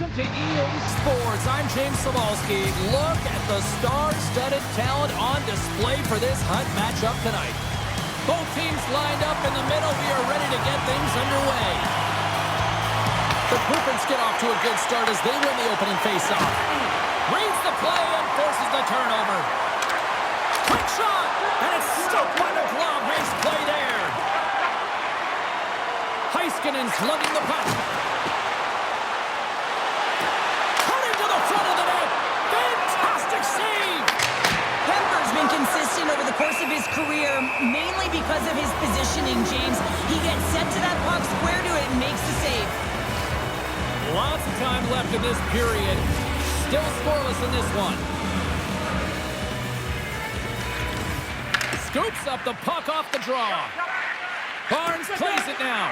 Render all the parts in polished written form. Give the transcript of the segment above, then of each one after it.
Welcome to EA Sports. I'm James Sabalski. Look at the star-studded talent on display for this hunt matchup tonight. Both teams lined up in the middle. We are ready to get things underway. The Griffins get off to a good start as they win the opening faceoff. Reads the play and forces the turnover. Quick shot, and it's stopped by the glove. Nice play there. Heiskanen's lugging the puck. Consistent over the course of his career, mainly because of his positioning, James. He gets set to that puck, square to it, and makes the save. Lots of time left in this period. Still scoreless in this one. Scoops up the puck off the draw. Barnes plays it now.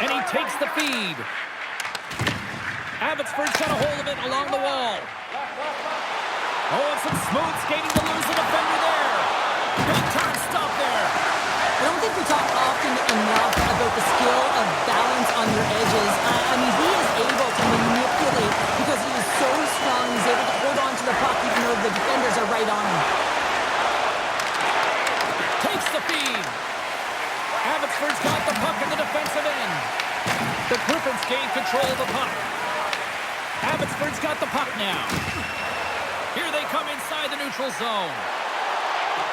And he takes the feed. Abbotsford's got a hold of it along the wall. Oh, and some smooth skating to lose the defender there. Big time stop there. I don't think we talk often enough about the skill of balance on your edges. I mean, he is able to manipulate because he is so strong. He's able to hold on to the puck even though the defenders are right on him. Takes the feed. Abbotsford's got the puck in the defensive end. The Griffins gain control of the puck. Abbotsford's got the puck now. Here they come inside the neutral zone.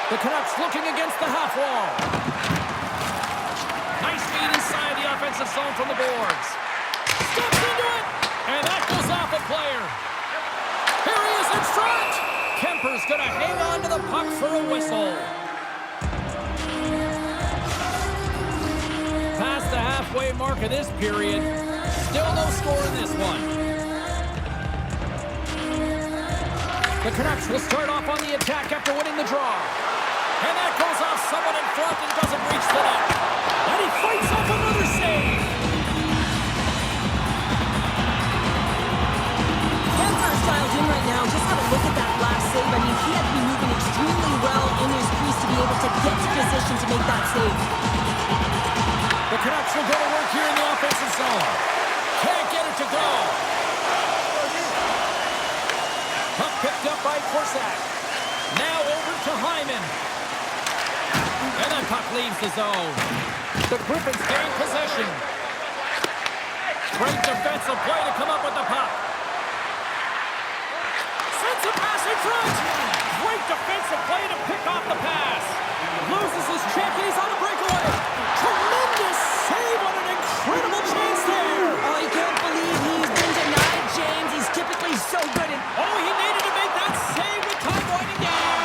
The Canucks looking against the half wall. Nice feed inside the offensive zone from the boards. Steps into it, and that goes off a player. Here he is in front. Kemper's going to hang on to the puck for a whistle. Past the halfway mark of this period. Still no score in this one. The Canucks will start off on the attack after winning the draw. And that goes off someone in front and doesn't reach the net. And he fights off another save. Kemper's dialed in right now. Just have a look at that last save. I mean, he had to be moving extremely well in his crease to be able to get to position to make that save. The Canucks will go to work here in the offensive zone. Can't get it to go. Puck picked up by Korsak. Now over to Hyman. And the puck leaves the zone. The Griffins gain possession. Great defensive play to come up with the puck. Sends a pass in front. Great defensive play to pick off the pass. Loses his check. He's on a breakaway. Tremendous save on an incredible chance there. Oh, you can't believe he's been denied, James. He's typically so good at... Oh, he needed to make that save with time winding down.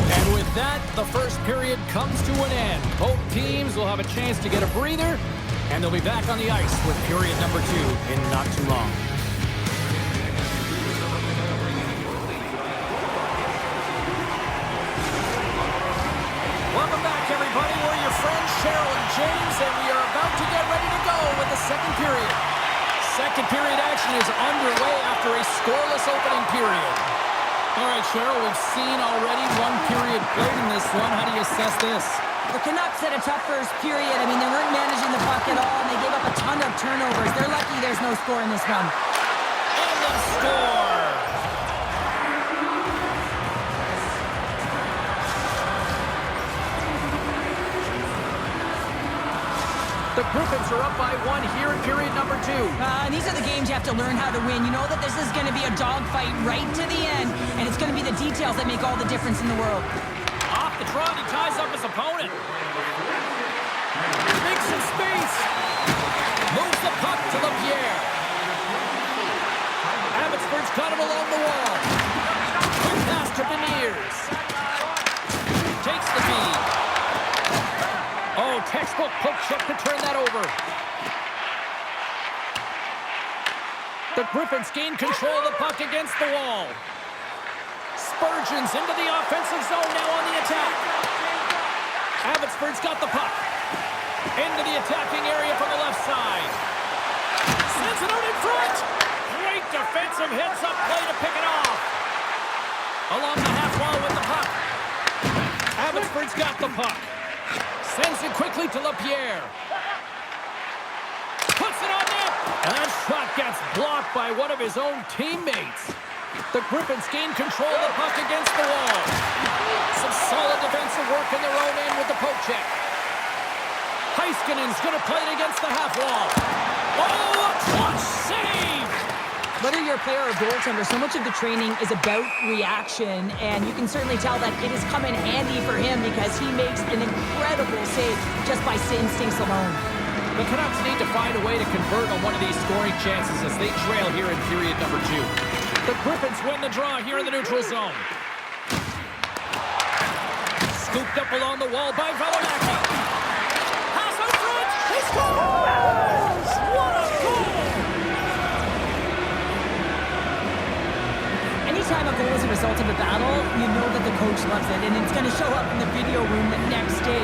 And with that, the first period comes to an end. Both teams will have a chance to get a breather, and they'll be back on the ice with period number 2 in not too long. Welcome back, everybody. We're your friends, Cheryl and James, and we are about to get ready to go with the second period. Second period action is underway after a scoreless opening period. All right, Cheryl, we've seen already one period played in this one. How do you assess this? The Canucks had a tough first period. I mean, they weren't managing the puck at all, and they gave up a ton of turnovers. They're lucky there's no score in this one. And the score! The Griffins are up by 1 here in period number 2. And these are the games you have to learn how to win. You know that this is going to be a dogfight right to the end, and it's going to be the details that make all the difference in the world. Off the draw, he ties up his opponent. Makes some space. Moves the puck to LaPierre. Abbotsford's got him along the wall. Quick pass to Beniers. Takes the feed. Oh, textbook poke check to turn that over. The Griffins gain control of the puck against the wall. Spurgeon's into the offensive zone now on the attack. Abbotsford's got the puck. Into the attacking area from the left side. Sends it out in front. Great defensive heads-up play to pick it off. Along the half wall with the puck. Abbotsford's got the puck. Sends it quickly to LaPierre. Put And that shot gets blocked by one of his own teammates. The Griffins gain control of the puck against the wall. Some solid defensive work in their own end with the poke check. Heiskanen's going to play it against the half wall. Oh, a clutch save! Whether you're a player or goaltender, so much of the training is about reaction, and you can certainly tell that it has come in handy for him because he makes an incredible save just by instincts alone. The Canucks need to find a way to convert on one of these scoring chances as they trail here in period number 2. The Griffins win the draw here in the neutral zone. Scooped up along the wall by Valimaki. Pass out front. He scores! What a goal! Anytime a goal is a result of a battle, you know that the coach loves it, and it's going to show up in the video room the next day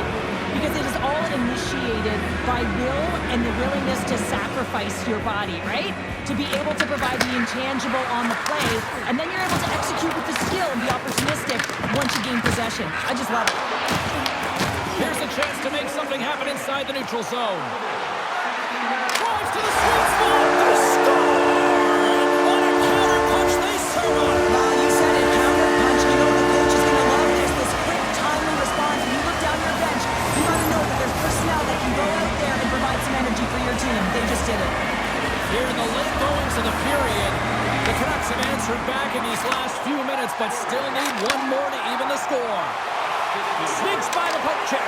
because it is all initiated by will and the willingness to sacrifice your body, right? To be able to provide the intangible on the play, and then you're able to execute with the skill and be opportunistic once you gain possession. I just love it. Here's a chance to make something happen inside the neutral zone. Drives to the sweet spot. They score! And what a counter punch they serve on. You said it, counter punch. You know the coach is going to love this quick, timely response. When you look down your bench, you got to know that there's personnel that can go out there and provide some energy for your team. They just did it. Here in the late goings of the period, the Canucks have answered back in these last few minutes, but still need one more to even the score. Sneaks by the poke check.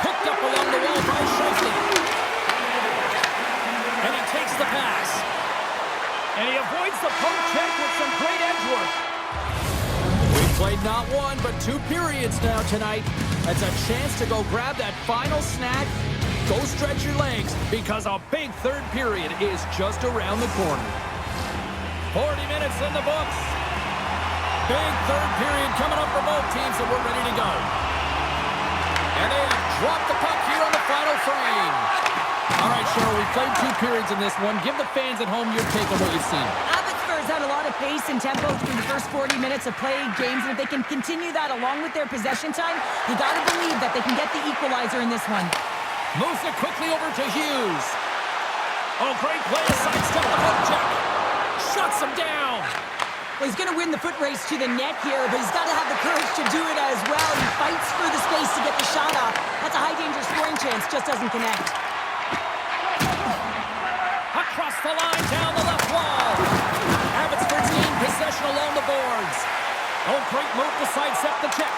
Picked up along the wall by Scheifele. And he takes the pass. And he avoids the poke check with some great edge work. We've played not one, but 2 periods now tonight. That's a chance to go grab that final snack. Go stretch your legs, because a big third period is just around the corner. 40 minutes in the books. Big third period coming up for both teams, and we're ready to go. And they have dropped the puck here on the final frame. All right, Cheryl, we've played 2 periods in this one. Give the fans at home your take on what you've seen. Abbotsford's had a lot of pace and tempo through the first 40 minutes of playing games, and if they can continue that along with their possession time, you got to believe that they can get the equalizer in this one. Moves it quickly over to Hughes. Oh, great play to sidestep the poke check. Shuts him down. Well, he's going to win the foot race to the net here, but he's got to have the courage to do it as well. He fights for the space to get the shot off. That's a high-danger scoring chance, just doesn't connect. Across the line, down the left wall. Abbotsford's gained possession along the boards. Oh, great move to sidestep the check.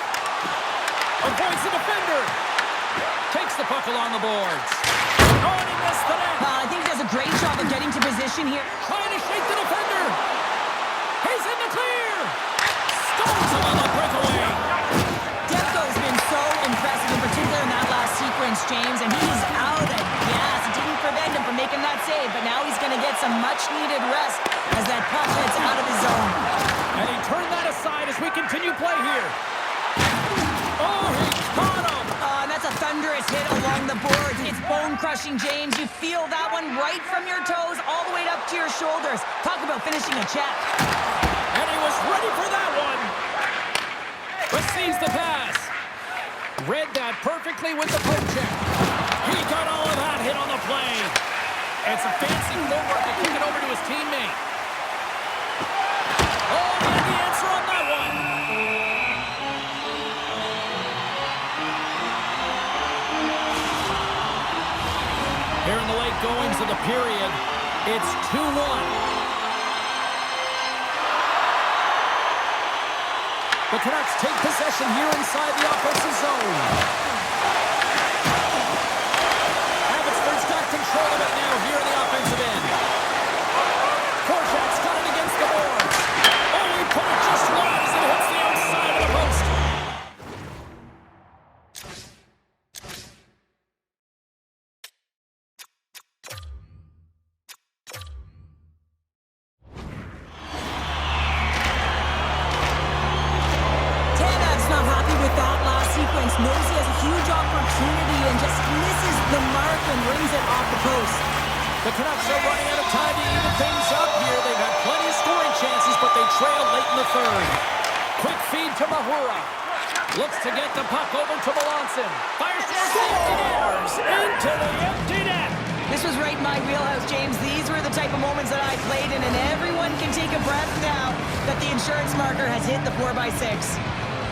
Avoids the defender. Takes the puck along the boards. Oh, and he missed the net. I think he does a great job of getting to position here. Trying to shake the defender. He's in the clear. Stones him on the breakaway. Demko's been so impressive, in particular in that last sequence, James, and he's out of gas. It didn't prevent him from making that save, but now he's going to get some much-needed rest as that puck heads out of his zone. And he turned that aside as we continue play here. Oh, he caught him. And that's a thunderous hit along the boards. It's bone-crushing, James. You feel that one right from your toes all the way up to your shoulders. Talk about finishing a check. And he was ready for that one. Receives the pass. Read that perfectly with the poke check. He got all of that hit on the play. And some fancy footwork to kick it over to his teammate. Oh, he had the answer on that one. Here in the late goings of the period, it's 2-1. The Canucks take possession here inside the offensive zone. Abbotsford's got control of it now here in the offensive end. Korczak's got it against the boards. Oh, he put it just wide as it hits the outside of the post. Knows he has a huge opportunity and just misses the mark and brings it off the post. The Canucks are running out of time to even things up here. They've had plenty of scoring chances, but they trail late in the third. Quick feed to Mahura. Looks to get the puck over to Melanson. Fires to the safety net. Into the empty net. This was right in my wheelhouse, James. These were the type of moments that I played in, and everyone can take a breath now that the insurance marker has hit the 4x6.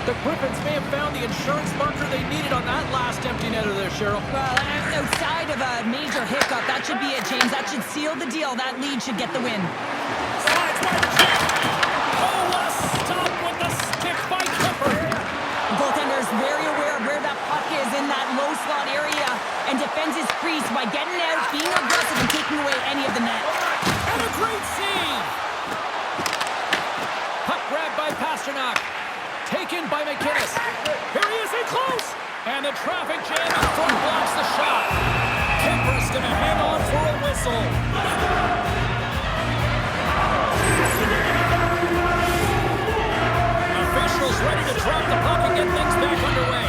The Griffins may have found the insurance marker they needed on that last empty netter there, Cheryl. Well, outside of a major hiccup, that should be it, James. That should seal the deal. That lead should get the win. Slides by the check. Oh, what a stop with the stick by Kemper. The goaltender is very aware of where that puck is in that low slot area and defends his crease by getting out, being aggressive, and taking away any of the net. And a great save. Puck grabbed by Pasternak. Taken by McInnes. Here he is in close. And the traffic jam in front blocks the shot. Kemper's going to hang on for a whistle. Officials ready to drop the puck and get things back underway.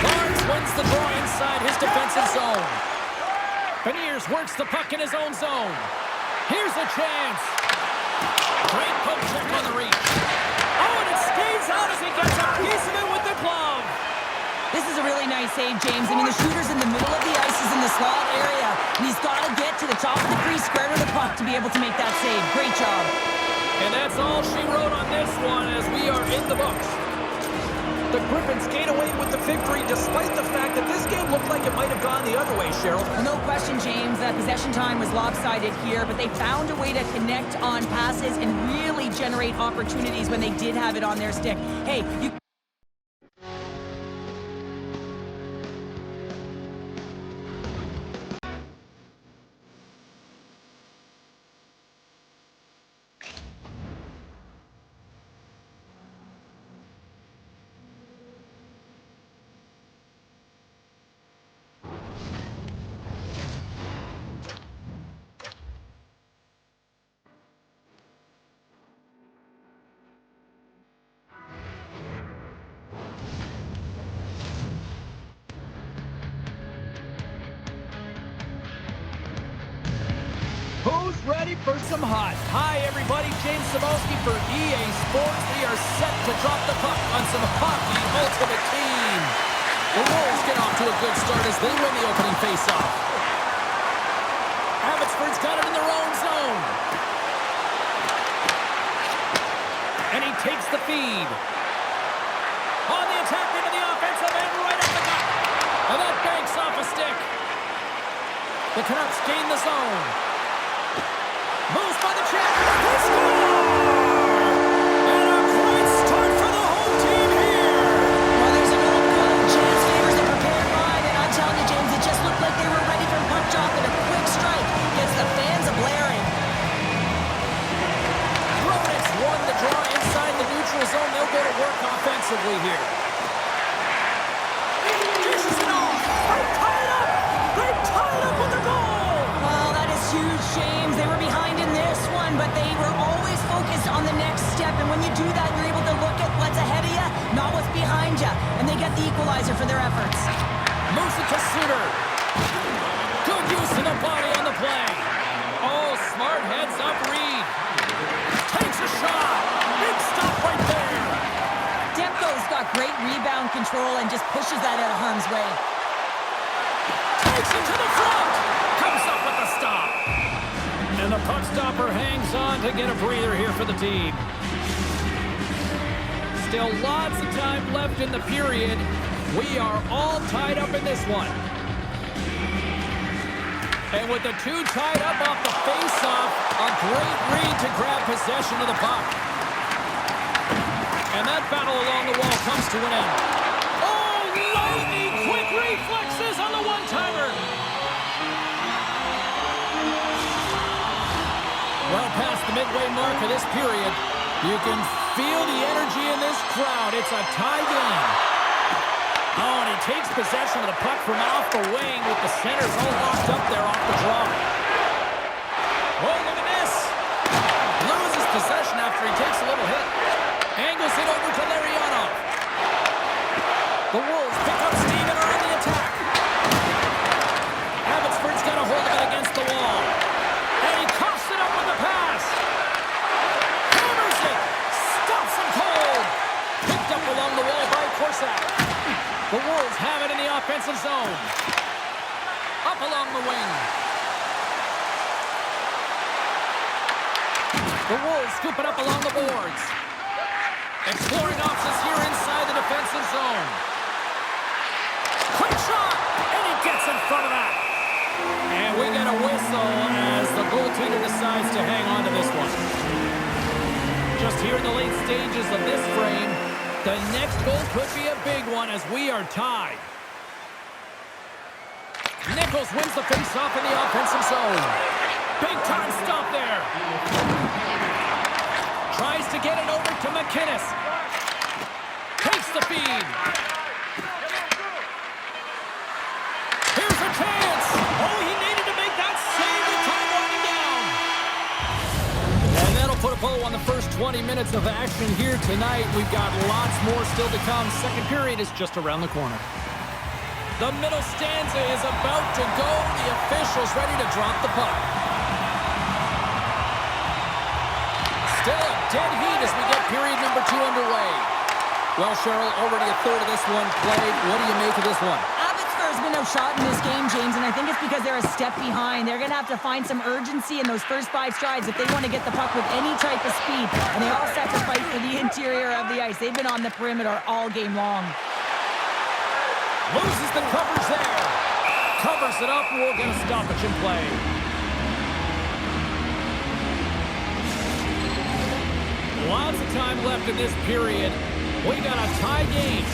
Barnes wins the draw inside his defensive zone. Beniers works the puck in his own zone. Here's a chance. Great poke check on the reach. Oh, and it stays out as he gets a piece of it with the glove. This is a really nice save, James. I mean, the shooter's in the middle of the ice, is in the slot area, and he's got to get to the top of the crease, square to the puck to be able to make that save. Great job. And that's all she wrote on this one as we are in the books. The Griffins gain away with the victory despite the fact that this game looked like it might have gone the other way, Cheryl. Well, no question, James. Possession time was lopsided here, but they found a way to connect on passes and really generate opportunities when they did have it on their stick. Hey, you... Who's ready for some hot? Hi, everybody. James Cybulski for EA Sports. We are set to drop the puck on some hockey ultimate team. The Wolves get off to a good start as they win the opening faceoff. Abbotsford's got it in their own zone. And he takes the feed. On the attack into the offensive end, right up the gut. And that banks off a stick. The Canucks gain the zone. Moves by the check. He scores! And a great start for the home team here. Well, there's an old goal. Chance favors the prepared line, and I'm telling you, James, it just looked like they were ready for a puck drop, and a quick strike gets the fans a-blaring. Roenick's won the draw inside the neutral zone. They'll go to work offensively here. Dishes it off. They tie it up. They tie it up with the goal. Well, that is huge, James. They were behind in this one, but they were always focused on the next step. And when you do that, you're able to look at what's ahead of you, not what's behind you. And they get the equalizer for their efforts. Moves it to Suter. Good use of the body on the play. Oh, smart heads up Reed. Takes a shot. Big stop right there. Demko's got great rebound control and just pushes that out of harm's way. Takes it to the front. Comes up with the stop. And the puck stopper hangs on to get a breather here for the team. Still lots of time left in the period. We are all tied up in this one. And with the two tied up off the face-off, a great read to grab possession of the puck. And that battle along the wall comes to an end. Oh, lightning quick reflexes on the one-timer. Well past the midway mark of this period, you can feel the energy in this crowd. It's a tie game. Oh, and he takes possession of the puck from off the wing with the centers all locked up there off the draw. Oh, look at this. Loses possession after he takes a little hit. Angles it over to Larionov. The Wolves pick up steam and are on the attack. Abbotsford's got a hold of it against the wall. And he coughs it up with the pass. Hammers it. Stops him cold. Picked up along the wall by Korsak. The Wolves have it in the offensive offensive zone. Up along the wing. The Wolves scoop it up along the boards. Exploring options here inside the defensive zone. Quick shot! And he gets in front of that. And we get a whistle as the goaltender decides to hang on to this one. Just here in the late stages of this frame, the next goal could be a big one as we are tied. Nichols wins the faceoff in the offensive zone. Big time stop there. Tries to get it over to McInnes. Takes the feed. Here's a chance. Oh, he needed to make that save. The time winding down. And that'll put a bow on the first 20 minutes of action here tonight. We've got lots more still to come. Second period is just around the corner. The middle stanza is about to go. The officials ready to drop the puck. Still a dead heat as we get period number 2 underway. Well, Cheryl, already a third of this one played. What do you make of this one? Abbotsford's been outshot in this game, James, and I think it's because they're a step behind. They're going to have to find some urgency in those first 5 strides if they want to get the puck with any type of speed. And they all set to fight for the interior of the ice. They've been on the perimeter all game long. Loses the covers there. Covers it up, and we'll get a stoppage in play. Lots of time left in this period. We got a tie game.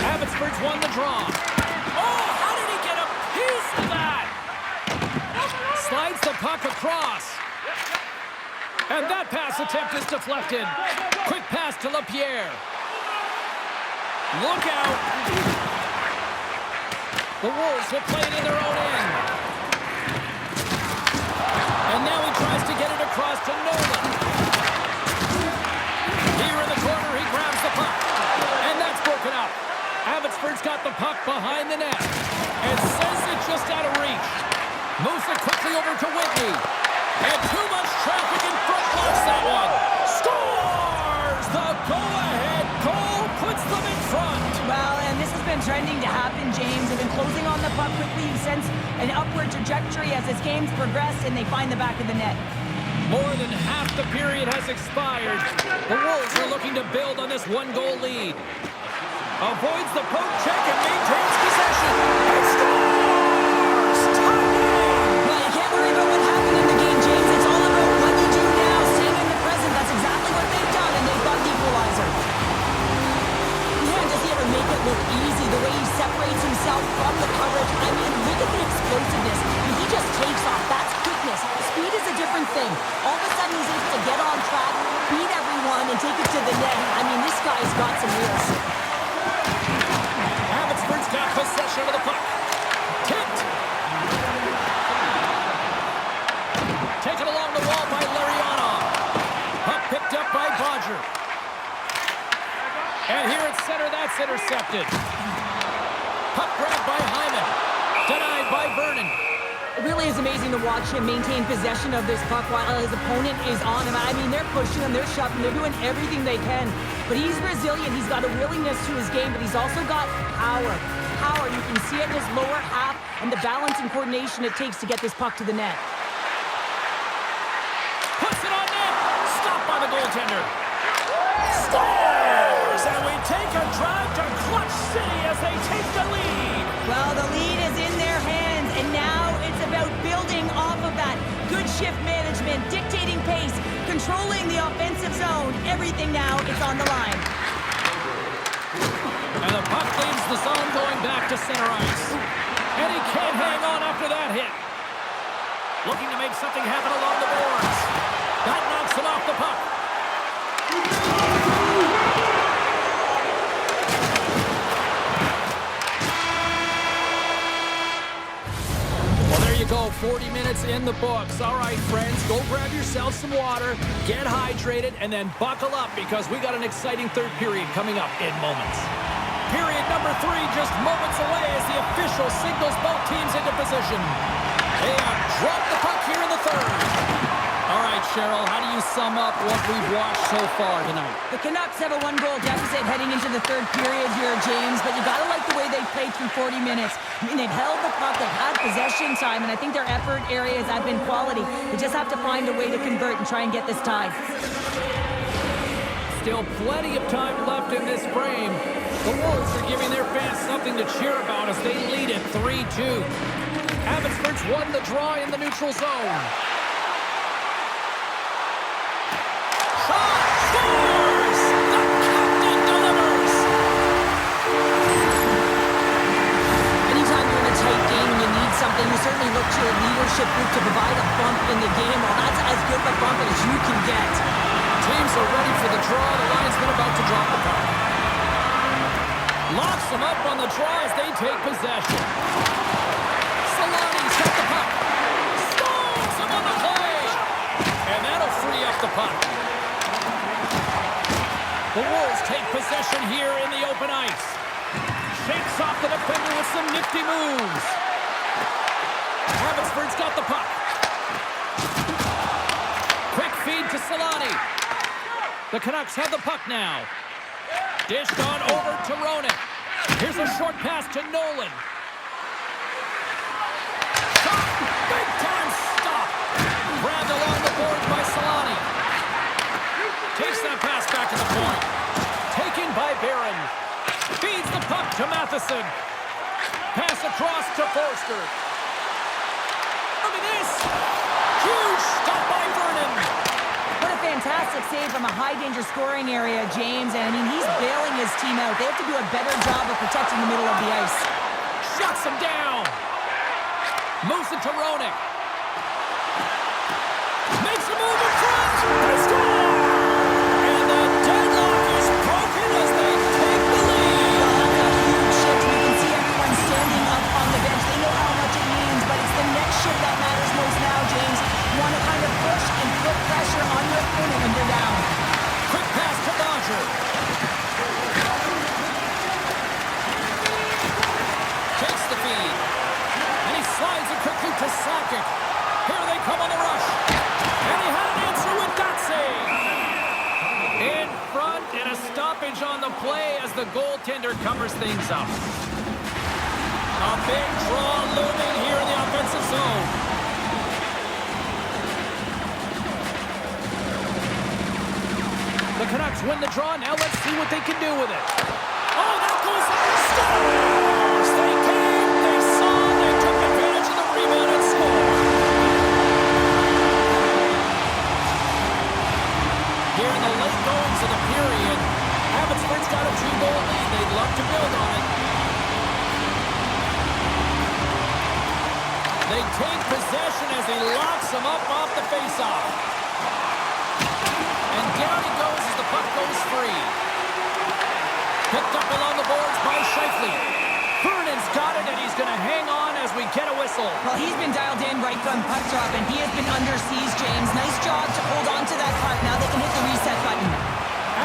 Abbotsford's won the draw. Oh, how did he get a piece of that? Slides the puck across. And that pass attempt is deflected. Quick pass to LaPierre. Look out. The Wolves will play it in their own end. And now he tries to get it across to Nolan. Here in the corner, he grabs the puck. And that's broken up. Abbotsford's got the puck behind the net. And sends it just out of reach. Moves it quickly over to Whitney. And too much traffic in front blocks that one. Scores! The go-ahead goal puts them in front. Well, and this has been trending to happen, James. They've been closing on the puck quickly. You sense an upward trajectory as this game's progressed, and they find the back of the net. More than half the period has expired. The Wolves are looking to build on this one-goal lead. Avoids the poke check and maintains possession. And scores! Tie game! Well, you can't worry about what happened in the game, James. It's all about what you do now. Staying in the present, that's exactly what they've done, and they've got the equalizer. Man, does he ever make it look easy? The way he separates himself from the coverage. I mean, look at the explosiveness. He just takes off. That's quickness. Speed is a different thing. All of a sudden, he's able to get on track, beat everyone, and take it to the net. I mean, this guy's got some wheels. Abbotsford's got possession of the puck. Tipped. Taken along the wall by Lariano. Puck picked up by Bodger. And here at center, that's intercepted. Puck grabbed by Hyman. Denied by Vernon. It really is amazing to watch him maintain possession of this puck while his opponent is on him. I mean, they're pushing him, they're shoving, they're doing everything they can. But he's resilient, he's got a willingness to his game, but he's also got power. Power, you can see it in his lower half and the balance and coordination it takes to get this puck to the net. Puts it on net. Stopped by the goaltender. Scores! And we take a drive to Clutch City as they take the lead. Well, the lead is in their hands, and now it's about building off of that. Good shift management, dictating pace, controlling the offensive zone. Everything now is on the line. And the puck leaves the zone going back to center ice. And he can't hang on after that hit. Looking to make something happen along the boards. That knocks him off the puck. Well, there you go. 40 minutes in the books. All right, friends, go grab yourself some water, get hydrated, and then buckle up because we got an exciting third period coming up in moments. Period number 3 just moments away as the official signals both teams into position. They have dropped the puck here in the third. A All right, Cheryl, how do you sum up what we've watched so far tonight? The Canucks have a one-goal deficit heading into the third period here, James, but you got to like the way they played through 40 minutes. I mean, they've held the puck, they've had possession time, and I think their effort areas have been quality. They just have to find a way to convert and try and get this tied. Still plenty of time left in this frame. The Wolves are giving their fans something to cheer about as they lead it 3-2. Abbotsford's won the draw in the neutral zone. Scores! The captain delivers! Anytime you're in a tight game and you need something, you certainly look to your leadership group to provide a bump in the game. Well, that's as good of a bump as you can get. Teams are ready for the draw. The linesman about to drop the puck. Locks them up on the draw as they take possession. Solani's got the puck. Scores him on the play! And that'll free up the puck. The Wolves take possession here in the open ice. Shakes off the defender with some nifty moves. Abbotsford's got the puck. Quick feed to Solani. The Canucks have the puck now. Dished on over to Roenick. Here's a short pass to Nolan. Shot! Big time stop! Grabbed along the boards by Solani. Takes that pass back to the point. Taken by Barron. Feeds the puck to Matheson. Pass across to Forster. Look at this! Huge stop by Vernon. What a fantastic save from a high-danger scoring area, James. And, I mean, he's bailing his team out. They have to do a better job of protecting the middle of the ice. Shuts him down. Moves it to Roenick. Makes a move in front. They score! And the deadlock is broken as they take the lead. That's a huge shift. You can see everyone standing up on the bench. They know how much it means, but it's the next shift that matters most now, James. You want to kind of push and put pressure on your opponent when you're down. Quick pass to Roger. Takes the feed. And he slides it quickly to Sakic. Here they come on the rush. And he had an answer with that save. In front and a stoppage on the play as the goaltender covers things up. A big draw looming here in the offensive zone. The Canucks win the draw. Now let's see what they can do with it. Oh, that goes up and scores! They came, they saw, they took advantage of the rebound and scored. Here in the late goings of the period, Abbotsford's got a 2-goal lead. They'd love to build on it. They take possession as he locks them up off the faceoff. And down he goes as the puck goes free. Picked up along the boards by Scheifele. Vernon's got it, and he's going to hang on as we get a whistle. Well, he's been dialed in right from puck drop, and he has been under siege, James. Nice job to hold on to that puck. Now they can hit the reset button.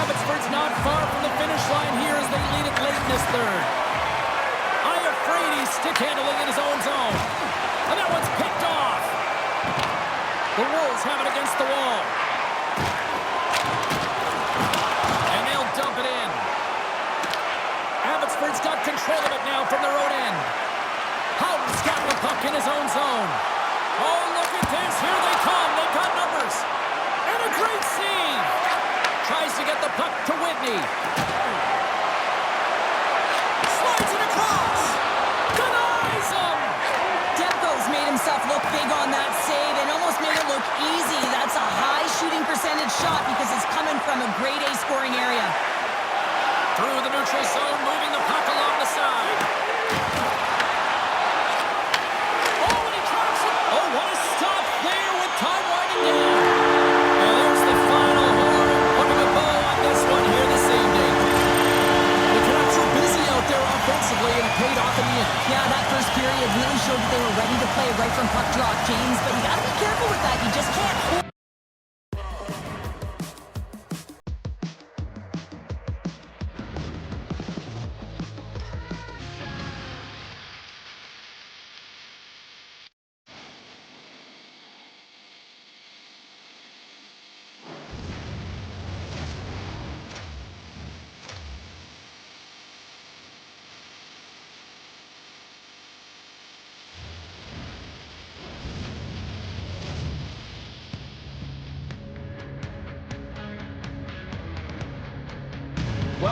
Abbotsford's not far from the finish line here as they lead it late in this third. I'm afraid he's stick-handling in his own zone. And that one's picked off. The Wolves have it against the wall. And they'll dump it in. Abbotsford's got control of it now from their own end. Houghton's got the puck in his own zone. Oh, look at this. Here they come. They've got numbers. And a great save. Tries to get the puck to Whitney. Slides it across. Denies him. Demko's made himself look big on that save and almost made it look easy. That's a high shooting percentage shot because it's coming from a grade A scoring area. Through the neutral zone, moving the puck along the side. Oh, and he drops it. Oh, what a stop there with time winding down. And there's the final horn, putting a bow on this one here this evening. The Canucks were busy out there offensively, and it paid off in the end. Yeah, that first period really showed that they were ready to play right from puck drop, James, but you gotta be careful with that. You just can't hold.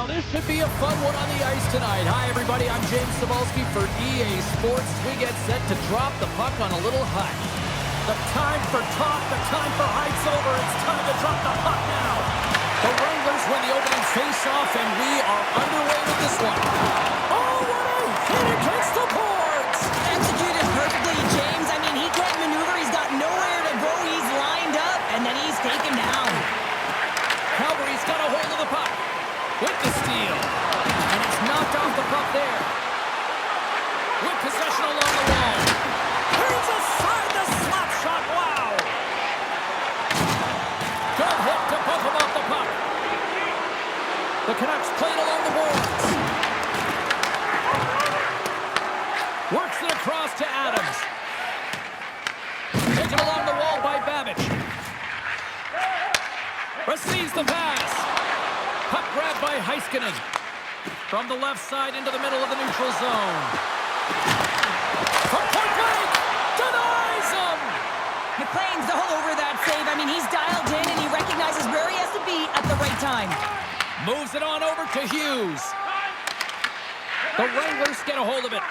Well, this should be a fun one on the ice tonight. Hi, everybody. I'm James Cybulski for EA Sports. We get set to drop the puck on a little hut. The time for talk, the time for heights over. It's time to drop the puck now. The Wranglers win the opening face-off, and we are underway with this one. Oh, what a hit against the boards! Executed perfectly, James. I mean, he can't maneuver. He's got nowhere to go. He's lined up, and then he's taken down. Calgary's got a hold of the puck with the steal. And it's knocked off the puck there. With possession along the wall. Here's aside the slap shot. Wow! Good hit to poke him off the puck. The Canucks played along the boards. Works it across to Adams. Taken along the wall by Babbage. Receives the pass. Puck grabbed by Heiskanen. From the left side into the middle of the neutral zone. From point blank. Denies him. McLean's all over that save. I mean, he's dialed in, and he recognizes where he has to be at the right time. Moves it on over to Hughes. The Wranglers get a hold of it.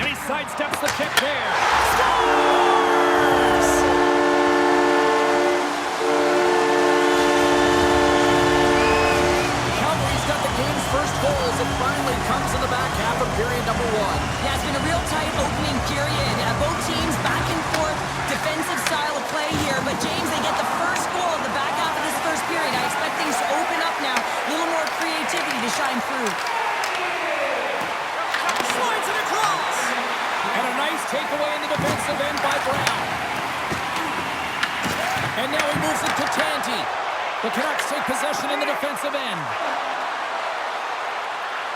And he sidesteps the kick there. Scores! Calgary's got the game's first goal as it finally comes in the back half of period number one. Yeah, it's been a real tight opening period. Both teams back and forth, defensive style of play here. But James, they get the first goal of the back half of this first period. I expect things to open up now. A little more creativity to shine through. Slides it across. And a nice takeaway in the defensive end by Brown. And now he moves it to Tanti. The Canucks take possession in the defensive end.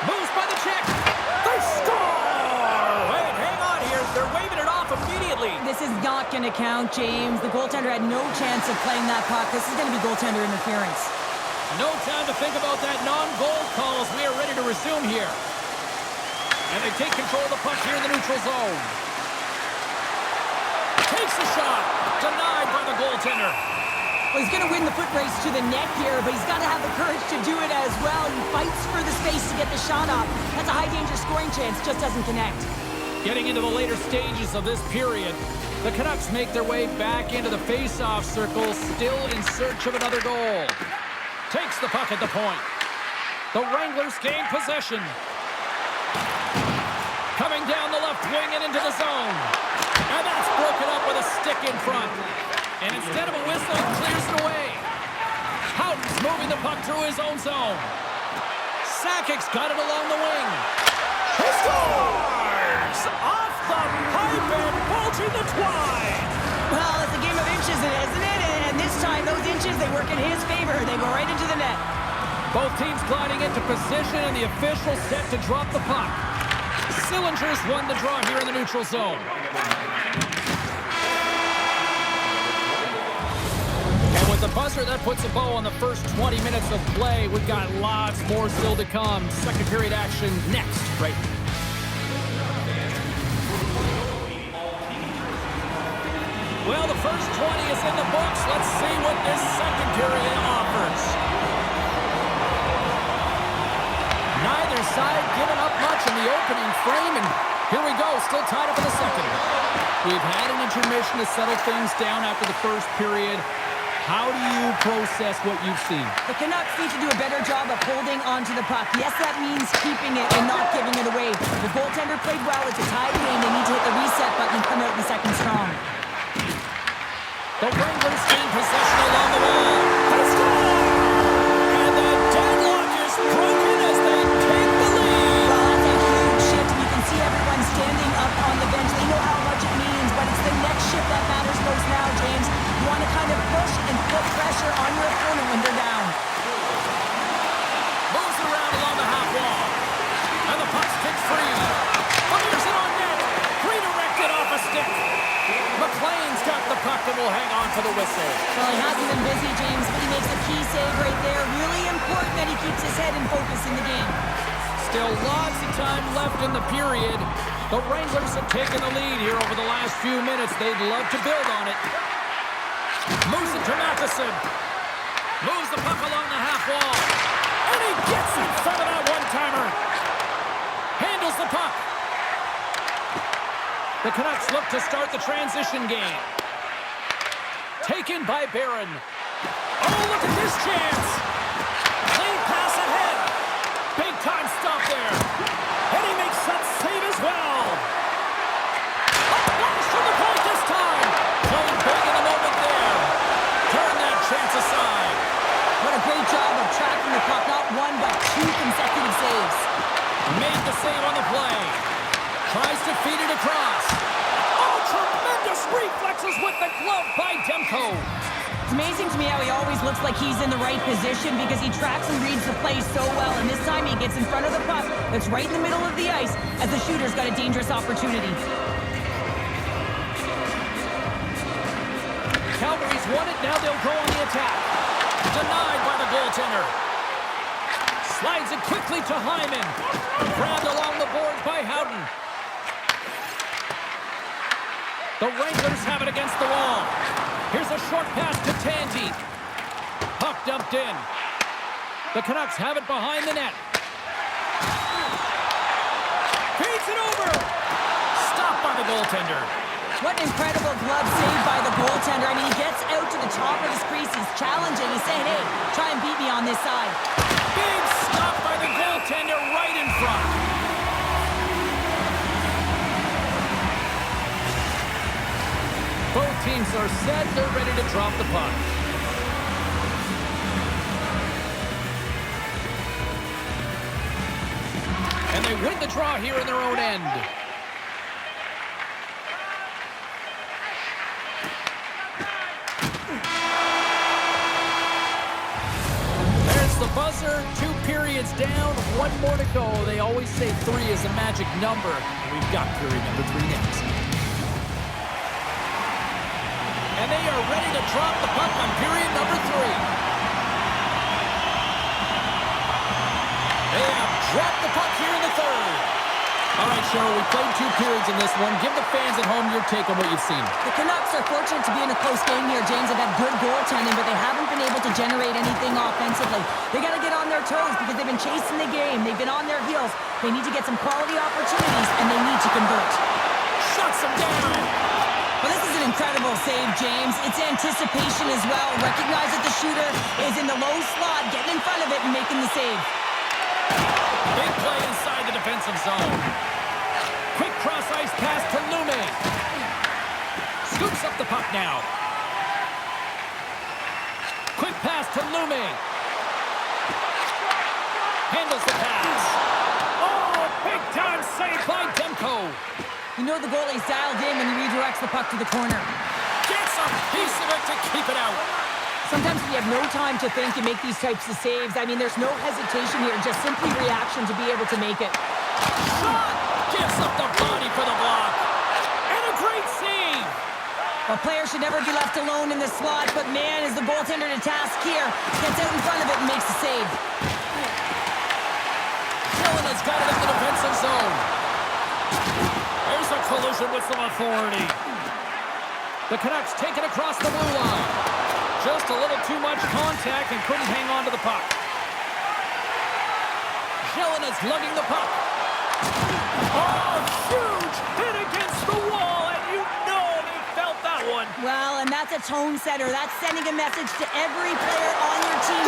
Moves by the check. They score! Wait, hang on here. They're waving it off immediately. This is not going to count, James. The goaltender had no chance of playing that puck. This is going to be goaltender interference. No time to think about that non-goal call as we are ready to resume here. And they take control of the puck here in the neutral zone. Takes a shot. Denied by the goaltender. Well, he's going to win the foot race to the net here, but he's got to have the courage to do it as well. He fights for the space to get the shot off. That's a high-danger scoring chance, just doesn't connect. Getting into the later stages of this period, the Canucks make their way back into the face-off circle, still in search of another goal. Takes the puck at the point. The Wranglers gain possession. Coming down the left wing and into the zone. And that's broken up with a stick in front. And instead of a whistle, it clears it away. Houghton's moving the puck through his own zone. Sakic's got it along the wing. He scores! Off the pipe and bulging the twine. Well, it's a game of inches, isn't it? And this time, those inches, they work in his favor. They go right into the net. Both teams gliding into position, and the official set to drop the puck. Sillinger's won the draw here in the neutral zone. And with the buzzer, that puts a bow on the first 20 minutes of play. We've got lots more still to come. Second period action next, right? Well, the first 20 is in the books. Let's see what this second period offers. Neither side giving up much in the opening frame, and here we go, still tied up in the second. We've had an intermission to settle things down after the first period. How do you process what you've seen? The Canucks need to do a better job of holding onto the puck. Yes, that means keeping it and not giving it away. The goaltender played well. It's a tied game. They need to hit the reset button and come out in the second strong. The Wranglers gain possession along the wall. They score! And the deadlock is broken as they take the lead. Well, that's a huge shift. You can see everyone standing up on the bench. They know how much it means, but it's the next shift that matters most now, James. You want to kind of push and put pressure on your opponent when they're down. Moves it around along the half wall. And the puck's kicked free. Fires it on net. Redirected off a stick. McLean's got the puck and will hang on to the whistle. Well, he hasn't been busy, James, but he makes a key save right there. Really important that he keeps his head in focus in the game. Still lots of time left in the period. The Wranglers have taken the lead here over the last few minutes. They'd love to build on it. Moves it to Matheson. Moves the puck along the half wall. And he gets in front of that one-timer. Handles the puck. The Canucks look to start the transition game. Taken by Barron. Oh, look at this chance. Clean pass ahead. Big time stop there. And he makes that save as well. Flash from the point this time. Playing big in the moment there. Turn that chance aside. What a great job of tracking the puck. Not one, but two consecutive saves. Made the save on the play. Tries to feed it across. Oh, tremendous reflexes with the glove by Demko. It's amazing to me how he always looks like he's in the right position because he tracks and reads the play so well. And this time he gets in front of the puck that's right in the middle of the ice as the shooter's got a dangerous opportunity. Calgary's won it. Now they'll go on the attack. Denied by the goaltender. Slides it quickly to Hyman. Grabbed along the boards by Howden. The Wranglers have it against the wall. Here's a short pass to Tandy. Puck dumped in. The Canucks have it behind the net. Feeds it over. Stopped by the goaltender. What an incredible glove save by the goaltender. I mean, he gets out to the top of his crease. He's challenging. He's saying, hey, try and beat me on this side. Big stop by the goaltender right in front. Both teams are set. They're ready to drop the puck. And they win the draw here in their own end. There's the buzzer. 2 periods down. 1 more to go. They always say 3 is a magic number. We've got period number 3 next. And they are ready to drop the puck on period number 3. They have dropped the puck here in the 3rd. All right, Cheryl, we played 2 periods in this one. Give the fans at home your take on what you've seen. The Canucks are fortunate to be in a close game here, James. They've had good goaltending, but they haven't been able to generate anything offensively. They got to get on their toes because they've been chasing the game. They've been on their heels. They need to get some quality opportunities, and they need to convert. Shuts them down. Well, this is an incredible save, James. It's anticipation as well. Recognize that the shooter is in the low slot, getting in front of it and making the save. Big play inside the defensive zone. Quick cross-ice pass to Lume. Scoops up the puck now. Quick pass to Lume. Handles the pass. Oh, big-time save by Demko. You know the goalie's dialed in when he redirects the puck to the corner. Gets a piece of it to keep it out. Sometimes we have no time to think and make these types of saves. I mean, there's no hesitation here, just simply reaction to be able to make it. Shot! Gives up the body for the block. And a great save. A player should never be left alone in the slot, but man, is the goaltender to task here. Gets out in front of it and makes the save. Dillon has got it in the defensive zone. There's a collision with some authority. The Canucks take it across the blue line. Just a little too much contact and couldn't hang on to the puck. Dillon is lugging the puck. Oh, huge hit against the wall, and you know they felt that one. Well, and that's a tone setter. That's sending a message to every player on your team.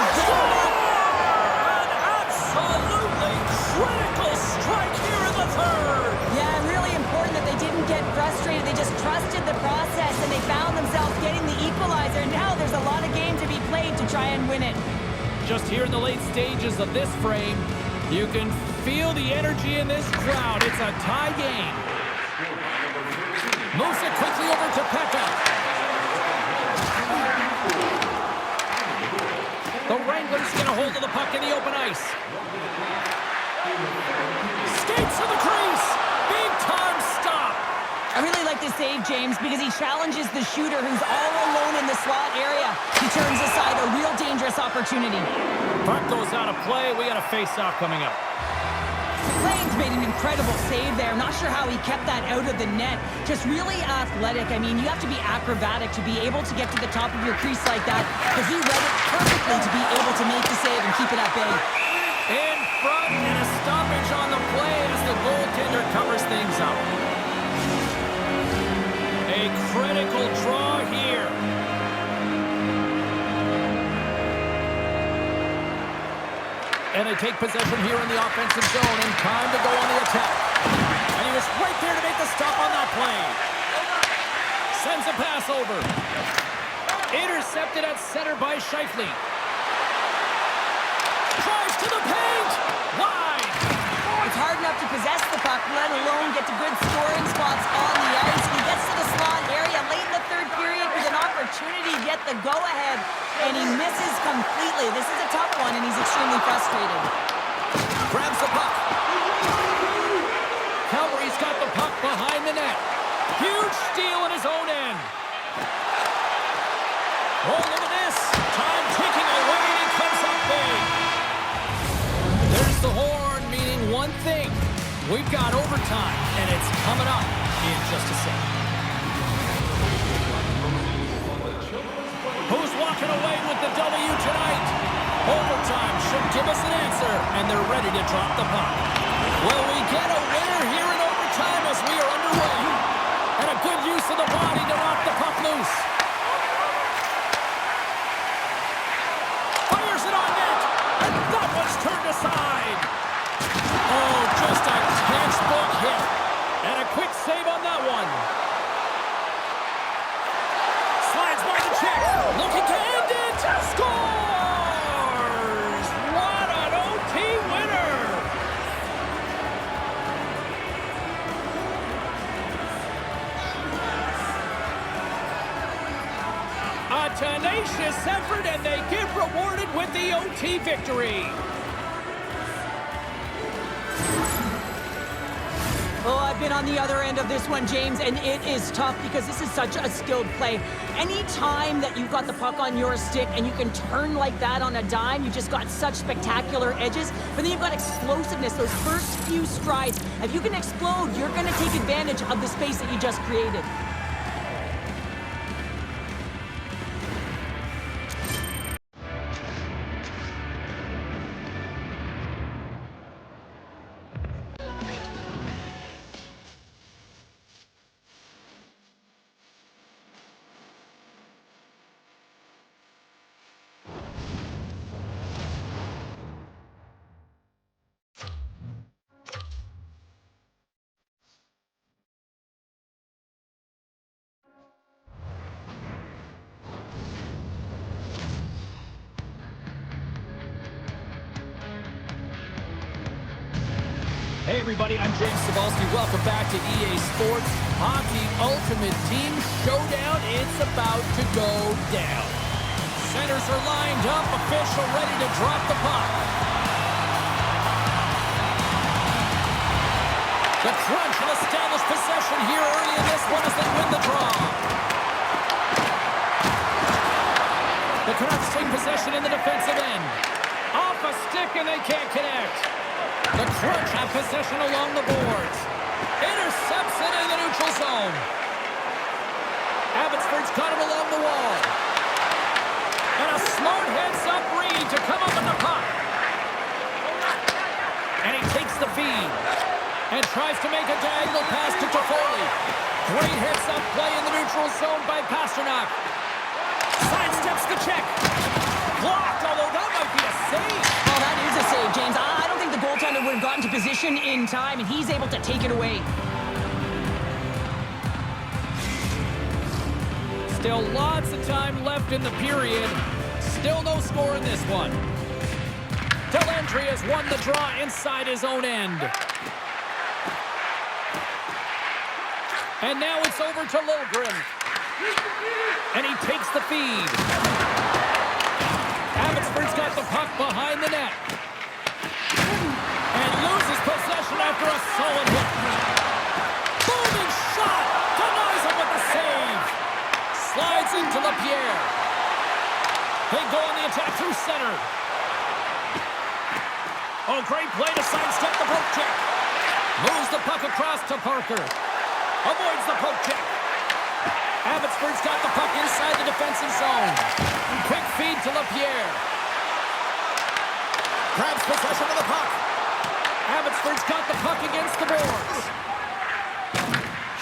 An absolutely critical strike here in the 3rd. Yeah, really important that they didn't get frustrated. They just trusted the process, and they found themselves getting the equalizer. Now there's a lot of game to be played to try and win it. Just here in the late stages of this frame, you can feel the energy in this crowd. It's a tie game. Moves it quickly over to Pekka. The Wranglers get a hold of the puck in the open ice. Skates to the crease. Big time stop. I really like this save, James, because he challenges the shooter who's all alone in the slot area. He turns aside a real dangerous opportunity. Puck goes out of play. We got a face-off coming up. Playing Skeens made an incredible save there. I'm not sure how he kept that out of the net. Just really athletic. I mean, you have to be acrobatic to be able to get to the top of your crease like that, because he read it perfectly to be able to make the save and keep it at bay. In front, and a stoppage on the play as the goaltender covers things up. A critical draw here. And they take possession here in the offensive zone, and time to go on the attack. And he was right there to make the stop on that play. Sends a pass over. Intercepted at center by Scheifele. Drives to the paint. Wide. It's hard enough to possess the puck, let alone get to good scoring spots on the ice. He gets to the slot area late in the third period with an opportunity to get the go-ahead, and he misses completely. This is a tough one, and he's extremely frustrated. Grabs the puck. Calgary's got the puck behind the net. Huge steal at his own end. Oh, look at this. Time ticking away, and he comes up big. There's the horn, meaning one thing. We've got overtime, and it's coming up in just a second. Who's walking away with the W tonight? Overtime should give us an answer, and they're ready to drop the puck. Well, we get a winner here in overtime as we are underway. And a good use of the body to knock the puck loose. Fires it on net, and that one's turned aside. Oh, just a textbook hit. And a quick save on that one. Slides by the check. Looking to end it. Scores! What an OT winner! A tenacious effort, and they get rewarded with the OT victory. Oh, I've been on the other end of this one, James, and it is tough because this is such a skilled play. Any time that you've got the puck on your stick and you can turn like that on a dime, you just got such spectacular edges. But then you've got explosiveness, those first few strides. If you can explode, you're going to take advantage of the space that you just created. Hey everybody, I'm James Cybulski. Welcome back to EA Sports Hockey Ultimate Team Showdown. It's about to go down. Centers are lined up, official ready to drop the puck. The Crunch will establish possession here early in this one as they win the draw. The Canucks take possession in the defensive end. Off a stick and they can't connect. The Crunch have possession along the boards. Intercepts it in the neutral zone. Abbotsford's got him along the wall. And a smart heads-up read to come up with the puck. And he takes the feed. And tries to make a diagonal pass to Toffoli. Great heads-up play in the neutral zone by Pasternak. Sidesteps the check. Blocked, although that might be a save. Oh, that is a save, James. I don't think the goaltender would have gotten to position in time, and he's able to take it away. Still lots of time left in the period. Still no score in this one. Dellandry has won the draw inside his own end. And now it's over to Liljegren. And he takes the feed. Abbotsford's got the puck behind the net. And loses possession after a solid hit. Booming shot! Denies him with the save. Slides into LaPierre. They go on the attack through center. Oh, great play to sidestep the poke check. the puck across to Parker. Avoids the poke check. Abbotsford's got the puck inside the defensive zone. Quick feed to LaPierre. Grabs possession of the puck. Abbotsford's got the puck against the boards.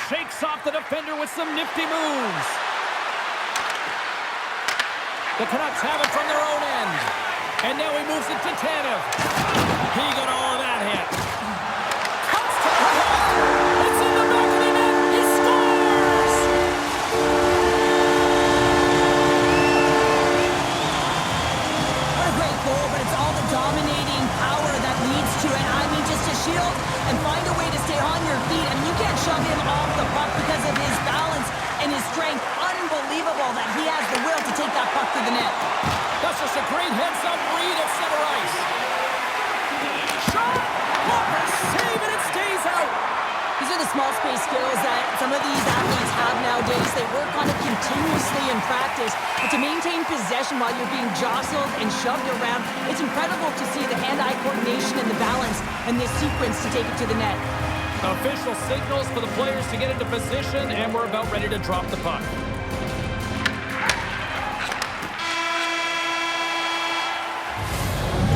Shakes off the defender with some nifty moves. The Canucks have it from their own end. And now he moves it to Tanev. He got all of that hit. Cuts to the puck. It's in the back of the net. He scores! What a great goal, but it's all the dominating power that leads to it. I mean, just to shield and find a way to stay on your feet. I mean, you can't shove him off the puck because of his balance and his strength. Unbelievable that he has the will to take that puck to the net. That's just a great heads-up read at center ice. Shot! Walker save and it stays out. These are the small space skills that some of these athletes have nowadays. They work on it continuously in practice. But to maintain possession while you're being jostled and shoved around, it's incredible to see the hand-eye coordination and the balance in this sequence to take it to the net. Official signals for the players to get into position, and we're about ready to drop the puck.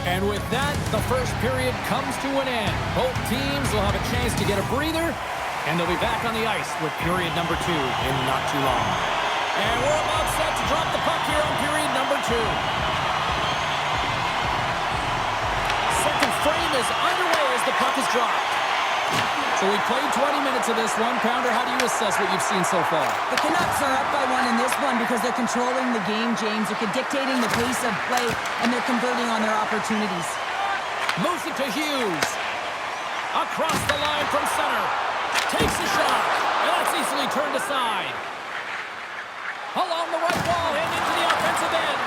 And with that, the first period comes to an end. Both teams will have a chance to get a breather, and they'll be back on the ice with period number 2 in not too long. And we're about set to drop the puck here on period number 2. Second frame is underway as the puck is dropped. So we played 20 minutes of this one. Pounder, how do you assess what you've seen so far? The Canucks are up by 1 in this one because they're controlling the game, James. They're dictating the pace of play, and they're converting on their opportunities. Moves it to Hughes. Across the line from center. Takes a shot. And that's easily turned aside. Along the right wall and into the offensive end.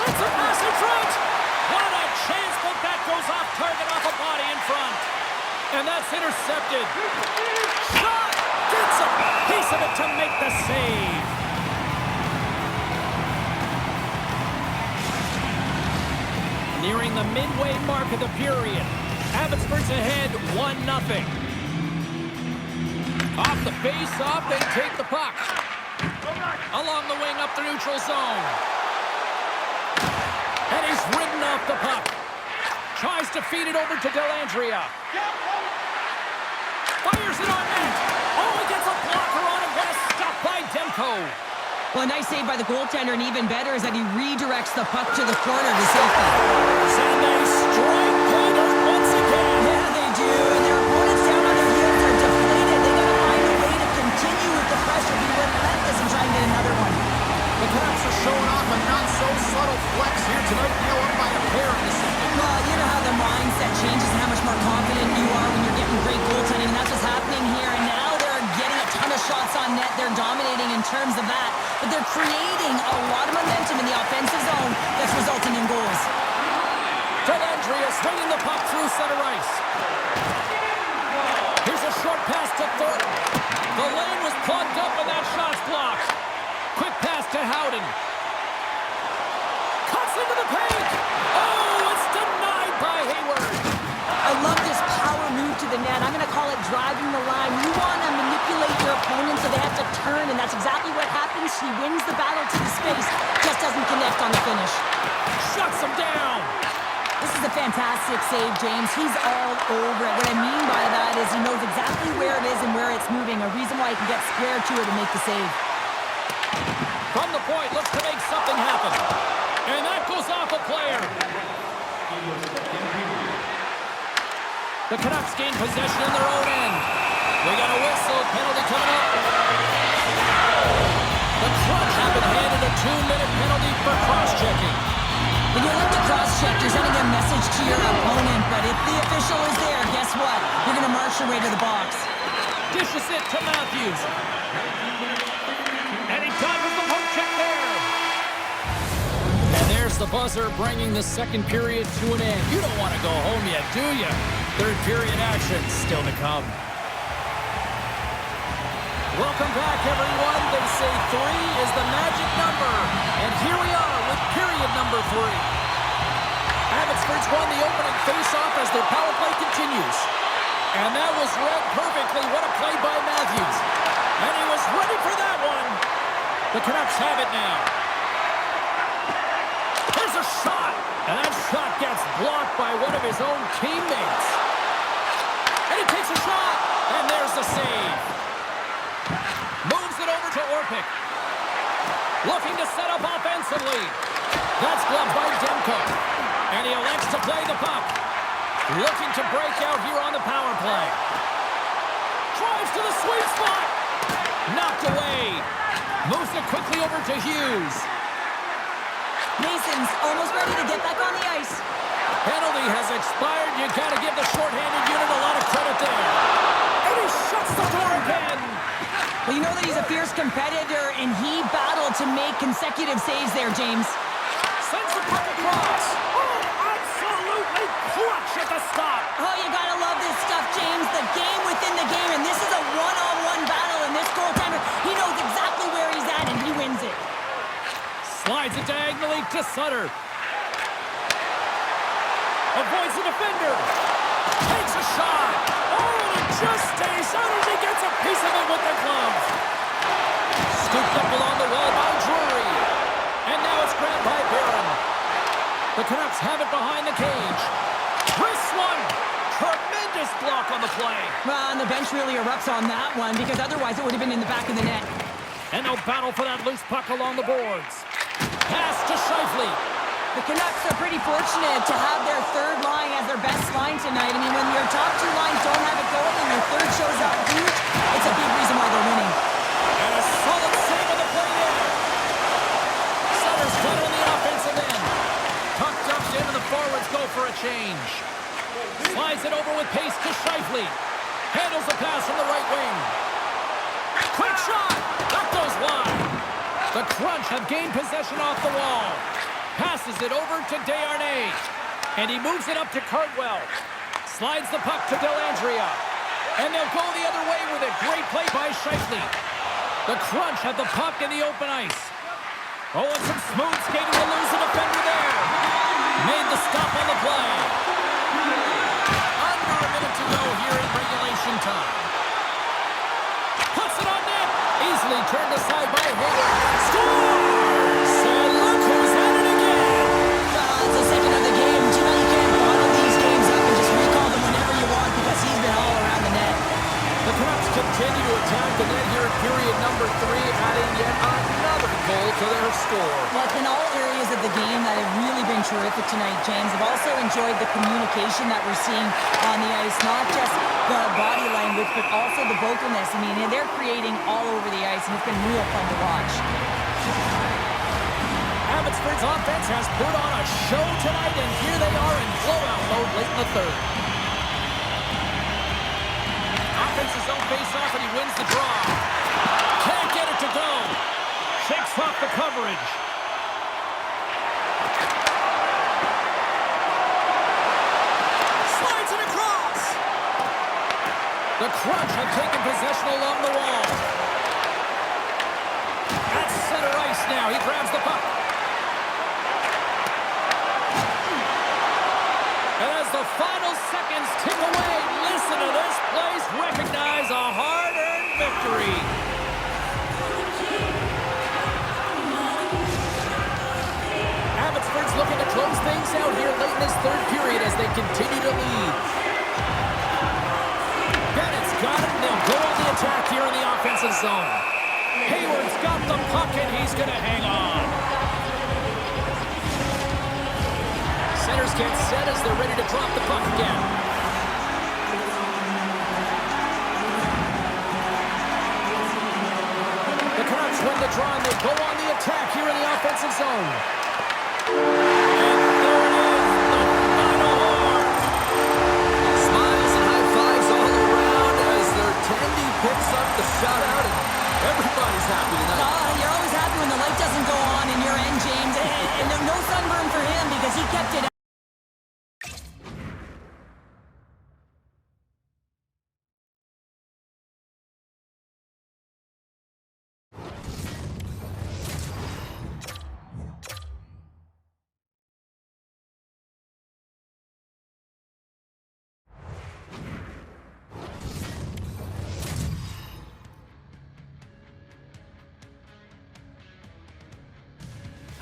Sends a pass in front. What a chance, but that goes off target off a body in front. And that's intercepted. Shot! Gets a piece of it to make the save. Nearing the midway mark of the period. Abbotsford's ahead 1-0. Off the face-off, they take the puck. Along the wing up the neutral zone. And he's ridden off the puck. Tries to feed it over to Dellandrea. Fires it on net. Oh, he gets a blocker on it. What a stop by Demko. Well, a nice save by the goaltender, and even better is that he redirects the puck to the corner to safety. And they strike Taylor once again. Yeah, they do, and their opponents down on their heels are deflated. They got to find a way to continue with the pressure, be relentless, and try and get another one. The Canucks are showing off a not-so-subtle flex here tonight. Now up by a pair in the second. Well, you know how the mindset changes and how much more confident you are when you're getting great goaltending, and that's what's happening here. And now they're getting a ton of shots on net. They're dominating in terms of that, but they're creating a lot of momentum in the offensive zone that's resulting in goals. Dellandrea swinging the puck through center ice. Here's a short pass to Thornton. The lane was plugged up and that shot's blocked. Quick pass to Howden. Cuts into the paint. Oh, it's denied by Hayward. I love this power move to the net. I'm going to call it driving the line. You want to manipulate your opponent so they have to turn, and that's exactly what happens. He wins the battle to the space, just doesn't connect on the finish. Shuts him down. This is a fantastic save, James. He's all over it. What I mean by that is he knows exactly where it is and where it's moving, a reason why he can get square to it and make the save. From the point, looks to make something happen. And that goes off a player. The Canucks gain possession in their own end. We got a whistle, penalty coming up. The Crunch have been handed a 2-minute penalty for cross-checking. When you look to cross-check, you're sending a message to your opponent, but if the official is there, guess what? You're going to march your way to the box. Dishes it to Matthews. And he dodges the poke check there. And there's the buzzer bringing the second period to an end. You don't want to go home yet, do you? Third period action still to come. Welcome back, everyone. They say 3 is the magic number. And here we are with period number 3. Abbotsford's won the opening face-off as their power play continues. And that was read perfectly. What a play by Matthews. And he was ready for that one. The Canucks have it now. There's a shot. And that shot gets blocked by one of his own teammates. And he takes a shot. And there's the save. Moves it over to Orpik. Looking to set up offensively. That's gloved by Demko. And he elects to play the puck. Looking to break out here on the power play. Drives to the sweet spot. Knocked away. Moves it quickly over to Hughes. Mason's almost ready to get back on the ice. Penalty has expired. You got to give the shorthanded unit a lot of credit there. And he shuts the door again. Well, you know that he's a fierce competitor, and he battled to make consecutive saves there, James. Sends the puck across. Oh, absolutely clutch at the stop. Oh, you gotta love this stuff, James. The game within the game, and this is a one-on-one battle, and this goaltender, he knows exactly where he's at, and he wins it. Slides it diagonally to Sutter. Avoids the defender. Takes a shot. Oh, and it just stays out as he gets a piece of it with the glove. Scooped up along the wall by Drury. And now it's grabbed by Barron. The Canucks have it behind the cage. Chris one. Tremendous block on the play. Well, and the bench really erupts on that one, because otherwise it would have been in the back of the net. And no battle for that loose puck along the boards. Pass to Scheifele. The Canucks are pretty fortunate to have their third line as their best line tonight. I mean, when your top two lines don't have it going and your third shows up huge, it's a big reason why they're winning. And a solid save on the play there. Sutter's got on the offensive end. Puck dumped in and the forwards go for a change. Slides it over with pace to Scheifele. Handles the pass from the right wing. Quick shot. That goes wide. The Crunch have gained possession off the wall. Passes it over to Desharnais. And he moves it up to Cardwell. Slides the puck to Dellandrea. And they'll go the other way with it. Great play by Scheifele. The Crunch have the puck in the open ice. Oh, and some smooth skating to lose the defender there. Made the stop on the play. Under a minute to go here in regulation time. Puts it on net. Easily turned aside by Hayward. Scores! And look who's at it again. It's the second of the game. You know, you can't bottle these games up and just recall them whenever you want, because he's been all around the net. The Canucks continue to attack the net here at period number 3, adding yet another goal to their score. Well, in all areas of the game that have really been terrific tonight, James. I've also enjoyed the communication that we're seeing on the ice, not just the body language, but also the vocalness. I mean, they're creating all over the ice, and it's been real fun to watch. Abbotsford's offense has put on a show tonight, and here they are in blowout mode late in the third. Offense's own face-off, and he wins the draw. Can't get it to go. Shakes off the coverage. Slides it across. The Crunch have taken possession along the wall. At center ice now. He grabs the puck. And as the final seconds tick away, listen to this place recognize a hard-earned victory. Abbotsford's looking to close things out here late in this third period as they continue to lead. Bennett's got it, and they'll go on the attack here in the offensive zone. Hayward's got the puck, and he's going to hang on. Centers get set as they're ready to drop the puck again. The Canucks win the draw, and they go on the attack here in the offensive zone. And there it is, the final horn. Smiles and high fives all around as their attendee picks up the shutout, and everybody's happy tonight. You're always happy when the light doesn't go on in your end, James. And no sunburn for him because he kept it.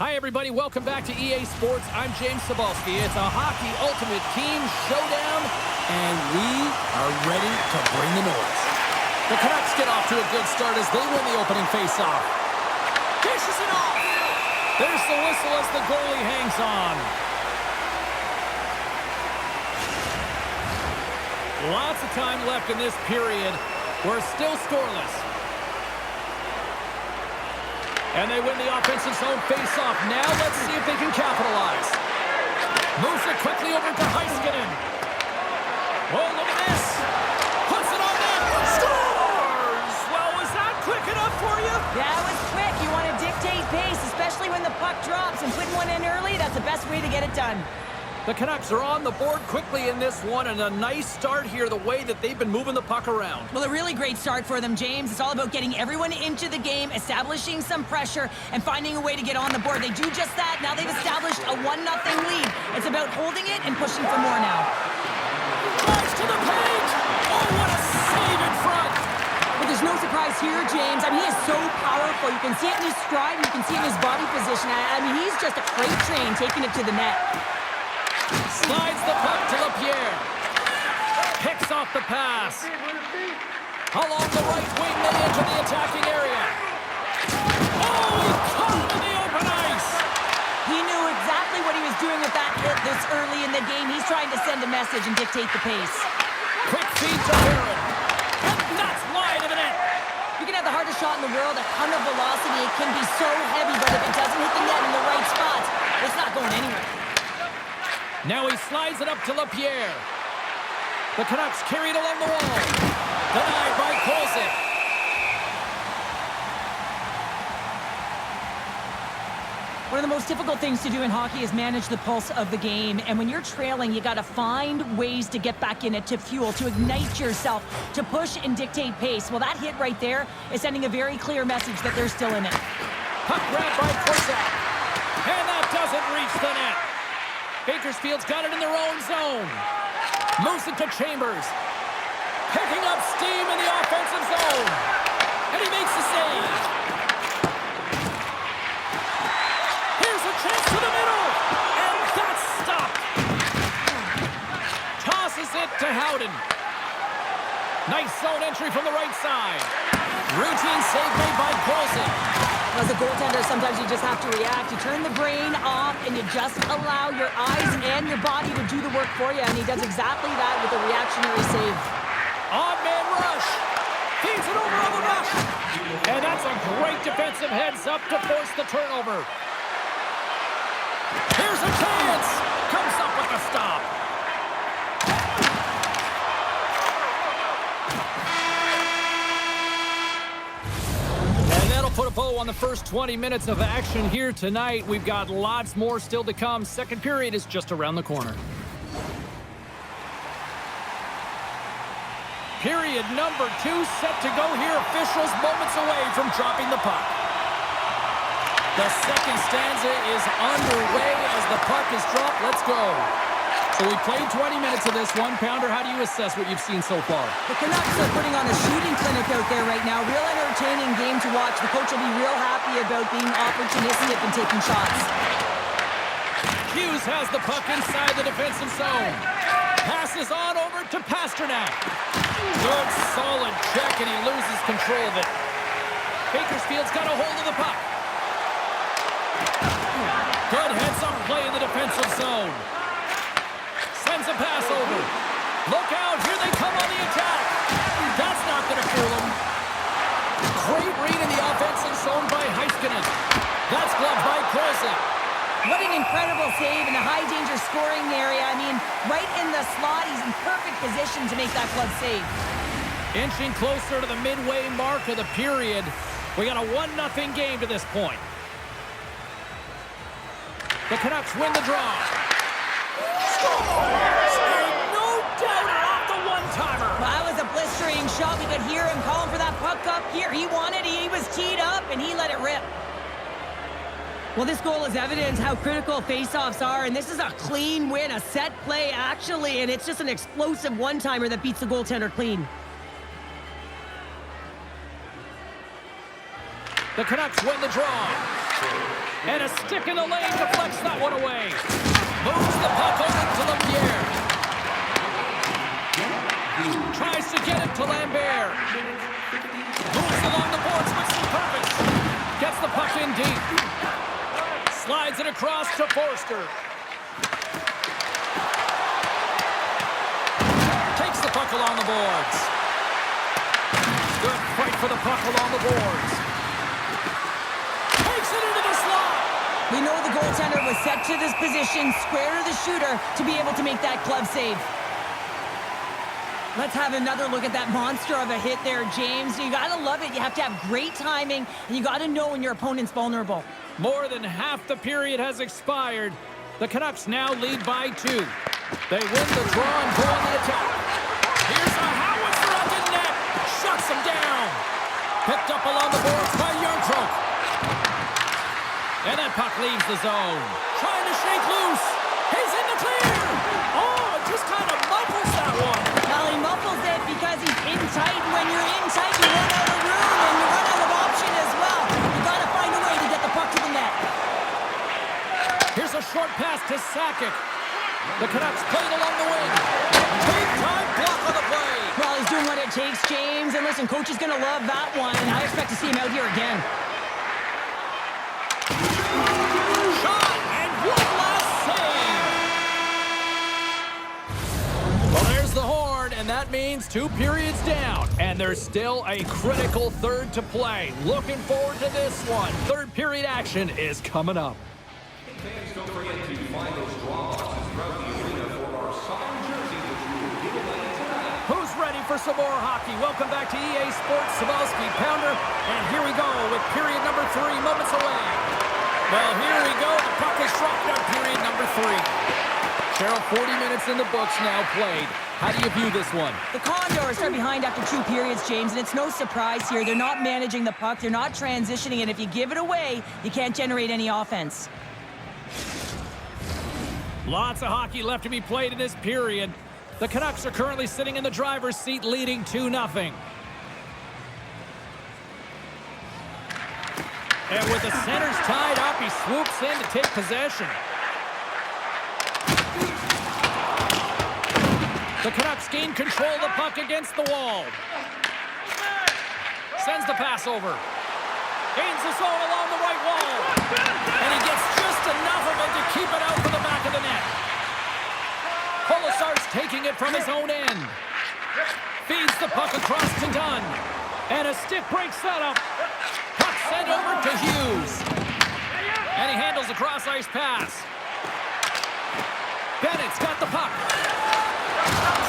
Hi, everybody. Welcome back to EA Sports. I'm James Cebulski. It's a hockey ultimate team showdown, and we are ready to bring the noise. The Canucks get off to a good start as they win the opening faceoff. Dishes it off. There's the whistle as the goalie hangs on. Lots of time left in this period. We're still scoreless. And they win the offensive zone face-off. Now let's see if they can capitalize. Moves it quickly over to Heiskanen. Oh, look at this. Puts it on net. Scores! Well, was that quick enough for you? Yeah, it was quick. You want to dictate pace, especially when the puck drops, and putting one in early, that's the best way to get it done. The Canucks are on the board quickly in this one, and a nice start here the way that they've been moving the puck around. Well, a really great start for them, James. It's all about getting everyone into the game, establishing some pressure, and finding a way to get on the board. They do just that. Now they've established a 1-0 lead. It's about holding it and pushing for more now. Drives to the page! Oh, what a save in front! But there's no surprise here, James. I mean, he is so powerful. You can see it in his stride, and you can see it in his body position. I mean, he's just a freight train taking it to the net. Slides the puck to LaPierre. Picks off the pass. Along the right wing, they enter the attacking area. Oh, he caught him in the open ice. He knew exactly what he was doing with that hit this early in the game. He's trying to send a message and dictate the pace. Quick feed to Barron. And that's wide of the net. You can have the hardest shot in the world, a ton of velocity. It can be so heavy, but if it doesn't hit the net in the right spots, it's not going anywhere. Now he slides it up to LaPierre. The Canucks carry it along the wall. Denied by Kolzig. One of the most difficult things to do in hockey is manage the pulse of the game. And when you're trailing, you got to find ways to get back in it, to fuel, to ignite yourself, to push and dictate pace. Well, that hit right there is sending a very clear message that they're still in it. Puck grabbed by Korczak. And that doesn't reach the net. Bakersfield's got it in their own zone. Moves it to Chambers. Picking up steam in the offensive zone. And he makes the save. Here's a chance to the middle. And that's stopped. Tosses it to Howden. Nice zone entry from the right side. Routine save made by Kolzig. As a goaltender, sometimes you just have to react. You turn the brain off, and you just allow your eyes and your body to do the work for you, and he does exactly that with a reactionary save. Odd man rush. Feeds it over on the rush. And that's a great defensive heads-up to force the turnover. Here's a chance. Comes up with a stop. Put a bow on the first 20 minutes of action here tonight. We've got lots more still to come. Second period is just around the corner. Period number 2 set to go here. Officials moments away from dropping the puck. The second stanza is underway as the puck is dropped. Let's go. So we played 20 minutes of this one. Pounder, how do you assess what you've seen so far? The Canucks are putting on a shooting clinic out there right now. Real entertaining game to watch. The coach will be real happy about being opportunistic and taking shots. Hughes has the puck inside the defensive zone. Passes on over to Pasternak. Good, solid check, and he loses control of it. Bakersfield's got a hold of the puck. Good heads-up play in the defensive zone. Sends a pass over. Look out, here they come on the attack. That's not going to fool him. Great read in the offensive zone by Heiskanen. That's gloved by Kolzig. What an incredible save in the high-danger scoring area. I mean, right in the slot, he's in perfect position to make that glove save. Inching closer to the midway mark of the period. We got a 1-0 game to this point. The Canucks win the draw. No doubter off the one-timer. Well, that was a blistering shot. We could hear him calling for that puck up here. He wanted it. He was teed up, and he let it rip. Well, this goal is evidence how critical faceoffs are, and this is a clean win, a set play, actually, and it's just an explosive one-timer that beats the goaltender clean. The Canucks win the draw. And a stick in the lane deflects that one away. Moves the puck over to Lapierre. Tries to get it to Lambert. Moves along the boards with some purpose. Gets the puck in deep. Slides it across to Forster. Takes the puck along the boards. Good fight for the puck along the boards. Takes it into the slot. We know the goaltender was set to this position, square to the shooter, to be able to make that glove save. Let's have another look at that monster of a hit there, James. You gotta love it. You have to have great timing, and you gotta know when your opponent's vulnerable. More than half the period has expired. The Canucks now lead by 2. They win the draw and go on the attack. Here's a howitzer at the net. Shuts him down. Picked up along the boards by Yarncroke. And that puck leaves the zone. Trying to shake loose. He's in the clear. Oh, it just kind of muffles that one. Well, he muffles it because he's in tight. When you're in tight, you run out of room and you run out of option as well. You gotta find a way to get the puck to the net. Here's a short pass to Sakic. The Canucks played along the wing. Big time block on the play. Well, he's doing what it takes, James. And listen, coach is gonna love that one. I expect to see him out here again. Shot and one last save. Well, there's the horn, and that means 2 periods down. And there's still a critical third to play. Looking forward to this one. Third period action is coming up. Fans, don't forget to find those draw boxes throughout the arena for our signed jersey, which we will give away tonight. Who's ready for some more hockey? Welcome back to EA Sports Cebulski Pounder. And here we go with period number 3 moments away. Well, here we go. The puck is dropped out period number 3. Cheryl, 40 minutes in the books now played. How do you view this one? The Condors are behind after 2 periods, James, and it's no surprise here. They're not managing the puck. They're not transitioning, and if you give it away, you can't generate any offense. Lots of hockey left to be played in this period. The Canucks are currently sitting in the driver's seat, leading 2-0. And with the centers tied up, he swoops in to take possession. The Canucks gain control of the puck against the wall. Sends the pass over. Gains the zone along the right wall. And he gets just enough of it to keep it out for the back of the net. Colasar's taking it from his own end. Feeds the puck across to Dunn. And a stick breaks that up. Puck sent over to Hughes. And he handles a cross-ice pass. Bennett's got the puck.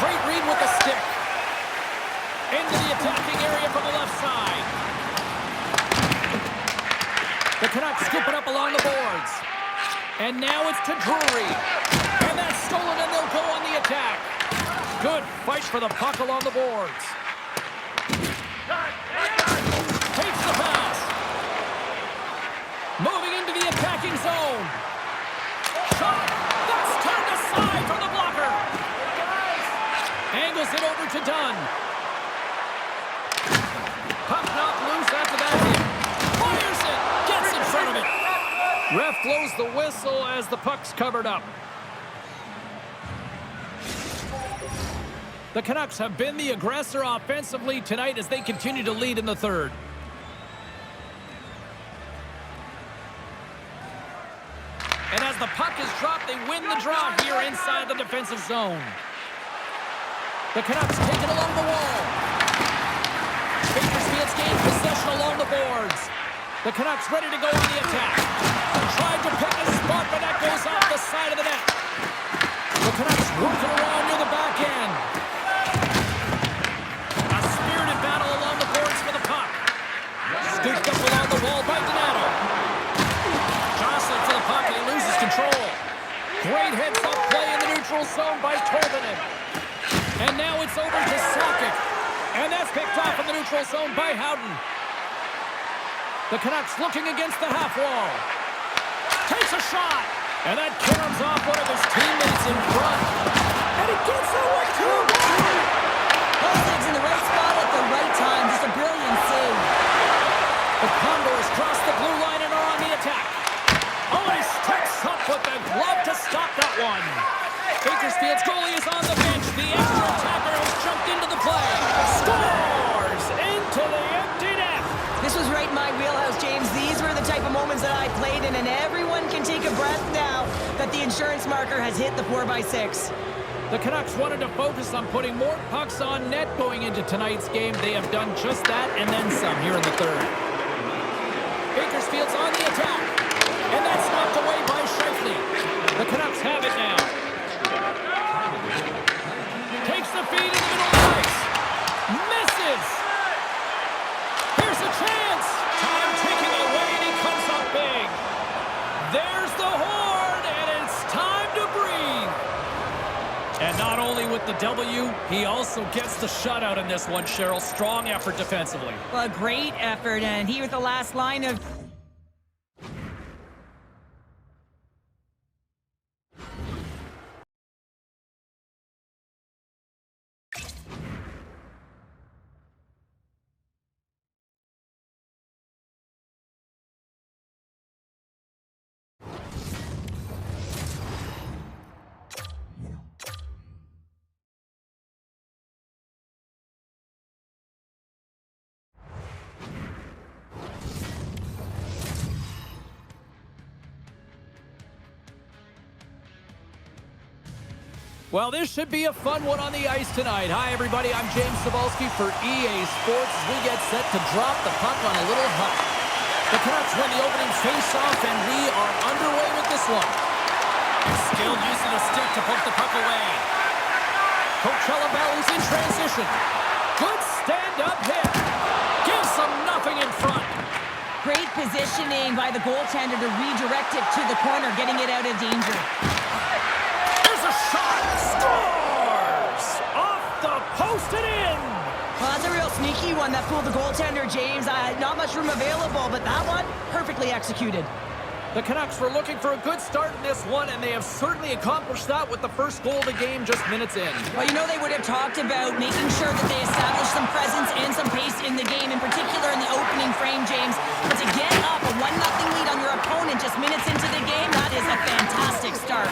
Great read with the stick. Into the attacking area from the left side. The Canucks scoop it up along the boards. And now it's to Drury. And that's stolen, and they'll go on the attack. Good fight for the puck along the boards. Takes the pass. Moving into the attacking zone. Shot. That's turned aside from the blocker. Angles it over to Dunn. Puck knocked loose after that hit. Fires it. Gets in front of it. Ref blows the whistle as the puck's covered up. The Canucks have been the aggressor offensively tonight as they continue to lead in the third. And as the puck is dropped, they win the draw here inside the defensive zone. The Canucks take it along the wall. Bakersfield's gained possession along the boards. The Canucks ready to go on the attack. Tried to pick a spot, but that goes off the side of the net. The Canucks working around near the back end. A spirited battle along the boards for the puck. Scooped up along the wall by Donato. Jostling for the puck, and he loses control. Great heads-up play in the neutral zone by Tolvanen. And now it's over to Sakic. And that's picked off in the neutral zone by Howden. The Canucks looking against the half wall. Takes a shot. And that caroms off one of his teammates in front. And he gets it with 2-1. Postig's in the right spot at the right time. Just a brilliant save. The Condors cross the blue line and are on the attack. insurance marker has hit the 4x6. The Canucks wanted to focus on putting more pucks on net going into tonight's game. They have done just that and then some here in the third. Bakersfield's on the attack. And that's knocked away by Scheifele. The Canucks have it now. Takes the feed in the middle of the ice. Misses. Here's a chance. Time ticking away and he comes up big. There's the horn and it's time to breathe. And not only with the W, he also gets the shutout in this one, Cheryl. Strong effort defensively. Well, a great effort, and he with the last line of... Well, this should be a fun one on the ice tonight. Hi, everybody. I'm James Cebulski for EA Sports as we get set to drop the puck on a little hut. The Canucks win the opening face-off, and we are underway with this one. Skilled use of the stick to poke the puck away. Coachella Valley's in transition. Good stand-up hit. Gives them nothing in front. Great positioning by the goaltender to redirect it to the corner, getting it out of danger. Shot scores! Off the post and in! Well, that's a real sneaky one that fooled the goaltender, James. Not much room available, but that one, perfectly executed. The Canucks were looking for a good start in this one, and they have certainly accomplished that with the first goal of the game just minutes in. Well, you know they would have talked about making sure that they establish some presence and some pace in the game, in particular in the opening frame, James. But to get up a 1-0 lead on your opponent just minutes into the game, that is a fantastic start.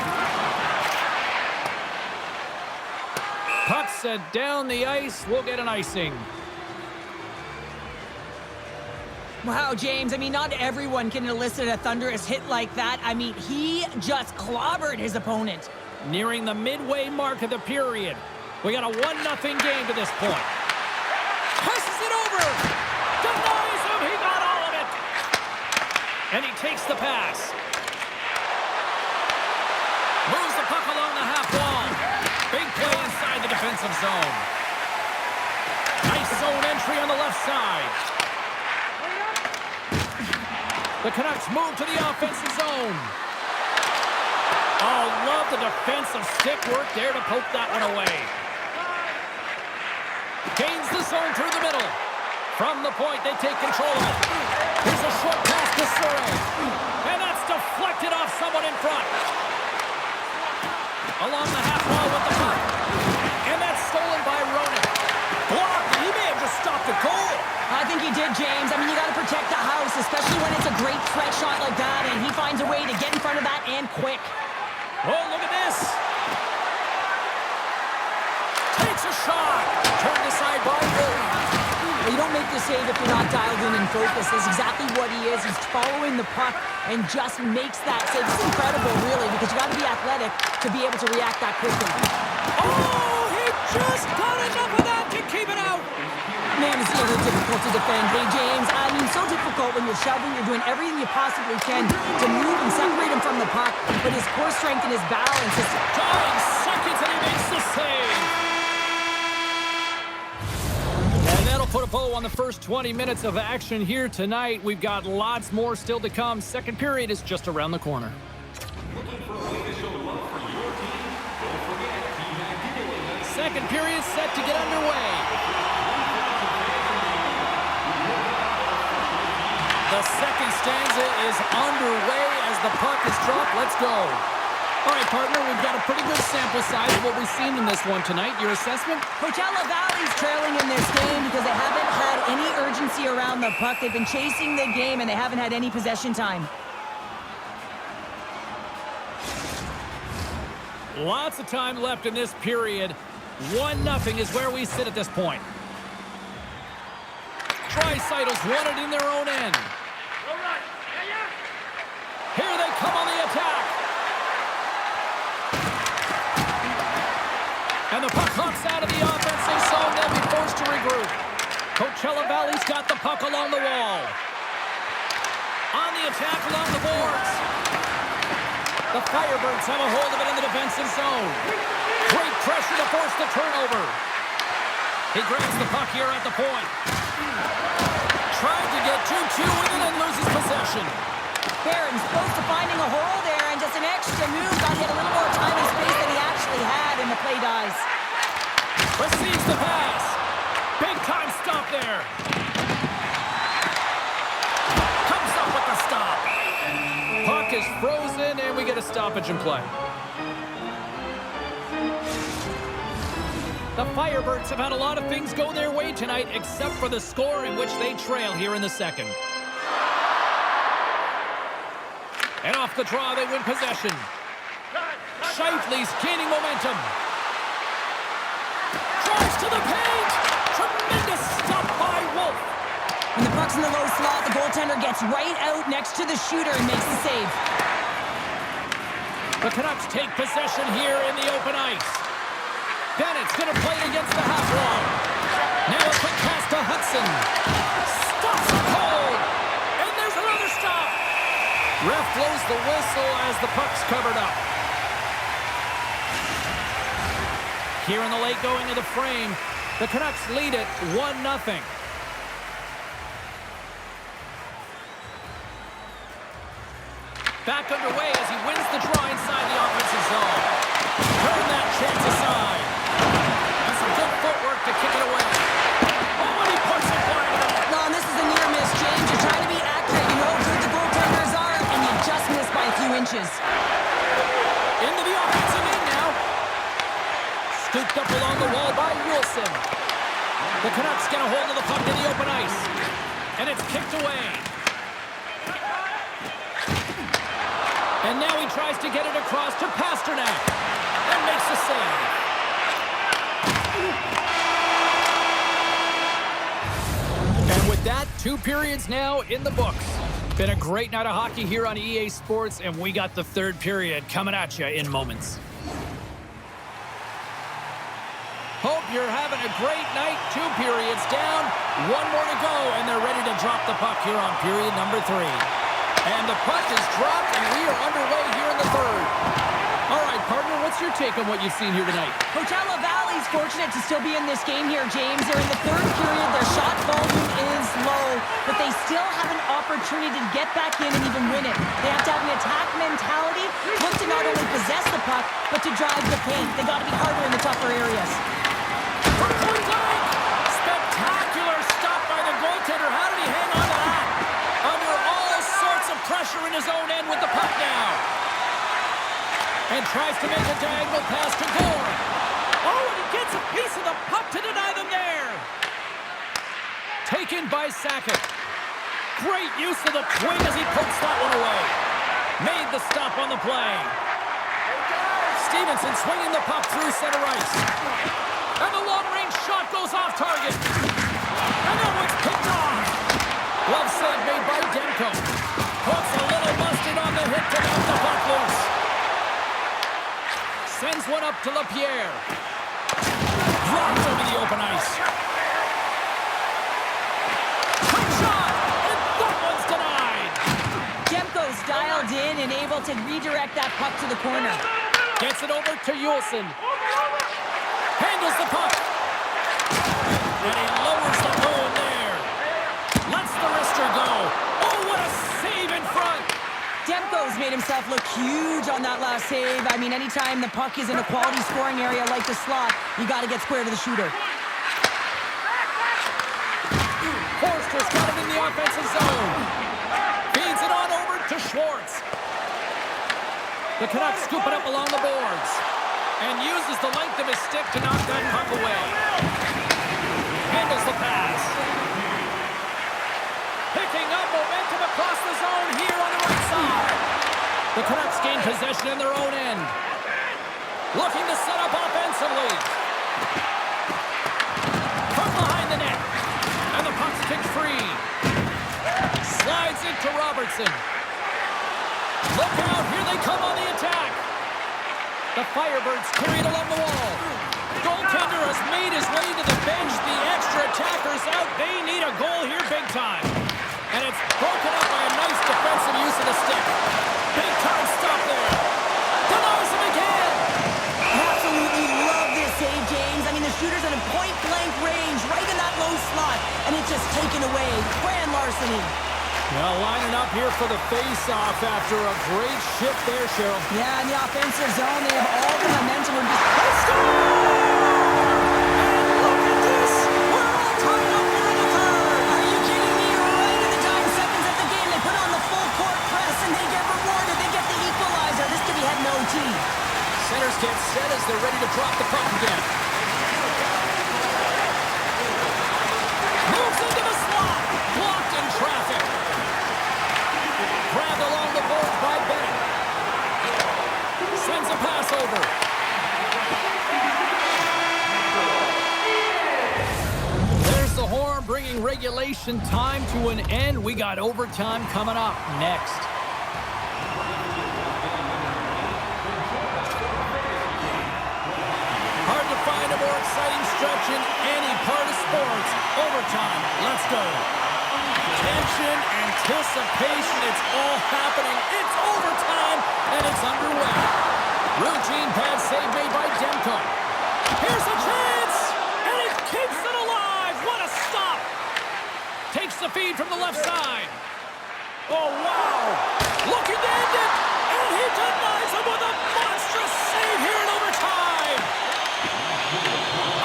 Puck set down the ice. We'll get an icing. Wow, James, I mean, not everyone can elicit a thunderous hit like that. I mean, he just clobbered his opponent. Nearing the midway mark of the period. We got a 1-0 game to this point. Passes it over. Denies him. He got all of it. And he takes the pass. Moves the puck along the half wall. Big play inside the defensive zone. Nice zone entry on the left side. The Canucks move to the offensive zone. Oh, love the defensive stick work there to poke that one away. Gains the zone through the middle. From the point, they take control of it. Here's a short pass to Surrey. And that's deflected off someone in front. Along the half wall with the puck. And that's stolen by Ronan. Blocked. He may have just stopped a goal. I think he did, James. I mean, you got to protect the house, especially when it's a great threat shot like that, and he finds a way to get in front of that and quick. Oh, look at this. Takes a shot. Turned aside by Williams. You don't make the save if you're not dialed in and focused. That's exactly what he is. He's following the puck and just makes that save. It's incredible, really, because you got to be athletic to be able to react that quickly. Oh, he just got enough of that to keep it out. Man, it's a little difficult to defend. Hey, James, I mean, so difficult when you're shoving. You're doing everything you possibly can to move and separate him from the puck, but his core strength and his balance is... 5 seconds and he makes the save. And that'll put a bow on the first 20 minutes of action here tonight. We've got lots more still to come. Second period is just around the corner. Second period set to get underway. The second stanza is underway as the puck is dropped. Let's go. All right, partner, we've got a pretty good sample size of what we've seen in this one tonight. Your assessment? Coachella Valley's trailing in this game because they haven't had any urgency around the puck. They've been chasing the game, and they haven't had any possession time. Lots of time left in this period. 1-0 is where we sit at this point. Tri-Citles won it in their own end. Here they come on the attack. And the puck hops out of the offensive zone. They'll be forced to regroup. Coachella Valley's got the puck along the wall. On the attack along the boards. The Firebirds have a hold of it in the defensive zone. Great pressure to force the turnover. He grabs the puck here at the point. Tried to get 2-2 with it and loses possession. Barron's close to finding a hole there, and just an extra move got hit a little more time and space than he actually had, and the play dies. Receives the pass. Big time stop there. Comes up with the stop. Puck is frozen, and we get a stoppage in play. The Firebirds have had a lot of things go their way tonight, except for the score in which they trail here in the second. And off the draw, they win possession. Shifley's gaining momentum. Drives to the paint. Tremendous stop by Wolf. When the puck's in the low slot, the goaltender gets right out next to the shooter and makes the save. The Canucks take possession here in the open ice. Bennett's going to play it against the half wall. Now a quick pass to Hudson. Stops it cold. And there's another stop. Ref blows the whistle as the puck's covered up. Here in the late going of the frame, the Canucks lead it 1-0. Back underway as he wins the draw inside the offensive zone. Turn that chance aside. And some good footwork to kick it away. Oh, and he puts it wide of the net. No, and this is a near miss, James. You're trying to be accurate. You know how good the goaltenders are, and you just missed by a few inches. Into the offensive end now. Scooped up along the wall by Wilson. The Canucks get a hold of the puck in the open ice. And it's kicked away. And now he tries to get it across to Pasternak. And makes the save. And with that, 2 periods now in the books. Been a great night of hockey here on EA Sports, and we got the 3rd period coming at you in moments. Hope you're having a great night. 2 periods down, 1 more to go, and they're ready to drop the puck here on period number 3. And the puck is dropped, and we are underway here in the 3rd. All right, partner, what's your take on what you've seen here tonight? Coachella Valley's fortunate to still be in this game here, James. They're in the 3rd period. Their shot volume is low, but they still have an opportunity to get back in and even win it. They have to have an attack mentality, look to not only possess the puck, but to drive the paint. They got to be harder in the tougher areas. From point blank! Spectacular stop by the goaltender. How did he hang on to that? Under all sorts of pressure in his own end with the puck now. And tries to make a diagonal pass to Gore. Oh, and he gets a piece of the puck to deny them there. Taken by Sakic. Great use of the twin as he pokes that one away. Made the stop on the play. Stevenson swinging the puck through center ice. And the long-range shot goes off target. And that one's picked off. Glove save made by Demko. Hooks a little busted on the hit to knock the puck loose. Sends one up to LaPierre. Dropped over the open ice. Quick shot! And that one's denied. Demko's dialed in and able to redirect that puck to the corner. Gets it over to Yulson. Handles the puck. And he lowers the bone there. Lets the wrister go. Oh, what a save in front. Demko's made himself look huge on that last save. I mean, anytime the puck is in a quality scoring area like the slot, you got to get square to the shooter. Forster's got it in the offensive zone. Feeds it on over to Schwartz. The Canucks scoop it up along the boards. And uses the length of his stick to knock that puck away. Handles the pass. Picking up momentum across the zone here on the right side. The Canucks gain possession in their own end. Looking to set up offensively. From behind the net. And the puck's kicked free. Slides it to Robertson. Look out, here they come on the attack. The Firebirds carry it along the wall. has made his way to the bench. The extra attacker's out. They need a goal here big time. And it's broken up by a nice defensive use of the stick. Big time stop there. Denies him again. Absolutely love this save, James. I mean, the shooter's in a point-blank range, right in that low slot, and it's just taken away. Grand larceny. Well, lining up here for the face-off after a great shift there, Cheryl. Yeah, in the offensive zone, they have all the momentum. And look at this! We're all tied up here in the third. Are you kidding me? Right in the dying seconds of the game, they put on the full-court press, and they get rewarded. They get the equalizer. This could be heading to OT. Centers get set as they're ready to drop the puck again. Moves into the slot. Blocked in traffic. Grabbed along the boards by Bennett. Sends a pass over. There's the horn bringing regulation time to an end. We got overtime coming up next. Hard to find a more exciting stretch in any part of sports. Overtime. Let's go. Tension, anticipation, it's all happening. It's overtime, and it's underway. Routine pad save made by Demko. Here's a chance, and it keeps it alive. What a stop. Takes the feed from the left side. Oh, wow. Looking to end it, and he denies him with a monstrous save here in overtime.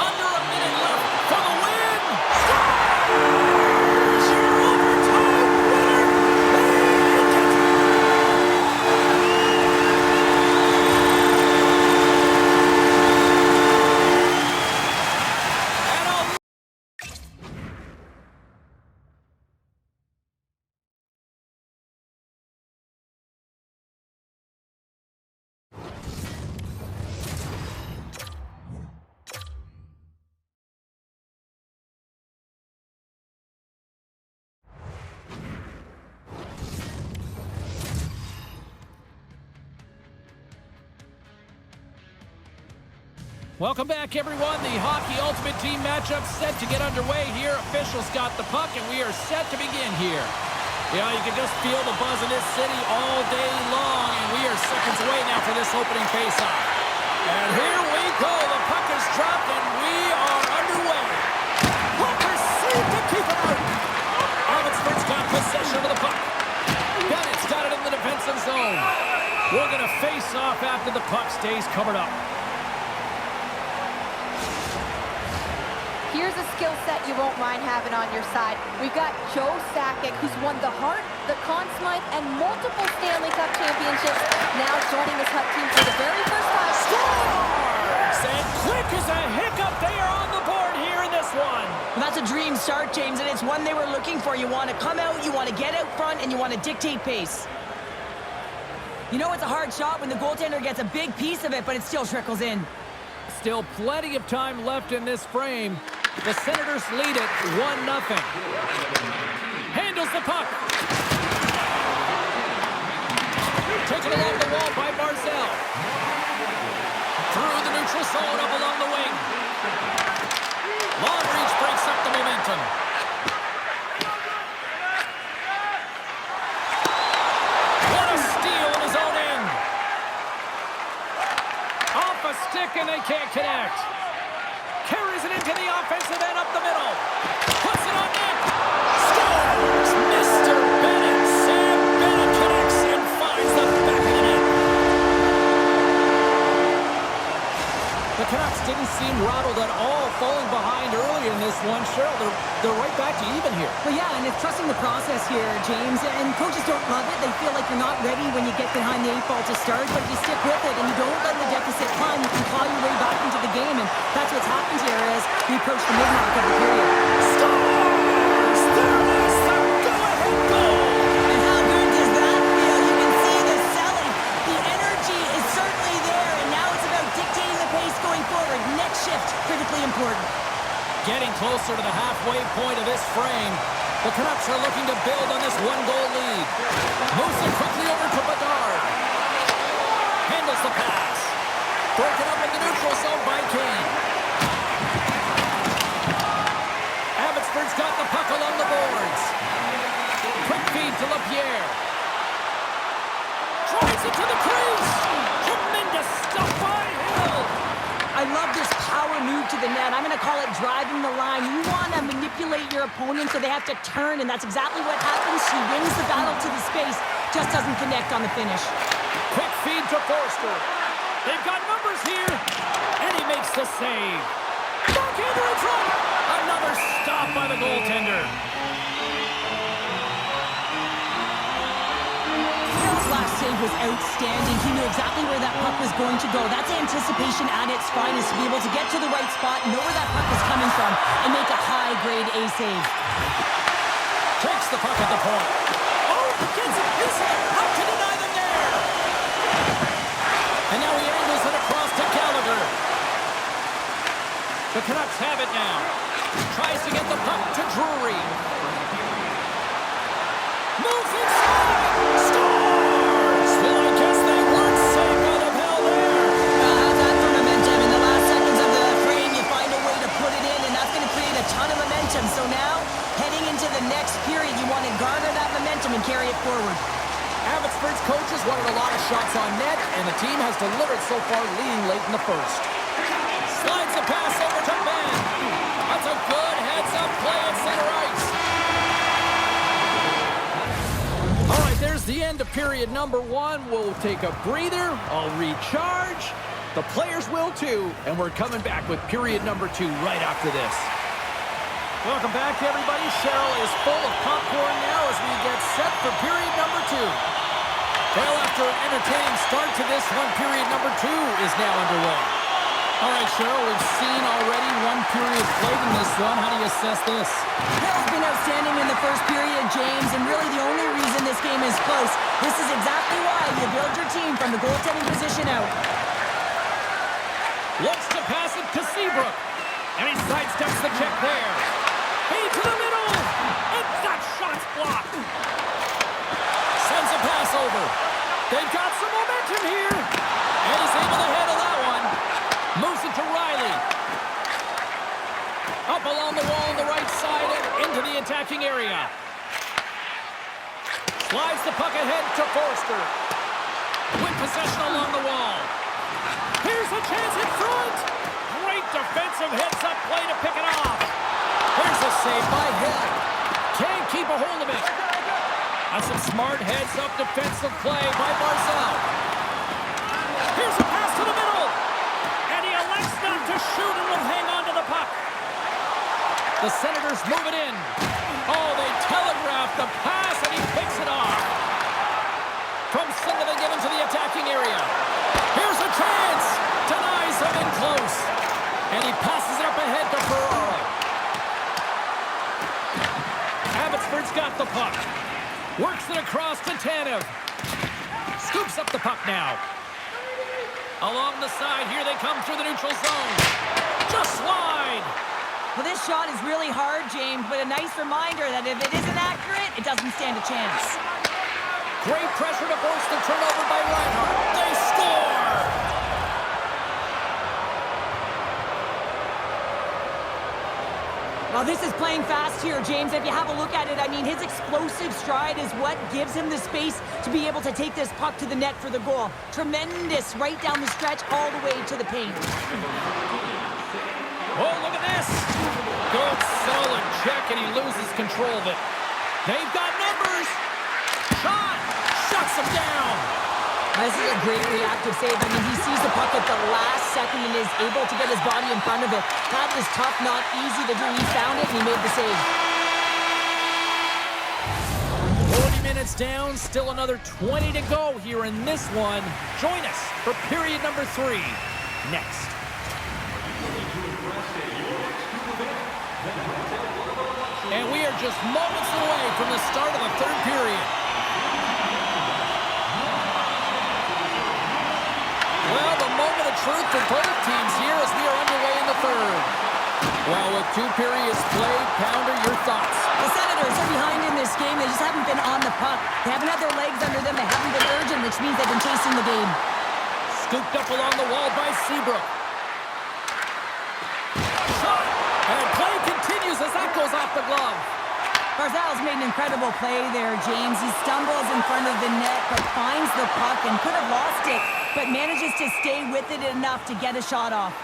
Under a minute left for the win. Scores! Your overtime winner. And a Welcome back, everyone. The Hockey Ultimate Team matchup set to get underway here. Officials got the puck, and we are set to begin here. Yeah, you can just feel the buzz in this city all day long, and we are seconds away now for this opening faceoff. And here we go. The puck is dropped, and we are underway. Hooker saved to keep it out. Abbotsford's got possession of the puck. Bennett's got it in the defensive zone. We're going to face off after the puck stays covered up. Here's a skill set you won't mind having on your side. We've got Joe Sakic, who's won the Hart, the Conn Smythe, and multiple Stanley Cup championships, now joining this Hut team for the very first time. Scores! And quick as a hiccup, they are on the board here in this one. Well, that's a dream start, James, and it's one they were looking for. You want to come out, you want to get out front, and you want to dictate pace. You know it's a hard shot when the goaltender gets a big piece of it, but it still trickles in. Still plenty of time left in this frame. The Senators lead it 1-0. Handles the puck. Taken along the wall by Barzell. Through the neutral zone up along the wing. Long reach breaks up the momentum. What a steal in his own end. Off a stick and they can't connect. Carries it into the offensive end up the middle. Puts it on net. Scores! Mr. Bennett. Sam Bennett connects and finds the back of the net. The Canucks didn't seem rattled at all, falling behind early in this one. Cheryl, they're right back to even here. Well, yeah, and it's trusting the process here, James. And coaches don't love it. They feel like you're not ready when you get behind the 8 ball to start, but if you stick with it and you don't let the deficit climb, you can claw your way back into the game, and that's what's happened here as we approach the midnight of the period. Scores! There is the go-ahead goal! And how good does that feel? You can see the selling. The energy is certainly there, and now it's about dictating the pace going forward. Next shift, critically important. Getting closer to the halfway point of this frame. The Canucks are looking to build on this one-goal lead. Moves it quickly over to Bedard. Handles the pass. Broken up in the neutral zone by Kane. Pierre. Drives it to the crease. Tremendous stuff by Hill. I love this power move to the net. I'm going to call it driving the line. You want to manipulate your opponent so they have to turn, and that's exactly what happens. She wins the battle to the space, just doesn't connect on the finish. Quick feed to Forster. They've got numbers here, and he makes the save. Backhander in front. Another stop by the goaltender. Hill's last save was outstanding. He knew exactly where that puck was going to go. That's anticipation at its finest, to be able to get to the right spot, know where that puck is coming from, and make a high-grade A save. Takes the puck at the point. Oh, gets it. How to deny them there? And now he angles it across to Gallagher. The Canucks have it now. Tries to get the puck to Drury. Moves inside. Scores! Well, I guess they weren't safe by the bell there. How's that for momentum? In the last seconds of the frame, you find a way to put it in, and that's going to create a ton of momentum. So now, heading into the next period, you want to garner that momentum and carry it forward. Abbotsford's coaches wanted a lot of shots on net, and the team has delivered so far, leading late in the first. Slides the pass over to Ben. That's a good heads-up play at center ice. All right, there's the end of period number one. We'll take a breather. I'll recharge. The players will too, and we're coming back with period number two right after this. Welcome back, everybody. Cheryl is full of popcorn now as we get set for period number two. Well, after an entertaining start to this one, period number two is now underway. All right, Cheryl, we've seen already one period played in this one. How do you assess this? Hill's been outstanding in the first period, James, and really the only reason this game is close. This is exactly why you build your team from the goaltending position out. Looks to pass it to Seabrook, and he sidesteps the check there. Feed to the middle, and that shot's blocked. Sends a pass over. They've got some momentum here, and he's able to handle that one. Moves it to Riley. Up along the wall on the right side and into the attacking area. Slides the puck ahead to Forster. With possession along the wall. Here's a chance in front. Great defensive heads-up play to pick it off. Here's a save by Hill. Can't keep a hold of it. That's some smart heads-up defensive play by Barzal. Here's a pass to the middle. And he elects not to shoot and will hang on to the puck. The Senators move it in. Oh, they telegraph the pass, and he picks it off. From center, they get into the attacking area. Here's a chance. Denies him in close. And he passes it up ahead to Ferraro. Abbotsford's got the puck. Works it across to Tanev. Scoops up the puck now. Along the side, here they come through the neutral zone. Just wide. Well, this shot is really hard, James, but a nice reminder that if it isn't accurate, it doesn't stand a chance. Great pressure to force the turnover by Reinhart. They score! Well, this is playing fast here, James. If you have a look at it, I mean, his explosive stride is what gives him the space to be able to take this puck to the net for the goal. Tremendous right down the stretch all the way to the paint. Oh, look at this. Good, solid check, and he loses control of it. They've got numbers. Shot. Shuts him down. This is a great reactive save. I mean, he sees the puck at the last second and is able to get his body in front of it. That is tough, not easy to do. He found it, and he made the save. 40 minutes down, still another 20 to go here in this one. Join us for period number 3 next. And we are just moments away from the start of the third period. Well, the moment of truth for both teams here as we are underway in the third. Well, with 2 periods played, Pounder, your thoughts? The Senators are behind in this game. They just haven't been on the puck. They haven't had their legs under them. They haven't been urgent, which means they've been chasing the game. Scooped up along the wall by Seabrook. Shot! And play continues as that goes off the glove. Barzal's made an incredible play there, James. He stumbles in front of the net, but finds the puck and could have lost it, but manages to stay with it enough to get a shot off.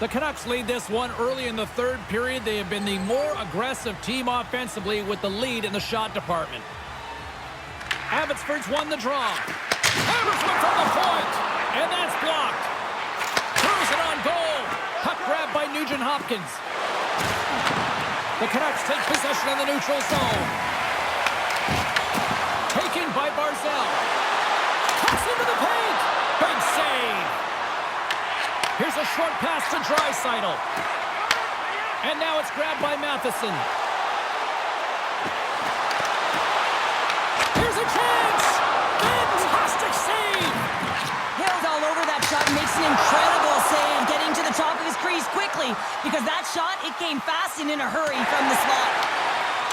The Canucks lead this one early in the third period. They have been the more aggressive team offensively with the lead in the shot department. Abbotsford's won the draw. Abbotsford from the point, and that's blocked. Throws it on goal. Puck grabbed by Nugent-Hopkins. The Canucks take possession in the neutral zone. Taken by Barzal. Cuts into the paint. Big save. Here's a short pass to Draisaitl. And now it's grabbed by Matheson. Here's a chance! Fantastic save! Hill's all over that shot and makes an incredible save, getting to the top of his crease quickly, because that shot, it came fast and in a hurry from the slot.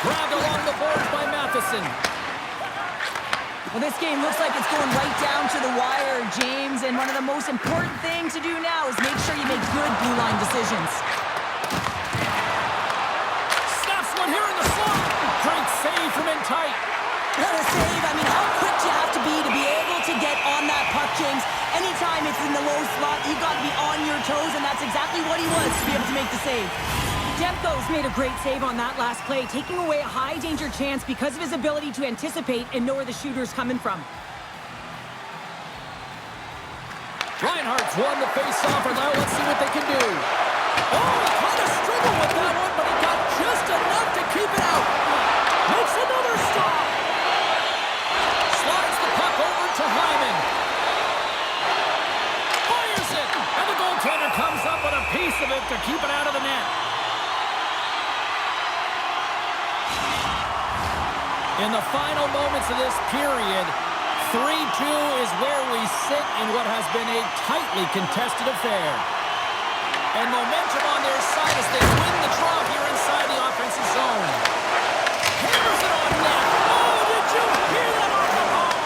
Grabbed along the boards by Matheson. Well, this game looks like it's going right down to the wire, James, and one of the most important things to do now is make sure you make good blue line decisions. Snaps one here in the slot. Great save from in tight. What a save. I mean, how quick do you have to be able to get on that puck, James? Anytime it's in the low slot, you've got to be on your toes, and that's exactly what he was to be able to make the save. Demko's made a great save on that last play, taking away a high-danger chance because of his ability to anticipate and know where the shooter's coming from. Reinhardt's won the face-off, and now let's see what they can do. Oh, he kind of struggled with that one, but he got just enough to keep it out. Makes another stop. Slides the puck over to Hyman. Fires it, and the goaltender comes up with a piece of it to keep it out of the net. In the final moments of this period, 3-2 is where we sit in what has been a tightly contested affair. And momentum on their side as they win the draw here inside the offensive zone. Hammers it on net. Oh, did you hear that on the bar?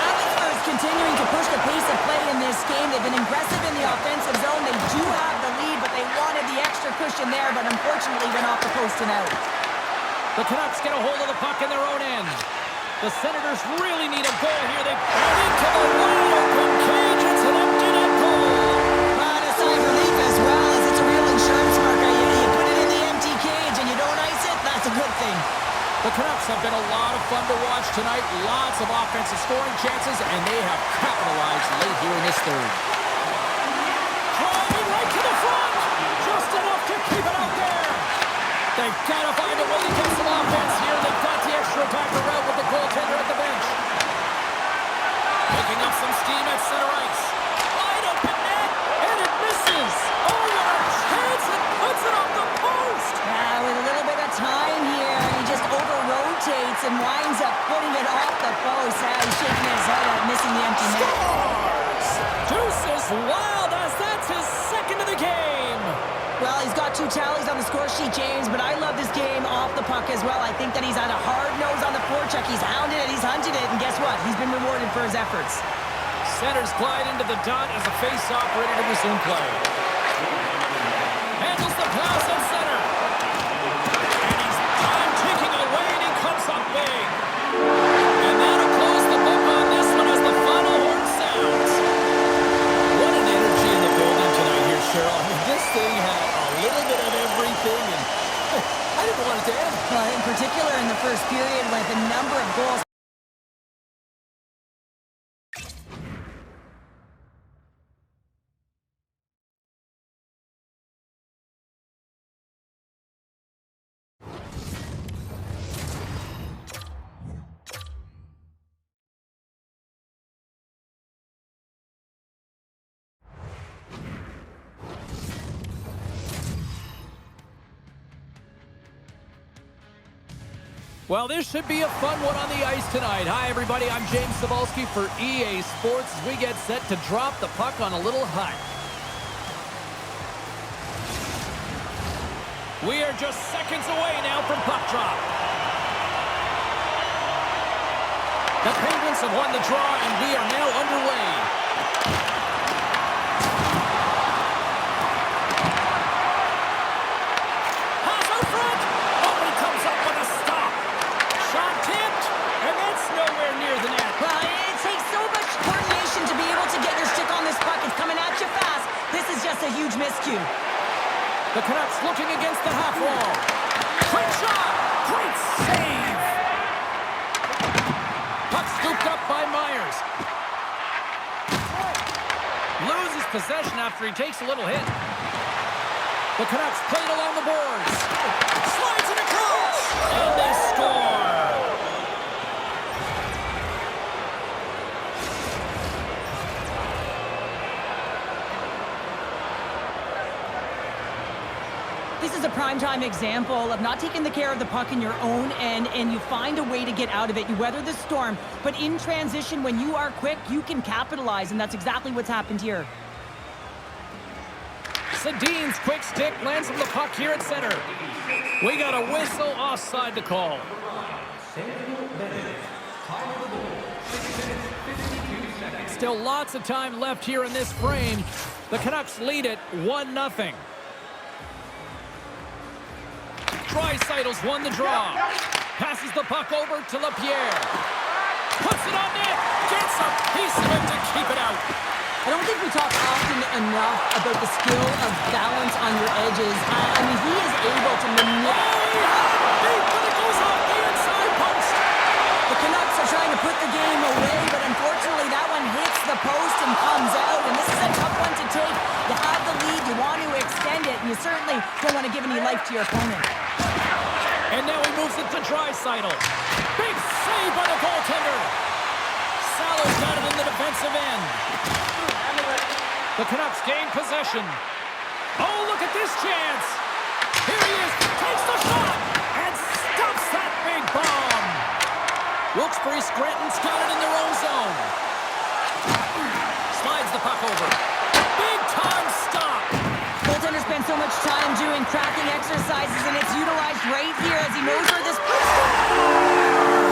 Abbotsford continuing to push the pace of play in this game. They've been aggressive in the offensive zone. They do have the lead, but they wanted the extra cushion there, but unfortunately went off the post and out. The Canucks get a hold of the puck in their own end. The Senators really need a goal here. They put it into the wide open cage. It's an empty net goal. A sigh of relief as well, as it's a real insurance marker. You put it in the empty cage and you don't ice it, that's a good thing. The Canucks have been a lot of fun to watch tonight. Lots of offensive scoring chances, and they have capitalized late here in this third. Driving right to the front. Just enough to keep it out there. They've got to find a way to get some offense here. They've got the extra attacker route with the goaltender at the bench. Picking up some steam at center ice. Wide open net, and it misses. Oh, what a chance! It puts it off the post. With a little bit of time here, he just over-rotates and winds up putting it off the post. He's shaking his head at missing the empty net. Scores! Deuces Wild as that's his second of the game. Well, he's got 2 tallies on the score sheet, James, but I love this game off the puck as well. I think that he's had a hard nose on the forecheck. He's hounded it, he's hunted it, and guess what? He's been rewarded for his efforts. Centers glide into the dot as a face-off ready to resume play. Handles the pass at center. And he's time ticking away, and he comes up big. And that'll close the book on this one as the final horn sounds. What an energy in the building tonight here, Cheryl. I mean, this thing had a little bit of everything, and I didn't want it to end. In particular, in the first period, with a number of goals. Well, this should be a fun one on the ice tonight. Hi, everybody. I'm James Cebulski for EA Sports as we get set to drop the puck on a little hut. We are just seconds away now from puck drop. The Penguins have won the draw, and we are now underway. The Canucks looking against the half wall. Quick shot! Great save! Puck scooped up by Myers. Loses possession after he takes a little hit. The Canucks played along the boards. Slides it across! And they score! This is a primetime example of not taking the care of the puck in your own end, and you find a way to get out of it. You weather the storm, but in transition, when you are quick, you can capitalize, and that's exactly what's happened here. Sedin's quick stick lands on the puck here at center. We got a whistle offside to call. Still lots of time left here in this frame. The Canucks lead it 1-0. Draisaitl's won the draw. Passes the puck over to Lapierre. Puts it on net. Gets a piece of it to keep it out. I don't think we talk often enough about the skill of balance on your edges. I mean, he is able to manipulate. But it goes off the inside post. The Canucks are trying to put the game away, but unfortunately that one hits the post and comes out, and this is a tough one to take. You have the lead, you want to extend it, and you certainly don't want to give any life to your opponent. And now he moves it to Draisaitl. Big save by the goaltender. Salo's got it in the defensive end. The Canucks gain possession. Oh, look at this chance. Here he is. Takes the shot and stuffs that big bomb. Wilkes-Barre Scranton's got it in their own zone. Slides the puck over. Big time stop. Goaltender spends so much time doing tracking exercises, and it's utilized right here as he knows where this puck's going.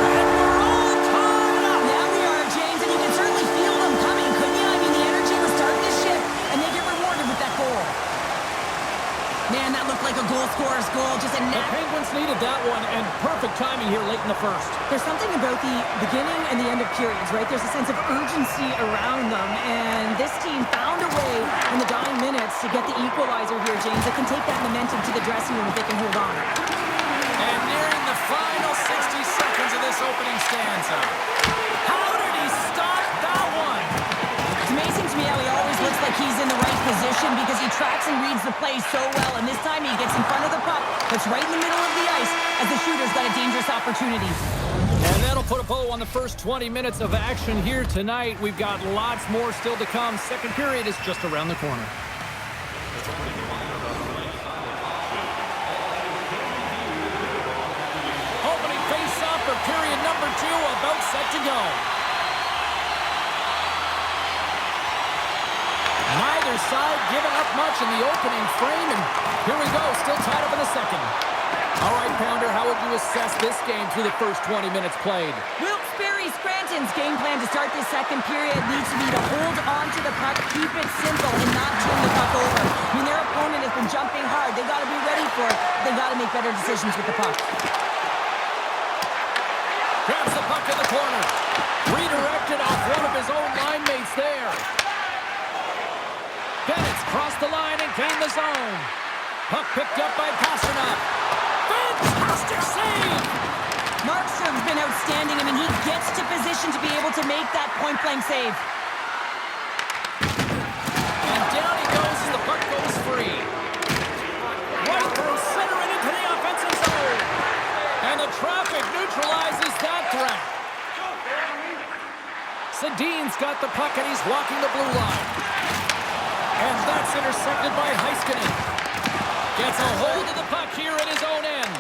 And we're all tied up. Now we are, James, and you can certainly feel them coming, couldn't you? I mean, the energy was starting to shift, and they get rewarded with that goal. Man, that looked like a goal scorer's goal. Just a The Penguins needed that one, and perfect timing here late in the first. There's something about the beginning and the end of periods, right? There's a sense of urgency around them, and this team found a way in the dying minutes to get the equalizer here, James. It can take that momentum to the dressing room if they can hold on. And nearing the final 60 seconds of this opening stanza. How did he stop that one? It's amazing to me how he always looks like he's in the right position because he tracks and reads the play so well, and this time he gets in front of the puck, that's right in the middle of the ice, as the shooter's got a dangerous opportunity. And that'll put a bow on the first 20 minutes of action here tonight. We've got lots more still to come. Second period is just around the corner. Opening face-off for period number 2, about set to go. Neither side giving up much in the opening frame, and here we go, still tied up in the second. All right, Pounder, how would you assess this game through the first 20 minutes played? Wilkes-Barre Scranton's game plan to start this second period needs to be to hold on to the puck, keep it simple, and not turn the puck over. I mean, their opponent has been jumping hard. They've got to be ready for it. They've got to make better decisions with the puck. Grabs the puck in the corner. Redirected off one of his own line mates there. Bennett's crossed the line and gained the zone. Puck picked up by Pasternak. Fantastic save! Markstrom's been outstanding. I mean, he gets to position to be able to make that point-blank save. And down he goes as the puck goes free. Right through center and into the offensive zone. And the traffic neutralizes that threat. Sedin's got the puck and he's walking the blue line. And that's intercepted by Heiskanen. Gets a hold of the puck here in his own end.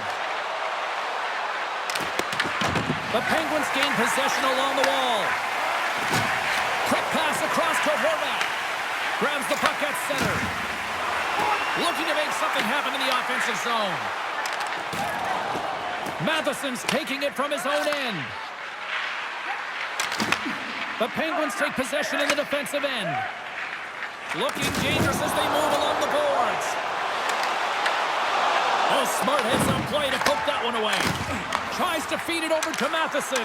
The Penguins gain possession along the wall. Quick pass across to Horvat. Grabs the puck at center. Looking to make something happen in the offensive zone. Matheson's taking it from his own end. The Penguins take possession in the defensive end. Looking dangerous as they move along the boards. Oh, smart heads on play to poke that one away. Tries to feed it over to Matheson.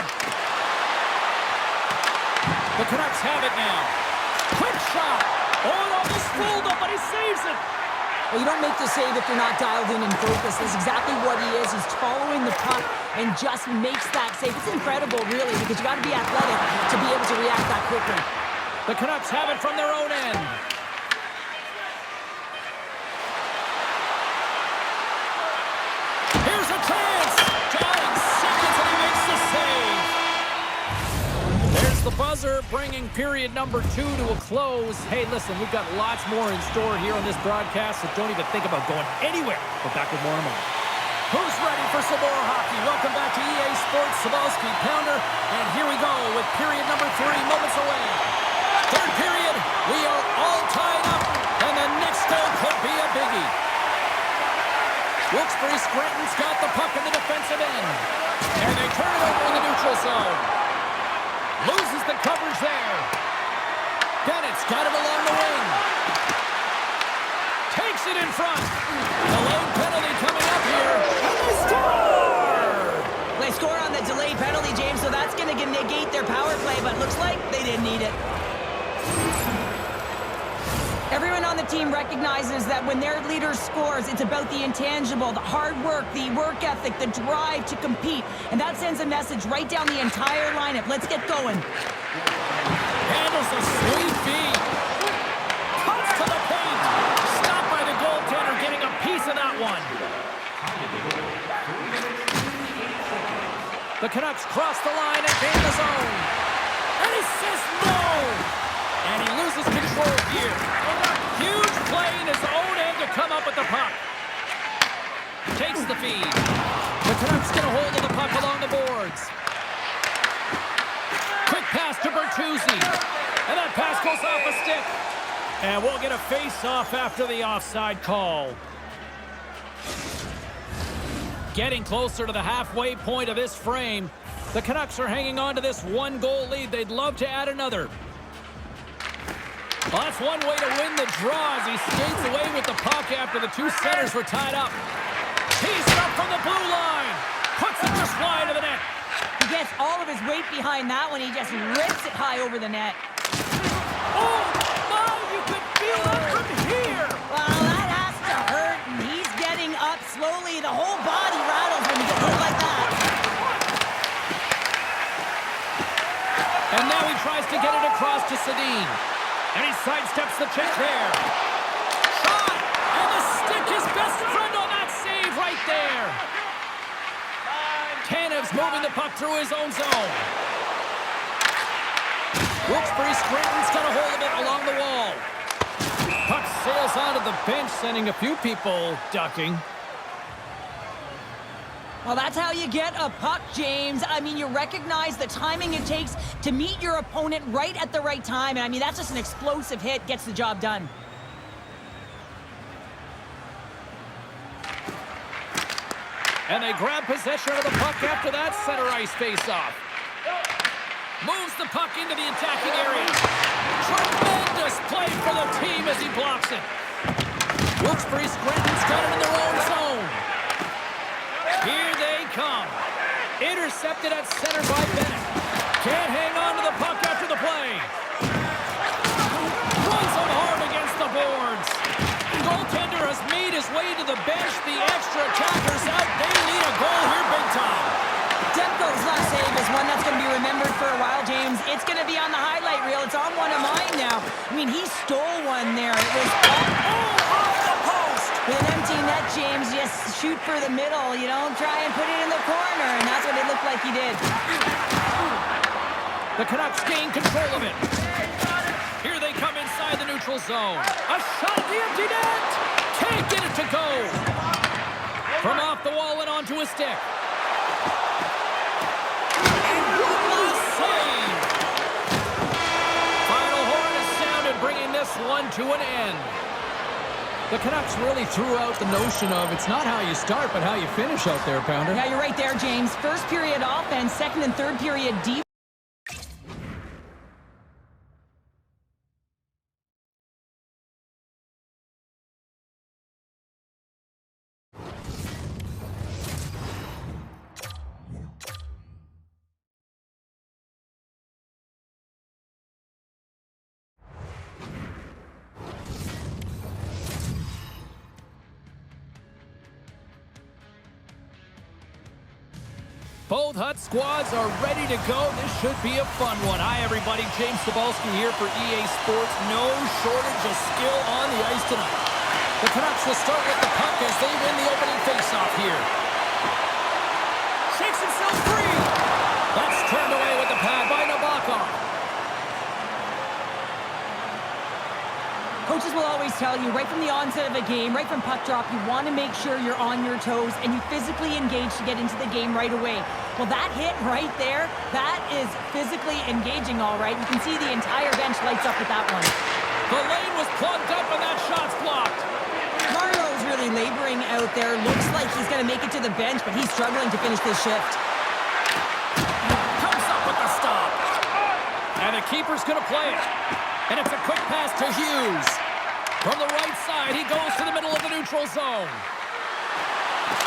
The Canucks have it now. Quick shot. Oh, no, this fooled him, but he saves it. Well, you don't make the save if you're not dialed in and focused. That's exactly what he is. He's following the puck and just makes that save. It's incredible, really, because you got to be athletic to be able to react that quickly. The Canucks have it from their own end. Here's a chance. Dying seconds and he makes the save. There's the buzzer, bringing period number 2 to a close. Hey, listen, we've got lots more in store here on this broadcast, so don't even think about going anywhere. We're back with more in a moment. Who's ready for some more hockey? Welcome back to EA Sports Sabalski Pounder. And here we go with period number 3, moments away. Third period, we are all tied up, and the next goal could be a biggie. Wilkes-Barre Scranton's got the puck in the defensive end, and they turn it over in the neutral zone. Loses the coverage there. Bennett's got it along the wing. Takes it in front. The lone penalty coming up here. And they score! They score on the delayed penalty, James, so that's going to negate their power play, but it looks like they didn't need it. Everyone on the team recognizes that when their leader scores, it's about the intangible, the hard work, the work ethic, the drive to compete. And that sends a message right down the entire lineup. Let's get going. Handles a sweet feed. Cuts to the paint. Stopped by the goaltender, getting a piece of that one. The Canucks cross the line and gain the zone. And he says no! And he loses control here. Huge play in his own end to come up with the puck. Takes the feed. The Canucks get a hold of the puck along the boards. Quick pass to Bertuzzi. And that pass goes off a stick. And we'll get a face-off after the offside call. Getting closer to the halfway point of this frame. The Canucks are hanging on to this 1-goal lead. They'd love to add another. Well, that's one way to win the draw as he skates away with the puck after the 2 centers were tied up. He's up from the blue line. Puts it just wide of the net. He gets all of his weight behind that one. He just rips it high over the net. Oh, my, you can feel that from here. Well, that has to hurt, and he's getting up slowly. The whole body rattles when you get hurt like that. And now he tries to get it across to Sedin. And he sidesteps the check there. Shot! And the stick, his best friend on that save right there. Tanev's moving the puck through his own zone. Wilkes-Barre Scranton's got a hold of it along the wall. Puck sails onto the bench, sending a few people ducking. Well, that's how you get a puck, James. I mean, you recognize the timing it takes to meet your opponent right at the right time. And I mean, that's just an explosive hit, gets the job done. And they grab possession of the puck after that center ice face-off. Moves the puck into the attacking area. Tremendous play for the team as he blocks it. Wilkes-Barre Scranton's got it in their own zone. Here they come. Intercepted at center by Bennett. Can't hang on to the puck after the play. Runs him hard against the boards. Goaltender has made his way to the bench. The extra attackers out. They lead a goal here big time. Demko's last save is one that's going to be remembered for a while, James. It's going to be on the highlight reel. It's on one of mine now. I mean, he stole one there. It was off the post. With an empty net, James, just shoot for the middle. You know, try and put it in the corner, and that's what it looked like he did. The Canucks gain control of it. Here they come inside the neutral zone. A shot at the empty net. Can't get it to go. From off the wall and onto a stick. Save. Final horn is sounded, bringing this one to an end. The Canucks really threw out the notion of it's not how you start, but how you finish out there, Pounder. Yeah, you're right there, James. First period offense, second and third period defense. Both Hut squads are ready to go. This should be a fun one. Hi, everybody. James Cebulski here for EA Sports. No shortage of skill on the ice tonight. The Canucks will start with the puck as they win the opening faceoff here. Shakes himself free. That's turned away with the pad by Nabokov. Coaches will always tell you, right from the onset of a game, right from puck drop, you want to make sure you're on your toes and you physically engage to get into the game right away. Well, that hit right there, that is physically engaging, all right. You can see the entire bench lights up with that one. The lane was plugged up and that shot's blocked. Marlowe's really laboring out there. Looks like he's going to make it to the bench, but he's struggling to finish this shift. Comes up with the stop. And the keeper's going to play it. And it's a quick pass to Hughes. From the right side, he goes to the middle of the neutral zone.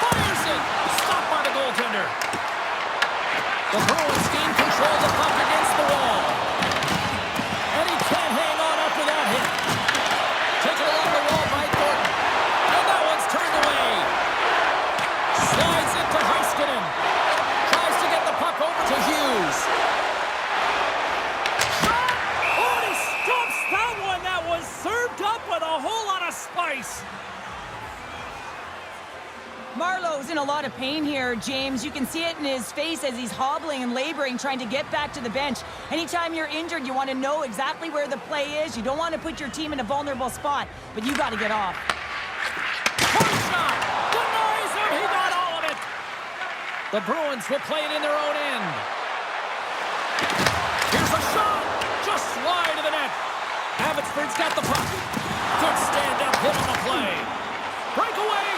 Fires it! Stopped by the goaltender. The Bruins gain control of the puck against the wall. And he can't hang on after that hit. Taken along the wall by Thornton. And that one's turned away. Slides it to Heiskanen. Tries to get the puck over to Hughes. Served up with a whole lot of spice. Marlowe's in a lot of pain here, James. You can see it in his face as he's hobbling and laboring, trying to get back to the bench. Anytime you're injured, you want to know exactly where the play is. You don't want to put your team in a vulnerable spot, but you got to get off. Hard shot! Denies him! He got all of it! The Bruins will play it in their own end. Here's a shot! Just wide of the net. Abbotsford's got the puck. Good stand-up hit on the play. Breakaway.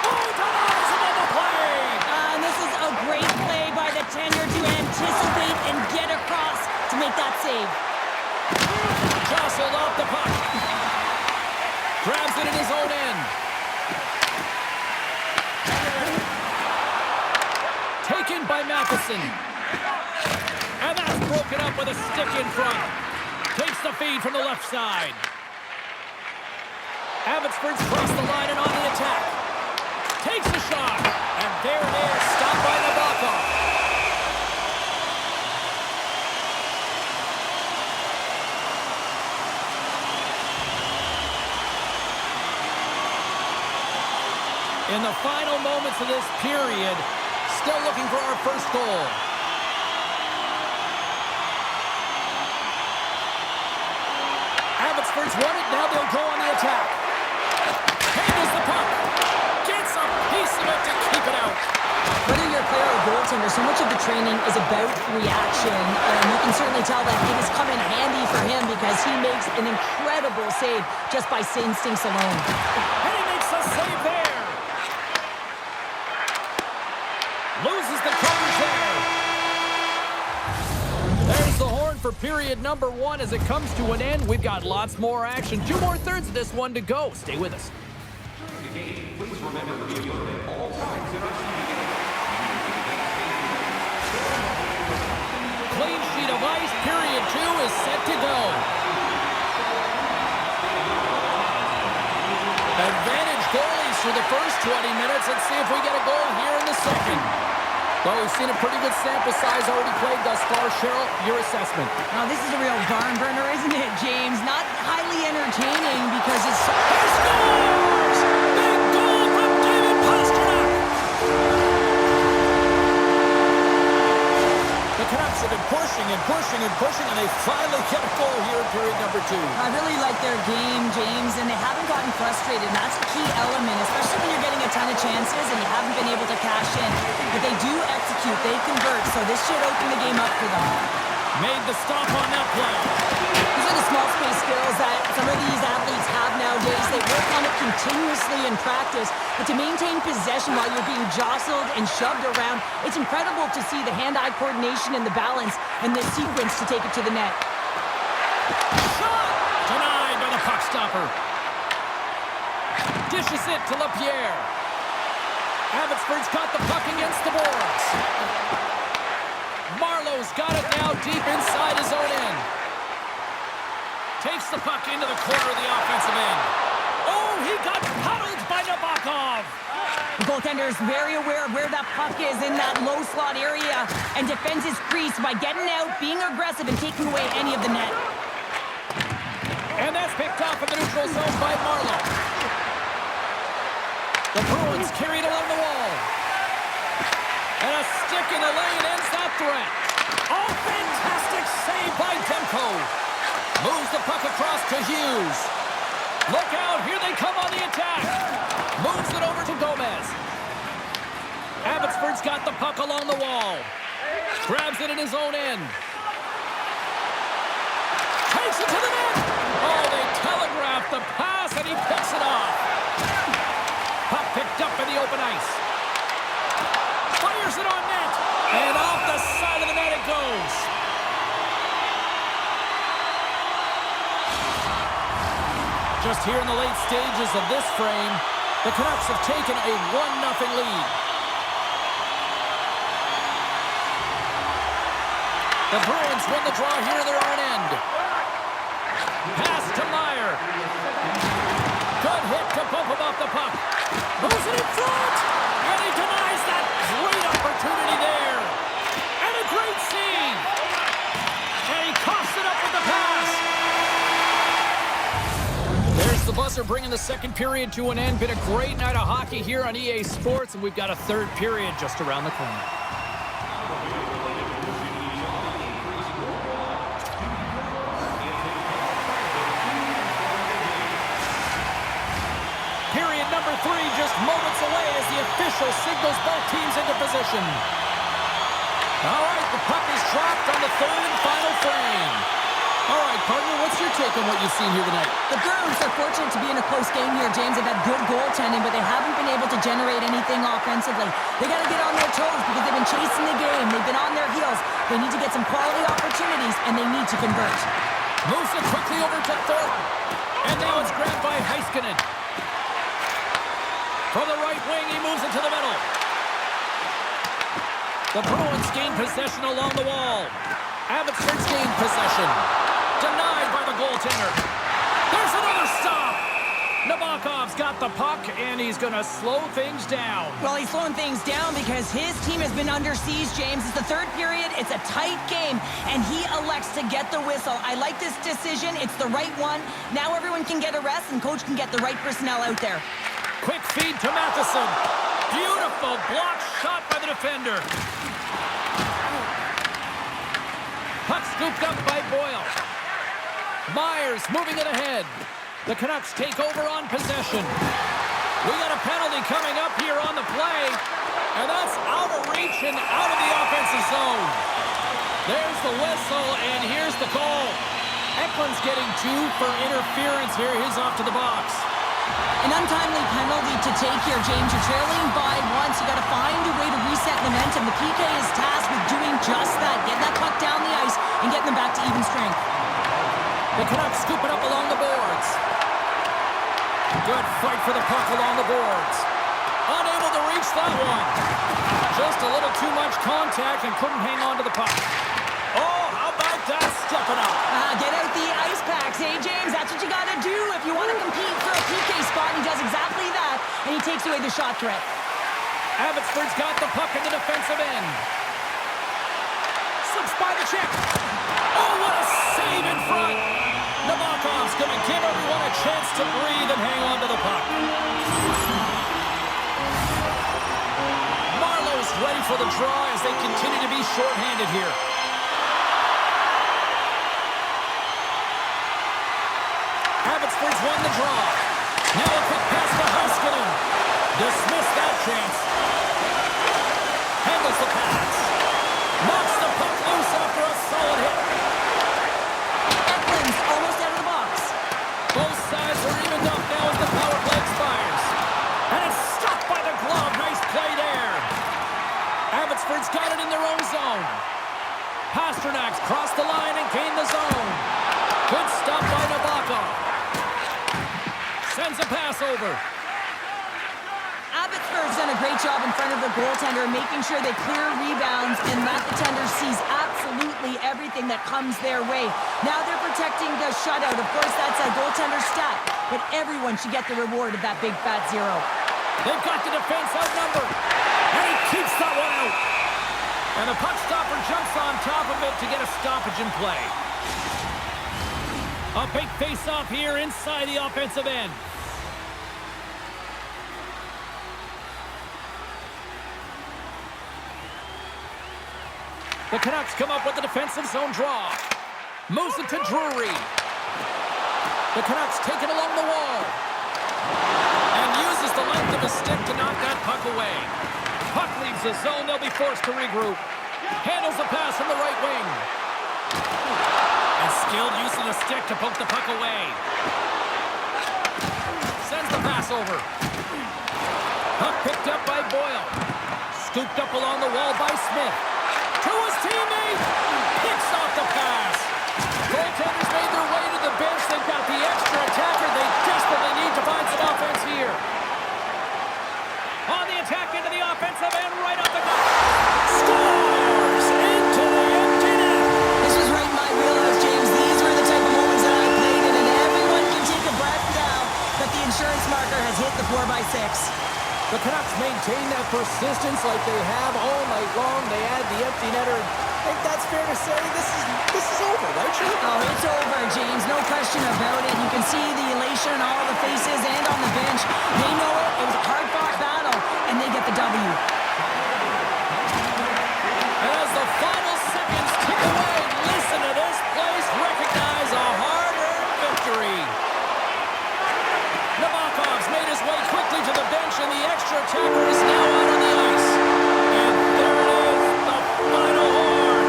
Oh, denies him on the play. And this is a great play by the tender to anticipate and get across to make that save. Jostled off the puck. Grabs it in his own end. Taken by Matheson. And that's broken up with a stick in front. Takes the feed from the left side. Abbotsford's crossed the line and on the attack. Takes the shot. And there it is. Stopped by Nabokov. In the final moments of this period, still looking for our first goal. Abbotsford's won it, now they'll go on the attack. Handles the puck. Gets a piece of it to keep it out. Whether you're a player or goaltender, so much of the training is about reaction. And you can certainly tell that it has come in handy for him because he makes an incredible save just by instincts alone. And he makes a save there. Loses the coverage there. There's the horn for period number 1 as it comes to an end. We've got lots more action. 2 more thirds of this one to go. Stay with us. Clean sheet of ice. Period 2 is set to go. Advantage goalies for the first 20 minutes. Let's see if we get a goal here in the second. Well, we've seen a pretty good sample size already played thus far. Cheryl, your assessment. Now, this is a real barn burner, isn't it, James? Not highly entertaining because it's... He scores! Big goal from David Pastrnak! The Canucks have been pushing and pushing and pushing, and they finally get a goal here in period number 2. I really like their game, James, and they haven't gotten frustrated. And that's the key element, especially when you're getting a ton of chances and you haven't been able to cash in. But they do execute, they convert, so this should open the game up for them. Made the stop on that play. These are the small space skills that some of these athletes have nowadays. They work on it continuously in practice, but to maintain possession while you're being jostled and shoved around, it's incredible to see the hand-eye coordination and the balance in this sequence to take it to the net. Shot! Denied by the puck stopper. Dishes it to LaPierre. Abbotsford's got the puck against the boards. Marlowe's got it now deep inside his own end. Takes the puck into the corner of the offensive end. Oh, he got paddled by Nabokov. The goaltender is very aware of where that puck is in that low slot area and defends his crease by getting out, being aggressive, and taking away any of the net. And that's picked off in the neutral zone by Marlowe. The Bruins carried along the wall. And a stick in the lane ends that threat. Oh, fantastic save by Demko. Moves the puck across to Hughes. Look out, here they come on the attack. Moves it over to Gomez. Abbotsford's got the puck along the wall. Grabs it in his own end. Takes it to the net. Oh, they telegraph the pass, and he picks it off. Puck picked up in the open ice. Fires it on net. And off the side of the net it goes. Just here in the late stages of this frame, the Canucks have taken a 1-0 lead. The Bruins win the draw here in their own end. Pass to Meyer. Good hit to bump him off the puck. Moves it in front. And he denies that great opportunity there. And a great save. And he coughs it up with the pass. There's the buzzer bringing the second period to an end. Been a great night of hockey here on EA Sports, and we've got a third period just around the corner. Period number 3 just moments away as the official signals both teams into position. All right, the puck is dropped on the third and final frame. All right, partner, what's your take on what you've seen here tonight? The Bruins are fortunate to be in a close game here, James. They've had good goaltending, but they haven't been able to generate anything offensively. They got to get on their toes because they've been chasing the game. They've been on their heels. They need to get some quality opportunities, and they need to convert. Moves it quickly over to Thornton. And now it's grabbed by Heiskanen. From the right wing, he moves it to the middle. The Bruins gain possession along the wall. Abbotsford's gained possession. Denied by the goaltender. There's another stop. Nabokov's got the puck, and he's going to slow things down. Well, he's slowing things down because his team has been under siege, James. It's the third period. It's a tight game, and he elects to get the whistle. I like this decision. It's the right one. Now everyone can get a rest, and coach can get the right personnel out there. Quick feed to Matheson. Beautiful block shot by the defender. Puck scooped up by Boyle. Myers moving it ahead. The Canucks take over on possession. We got a penalty coming up here on the play, and that's out of reach and out of the offensive zone. There's the whistle, and here's the call. Eklund's getting 2 for interference here. He's off to the box. An untimely penalty to take here, James. You're trailing by once. You got to find a way to reset momentum. The PK is tasked with doing just that, getting that puck down the ice and getting them back to even strength. The Canucks scoop it up along the boards. Good fight for the puck along the boards. Unable to reach that one. Just a little too much contact and couldn't hang on to the puck. Oh, how about that stepping up? Get out the ice packs, hey, James? That's what you got to do if you want to compete for a PK spot. He does exactly that, and he takes away the shot threat. Abbotsford's got the puck in the defensive end. Slips by the check. Oh, what a save in front. Nabokov's going to give everyone a chance to breathe and hang on to the puck. Marlowe's ready for the draw as they continue to be shorthanded here. Abbotsford's won the draw. Now a quick pass to Heiskanen. Dismiss that chance. Handles the pass. Knocks the puck loose after a solid hit. Eklund's almost out of the box. Both sides are evened up now as the power play expires. And it's stopped by the glove. Nice play there. Abbotsford's got it in their own zone. Pasternak's crossed the line and gained the zone. Good stop by Nabokov. Sends a pass over. Abbotsford's done a great job in front of the goaltender, making sure they clear rebounds, and that the tender sees absolutely everything that comes their way. Now they're protecting the shutout. Of course, that's a goaltender stat. but everyone should get the reward of that big fat zero. They've got the defense outnumbered. And he keeps that one out. And the puck stopper jumps on top of it to get a stoppage in play. A big face-off here inside the offensive end. The Canucks come up with the defensive zone draw. Moves it to Drury. The Canucks take it along the wall. And uses the length of his stick to knock that puck away. Puck leaves the zone. They'll be forced to regroup. Handles the pass from the right wing. And skilled use of the stick to poke the puck away. Sends the pass over. Puck picked up by Boyle. Scooped up along the wall by Smith. To his teammate. Picks off the pass. Goaltenders made their way to the bench. They've got the extra attacker. They desperately need to find some offense here. On the attack into the offensive end, right up the gut. Scores into the empty net. This was right in my wheelhouse, James. These were the type of moments that I played in, and everyone can take a breath now that the insurance marker has hit the 4x6. The Canucks maintain that persistence like they have all night long. They add the empty netter. I think that's fair to say. This is over, right, Chip? Oh, it's over, James. No question about it. You can see the elation on all the faces and on the bench. They know it. It was a hard-fought battle, and they get the W. And as the final seconds tick away, listen to this place recognize a hard-earned victory. Nabokov's made his way quickly to the bench, and the extra attacker is now out on the ice. And there it is, the final horn.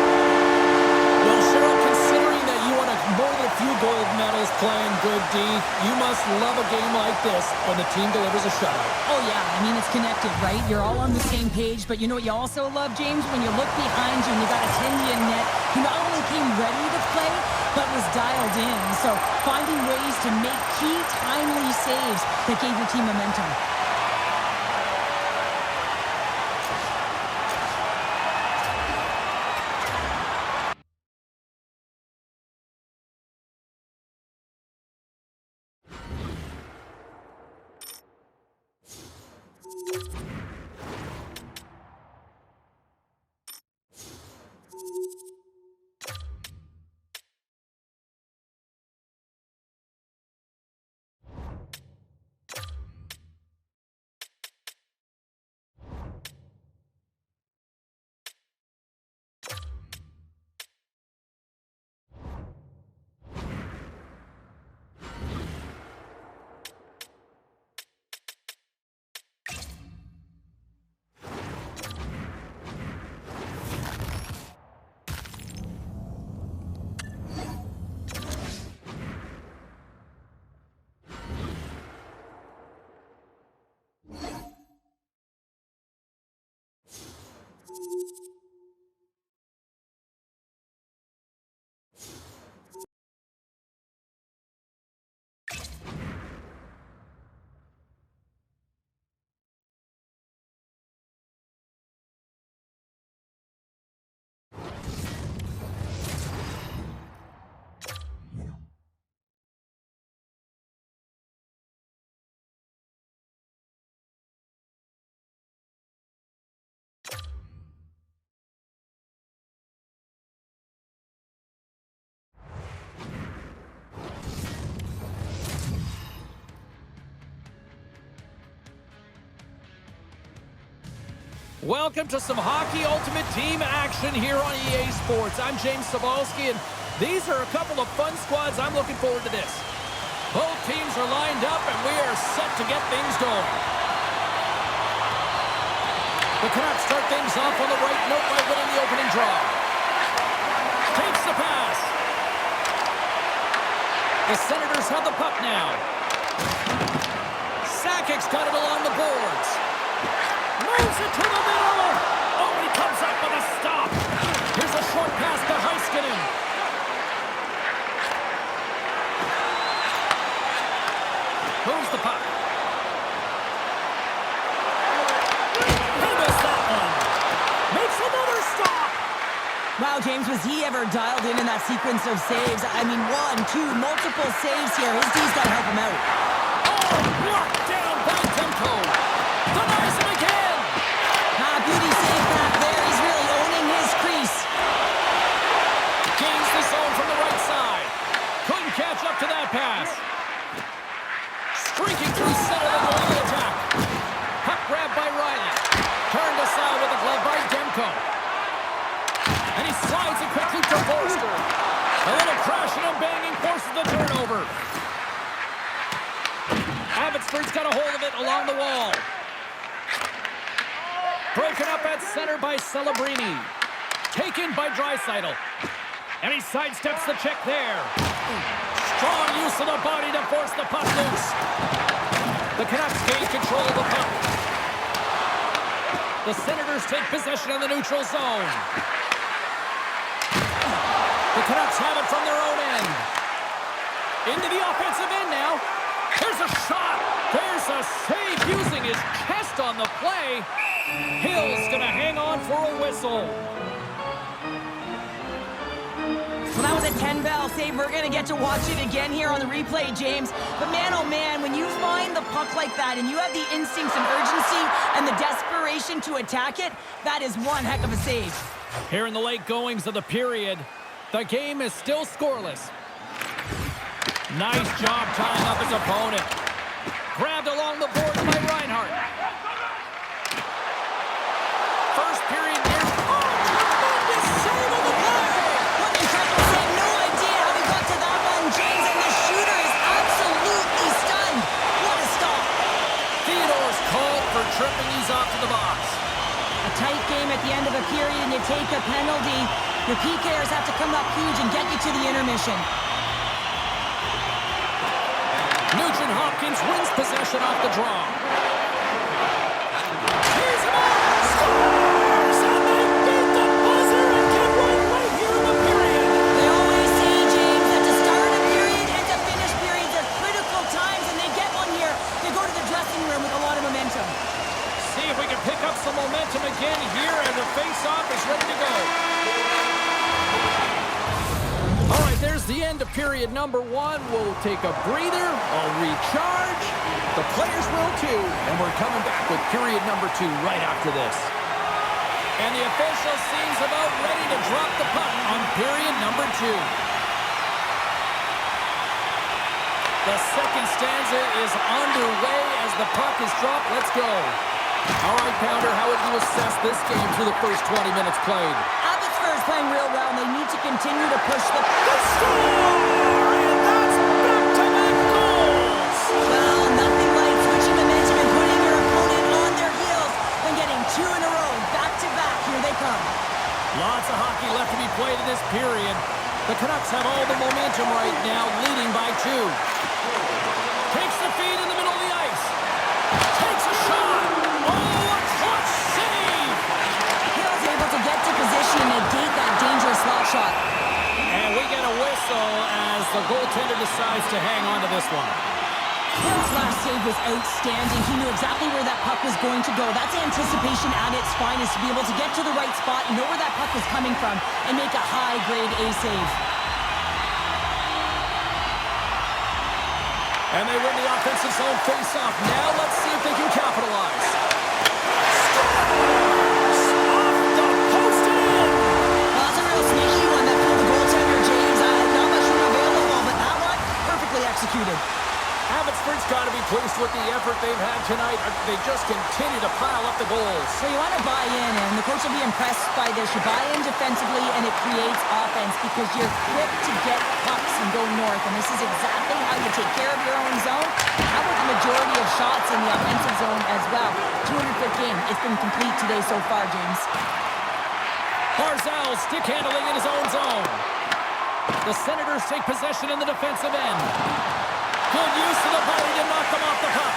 Well, Cheryl, considering that you won more than a few gold medals playing good D, you must love a game like this when the team delivers a shutout. Oh, yeah. I mean, it's connected, right? You're all on the same page, but you know what you also love, James? When you look behind you and you got a 10-man net who not only came ready to play, but was dialed in. So finding ways to make key, timely saves that gave your team momentum. Welcome to some Hockey Ultimate Team action here on EA Sports. I'm James Cybulski, and these are a couple of fun squads. I'm looking forward to this. Both teams are lined up, and we are set to get things going. The Canucks start things off on the right note by winning the opening draw. Takes the pass. The Senators have the puck now. Sakic's got it along the boards. Moves it to the middle. Oh, he comes up with a stop. Here's a short pass to Heiskanen. Moves the puck. He missed that one. Makes another stop. Wow, James, was he ever dialed in that sequence of saves? I mean, one, two, multiple saves here. His D's got to help him out. the turnover. Abbotsford's got a hold of it along the wall. Broken up at center by Celebrini. Taken by Draisaitl. And he sidesteps the check there. Strong use of the body to force the puck loose. The Canucks gain control of the puck. The Senators take possession of the neutral zone. The Canucks have it from their own end. Into the offensive end now. There's a shot. There's a save using his chest on the play. Hill's going to hang on for a whistle. Well, that was a 10-bell save. We're going to get to watch it again here on the replay, James. But man, oh man, when you find the puck like that and you have the instincts and urgency and the desperation to attack it, that is one heck of a save. Here in the late goings of the period, the game is still scoreless. Nice job tying up his opponent. Grabbed along the boards by Reinhart. First period here. Oh, tremendous save on the play! What incredible save. No idea how he got to that one, James, and the shooter is absolutely stunned. What a stop. Theodore's called for tripping. He's off to the box. A tight game at the end of a period and you take a penalty. Your PKers have to come up huge and get you to the intermission. Nugent Hopkins wins possession off the draw. Here's him out! Scores! And they beat the buzzer and get one right here in the period. They always say, James, that to start a period and to finish periods are critical times, and they get one here. They go to the dressing room with a lot of momentum. See if we can pick up some momentum again here as the face-off is ready to go. All right, there's the end of period number one. We'll take a breather, I'll recharge. The players will too. And we're coming back with period number two right after this. And the official seems about ready to drop the puck on period number two. The second stanza is underway as the puck is dropped. Let's go. All right, Pounder, how would you assess this game through the first 20 minutes played? Abbotsford's playing real well, and they need to continue to push the Score! And that's back-to-back goals! Well, nothing like switching momentum and putting your opponent on their heels and getting two in a row, back-to-back. Here they come. Lots of hockey left to be played in this period. The Canucks have all the momentum right now, leading by two. Takes the feed in the middle of the ice. Takes a shot. Oh, a clutch save! Hill's able to get to position and negate that dangerous slot shot. And we get a whistle as the goaltender decides to hang on to this one. Hill's last save was outstanding. He knew exactly where that puck was going to go. That's anticipation at its finest, to be able to get to the right spot, know where that puck was coming from, and make a high-grade A save. And they win the offensive zone face-off. Now let's see if they can capitalize. Scores! Off the post and in! Well, that's a real sneaky one that pulled the goaltender, James. Not much room available, but that one, perfectly executed. Abbotsford's got to be pleased with the effort they've had tonight. They just continue to pile up the goals. So you want to buy in, and the coach will be impressed by this. You buy in defensively, and it creates offense because you're quick to get pucks and go north, and this is exactly how you take care of your own zone. How about the majority of shots in the offensive zone as well? 200-foot game. It's been complete today so far, James. Barzal stick handling in his own zone. The Senators take possession in the defensive end. Good use of the body to knock them off the puck.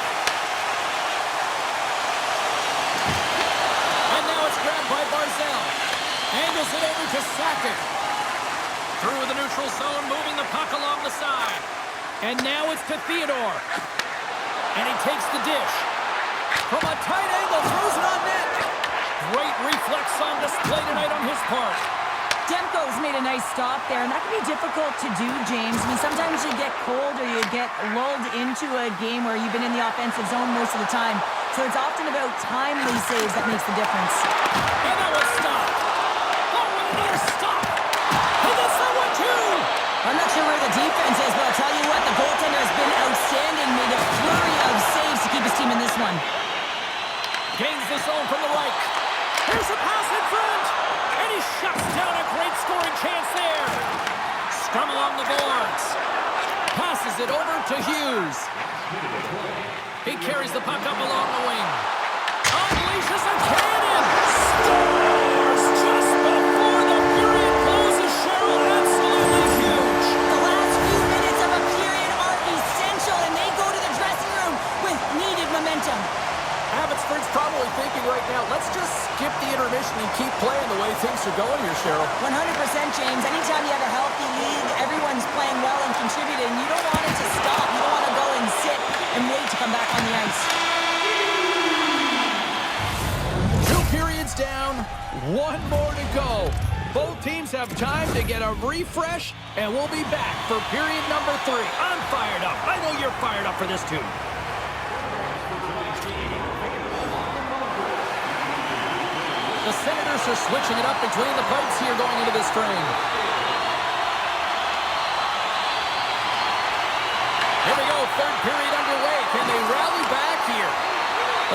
And now it's grabbed by Barzal. Angles it over to Sakic. Through the neutral zone, moving the puck along the side. And now it's to Theodore. And he takes the dish. From a tight angle, throws it on net. Great reflex on display tonight on his part. Demko's made a nice stop there, and that can be difficult to do, James. I mean, sometimes you get cold or you get lulled into a game where you've been in the offensive zone most of the time. So it's often about timely saves that makes the difference. And that was stopped. Oh, and another stop. He gets that one, too. I'm not sure where the defense is, but I'll tell you what, the goaltender has been outstanding. Made a flurry of saves to keep his team in this one. Gains the zone from the right. Here's a pass in front. And he shuts down a great scoring chance there. Scrum along the boards. passes it over to Hughes. He carries the puck up along the wing. Unleashes a cannon. Scores just before the period closes, Cheryl. Absolutely huge. The last few minutes of a period are essential, and they go to the dressing room with needed momentum. Abbotsford's probably thinking right now, let's just skip the intermission and keep playing the way things are going here, Cheryl. 100%, James. Anytime you have a healthy league, everyone's playing well and contributing. You don't want it to stop. You don't want to go and sit and wait to come back on the ice. 2 periods down, 1 more to go. Both teams have time to get a refresh, and we'll be back for period number 3. I'm fired up. I know you're fired up for this too. The Senators are switching it up between the pipes here going into this frame. Here we go, 3rd period underway. Can they rally back here?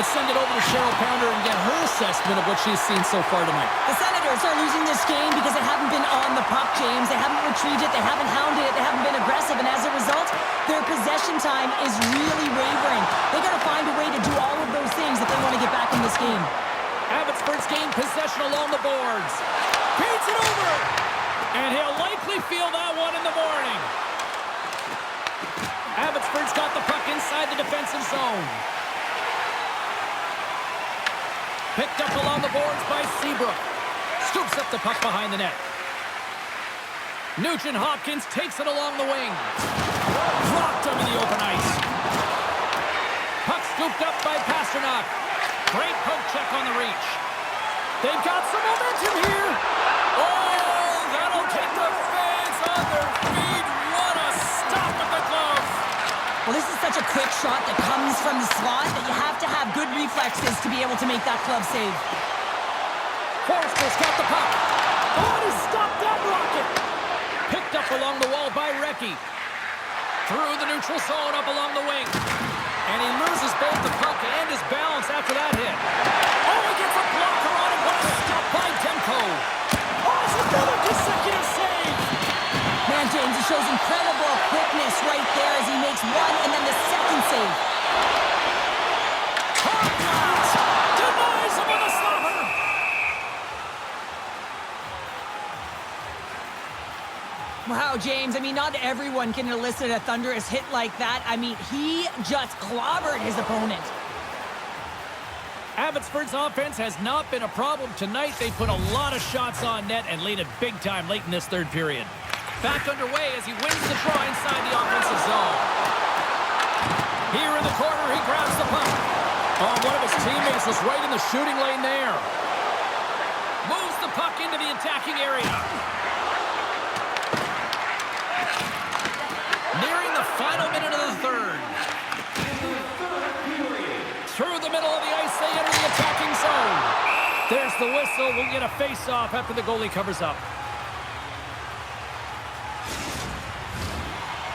Let's send it over to Cheryl Pounder and get her assessment of what she's seen so far tonight. The Senators are losing this game because they haven't been on the puck, James. They haven't retrieved it, they haven't hounded it, they haven't been aggressive, and as a result, their possession time is really wavering. They got to find a way to do all of those things if they want to get back in this game. Abbotsford's gained possession along the boards. Feeds it over. And he'll likely feel that one in the morning. Abbotsford's got the puck inside the defensive zone. Picked up along the boards by Seabrook. Scoops up the puck behind the net. Nugent Hopkins takes it along the wing. Dropped him in the open ice. Puck scooped up by Pasternak. Great poke check on the reach. They've got some momentum here. Oh, that'll get the fans on their feet. What a stop with the glove. Well, this is such a quick shot that comes from the slot that you have to have good reflexes to be able to make that glove save. Forster's got the puck. Oh, and he stopped that rocket. Picked up along the wall by Recchi. Through the neutral zone up along the wing. And he loses both the puck and his balance after that hit. Oh, he gets a blocker on him. What a stop by Demko. Oh, it's another consecutive save. Man, James, he shows incredible quickness right there as he makes one and then the second save. Hopkins denies him with a slapper. Wow, James, I mean, not everyone can elicit a thunderous hit like that. I mean, he just clobbered his opponent. Abbotsford's offense has not been a problem tonight. They put a lot of shots on net and lead it big time late in this 3rd period. Back underway as he wins the draw inside the offensive zone. Here in the corner, he grabs the puck. Oh, one of his teammates was right in the shooting lane there. Moves the puck into the attacking area. Nearing the final minute of the 3rd. Through the middle of the ice, they enter the attacking zone. There's the whistle. We'll get a face-off after the goalie covers up.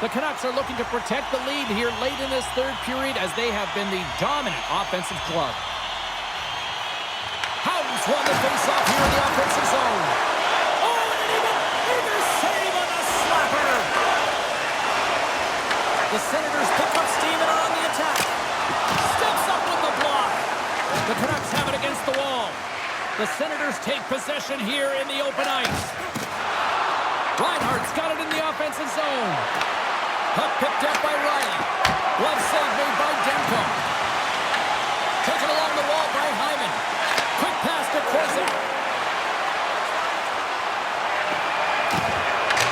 The Canucks are looking to protect the lead here late in this 3rd period as they have been the dominant offensive club. Howden's won the face-off here in the offensive zone. Oh, and an even bigger save on the slapper. The Senators pick up steam and are on the attack. Steps up with the block. The Canucks have it against the wall. The Senators take possession here in the open ice. Reinhardt's got it in the offensive zone. Puck picked up by Riley. Glove save made by Demko. Taken along the wall by Hyman. Quick pass to Corsi.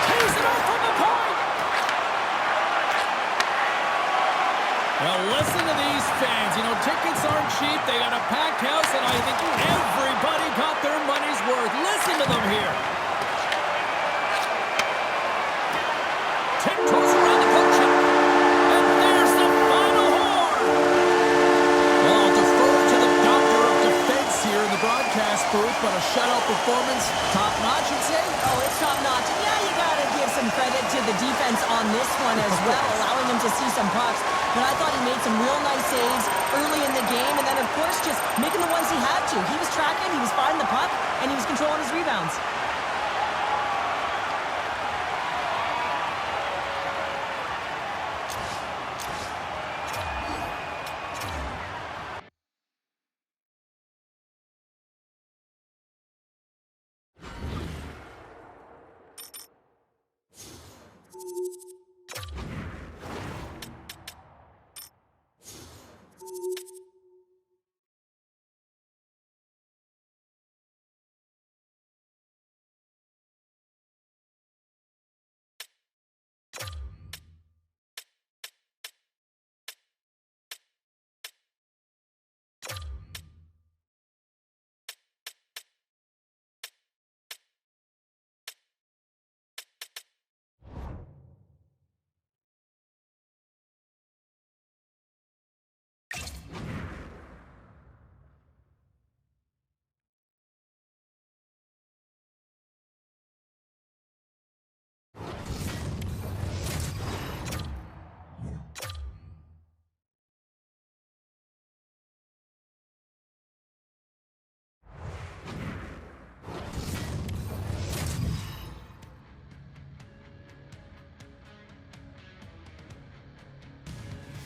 Tees it up from the point. Well, listen to these fans. You know, tickets aren't cheap. They got a packed house, and I think everybody got their money's worth. Listen to them here. Tiptoes around the puck chip. And there's the final horn. Well, I'll defer to the doctor of defense here in the broadcast booth, but a shutout performance, top-notch, you'd say? Oh, it's top-notch. Yeah, you got to give some credit to the defense on this one as well, allowing him to see some pucks. But I thought he made some real nice saves early in the game, and then, of course, just making the ones he had to. He was tracking, he was finding the puck, and he was controlling his rebounds.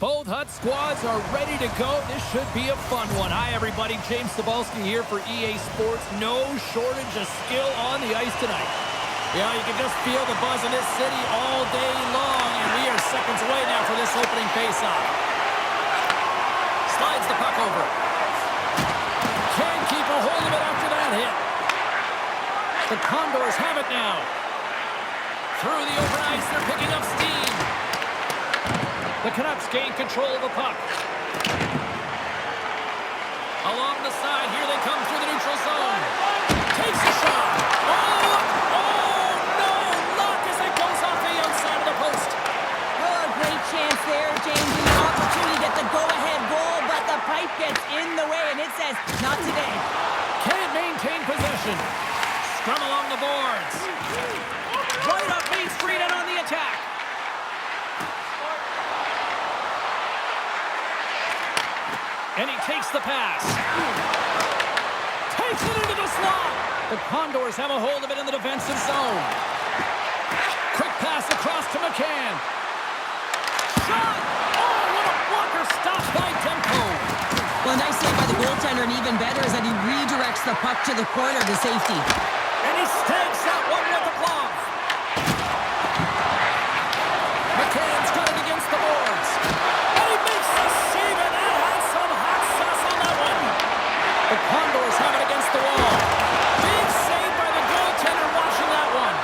Both Hut squads are ready to go. This should be a fun one. Hi, everybody. James Cybulski here for EA Sports. No shortage of skill on the ice tonight. Yeah, you can just feel the buzz in this city all day long, and we are seconds away now for this opening faceoff. Slides the puck over. Can't keep a hold of it after that hit. The Condors have it now. Through the open ice, they're picking up steam. The Canucks gain control of the puck. Along the side, here they come through the neutral zone. Takes a shot. Oh, no! Luck as it goes off the outside of the post. Oh, great chance there, James. An opportunity to get the go-ahead goal, but the pipe gets in the way, and it says, not today. Can't maintain possession. Scrum along the boards. Right up Main Street and on the attack. And he takes the pass. Takes it into the slot. The Condors have a hold of it in the defensive zone. Quick pass across to McCann. Shot! Oh, what a blocker stop by Demko. Well, a nice save by the goaltender, and even better is that he redirects the puck to the corner to safety. And he snags that one with the glove. McCann's got it against the boards. And he makes the save, and that has some hot sauce on that one. The Condors have it against the wall. Big save by the goaltender watching that one.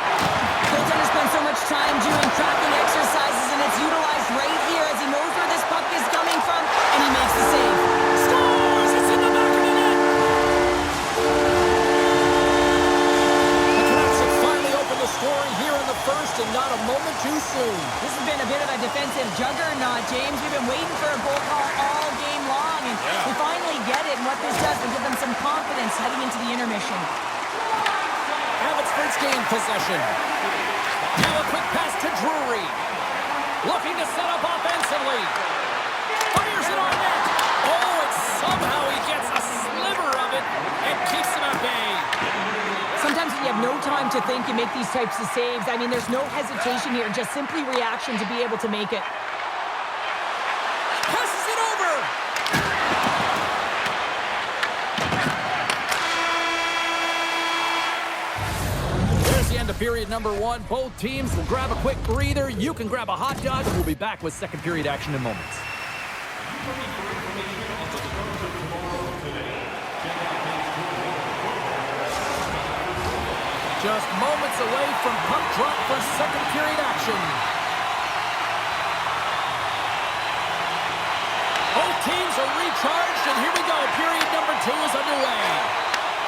Goaltender spends so much time doing tracking exercises, and it's utilized right here as he knows where this puck is coming from, and he makes the save. Scores! It's in the back of the net. The Canucks have finally opened the scoring here in the first, and not a moment too soon. This has been a bit of a defensive juggernaut, James. We've been waiting for a goal call all game long, and we finally get it, and what this does will give them some confidence heading into the intermission. Abbotsford's gained possession. Now a quick pass to Drury. Looking to set up offensively. Fires it on net. Oh, and somehow he gets a sliver of it and keeps him at bay. Sometimes when you have no time to think, you make these types of saves. I mean, there's no hesitation here, just simply reaction to be able to make it. Passes it over. There's the end of period number one. Both teams will grab a quick breather. You can grab a hot dog, and we'll be back with second period action in moments. Just moments away from puck drop for second period action. Both teams are recharged, and here we go. Period number two is underway.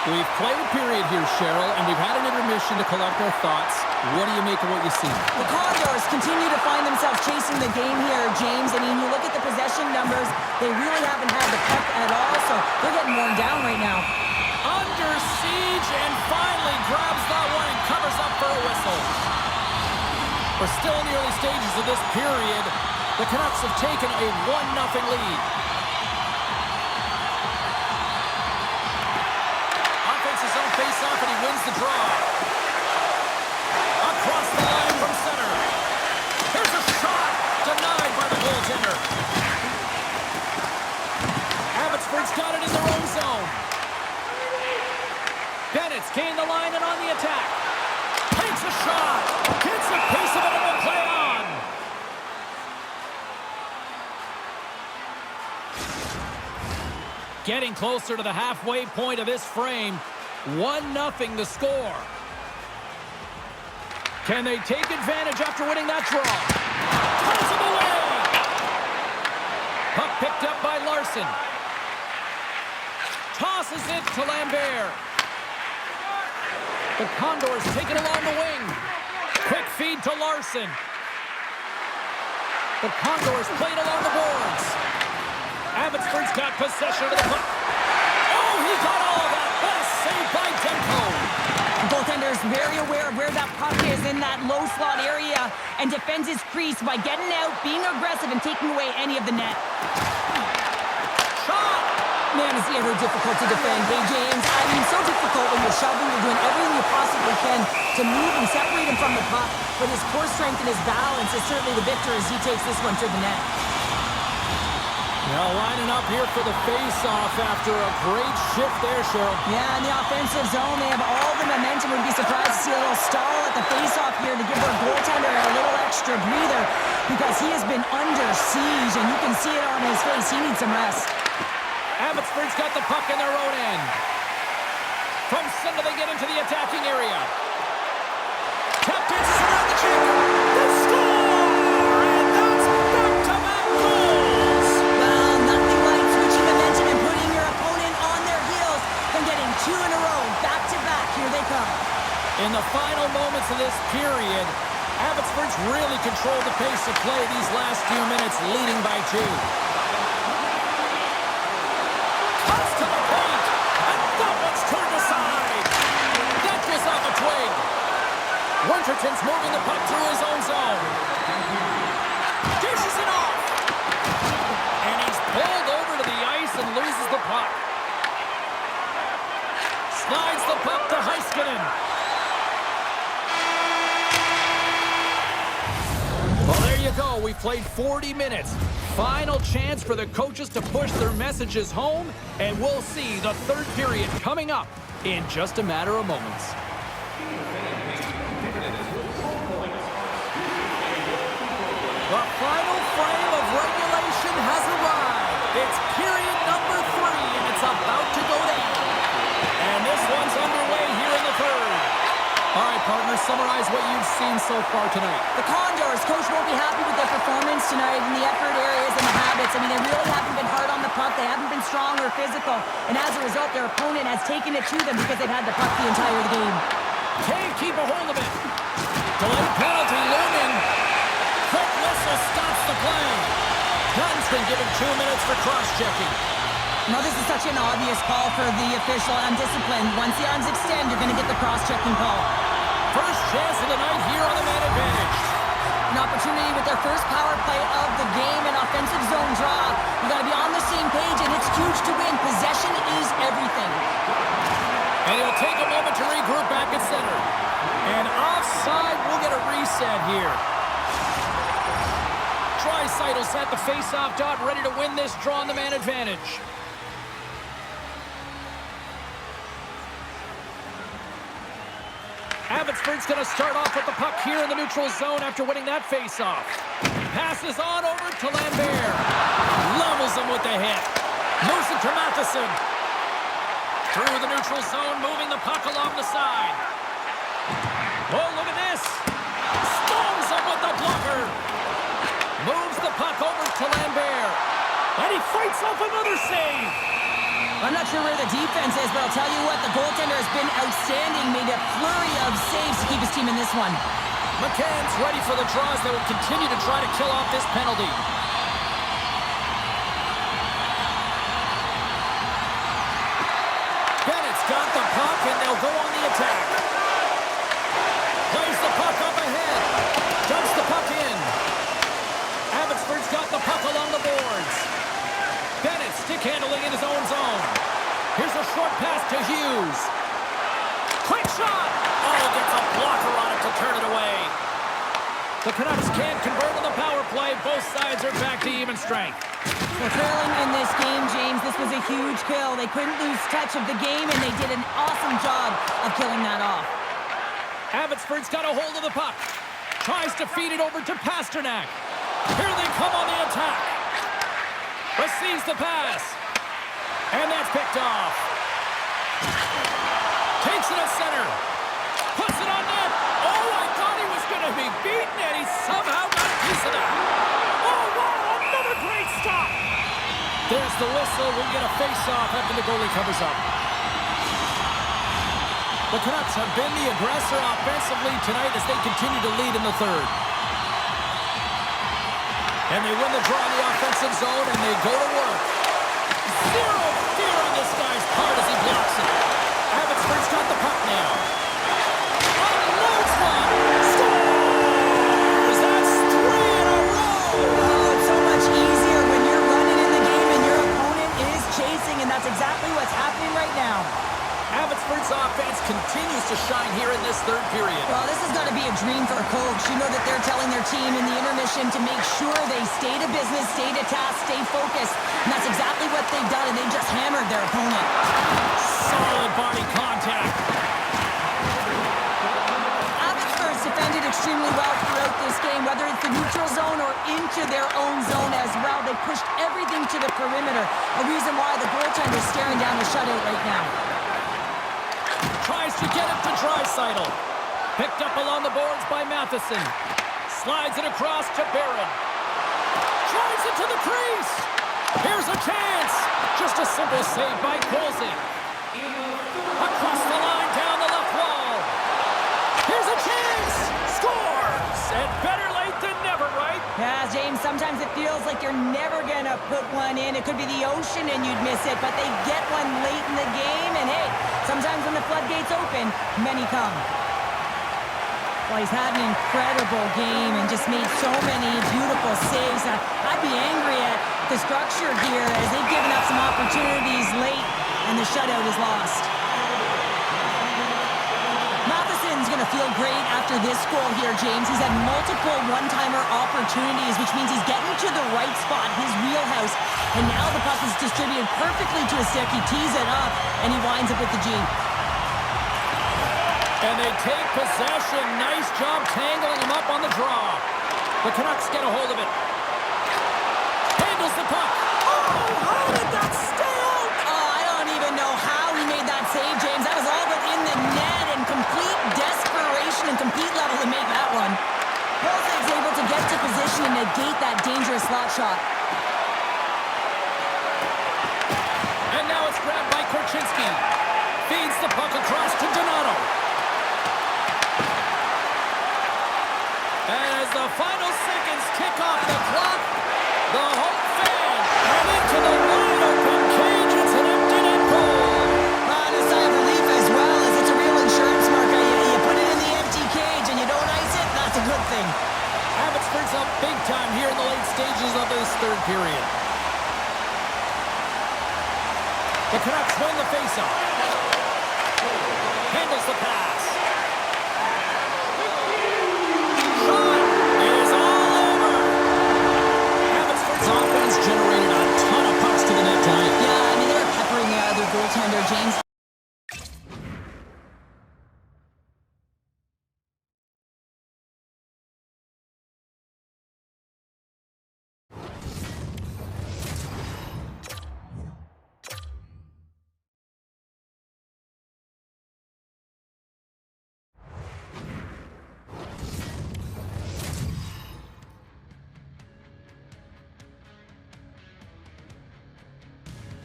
We've played a period here, Cheryl, and we've had an intermission to collect our thoughts. What do you make of what you see? The Condors continue to find themselves chasing the game here, James. I mean, you look at the possession numbers, they really haven't had the puck at all, so they're getting worn down right now. Under siege, and finally grabs that one and covers up for a whistle. We're still in the early stages of this period. The Canucks have taken a 1-0 lead. Offense's own face-off, and he wins the draw. Across the line from center. Here's a shot, denied by the goaltender. Abbotsford's got it in their own zone. Bennett's gained the line and on the attack. Takes a shot. Gets a piece of it and will play on. Getting closer to the halfway point of this frame. 1-0 the score. Can they take advantage after winning that draw? Puts him away. Puck picked up by Larson. Tosses it to Lambert. The Condors take it along the wing. Quick feed to Larson. The Condors played along the boards. Abbotsford's got possession of the puck. Oh, he got all of that. What a save by Demko. The goaltender is very aware of where that puck is in that low slot area and defends his crease by getting out, being aggressive, and taking away any of the net. Shot! Man, is he ever difficult to defend. Hey, James, I mean, so difficult when you're shoving, you're doing everything you possibly can to move and separate him from the puck. But his core strength and his balance is certainly the victor as he takes this one to the net. Now lining up here for the face-off after a great shift there, Cheryl. Yeah, in the offensive zone, they have all the momentum. Would be surprised to see a little stall at the face-off here to give our goaltender a little extra breather because he has been under siege, and you can see it on his face. He needs some rest. Abbotsford's got the puck in their own end. From center, they get into the attacking area. Tap dances around the checker. The score! And that's back-to-back goals! Well, nothing like switching momentum and putting your opponent on their heels than getting two in a row, back-to-back. Here they come. In the final moments of this period, Abbotsford's really controlled the pace of play these last few minutes, leading by 2. Cuts to the paint, and that one's turned aside. That goes off a twig. Winterton's moving the puck through his own zone. Dishes it off. And he's pulled over to the ice and loses the puck. Slides the puck to Heiskanen. Well, there you go. We've played 40 minutes. Final chance for the coaches to push their messages home, and we'll see the third period coming up in just a matter of moments. The final frame of regulation has arrived. It's period number 3, and it's about to go down. And this one's underway here in the third. All right, partners, summarize what you've seen so far tonight. The Condors, coach won't be happy with their performance tonight in the effort areas and the habits. I mean, they really haven't been hard on the puck. They haven't been strong or physical. And as a result, their opponent has taken it to them because they've had the puck the entire game. Can't keep a hold of it. Delayed penalty looming. Quick whistle stops the play. Dunn's been given 2 minutes for cross-checking. Now, this is such an obvious call for the official. Undisciplined. Once the arms extend, you're going to get the cross-checking call. First chance of the night here on the man advantage. An opportunity with their first power play of the game, an offensive zone draw. You got to be on the same page, and it's huge to win. Possession is everything. And he'll take a moment to regroup back at center. And offside, we'll get a reset here. Draisaitl at the face-off dot, ready to win this draw on the man advantage. Abbotsford's going to start off with the puck here in the neutral zone after winning that face-off. Passes on over to Lambert. Levels him with the hit. Moves it to Matheson. Through the neutral zone, moving the puck along the side. Oh, look at this. Stones him with the blocker. Moves the puck over to Lambert. And he fights off another save. I'm not sure where the defense is, but I'll tell you what, the goaltender has been outstanding, made a flurry of saves to keep his team in this one. McCann's ready for the draws that will continue to try to kill off this penalty. Bennett's got the puck, and they'll go on the attack. Plays the puck up ahead. Dumps the puck in. Abbotsford's got the puck along the boards. Bennett stick handling in his own zone. Here's a short pass to Hughes. Quick shot! Oh, gets a blocker on it to turn it away. The Canucks can't convert on the power play. Both sides are back to even strength. Well, trailing in this game, James, this was a huge kill. They couldn't lose touch of the game, and they did an awesome job of killing that off. Abbotsford's got a hold of the puck. Tries to feed it over to Pasternak. Here they come on the attack. Receives the pass. And that's picked off. Takes it at center. Puts it on net. Oh, I thought he was going to be beaten, and he somehow got a piece of that. Oh, wow, another great stop. There's the whistle. We'll get a face-off after the goalie covers up. The Canucks have been the aggressor offensively tonight as they continue to lead in the third. And they win the draw in the offensive zone, and they go to work. Zero fear on this guy's part as he blocks it. Abbotsford's got the puck now. Unloads one. Scores! That's 3 in a row. Oh, it's so much easier when you're running in the game and your opponent is chasing, and that's exactly what's happening right now. Abbotsford's offense continues to shine here in this third period. Well, this is going to be a dream for a coach. You know that they're telling their team in the intermission to make sure they stay to business, stay to task, stay focused. And that's exactly what they've done, and they just hammered their opponent. Solid body contact. Abbotsford's defended extremely well throughout this game, whether it's the neutral zone or into their own zone as well. They pushed everything to the perimeter, a reason why the goaltender's staring down the shutout right now. Tries to get it to Draisaitl. Picked up along the boards by Matheson. Slides it across to Barron. Drives it to the crease. Here's a chance. Just a simple save by Colsey. Across the line, down the left wall. Here's a chance. Scores. And better late than never, right? Yeah, James, sometimes it feels like you're never going to put one in. It could be the ocean and you'd miss it, but they get one late in the game. And hey, sometimes when the floodgates open, many come. Well, he's had an incredible game and just made so many beautiful saves. I'd be angry at the structure here as they've given up some opportunities late and the shutout is lost. Matheson's going to feel great after this goal here, James. He's had multiple one-timer opportunities, which means he's getting to the right spot, his wheelhouse. And now the puck is distributed perfectly to his stick. He tees it up, and he winds up with the G. And they take possession. Nice job tangling him up on the draw. The Canucks get a hold of it. Handles the puck. Oh, how did that stay out? Oh, I don't even know how he made that save, James. That was all within the net and complete desperation and complete level to make that one. Holzig's able to get to position and negate that dangerous slot shot. And now it's grabbed by Korchinski. Feeds the puck across to Donato. As the final seconds tick off the clock, the home fan and into the wide open cage. It's an empty net goal. A sigh of relief as well, as it's a real insurance marker. You put it in the empty cage and you don't ice it, that's a good thing. Abbotsford's up big time here in the late stages of this third period. The Canucks win the faceoff. Handles the pass. Generated a ton of pucks to the net tonight. Yeah, I mean, they were peppering the other goaltender, James.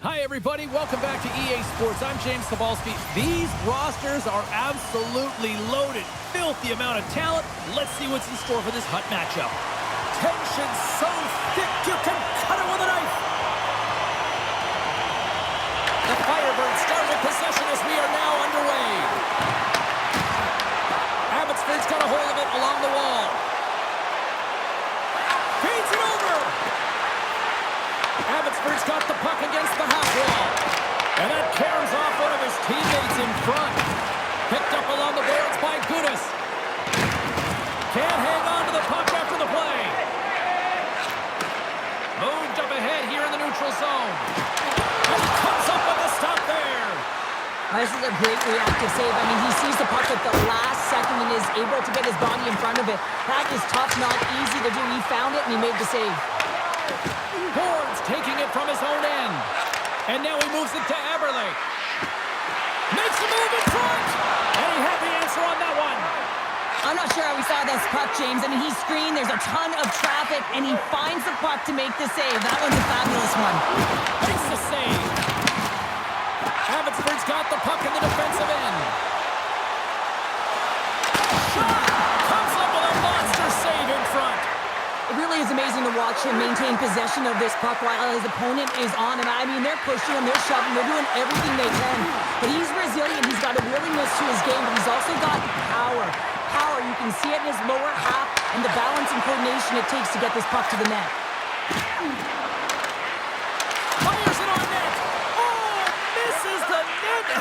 Hi, everybody. Welcome back to EA Sports. I'm James Cybulski. These rosters are absolutely loaded. Filthy amount of talent. Let's see what's in store for this hot matchup. Tension so thick you can cut it with a knife. The Firebirds start with possession as we are now underway. Abbotsford's got a hold of it along the wall. Feeds it over. Abbotsford's got the puck against the half wall. And that caroms off one of his teammates in front. Picked up along the boards by Gudas. Can't hang on to the puck after the play. Moved up ahead here in the neutral zone. And he comes up with a stop there. This is a great reactive save. I mean, he sees the puck at the last second and is able to get his body in front of it. That is tough, not easy to do. He found it and he made the save. Boards taking it from his own end. And now he moves it to Eberle. Makes a move in front. And he had the answer on that one. I'm not sure how we saw this puck, James. I mean, he screened. There's a ton of traffic, and he finds the puck to make the save. That one's a fabulous one. Makes the save. Abbotsford's got the puck in the defensive end. Shot! Comes up with a monster save in front. It really is amazing to watch him maintain possession of this puck while his opponent is on him. I mean, they're pushing him, they're shoving, they're doing everything they can. But he's resilient, he's got a willingness to his game, but he's also got power. Power, you can see it in his lower half and the balance and coordination it takes to get this puck to the net. Fires it on net. Oh, misses the net.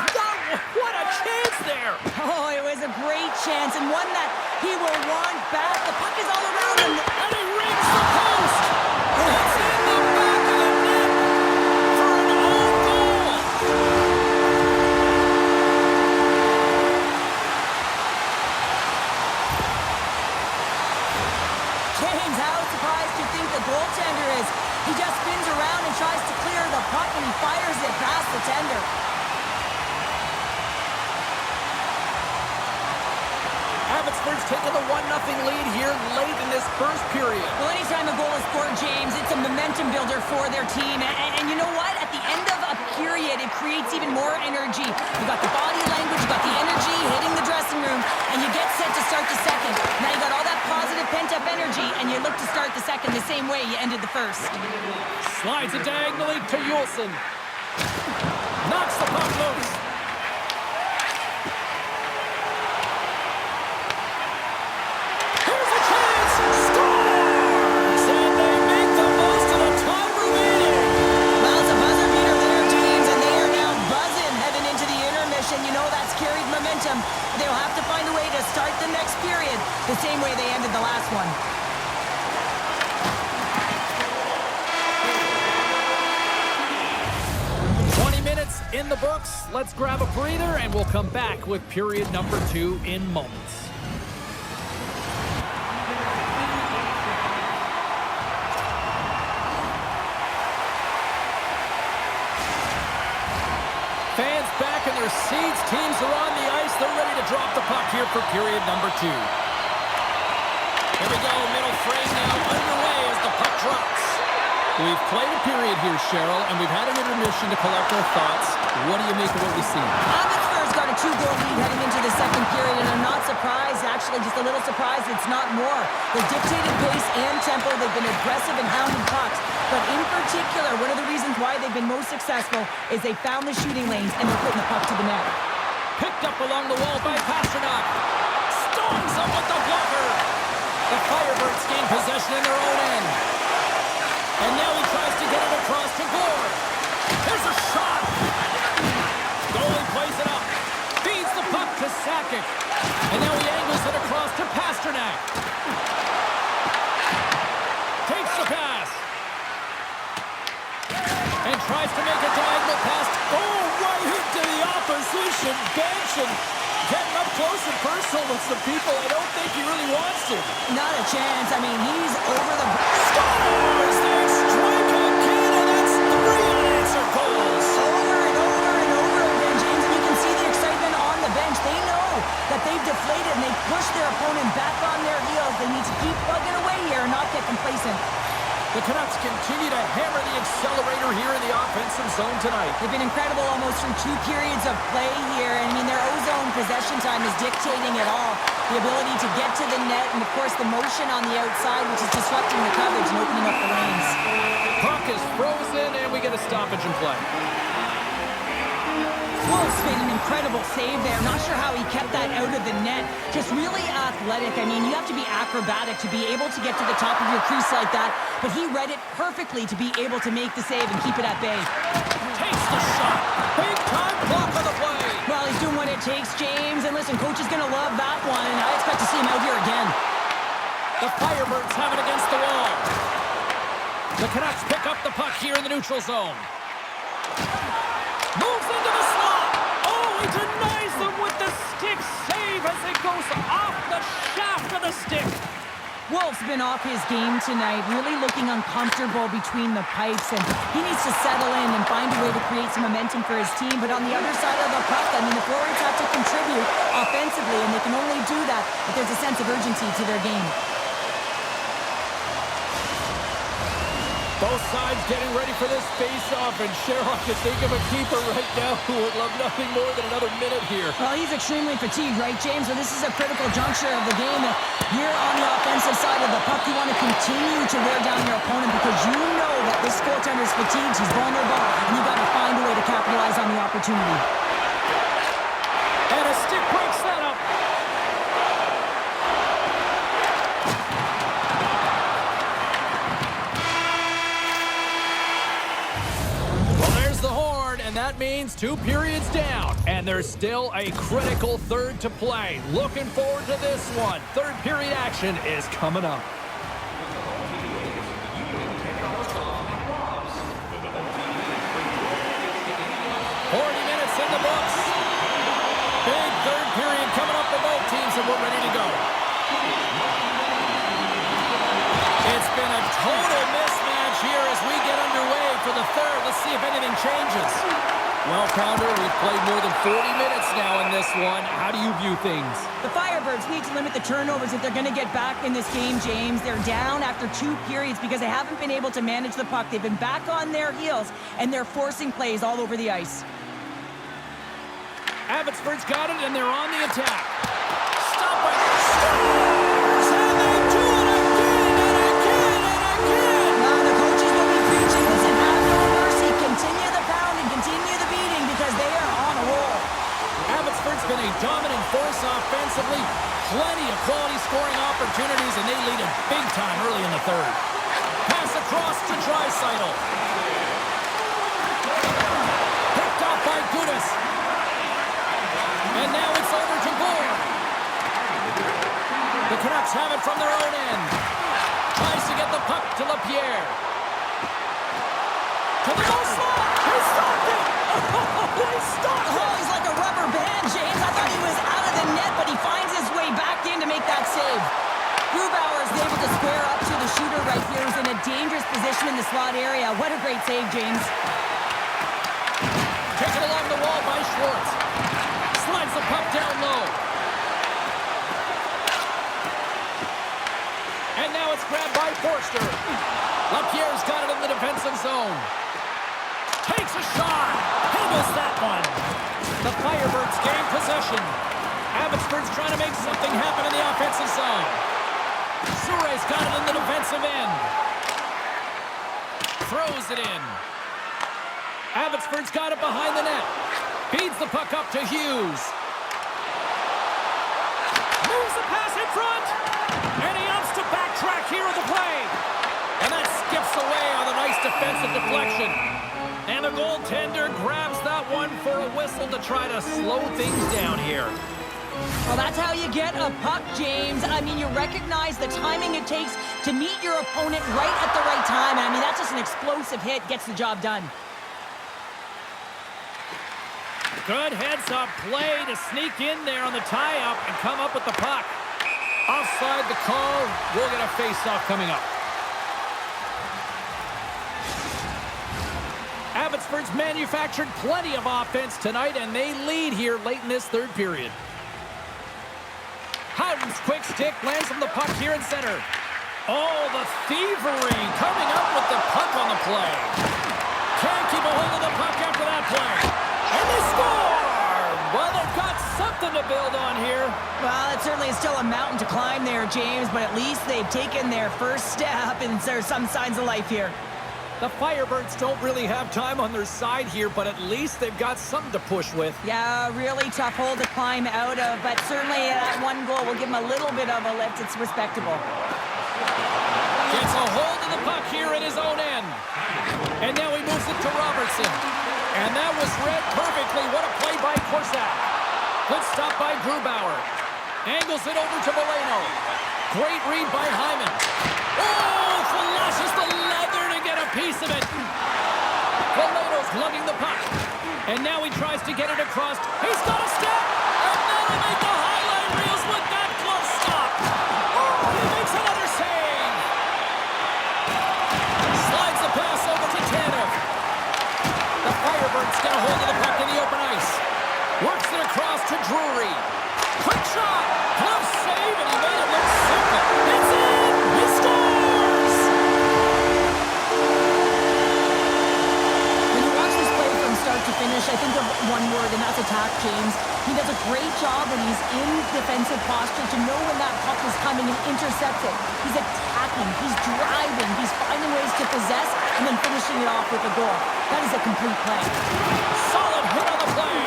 What a chance there. Oh, it was a great chance and one that He will want back. The puck is all around him. And he rings the post. It's in the back of the net for an own goal. James, how surprised do you think the goaltender is? He just spins around and tries to clear the puck, and he fires it past the tender. Abbotsford's taking the 1-0 lead here late in this first period. Well, anytime a goal is scored, James, it's a momentum builder for their team. And you know what? At the end of a period, it creates even more energy. You got the body language, you got the energy hitting the dressing room, and you get set to start the second. Now you got all that positive pent-up energy, and you look to start the second the same way you ended the first. Slides it diagonally to Yulson. Knocks the puck loose. Here's a chance. Scores! And they make the most of the time remaining. Well, it's a buzzer beater there, James, and they are now buzzing heading into the intermission. You know that's carried momentum. They'll have to find a way to start the next period the same way they ended the last one. In the books, let's grab a breather and we'll come back with period number 2 in moments. Fans back in their seats, teams are on the ice, they're ready to drop the puck here for period number 2. Here we go, middle frame now underway as the puck drops. We've played a period here, Cheryl, and we've had an intermission to collect our thoughts. What do you make of what we see? Abbotsford's got a 2-goal lead heading into the second period, and I'm not surprised, actually just a little surprised it's not more. They dictated pace and tempo. They've been aggressive and hounding pucks. But in particular, one of the reasons why they've been most successful is they found the shooting lanes and they're putting the puck to the net. Picked up along the wall by Pasternak. Stones up with the blocker. The Firebirds gain possession in their own end. And now he tries to get it across to Gore. There's a shot. Goalie plays it up. Feeds the puck to Sakic. And now he angles it across to Pasternak. Takes the pass. And tries to make a diagonal pass. Oh, right into the opposition bench. And getting up close and personal with some people I don't think he really wants to. Not a chance. I mean, he's over the... Scores! They strike again, and that's 3 unanswered goals. Over and over and over again, James, and you can see the excitement on the bench. They know that they've deflated and they've pushed their opponent back on their heels. They need to keep plugging away here and not get complacent. The Canucks continue to hammer the accelerator here in the offensive zone tonight. They've been incredible almost through 2 periods of play here. I mean, their O-zone possession time is dictating it all. The ability to get to the net and, of course, the motion on the outside, which is disrupting the coverage and opening up the lanes. Puck is frozen, and we get a stoppage in play. Wolf's made an incredible save there. Not sure how he kept that out of the net. Just really athletic. I mean, you have to be acrobatic to be able to get to the top of your crease like that. But he read it perfectly to be able to make the save and keep it at bay. Takes the shot. Big time block on the play. Well, he's doing what it takes, James. And listen, coach is going to love that one. I expect to see him out here again. The Firebirds have it against the wall. The Canucks pick up the puck here in the neutral zone. Moves into the slot. Oh, he denies them with the stick save as it goes off the shaft of the stick. Wolf's been off his game tonight, really looking uncomfortable between the pipes, and he needs to settle in and find a way to create some momentum for his team. But on the other side of the puck, I mean, the forwards have to contribute offensively, and they can only do that if there's a sense of urgency to their game. Both sides getting ready for this face-off, and Cheryl can think of a keeper right now who would love nothing more than another minute here. Well, he's extremely fatigued, right, James? So this is a critical juncture of the game. You're on the offensive side of the puck. You want to continue to wear down your opponent because you know that this goaltender's fatigued, he's vulnerable, and you got to find a way to capitalize on the opportunity. And a stick breaks that up. and that means 2 periods down. And there's still a critical third to play. Looking forward to this one. Third period action is coming up. 40 minutes in the books. Big third period coming up for both teams, and we're ready to go. It's been a total mismatch here as we get underway for the third. Let's see if anything changes. Well, Pounder, we've played more than 40 minutes now in this one. How do you view things? The Firebirds need to limit the turnovers if they're going to get back in this game, James. They're down after 2 periods because they haven't been able to manage the puck. They've been back on their heels, and they're forcing plays all over the ice. Abbotsford's got it, and they're on the attack. Stop by the Stars, and they do it again and again and again. Now the coaches will be preaching, listen, have no mercy. Continue the pounding, continue the beating, because they are on a roll. Abbotsford's been a dominant force offensively. Plenty of quality scoring opportunities, and they lead it big time early in the third. Pass across to Draisaitl. Picked off by Gudas. And now it's over to Gore. The Canucks have it from their own end. Tries to get the puck to Lapierre. To the goal slot. He stopped it. He stopped it. Oh, he's like a rubber band, James. I thought he was out of the net, but he finds his way back in to make that save. Grubauer is able to square up to the shooter right here, who's in a dangerous position in the slot area. What a great save, James. Taken along the wall by Schwartz. Slides the puck down low. And now it's grabbed by Forster. Lapierre's got it in the defensive zone. Takes a shot. He missed that one. The Firebirds gain possession. Abbotsford's trying to make something happen in the offensive zone. Sure's got it in the defensive end. Throws it in. Abbotsford's got it behind the net. Feeds the puck up to Hughes. Moves the pass in front. And he opts to backtrack here at the play. And that skips away on a nice defensive deflection. And the goaltender grabs that one for a whistle to try to slow things down here. Well, that's how you get a puck, James. I mean, you recognize the timing it takes to meet your opponent right at the right time. I mean, that's just an explosive hit. Gets the job done. Good heads-up play to sneak in there on the tie-up and come up with the puck. Offside the call. We'll get a face-off coming up. Abbotsford's manufactured plenty of offense tonight, and they lead here late in this third period. Howden's quick stick lands on the puck here in center. Oh, the thievery coming up with the puck on the play. Can't keep a hold of the puck after that play. And they score! Well, they've got something to build on here. Well, it certainly is still a mountain to climb there, James, but at least they've taken their first step, and there's some signs of life here. The Firebirds don't really have time on their side here, but at least they've got something to push with. Yeah, really tough hole to climb out of, but certainly that one goal will give them a little bit of a lift. It's respectable. Gets a hold of the puck here in his own end. And now he moves it to Robertson. And that was read perfectly. What a play by Korczak. Good stop by Grubauer. Angles it over to Moreno. Great read by Hyman. Oh, flashes the leather to get a piece of it. Moreno's lugging the puck. And now he tries to get it across. He's got a step. And that'll make the highlight reels with that close stop. Oh, he makes another save. Slides the pass over to Tanev. The Firebirds get a hold of the puck in the open ice. Works it across to Drury. Quick shot. Glove save, and he made it look simple. It's in. He scores. When you watch this play from start to finish, I think of one word, and that's attack, James. He does a great job when he's in defensive posture to know when that puck is coming and intercept it. He's attacking. He's driving. He's finding ways to possess and then finishing it off with a goal. That is a complete play. Solid hit on the play.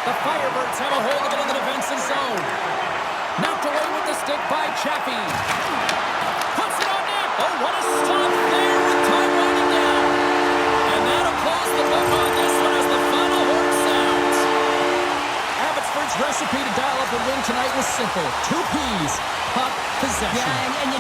The Firebirds have a hold of it in the defensive zone. Knocked away with the stick by Chaffee. Puts it on net. Oh, what a stop there with time winding down. And that'll close the book on simple. 2 P's. Puck possession. Yeah, and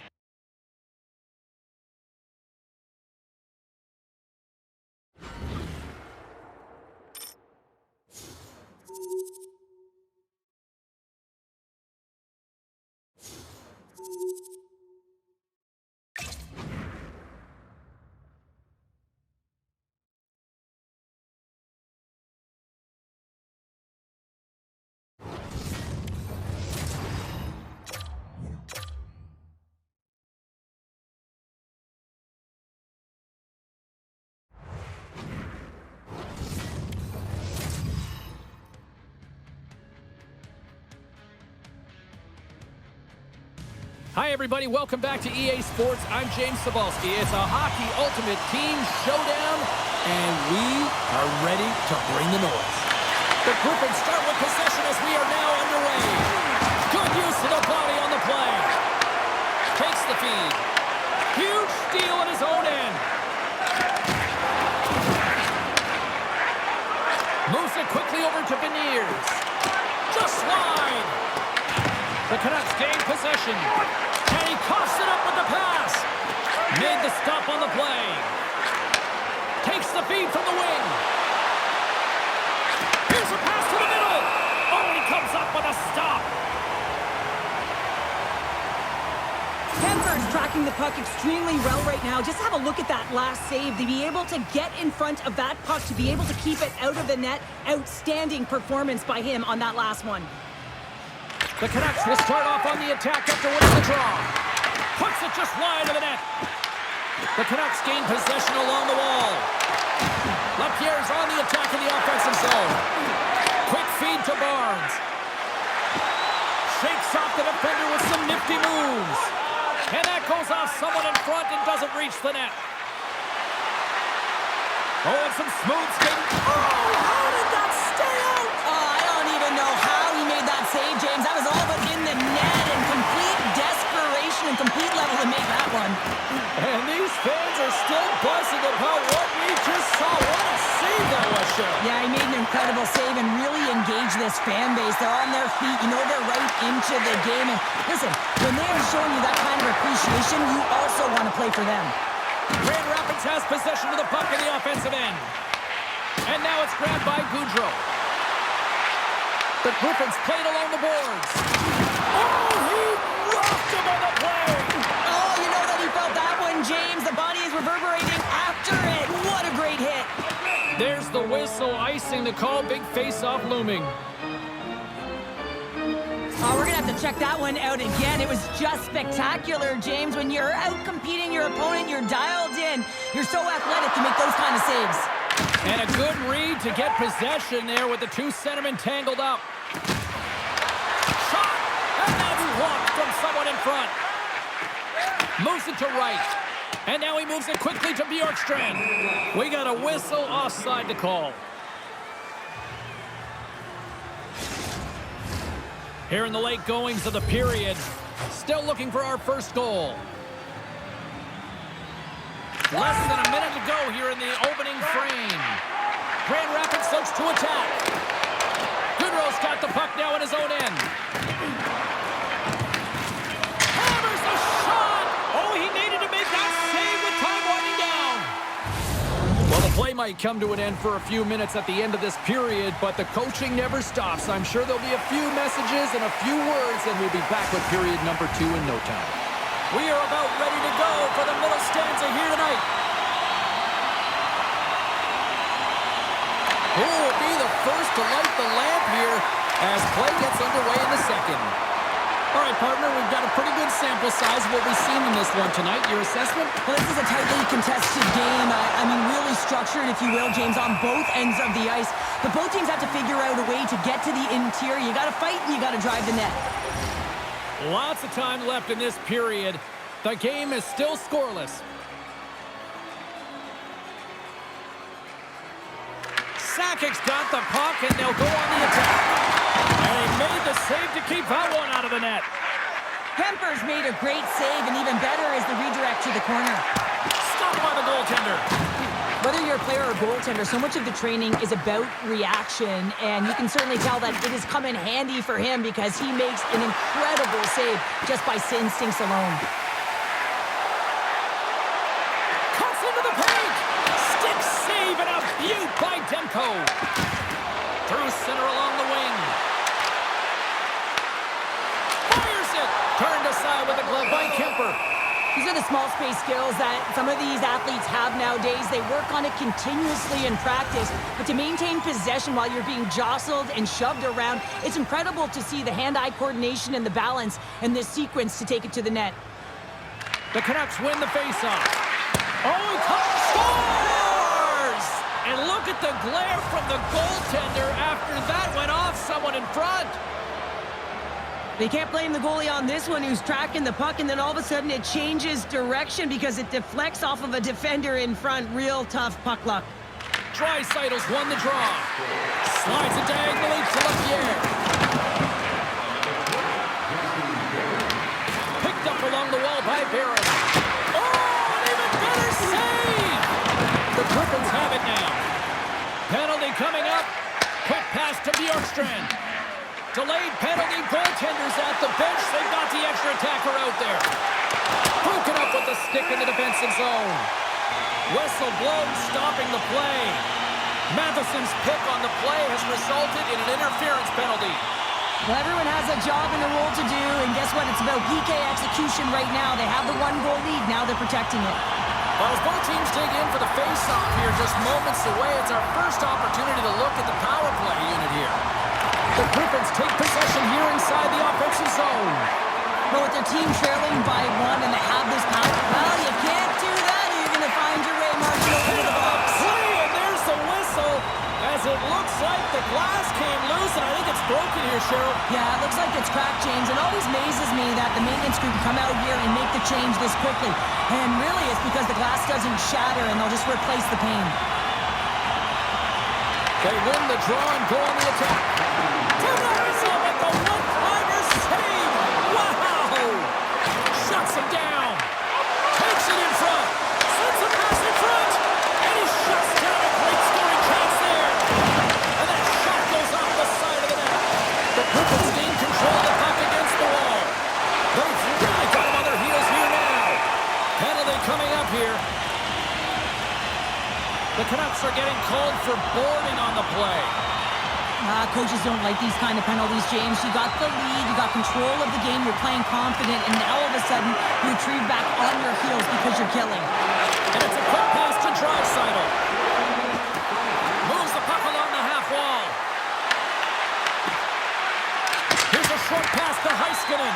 Hi, everybody. Welcome back to EA Sports. I'm James Cebulski. It's a hockey ultimate team showdown, and we are ready to bring the noise. The Griffins start with possession as we are now underway. Good use of the body on the play. Takes the feed. Huge steal at his own end. Moves it quickly over to Beniers. Just wide. The Canucks gain possession. And he coughs it up with the pass. Made the stop on the play. Takes the feed from the wing. Here's a pass to the middle. Oh, he comes up with a stop. Kemper's tracking the puck extremely well right now. Just have a look at that last save. To be able to get in front of that puck, to be able to keep it out of the net. Outstanding performance by him on that last one. The Canucks will start off on the attack after winning the draw. Puts it just wide of the net. The Canucks gain possession along the wall. LaPierre's on the attack in the offensive zone. Quick feed to Barnes. Shakes off the defender with some nifty moves. And that goes off someone in front and doesn't reach the net. Oh, and some smooth skating. Oh, how did that stay out? Oh, I don't even know how he made that save, James. That was all but in the net and complete desperation and complete level to make that one. And these fans are still buzzing about what we just saw. What a save that was, Sheriff. Yeah, he made an incredible save and really engaged this fan base. They're on their feet. You know they're right into the game. And listen, when they are showing you that kind of appreciation, you also want to play for them. Grand Rapids has possession of the puck in the offensive end. And now it's grabbed by Goudreau. The Griffins played along the boards. Oh, he rocked him on the play. Oh, you know that he felt that one, James. The body is reverberating after it. What a great hit. There's the whistle, icing the call. Big face-off looming. Oh, we're going to have to check that one out again. It was just spectacular, James. When you're out competing your opponent, you're dialed in. You're so athletic to make those kind of saves. And a good read to get possession there with the two centermen tangled up. Shot! And that's blocked from someone in front. Moves it to right. And now he moves it quickly to Bjorkstrand. We got a whistle offside to call. Here in the late goings of the period, still looking for our first goal. Less than a minute to go here in the opening frame. Grand Rapids looks to attack. Goodrow's got the puck now in his own end. Hammers the shot! Oh, he needed to make that save with time winding down. Well, the play might come to an end for a few minutes at the end of this period, but the coaching never stops. I'm sure there'll be a few messages and a few words, and we'll be back with period number 2 in no time. We are about ready to go for the middle stanza here tonight. Who will be the first to light the lamp here as play gets underway in the second? All right, partner, we've got a pretty good sample size of what we've seen in this one tonight. Your assessment? Well, this is a tightly contested game. I mean, really structured, if you will, James, on both ends of the ice. But both teams have to figure out a way to get to the interior. You got to fight and you got to drive the net. Lots of time left in this period. The game is still scoreless. Sakic's got the puck, and they'll go on the attack. And he made the save to keep that one out of the net. Kemper's made a great save, and even better is the redirect to the corner. Stopped by the goaltender. Whether you're a player or goaltender, so much of the training is about reaction, and you can certainly tell that it has come in handy for him because he makes an incredible save just by instincts alone. Cuts into the paint. Stick save and a beaut by Demko. Through center along the wing. Fires it. Turned aside with a glove by Kemper. These are the small space skills that some of these athletes have nowadays. They work on it continuously in practice, but to maintain possession while you're being jostled and shoved around, it's incredible to see the hand-eye coordination and the balance in this sequence to take it to the net. The Canucks win the faceoff. Oh, scores! And look at the glare from the goaltender after that went off someone in front. They can't blame the goalie on this one who's tracking the puck, and then all of a sudden it changes direction because it deflects off of a defender in front. Real tough puck luck. Draisaitl's won the draw. Slides it diagonally to Lapierre. Picked up along the wall by Barron. Oh, an even better save! The Griffins have it now. Penalty coming up. Quick pass to Bjorkstrand. Delayed penalty, goaltenders at the bench. They've got the extra attacker out there. Broken up with the stick in the defensive zone. Whistle blown, stopping the play. Matheson's pick on the play has resulted in an interference penalty. Well, everyone has a job and a role to do, and guess what? It's about PK execution right now. They have the one-goal lead. Now they're protecting it. Well, as both teams dig in for the face-off here, just moments away, it's our first opportunity to look at the power play unit here. The Griffins take possession here inside the offensive zone. But with their team trailing by one and they have this power, well, you can't do that. You're going to find your way marching over to the box. Play, and there's the whistle as it looks like the glass came loose, and I think it's broken here, Cheryl. Yeah, it looks like it's cracked, James. It always amazes me that the maintenance crew can come out here and make the change this quickly. And really, it's because the glass doesn't shatter, and they'll just replace the pane. They win the draw and go on the attack. Tavares with the one-timer save. Wow! Shuts him down. Takes it in front. Sends a pass in front. And he shuts down a great scoring chance there. And that shot goes off the side of the net. The Griffins gain control of the puck against the wall. They've really got him on their heels here now. Penalty coming up here. The Canucks are getting called for boarding on the play. Coaches don't like these kind of penalties, James. You got the lead, you got control of the game, you're playing confident, and now all of a sudden you retrieve back on your heels because you're killing. And it's a quick pass to Draisaitl. Moves the puck along the half wall. Here's a short pass to Heiskanen.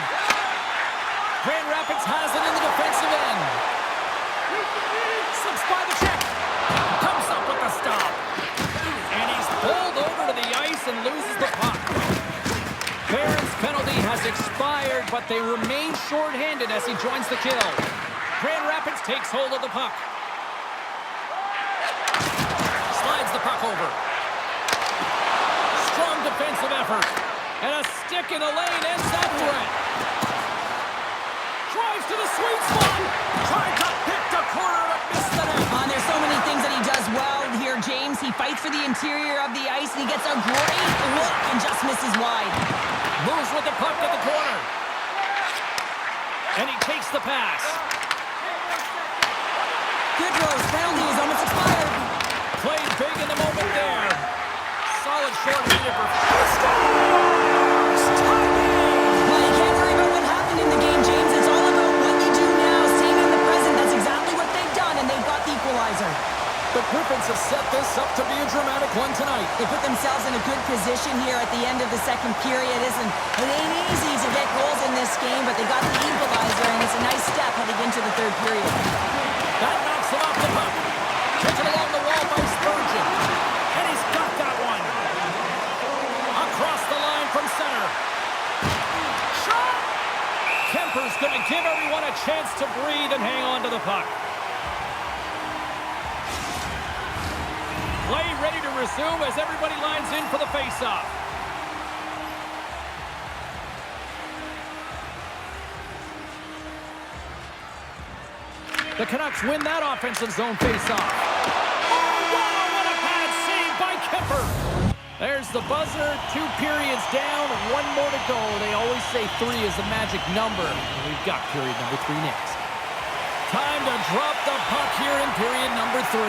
Grand Rapids has it in the defensive end. Slips by the check. Comes up with the stop. And he's pulled over to the ice and loses the puck. Barron's penalty has expired, but they remain shorthanded as he joins the kill. Grand Rapids takes hold of the puck. Slides the puck over. Strong defensive effort. And a stick in the lane ends that threat. Drives to the sweet spot. Tried to pick the corner, but missed the net. There's so many things that he does well here, James. He fights for the interior of the ice, and he gets a great look and just misses wide. Moves with the puck to the corner. And he takes the pass. Goodrow's penalty is almost expired. Played big in the moment there. Solid short-handed for Well, you can't worry about what happened in the game, James. It's all about what you do now, staying in the present. That's exactly what they've done, and they've got the equalizer. The Griffins have set this up to be a dramatic one tonight. They put themselves in a good position here at the end of the second period. It ain't easy to get goals in this game, but they got the equalizer, and it's a nice step heading into the third period. That knocks him off the puck. Taken along the wall by Spurgeon. And he's got that one. Across the line from center. Shot! Kemper's going to give everyone a chance to breathe and hang on to the puck. Play ready to resume as everybody lines in for the face-off. The Canucks win that offensive zone face-off. the buzzer. 2 periods down, 1 more to go. They always say 3 is the magic number. We've got period number 3 next. Time to drop the puck here in period number 3.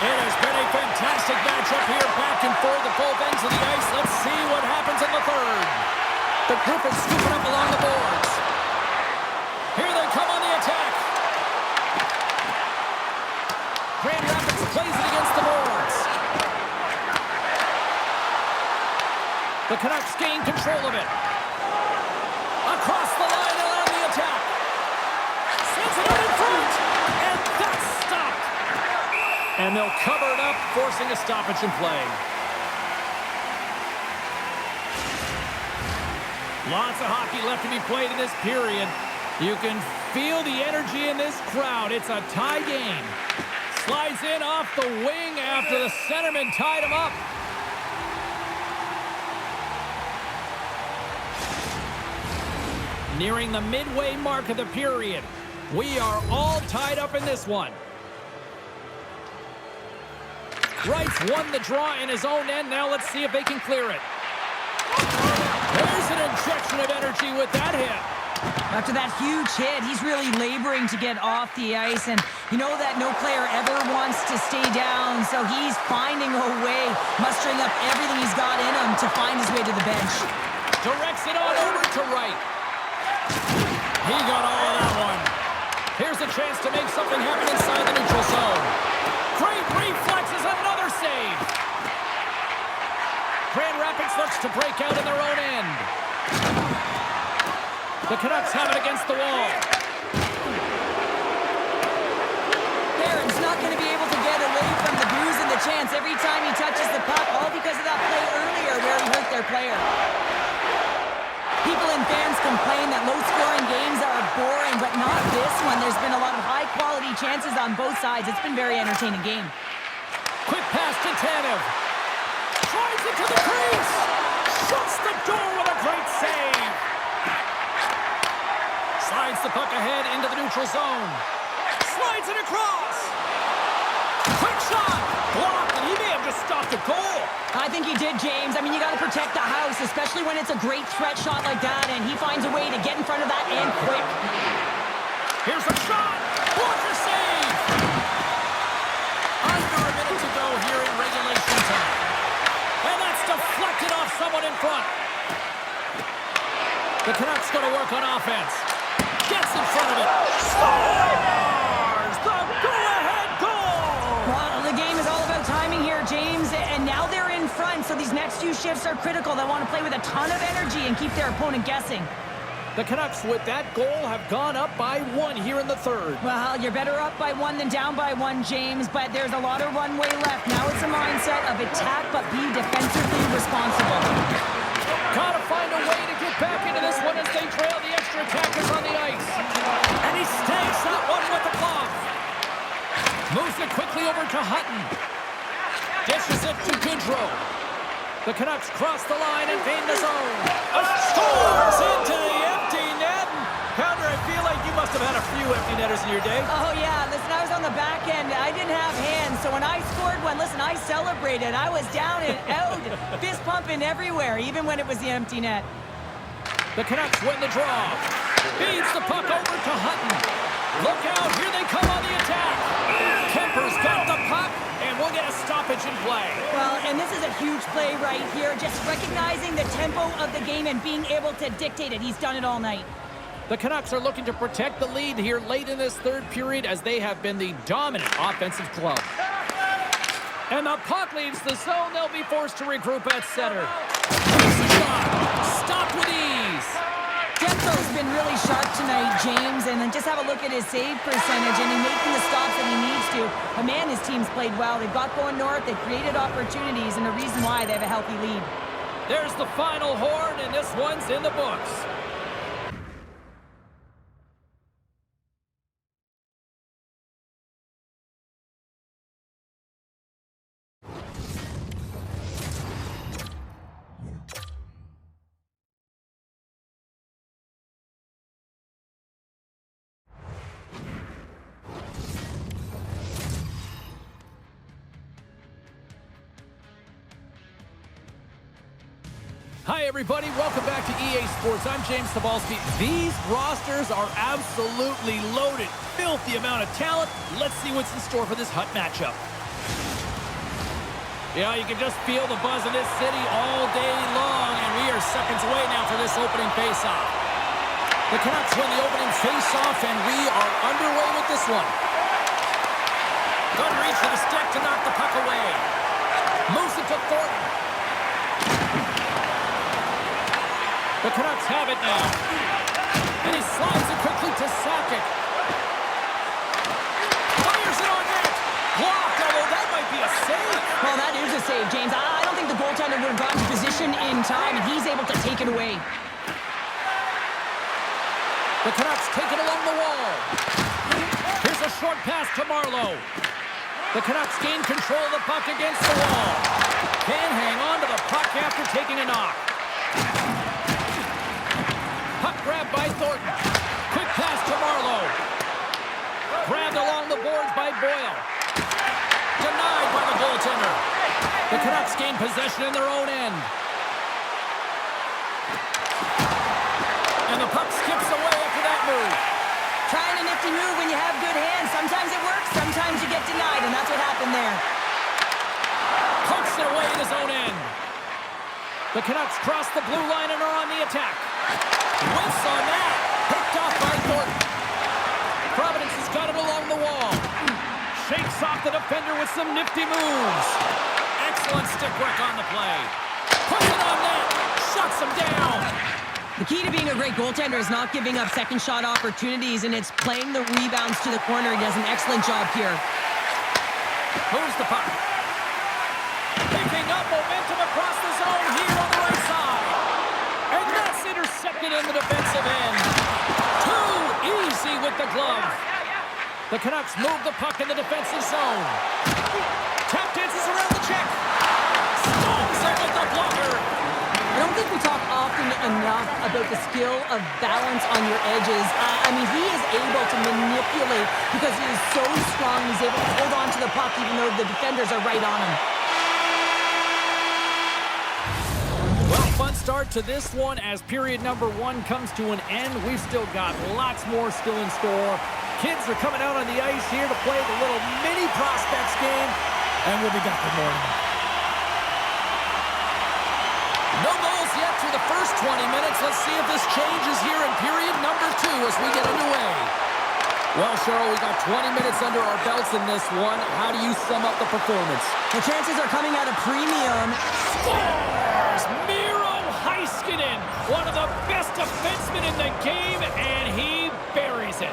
It has been a fantastic matchup here, back and forth at both ends of the ice. Let's see what happens in the third. The group is scooping up along the boards. Here they come on the attack. Grand Rapids plays it against the boards. The Canucks gain control of it. Across the line and on the attack. Sends it out in front. And that's stopped. And they'll cover it up, forcing a stoppage in play. Lots of hockey left to be played in this period. You can feel the energy in this crowd. It's a tie game. Slides in off the wing after the centerman tied him up. Nearing the midway mark of the period. We are all tied up in this one. Wright's won the draw in his own end. Now let's see if they can clear it. There's an injection of energy with that hit. After that huge hit, he's really laboring to get off the ice, and you know that no player ever wants to stay down, so he's finding a way, mustering up everything he's got in him to find his way to the bench. Directs it on over to Wright. He got all of that one. Here's a chance to make something happen inside the neutral zone. Great reflexes, another save. Grand Rapids looks to break out in their own end. The Canucks have it against the wall. Barron's not going to be able to get away from the bruise and the chance every time he touches the puck, all because of that play earlier where he hurt their player. People and fans complain that low-scoring games are boring, but not this one. There's been a lot of high-quality chances on both sides. It's been a very entertaining game. Quick pass to Tanev. Drives it to the crease. Shuts the door with a great save. Slides the puck ahead into the neutral zone. Slides it across. Quick shot. Blocked, and he may have just stopped a goal. I think he did, James. I mean, you got to protect the house, especially when it's a great threat shot like that, and he finds a way to get in front of that and quick. Here's a shot. Blocker save. Under a minute to go here in regulation time. And that's deflected off someone in front. The Canucks going to work on offense. Gets in front of it. Scores! The go-ahead goal! Well, the game is all about timing here, James, and now they're in front, so these next few shifts are critical. They want to play with a ton of energy and keep their opponent guessing. The Canucks, with that goal, have gone up by 1 here in the third. Well, you're better up by 1 than down by 1, James, but there's a lot of runway left. Now it's a mindset of attack, but be defensively responsible. Gotta find a way to get back into this one as they trail the extra attackers on the ice. And he stays that one with the glove. Moves it quickly over to Hutton. Dishes it to Goodrow. The Canucks cross the line and gain the zone. Scores into the empty net. Pounder, I feel like you must have had a few empty netters in your day. Oh, yeah. Listen, I was on the back end. I didn't have hands, so when I scored one, listen, I celebrated. I was down and out, fist pumping everywhere, even when it was the empty net. The Canucks win the draw. Feeds the puck over to Hutton. Look out, here they come on the attack. Kemper's got the puck, and we'll get a stoppage in play. Well, and this is a huge play right here, just recognizing the tempo of the game and being able to dictate it. He's done it all night. The Canucks are looking to protect the lead here late in this third period as they have been the dominant offensive club. And the puck leaves the zone. They'll be forced to regroup at center. Stopped with ease. Demko's been really sharp tonight, James, and then just have a look at his save percentage, and he's making the stops that he needs to. But man, his team's played well. They've got going north, they've created opportunities, and the reason why they have a healthy lead. There's the final horn, and this one's in the books. everybody, welcome back to EA Sports. I'm James Cebulski. These rosters are absolutely loaded. Filthy amount of talent. Let's see what's in store for this hut matchup. Yeah, you can just feel the buzz in this city all day long, and we are seconds away now for this opening faceoff. The Canucks win the opening faceoff, and we are underway with this one. Good reach for the stick to knock the puck away. Moves it to Thornton. The Canucks have it now. And he slides it quickly to Sakic. Fires it on net. Blocked, although that might be a save. Well, that is a save, James. I don't think the goaltender would have gotten to position in time, and he's able to take it away. The Canucks take it along the wall. Here's a short pass to Marleau. The Canucks gain control of the puck against the wall. Can hang on to the puck after taking a knock. Puck grabbed by Thornton. Quick pass to Marleau. Grabbed along the boards by Boyle. Denied by the goaltender. The Canucks gain possession in their own end. And the puck skips away after that move. Trying a nifty move when you have good hands. Sometimes it works, sometimes you get denied, and that's what happened there. Pokes it away in his own end. The Canucks cross the blue line and are on the attack. Whiffs on that. Picked off by Thornton. Providence has got it along the wall. Shakes off the defender with some nifty moves. Excellent stick work on the play. Puts it on net. Shuts him down. The key to being a great goaltender is not giving up second shot opportunities, and it's playing the rebounds to the corner. He does an excellent job here. Moves the puck. Picking up momentum across the zone here on the right side. And that's intercepted in the defensive end. Too easy with the glove. The Canucks move the puck in the defensive zone. Tap dances around the check. Stones it with the blocker. I don't think we talk often enough about the skill of balance on your edges. I mean, he is able to manipulate because he is so strong. He's able to hold on to the puck even though the defenders are right on him. Well, fun start to this one as period number 1 comes to an end. We've still got lots more still in store. Kids are coming out on the ice here to play the little mini prospects game, and we'll be back in the morning. No goals yet through the first 20 minutes. Let's see if this changes here in period number 2 as we get underway. Well, Cheryl, we got 20 minutes under our belts in this one. How do you sum up the performance? The chances are coming at a premium. Scores! Miro Heiskanen, one of the best defensemen in the game, and he buries it.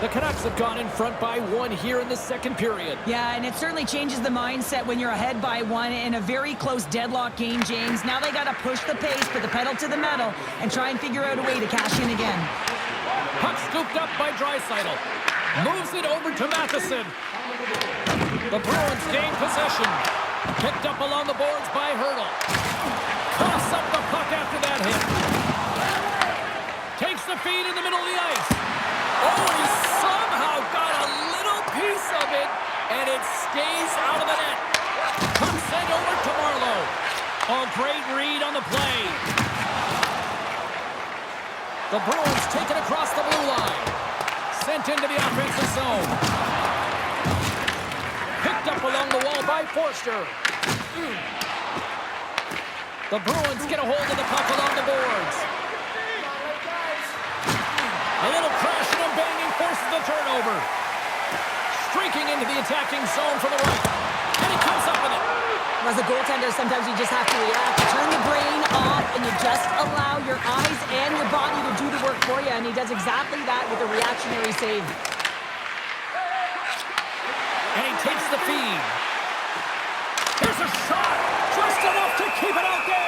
The Canucks have gone in front by 1 here in the second period. Yeah, and it certainly changes the mindset when you're ahead by 1 in a very close deadlock game, James. Now they got to push the pace, put the pedal to the metal, and try and figure out a way to cash in again. Puck scooped up by Draisaitl. Moves it over to Matheson. The Bruins gain possession. Picked up along the boards by Hurdle. Coughs up the puck after that hit. Takes the feed in the middle of the ice. Oh, he somehow got a little piece of it, and it stays out of the net. Puck sent over to Marleau. Oh, great read on the play. The Bruins take it across the blue line. Sent into the offensive zone. Picked up along the wall by Forster. The Bruins get a hold of the puck along the boards. A little crashing and banging forces the turnover. Streaking into the attacking zone for the right. And he comes up with it. As a goaltender, sometimes you just have to react. Turn the brain off, and you just allow your eyes and your body to do the work for you. And he does exactly that with a reactionary save. And he takes the feed. Here's a shot. Just enough to keep it out there.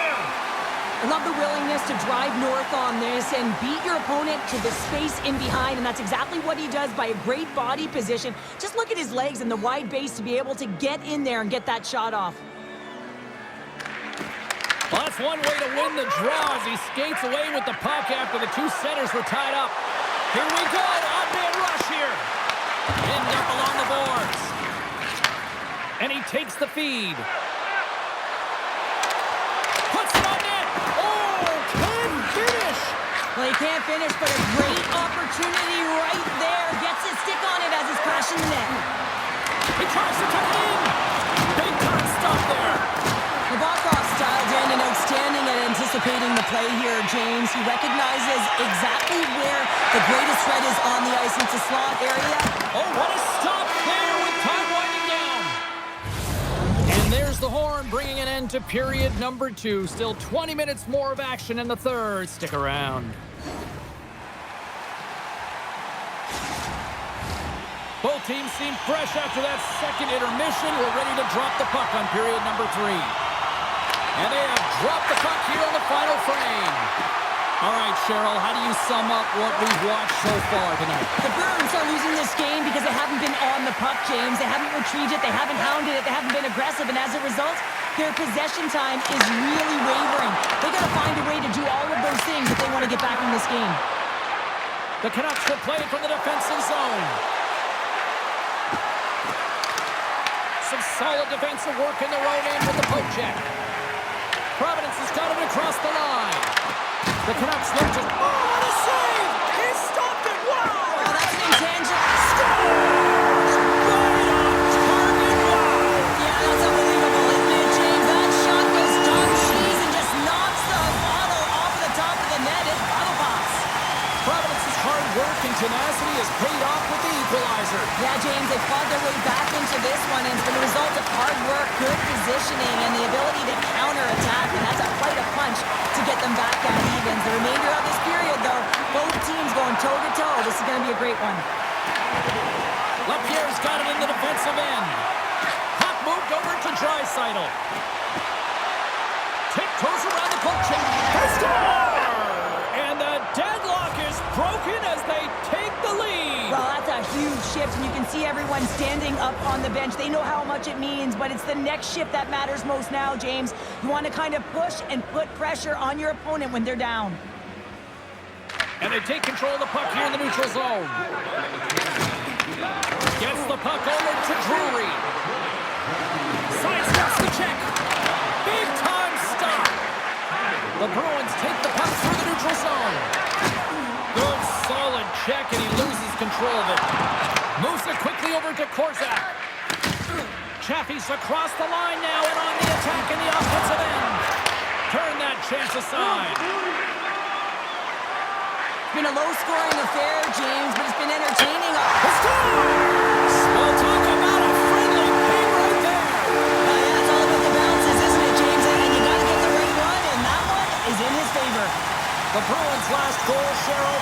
I love the willingness to drive north on this and beat your opponent to the space in behind, and that's exactly what he does by a great body position. Just look at his legs and the wide base to be able to get in there and get that shot off. Well, that's one way to win the draw as he skates away with the puck after the 2 centers were tied up. Here we go, odd-man rush here. Pinned up along the boards. And he takes the feed. Puts it on net. Oh, Well, he can't finish, but a great opportunity right there. Gets his stick on it as he's crashing the net. He tries to cut it in. Big time stop there. Nabokov's dialed in and outstanding at anticipating the play here, James. He recognizes exactly where the greatest threat is on the ice. It's a slot area. Oh, what a stop there with time winding down. And there's the horn, bringing an end to period number 2. Still 20 minutes more of action in the third. Stick around. Both teams seem fresh after that second intermission. We're ready to drop the puck on period number 3. And they have dropped the puck here on the final frame. All right, Cheryl, how do you sum up what we've watched so far tonight? The Bruins are losing this game because they haven't been on the puck, James. They haven't retrieved it. They haven't hounded it. They haven't been aggressive. And as a result, their possession time is really wavering. They got to find a way to do all of those things if they want to get back in this game. The Canucks will play it from the defensive zone. Some solid defensive work in their own end with the poke check. Providence has got it across the line. The Canucks look to... Oh, what a save! He stopped it! Wow! Oh, that's an intangible. Scores! Right on target! Wow! Yeah, that's unbelievable, isn't it, James? That shot goes John Cheese and just knocks the bottle off of the top of the net. It bottle pops. Providence's hard work and tenacity has paid off with the equalizer. Yeah, James, they fought their way back into this one, and it's been a result of hard work, good positioning, and the ability to counter-attack, and that's quite a punch to get them back at evens. The remainder of this period, though, both teams going toe-to-toe. This is going to be a great one. LaPierre's got it in the defensive end. Puck moved over to Draisaitl. Tiptoes around the poke check. They score! And the deadlock is broken as they take the lead. Well, that's a huge shift, and you can see everyone standing up on the bench. They know how much it means, but it's the next shift that matters most now, James. You want to kind of push and put pressure on your opponent when they're down. And they take control of the puck here in the neutral zone. Gets the puck over to Drury. Sidesteps the check. Big time stop. The Bruins take the puck through the neutral zone. Good solid check, and he loses control of it. Moves it quickly over to Korzak. Chaffee's across the line now and on the attack in the offensive end. Turn that chance aside. It's been a low-scoring affair, James, but it's been entertaining. Well, talk about a friendly game right there. Yeah, it's all about the bounces, isn't it, James? And you got to get the right one, and that one is in his favor. The Bruins' last goal, Cheryl,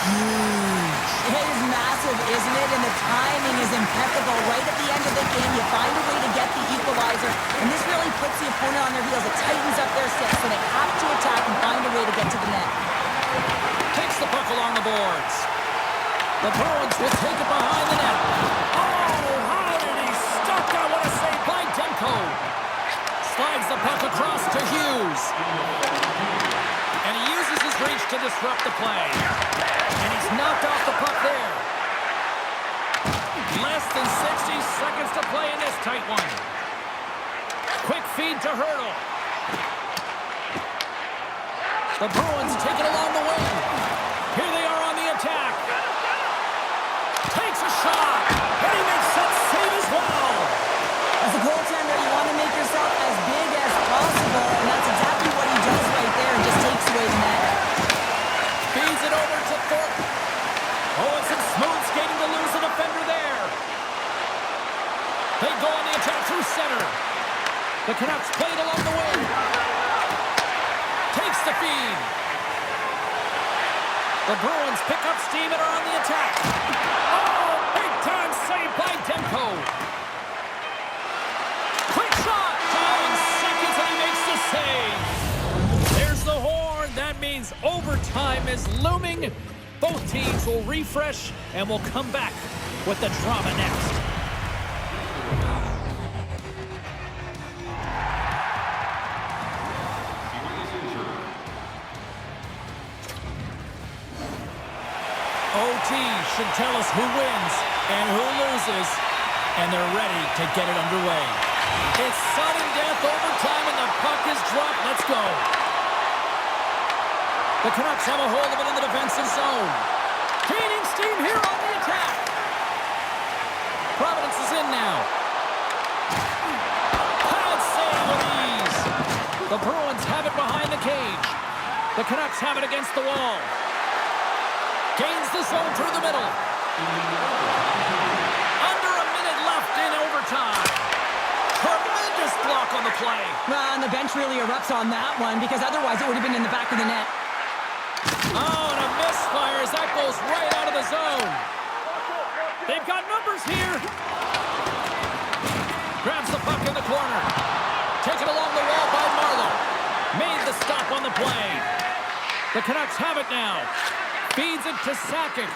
huge. It is massive, isn't it? And the timing is impeccable. Right at the end of the game, you find a way to get the equalizer, and this really puts the opponent on their heels. It tightens up their sticks, so they have to attack and find a way to get to the net. Takes the puck along the boards. The Bruins will take it behind the net. Oh, how did he stop that? What a save by Demko. Slides the puck across to Hughes. And he uses his reach to disrupt the play. And he's knocked off the puck there. Less than 60 seconds to play in this tight one. Quick feed to Hurdle. The Bruins take it along the wing. Here they are on the attack. Takes a shot. And he makes that save as well. As a goaltender, you want to make yourself as big as possible, and that's exactly what he does right there and just takes away the net. Feeds it over to Thornton. Oh, and some smooth skating to lose a defender there. They go on the attack through center. The Canucks play it along the wing. Takes the feed. The Bruins pick up steam and are on the attack. Oh, big time save by Demko. Quick shot. 9 seconds and he makes the save. There's the horn. That means overtime is looming. Both teams will refresh and will come back with the drama next. OT should tell us who wins and who loses, and they're ready to get it underway. It's sudden death overtime, and the puck is dropped. Let's go. The Canucks have a hold of it in the defensive zone. Gaining steam here on the attack. Providence is in now. Pad save with ease. The Bruins have it behind the cage. The Canucks have it against the wall. Gains the zone through the middle. Under a minute left in overtime. Tremendous block on the play. Well, and the bench really erupts on that one because otherwise it would have been in the back of the net. Oh, and a misfire as that goes right out of the zone. They've got numbers here. Grabs the puck in the corner. Taken along the wall by Marlowe. Made the stop on the play. The Canucks have it now. Feeds it to Sakic.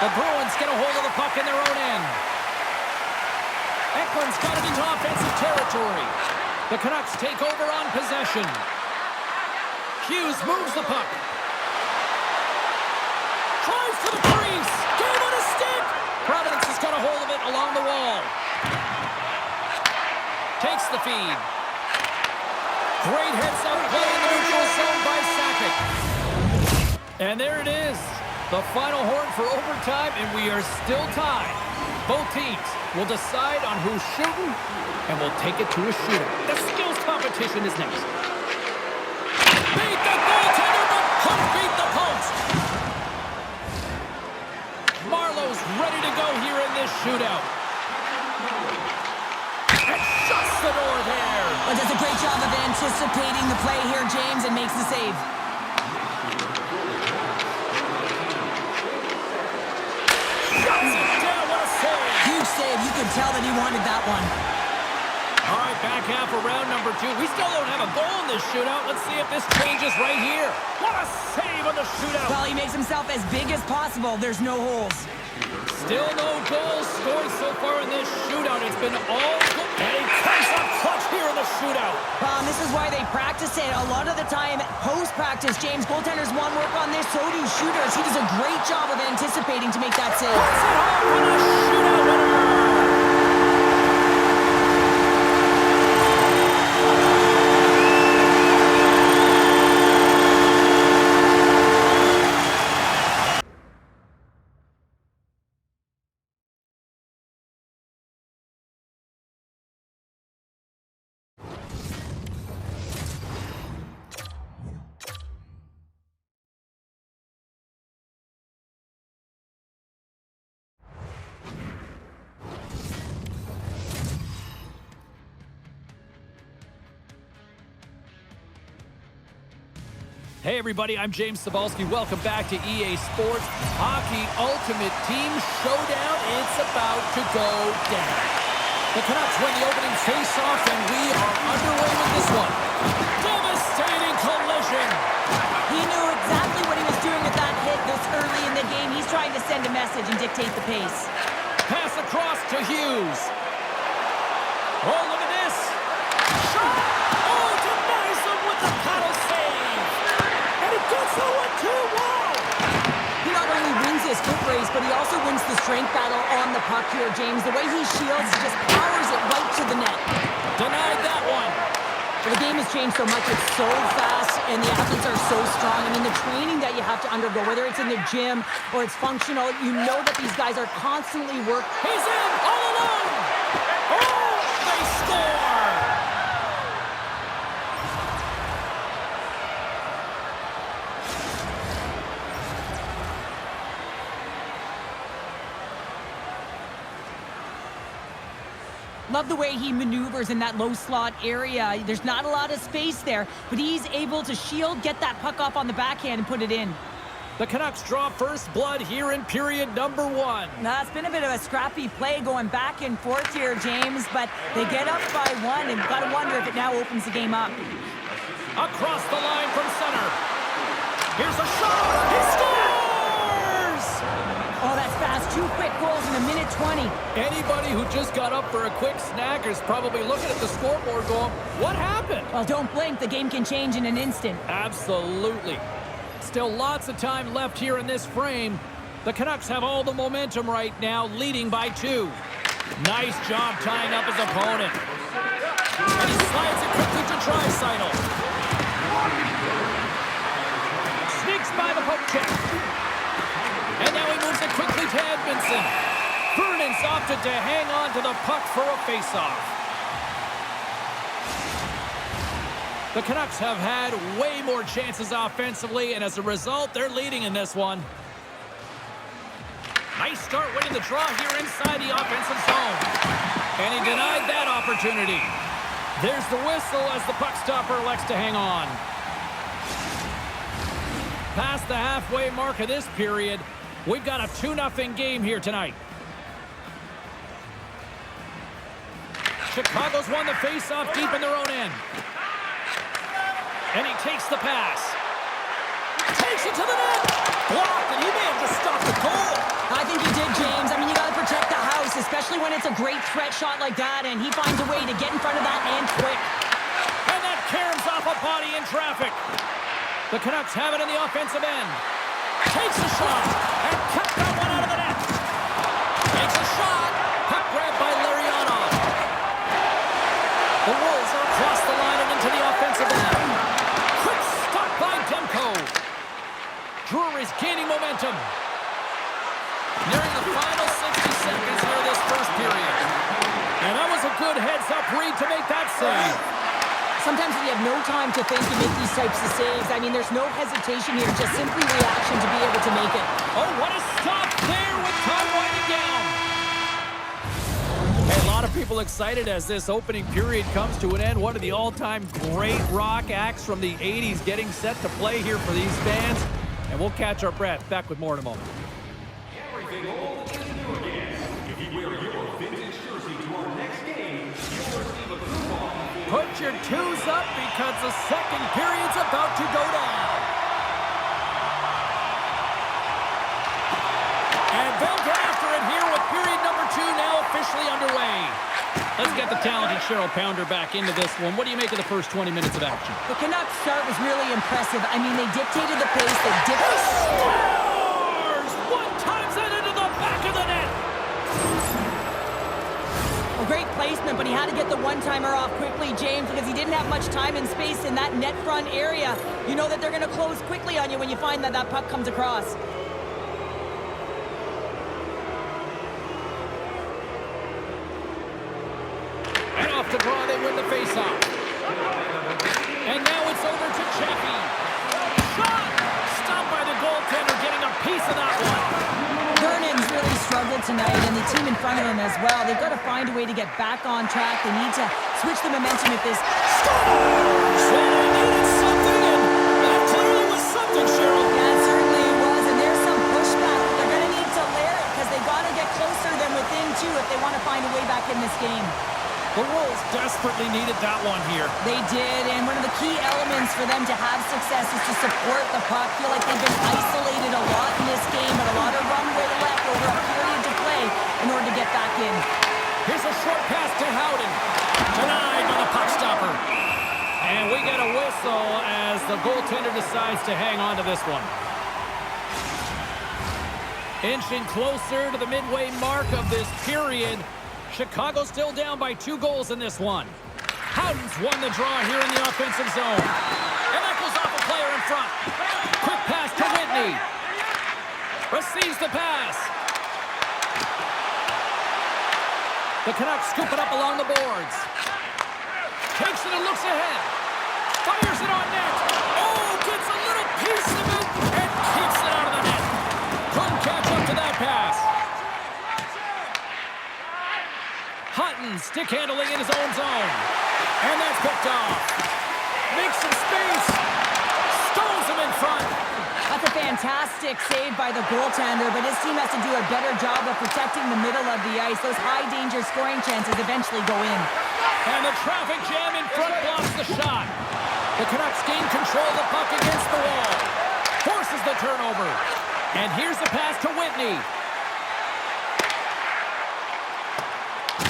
The Bruins get a hold of the puck in their own end. Eklund's got it into offensive territory. The Canucks take over on possession. Hughes moves the puck. Tries to the crease. Gave it a stick. Providence has got a hold of it along the wall. Takes the feed. Great heads-up play in the neutral zone by Sakic. And there it is. The final horn for overtime, and we are still tied. Both teams will decide on who's shooting, and we'll take it to a shooter. The skills competition is next. Beat the goaltender, but couldn't beat the post. Marlowe's ready to go here in this shootout. And shuts the door there. Well, does a great job of anticipating the play here, James, and makes the save. Shuts it down. What a save. Huge save. You could tell that he wanted that one. All right, back half of round number 2. We still don't have a goal in this shootout. Let's see if this changes right here. What a save on the shootout. Well, he makes himself as big as possible. There's no holes. Still no goals scored so far in this shootout. It's been all good. And he comes up clutch here in the shootout. This is why they practice it. A lot of the time, post-practice, James, goaltenders want work on this, so do shooters. He does a great job of anticipating to make that save. Puts it home for the shootout winner. Hey everybody, I'm James Cybulski. Welcome back to EA Sports Hockey Ultimate Team Showdown. It's about to go down. The Canucks win the opening face-off, and we are underway with this one. Devastating collision. He knew exactly what he was doing with that hit this early in the game. He's trying to send a message and dictate the pace. Pass across to Hughes. Oh, look at this. Shot. Oh, denies him with the paddle save. And it gets the 1-2. Wow. He not only wins his foot race, but he also wins the strength battle on the puck here, James. The way he shields, he just powers it right to the net. Denied that one. Well, the game has changed so much. It's so fast, and the athletes are so strong. I mean, the training that you have to undergo, whether it's in the gym or it's functional, you know that these guys are constantly working. He's in all alone. Oh, they score. Love the way he maneuvers in that low slot area. There's not a lot of space there, but he's able to shield, get that puck off on the backhand, and put it in. The Canucks draw first blood here in period number 1. Now, it's been a bit of a scrappy play going back and forth here, James, but they get up by 1, and got to wonder if it now opens the game up. Across the line from center. Here's a shot. He scores! Oh, that's fast. 2 quick goals in a minute 20. Anybody who just got up for a quick snack is probably looking at the scoreboard going, what happened? Well, don't blink. The game can change in an instant. Absolutely. Still lots of time left here in this frame. The Canucks have all the momentum right now, leading by 2. Nice job tying up his opponent. And he slides it quickly to Draisaitl. Sneaks by the poke check. And now he moves it quickly to Edmondson. Vernon's opted to hang on to the puck for a faceoff. The Canucks have had way more chances offensively, and as a result, they're leading in this one. Nice start winning the draw here inside the offensive zone. And he denied that opportunity. There's the whistle as the puck stopper elects to hang on. Past the halfway mark of this period, we've got a 2-0 game here tonight. Chicago's won the face-off deep in their own end. And he takes the pass. Takes it to the net. Blocked, and he may have just stopped the goal. I think he did, James. I mean, you got to protect the house, especially when it's a great threat shot like that, and he finds a way to get in front of that and quick. And that caroms off a body in traffic. The Canucks have it in the offensive end. Takes a shot, and cut that one out of the net. Takes a shot. Puck grabbed by Larionov. The Wolves are across the line and into the offensive end. Quick stop by Demko. Drury's gaining momentum. Nearing the final 60 seconds here this first period. And that was a good heads-up read to make that save. Sometimes when you have no time to think, you make these types of saves. I mean, there's no hesitation here, just simply reaction to be able to make it. Oh, what a stop there with time winding down. Hey, a lot of people excited as this opening period comes to an end. One of the all-time great rock acts from the 80s getting set to play here for these fans. And we'll catch our breath. Back with more in a moment. Everything old is new again. If you wear your vintage jersey to our next game, you'll receive a coupon. Put your twos up because the second period's about to go down. And they'll get after it here with period number 2 now officially underway. Let's get the talented Cheryl Pounder back into this one. What do you make of the first 20 minutes of action? The Canucks start was really impressive. I mean, they dictated the pace. They Stars! One times it into the back of the net. A great placement, but he had to get the one-timer off quickly, James, because he didn't have much time and space in that net front area. You know that they're going to close quickly on you when you find that that puck comes across. And off the draw, they win the faceoff. And now it's over to Chappie. Shot! Stopped by the goaltender, getting a piece of that one. Vernon's really struggled tonight, and the team in front of him as well. They've got to find a way to get back on track. They need to switch the momentum with this. So they needed something, and that clearly was something, Cheryl. Yeah, it certainly was, and there's some pushback. They're going to need to layer it because they've got to get closer than within two if they want to find a way back in this game. The Wolves desperately needed that one here. They did, and one of the key elements for them to have success is to support the puck. Feel like they've been isolated a lot in this game, but a lot of runway left over a period to play in order to get back in. Here's a short pass to Howden. Denied by the puck stopper. And we get a whistle as the goaltender decides to hang on to this one. Inching closer to the midway mark of this period. Chicago still down by 2 goals in this one. Howden's won the draw here in the offensive zone. And that goes off a player in front. Quick pass to Whitney. Receives the pass. The Canucks scoop it up along the boards. Takes it and looks ahead. Fires it on net. Oh, gets a little piece of it and keeps it out of the net. Couldn't catch up to that pass. Hutton stick handling in his own zone. And that's picked off. Makes some space. Stones him in front. That's a fantastic save by the goaltender, but his team has to do a better job of protecting the middle of the ice. Those high-danger scoring chances eventually go in. And the traffic jam in front blocks the shot. The Canucks gain control of the puck against the wall. Forces the turnover. And here's the pass to Whitney.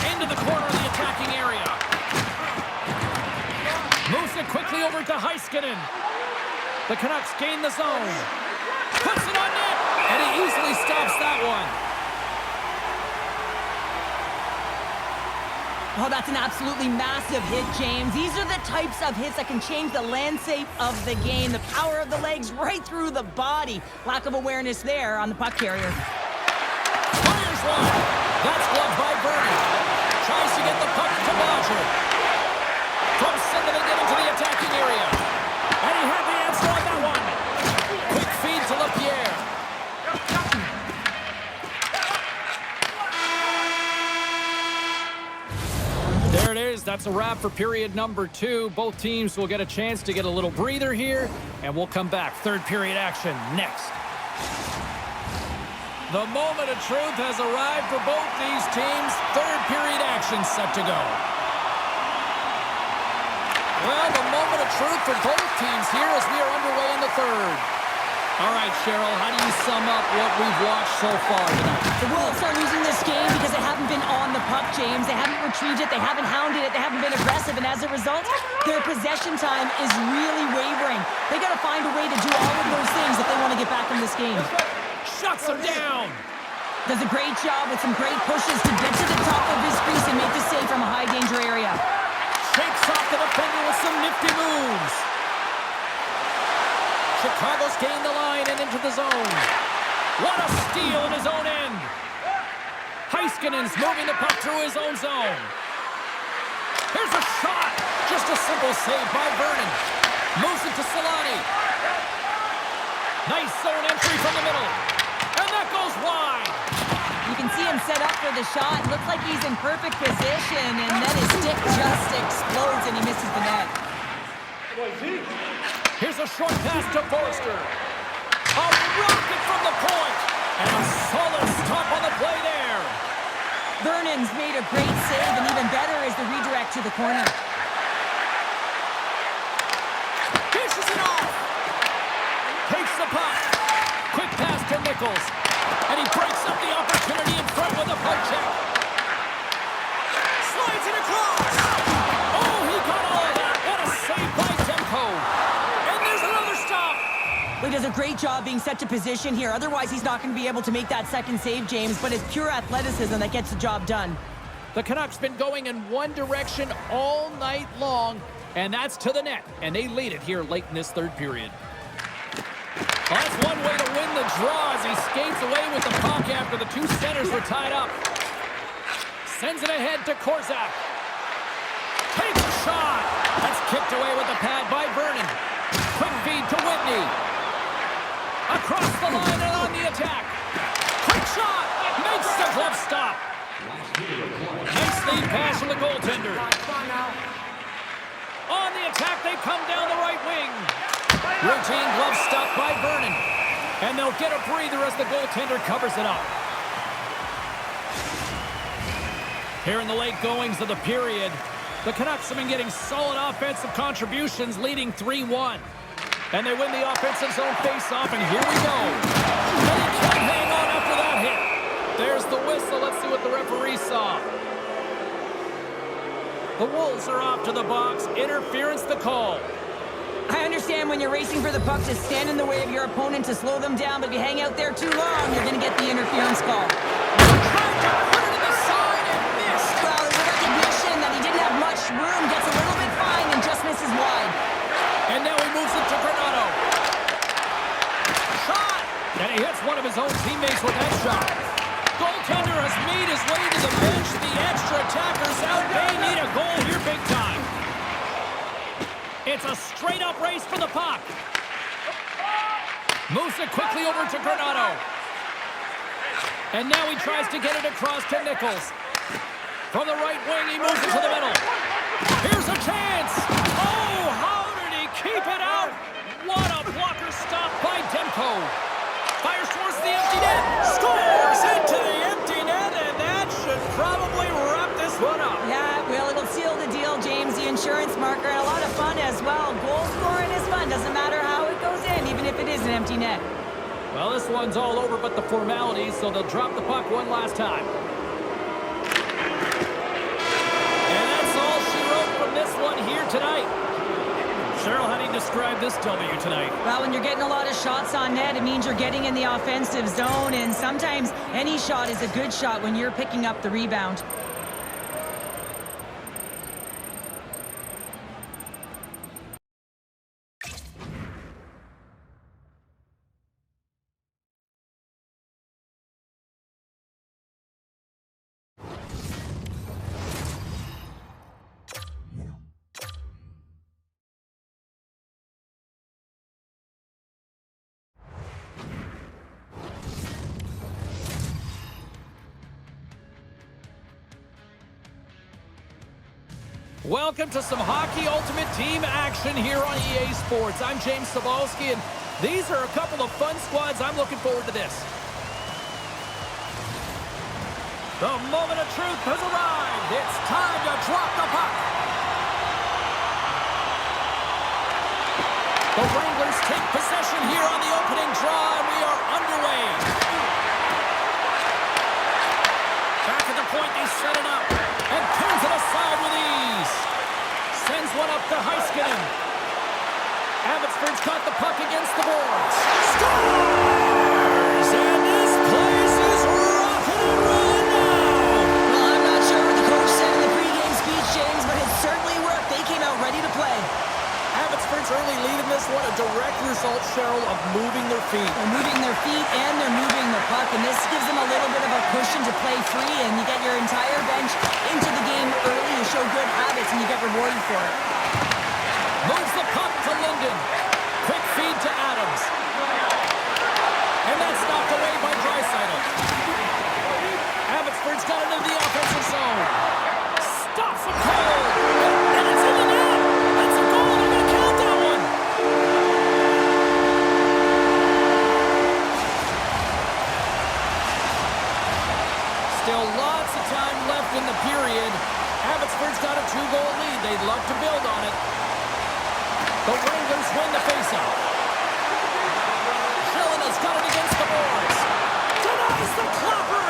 Into the corner of the attacking area. Moves it quickly over to Heiskanen. The Canucks gain the zone. Puts it on net. And he easily stops that one. Oh, that's an absolutely massive hit, James. These are the types of hits that can change the landscape of the game. The power of the legs right through the body. Lack of awareness there on the puck carrier. Fires one. That's gloved by Bernie. Tries to get the puck to Bodger. From center to get into the attacking area. And he had the answer on that one. Quick feed to LaPierre. There it is. That's a wrap for period number 2. Both teams will get a chance to get a little breather here, and we'll come back. Third period action next. The moment of truth has arrived for both these teams. Third period action set to go. Well, the moment of truth for both teams here as we are underway in the third. All right, Cheryl, how do you sum up what we've watched so far tonight? The Wolves are losing this game because they haven't been on the puck, James. They haven't retrieved it, they haven't hounded it, they haven't been aggressive, and as a result, their possession time is really wavering. They got to find a way to do all of those things if they want to get back in this game. Shuts him down. Does a great job with some great pushes to get to the top of his crease and make the save from a high-danger area. Shakes off the defender with some nifty moves. Chicago's gained the line and into the zone. What a steal in his own end. Heiskanen's moving the puck through his own zone. Here's a shot. Just a simple save by Vernon. Moves it to Solani. Nice zone entry from the middle. And that goes wide. You can see him set up for the shot. Looks like he's in perfect position, and then his stick just explodes and he misses the net. Here's a short pass to Forster. A rocket from the point. And a solid stop on the play there. Vernon's made a great save, and even better is the redirect to the corner. Dishes it off. Takes the puck. Quick pass to Nichols. And he breaks up the opportunity in front with a poke check. Slides it across. Oh, he got all of that. What a save by Demko. And there's another stop. He does a great job being set to position here. Otherwise, he's not going to be able to make that second save, James. But it's pure athleticism that gets the job done. The Canucks been going in one direction all night long, and that's to the net. And they lead it here late in this third period. Well, that's one way to win the draw as he skates away with the puck after the two centers were tied up. Sends it ahead to Korzak. Takes a shot. That's kicked away with the pad by Vernon. Quick feed to Whitney. Across the line and on the attack. Quick shot. Makes the glove stop. Nice lead pass from the goaltender. On the attack, they come down the right wing. Routine glove stop by Vernon. And they'll get a breather as the goaltender covers it up. Here in the late goings of the period, the Canucks have been getting solid offensive contributions, leading 3-1. And they win the offensive zone face-off, and here we go. And he can't hang on after that hit. There's the whistle. Let's see what the referee saw. The Wolves are off to the box. Interference the call. I understand when you're racing for the puck to stand in the way of your opponent to slow them down, but if you hang out there too long, you're going to get the interference call. Trying to put it to the side and missed. Well, there's a recognition that he didn't have much room, gets a little bit fine, and just misses wide. And now he moves it to Granato. Shot! And he hits one of his own teammates with that shot. Goaltender has made his way to the bench. The extra attackers out. They need a goal here big time. It's a straight-up race for the puck. Moves it quickly over to Granato. And now he tries to get it across to Nichols. From the right wing, he moves it to the middle. Here's a chance. Oh, how did he keep it out? What a blocker stop by Demko. Fires towards the empty net. Scores into the empty net, and that should probably wrap this one up. Yeah, well, it'll seal the deal, James. The insurance marker, and a lot of fun as well. Goal scoring is fun. Doesn't matter how it goes in, even if it is an empty net. Well, this one's all over but the formalities, so they'll drop the puck one last time. And that's all she wrote from this one here tonight. Cheryl, how do you describe this W tonight? Well, when you're getting a lot of shots on net, it means you're getting in the offensive zone, and sometimes any shot is a good shot when you're picking up the rebound. Welcome to some Hockey Ultimate Team action here on EA Sports. I'm James Cebulski, and these are a couple of fun squads. I'm looking forward to this. The moment of truth has arrived. It's time to drop the puck. The Wranglers take possession here on the opening draw, and we are underway. Back at the point, they set it up and turns it aside with ease. Sends one up to Heiskanen. Abbotsford's got the puck against the boards. Scores! And this place is rocking and rolling now. Well, I'm not sure what the coach said in the pregame speech, James, but it certainly worked. They came out ready to play. Abbotsford's early lead in this one, a direct result, Cheryl, of moving their feet. They're moving their feet and they're moving the puck, and this gives them a little bit of a cushion to play free, and you get your entire bench into the game early. You show good habits, and you get rewarded for it. Moves the puck to Linden. Quick feed to Adams. And that's knocked away by Draisaitl. Abbotsford's got it into the offensive zone. Stops it cold. And it's in the net. That's a goal. They're going to count that one. Still lots of time left in the period. Abbotsford's got a 2-goal lead. They'd love to build on it. The Wranglers win the faceoff. Gelena's got it against the boards. Denies the clopper.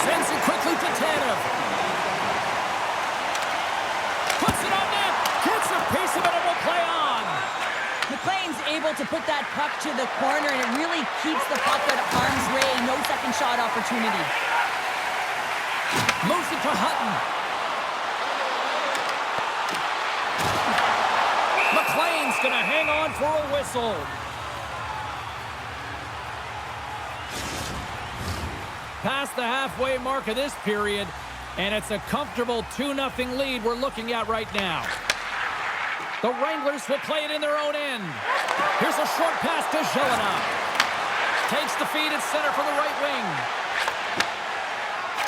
Sends it quickly to Tanev. Puts it on net. Gets a piece of it and will play on. McLean's able to put that puck to the corner, and it really keeps the puck out of harm's way. No second shot opportunity. Moves it to Hutton. McLean's going to hang on for a whistle. Past the halfway mark of this period, and it's a comfortable 2-0 lead we're looking at right now. The Wranglers will play it in their own end. Here's a short pass to Gelena. Takes the feed at center from the right wing.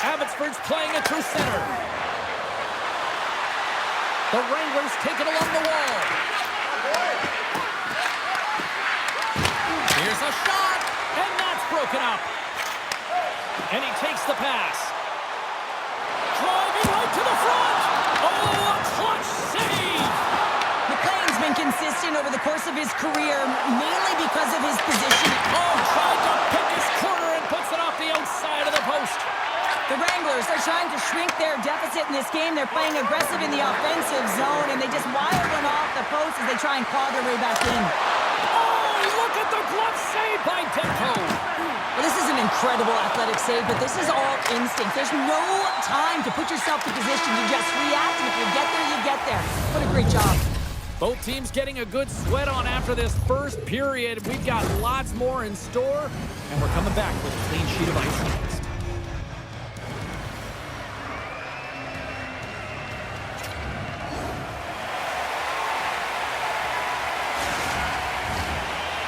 Abbotsford's playing it through center. The Wranglers take it along the wall. Here's a shot, and that's broken up. And he takes the pass. Driving right to the front. Oh, a clutch save. McLean's been consistent over the course of his career, mainly because of his position. Oh, tried to pick his corner and puts it off the outside of the post. The Wranglers are trying to shrink their deficit in this game. They're playing aggressive in the offensive zone, and they just wire one off the post as they try and claw their way back in. Oh, look at the glove save by Demko. Well, this is an incredible athletic save, but this is all instinct. There's no time to put yourself in position. You just react, and if you get there, you get there. What a great job. Both teams getting a good sweat on after this first period. We've got lots more in store, and we're coming back with a clean sheet of ice next.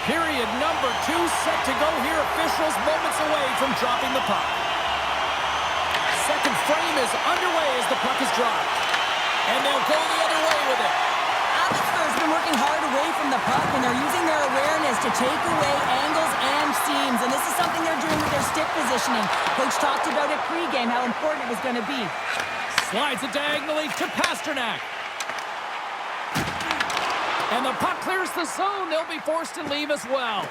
Period number 2 set to go here. Officials moments away from dropping the puck. Second frame is underway as the puck is dropped. And they'll go the other way with it. Abbotsford's been working hard away from the puck, and they're using their awareness to take away angles and seams. And this is something they're doing with their stick positioning. Coach talked about it pregame, how important it was going to be. Slides it diagonally to Pasternak. And the puck clears the zone. They'll be forced to leave as well.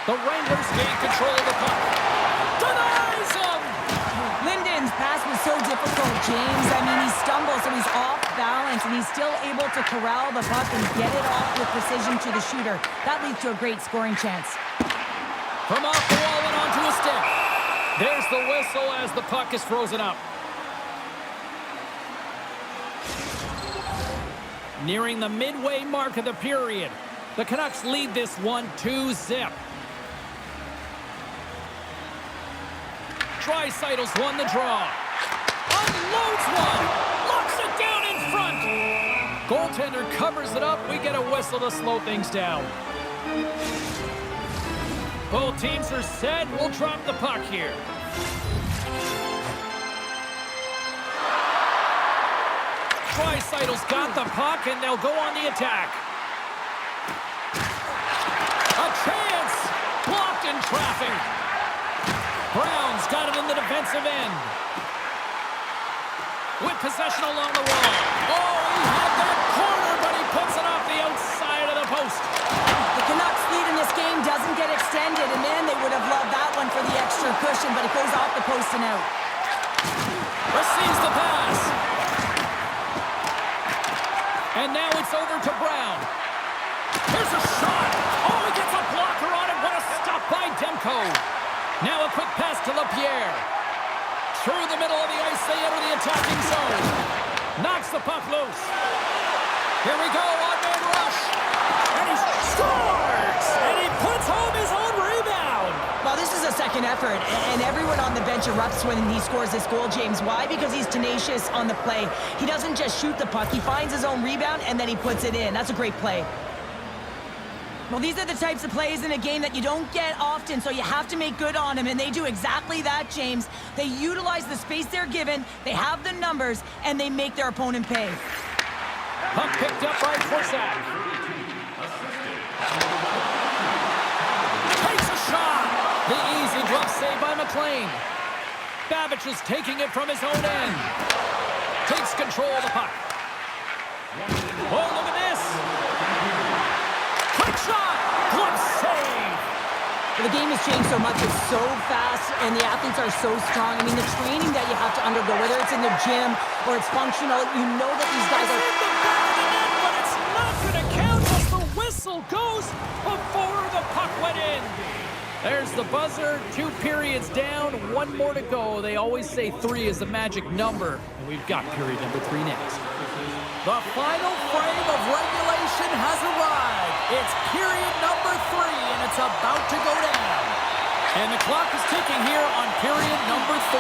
The Wranglers gain control of the puck. Denies him! Linden's pass was so difficult, James. I mean, he stumbles, so he's off balance, and he's still able to corral the puck and get it off with precision to the shooter. That leads to a great scoring chance. From off the wall and onto a stick. There's the whistle as the puck is frozen up. Nearing the midway mark of the period. The Canucks lead this one 2-0. Draisaitl's won the draw. Unloads one. Locks it down in front. Goaltender covers it up. We get a whistle to slow things down. Both teams are set. We'll drop the puck here. Dreisaitl's got the puck, and they'll go on the attack. A chance! Blocked in traffic. Brown's got it in the defensive end. With possession along the wall. Oh, he had that corner, but he puts it off the outside of the post. The Canucks' lead in this game doesn't get extended, and man, they would have loved that one for the extra cushion, but it goes off the post and out. Receives the pass. And now it's over to Brown. Here's a shot. Oh, he gets a blocker on it. What a stop by Demko. Now a quick pass to LaPierre. Through the middle of the ice, they enter the attacking zone. Knocks the puck loose. Here we go, one-man rush. And he scores! And he puts home his own rebound. Well, this is a second effort, and everyone on the bench erupts when he scores this goal, James. Why? Because he's tenacious on the play. He doesn't just shoot the puck. He finds his own rebound, and then he puts it in. That's a great play. Well, these are the types of plays in a game that you don't get often, so you have to make good on them, and they do exactly that, James. They utilize the space they're given, they have the numbers, and they make their opponent pay. Puck picked up by Forsak. Takes a shot. The easy glove save by McLean. Babbage is taking it from his own end. Takes control of the puck. Oh, look at this. Quick shot! Glove save! The game has changed so much. It's so fast, and the athletes are so strong. I mean, the training that you have to undergo, whether it's in the gym or it's functional, you know that these guys are... in the back of the net, but it's not going to count as the whistle goes before the puck went in. There's the buzzer. 2 periods down, 1 more to go. They always say 3 is the magic number, and we've got period number 3 next. The final frame of regulation has arrived. It's period number 3, and it's about to go down. And the clock is ticking here on period number 3.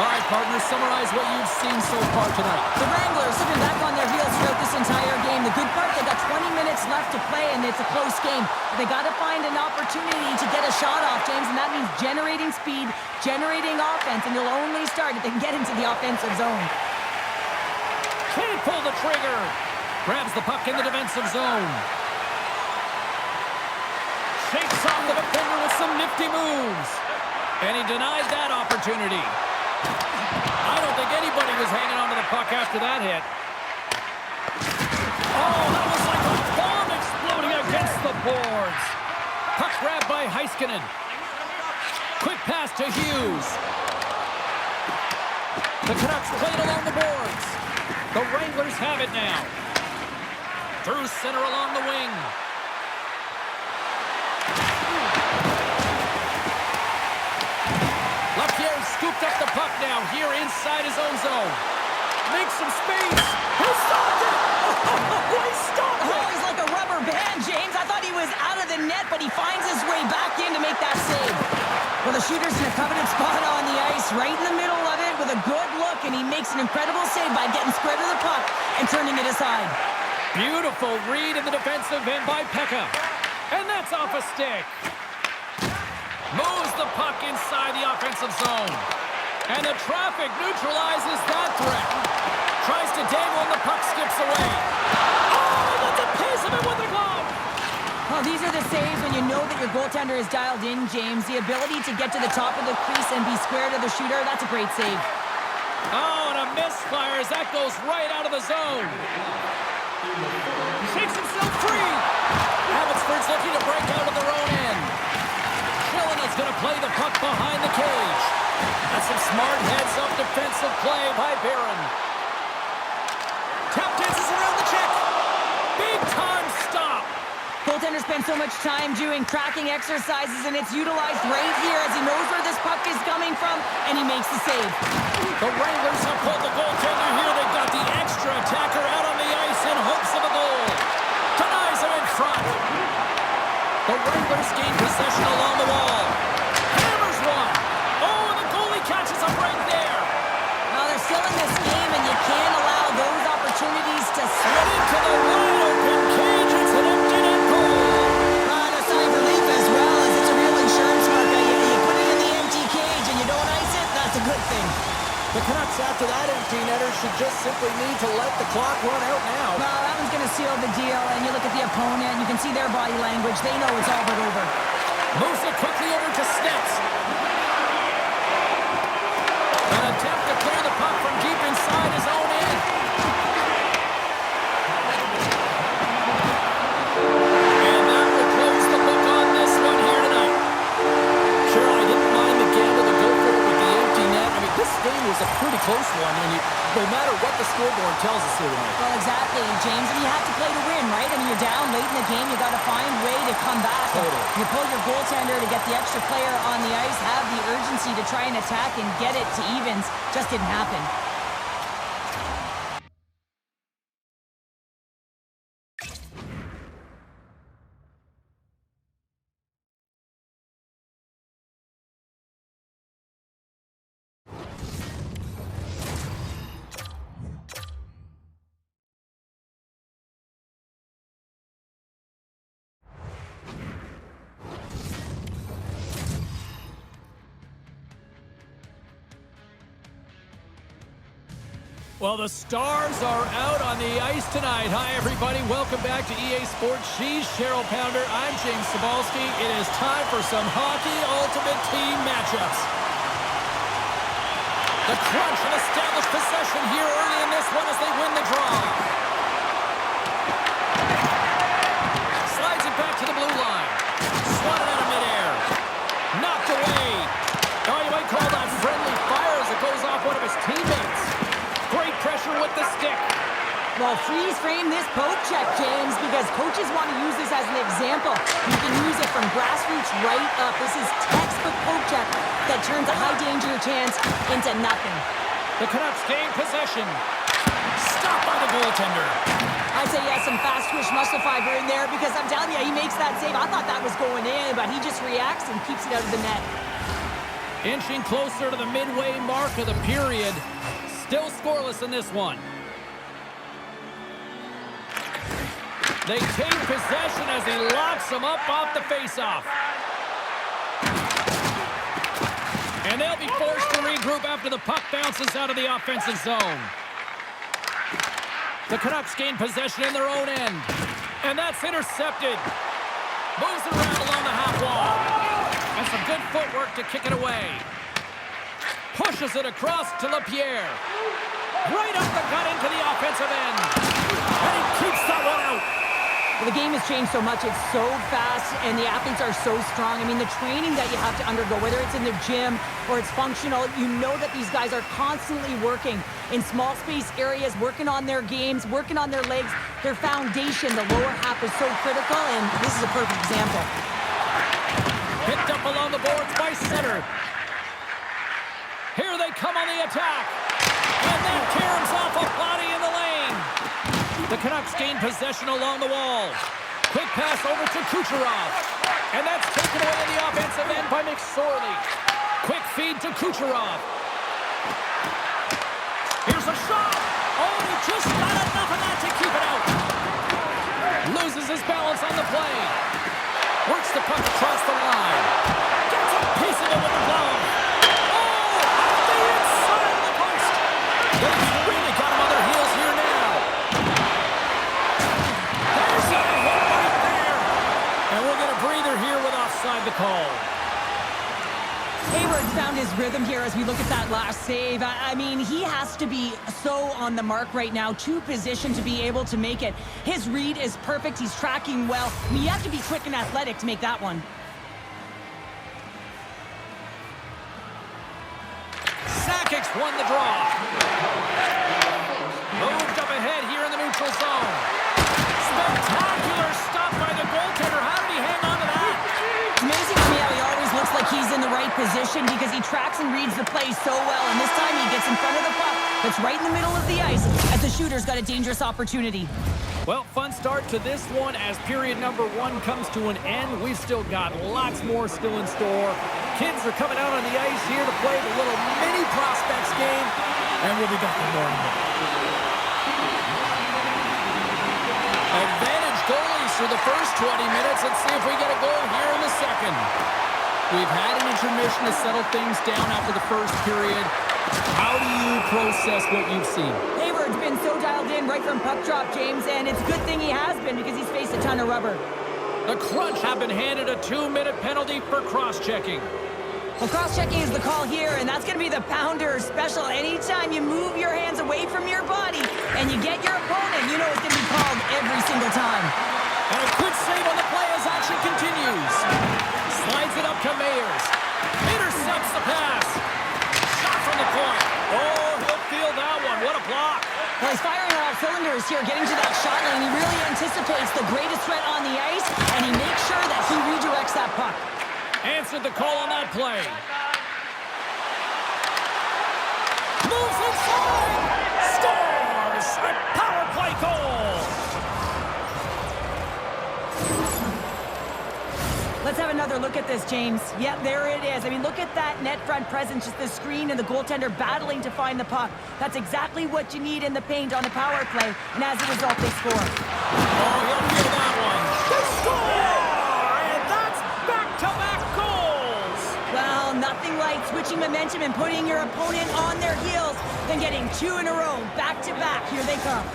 All right, partners, summarize what you've seen so far tonight. The Wranglers have been back on their heels throughout this entire game. The good part, they got 20 minutes left to play, and it's a close game. They got to find an opportunity to get a shot off, James, and that means generating speed, generating offense, and they'll only start if they can get into the offensive zone. Can't pull the trigger. Grabs the puck in the defensive zone. Shakes off the defender with some nifty moves. And he denied that opportunity. I don't think anybody was hanging on to the puck after that hit. Oh, that was like a bomb exploding against the boards. Puck grabbed by Heiskanen. Quick pass to Hughes. The Canucks played along the boards. The Wranglers have it now. Through center along the wing. LaPierre scooped up the puck now here inside his own zone. Makes some space. He stopped it! Oh, he stopped it! Oh, he's like a rubber band, James. I thought he was out of the net, but he finds his way back in to make that save. Well, the shooter's in a coveted spot on the ice, right in the middle of it with a good look, and he makes an incredible save by getting square to the puck and turning it aside. Beautiful read in the defensive end by Pekka. And that's off a stick. Moves the puck inside the offensive zone. And the traffic neutralizes that threat. Tries to dangle and the puck skips away. Oh, he gets a piece of it with the glove. Well, these are the saves when you know that your goaltender is dialed in, James. The ability to get to the top of the crease and be square to the shooter, that's a great save. Oh, and a misfire as that goes right out of the zone. Shakes himself free. Abbotsford's looking to break out of their own end. Chillin's going to play the puck behind the cage. That's some smart heads-up defensive play by Barron. Tap dances around the check. Big-time stop. Goaltender spends so much time doing tracking exercises, and it's utilized right here as he knows where this puck is coming from, and he makes the save. The Wranglers have pulled the goaltender here. They've got the extra attacker out on the ice in hopes of a goal. Denies him in front. The Wranglers gain possession along the wall. Hammers one. Oh, and the goalie catches him right there. Now they're still in this game, and you can't allow those opportunities to Slid into the wide open cage. It's an empty net goal. a sign of relief as well, as it's a real insurance marker. You put it in the empty cage and you don't ice it, that's a good thing. The Canucks, after that empty netter, should just simply need to clock run out now. Well, that one's going to seal the deal, and you look at the opponent, and you can see their body language. They know it's all but over. Moves it quickly over to Stets. An attempt to clear the puck from deep inside his own end. And that will close the book on this one here tonight. Sure, I didn't mind the gamble to go for it with the empty net. I mean, this game was a pretty close one, and no matter what the scoreboard tells us here tonight. Well, exactly, James. And you have to play to win, right? I mean, you're down late in the game. You got to find a way to come back. Totally. You pull your goaltender to get the extra player on the ice, have the urgency to try and attack and get it to evens. Just didn't happen. Well, the Stars are out on the ice tonight. Hi, everybody. Welcome back to EA Sports. She's Cheryl Pounder. I'm James Cybulski. It is time for some Hockey Ultimate Team matchups. The Crunch and established possession here early in this one as they win the draw. Slides it back to the blue line. Swatted out of midair. Knocked away. Oh, you might call that friendly fire as it goes off one of his teammates. Great pressure with the stick. Well, freeze frame this poke check, James, because coaches want to use this as an example. You can use it from grassroots right up. This is textbook poke check that turns a high danger chance into nothing. The Canucks gain possession. Stopped by the goaltender. I'd say he has some fast twitch muscle fiber in there because I'm telling you, he makes that save. I thought that was going in, but he just reacts and keeps it out of the net. Inching closer to the midway mark of the period. Still scoreless in this one. They take possession as he locks them up off the faceoff. And they'll be forced to regroup after the puck bounces out of the offensive zone. The Canucks gain possession in their own end. And that's intercepted. Moves it around along the half wall. And some good footwork to kick it away. Pushes it across to LaPierre. Right up the gut into the offensive end. And he keeps that one out. Well, the game has changed so much. It's so fast, and the athletes are so strong. I mean, the training that you have to undergo, whether it's in the gym or it's functional, you know that these guys are constantly working in small space areas, working on their games, working on their legs. Their foundation, the lower half, is so critical, and this is a perfect example. Picked up along the boards by center. Here they come on the attack. And that caroms off a body in the lane. The Canucks gain possession along the wall. Quick pass over to Kucherov. And that's taken away in the offensive end by McSorley. Quick feed to Kucherov. Here's a shot. Oh, he just got enough of that to keep it out. Loses his balance on the play. Works the puck across the line. Gets a piece of it with the glove. They've really got him on their heels here now. There's a hit right there. And we'll get a breather here with offside the call. Hayward found his rhythm here as we look at that last save. I mean, he has to be so on the mark right now to position to be able to make it. His read is perfect. He's tracking well. I mean, you have to be quick and athletic to make that one. Sakic's won the draw. Moved up ahead here in the neutral zone. Spectacular stop by the goaltender. How did he hang on to that? It's amazing to me how he always looks like he's in the right position because he tracks and reads the play so well. And this time he gets in front of the puck that's right in the middle of the ice as the shooter's got a dangerous opportunity. Well, fun start to this one as period number 1 comes to an end. We've still got lots more still in store. Kids are coming out on the ice here to play the little mini prospects game, and we'll be back in more in a minute. Advantage goalies for the first 20 minutes. Let's see if we get a goal here in the second. We've had an intermission to settle things down after the first period. How do you process what you've seen? Hayward's been so dialed in him right from puck drop, James, and it's a good thing he has been because he's faced a ton of rubber. The Crunch have been handed a 2-minute penalty for cross-checking. Well, cross-checking is the call here, and that's going to be the Pounder special. Anytime you move your hands away from your body and you get your opponent, you know it's going to be called every single time. And a good save on the play as action continues. Slides it up to Mayers. Intercepts the pass. Shot from the point. Oh, he'll feel that one. What a block. Well, he's firing on all cylinders here, getting to that shot lane. He really anticipates the greatest threat on the ice, and he makes sure that he redirects that puck. Answered the call on that play. Moves inside. Scores a power play goal. Let's have another look at this, James. Yep, there it is. I mean, look at that net front presence, just the screen and the goaltender battling to find the puck. That's exactly what you need in the paint on the power play, and as a result, they score. Oh, he'll feel that one. They score! And that's back-to-back goals! Well, nothing like switching momentum and putting your opponent on their heels than getting 2 in a row, back-to-back. Here they come.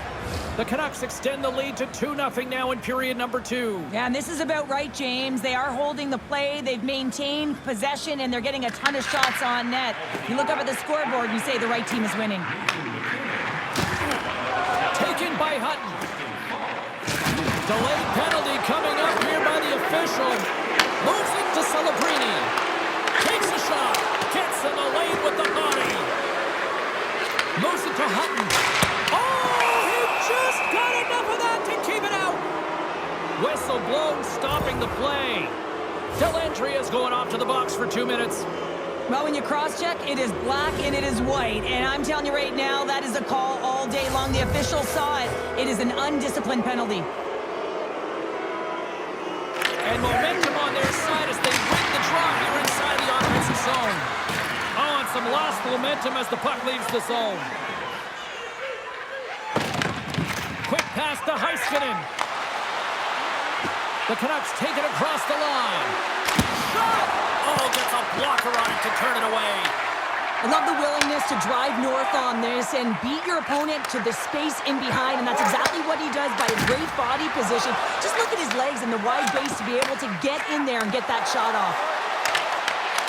The Canucks extend the lead to 2-0 now in period number 2. Yeah, and this is about right, James. They are holding the play. They've maintained possession, and they're getting a ton of shots on net. You look up at the scoreboard and you say the right team is winning. Taken by Hutton. Delayed penalty coming up here by the official. Moves it to Celebrini. Takes a shot. Gets in the lane with the body. Moves it to Hutton. Just got enough of that to keep it out. Whistle blown, stopping the play. Delantry is going off to the box for 2 minutes. Well, when you cross-check, it is black and it is white. And I'm telling you right now, that is a call all day long. The official saw it. It is an undisciplined penalty. And momentum on their side as they win the draw here inside the offensive zone. Oh, and some lost momentum as the puck leaves the zone. Quick pass to Heiskanen. The Canucks take it across the line. Shot! Oh, gets a blocker on it to turn it away. I love the willingness to drive north on this and beat your opponent to the space in behind, and that's exactly what he does by a great body position. Just look at his legs and the wide base to be able to get in there and get that shot off.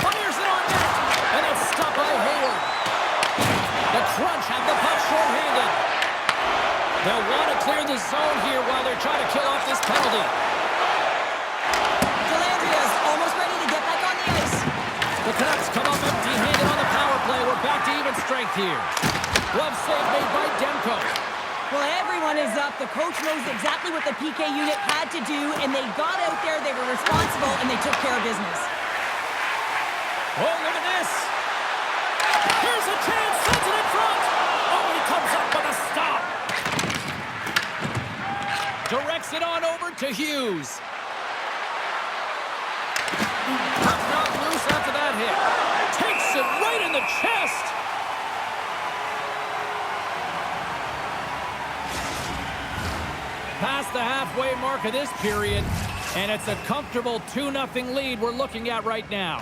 Fires it on net, and it's stopped by Hayward. The Crunch have the puck short-handed. They'll want to clear the zone here while they're trying to kill off this penalty. Delandria's almost ready to get back on the ice. The Canucks come up empty-handed on the power play. We're back to even strength here. Glove save made by Demko. Well, everyone is up. The coach knows exactly what the PK unit had to do, and they got out there, they were responsible, and they took care of business. Oh, look at this. Here's a chance. Sends it in front. Oh, he comes up with a stop. Directs it on over to Hughes. Puck knocked loose after that hit. Takes it right in the chest. Past the halfway mark of this period, and it's a comfortable 2-0 lead we're looking at right now.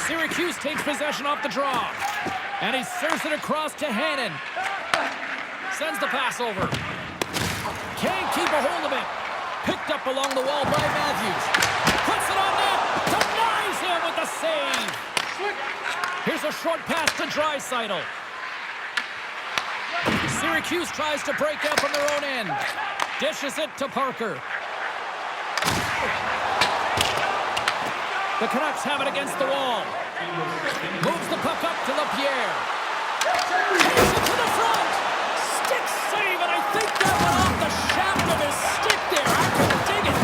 Syracuse takes possession off the draw, and he serves it across to Hannon. Sends the pass over. Can't keep a hold of it. Picked up along the wall by Matthews. Puts it on net. Denies him with the save. Here's a short pass to Draisaitl. Syracuse tries to break out from their own end. Dishes it to Parker. The Canucks have it against the wall. Moves the puck up to LaPierre. Takes it to the front. Stick save, and I think that went off the shaft of his stick there. I couldn't dig it.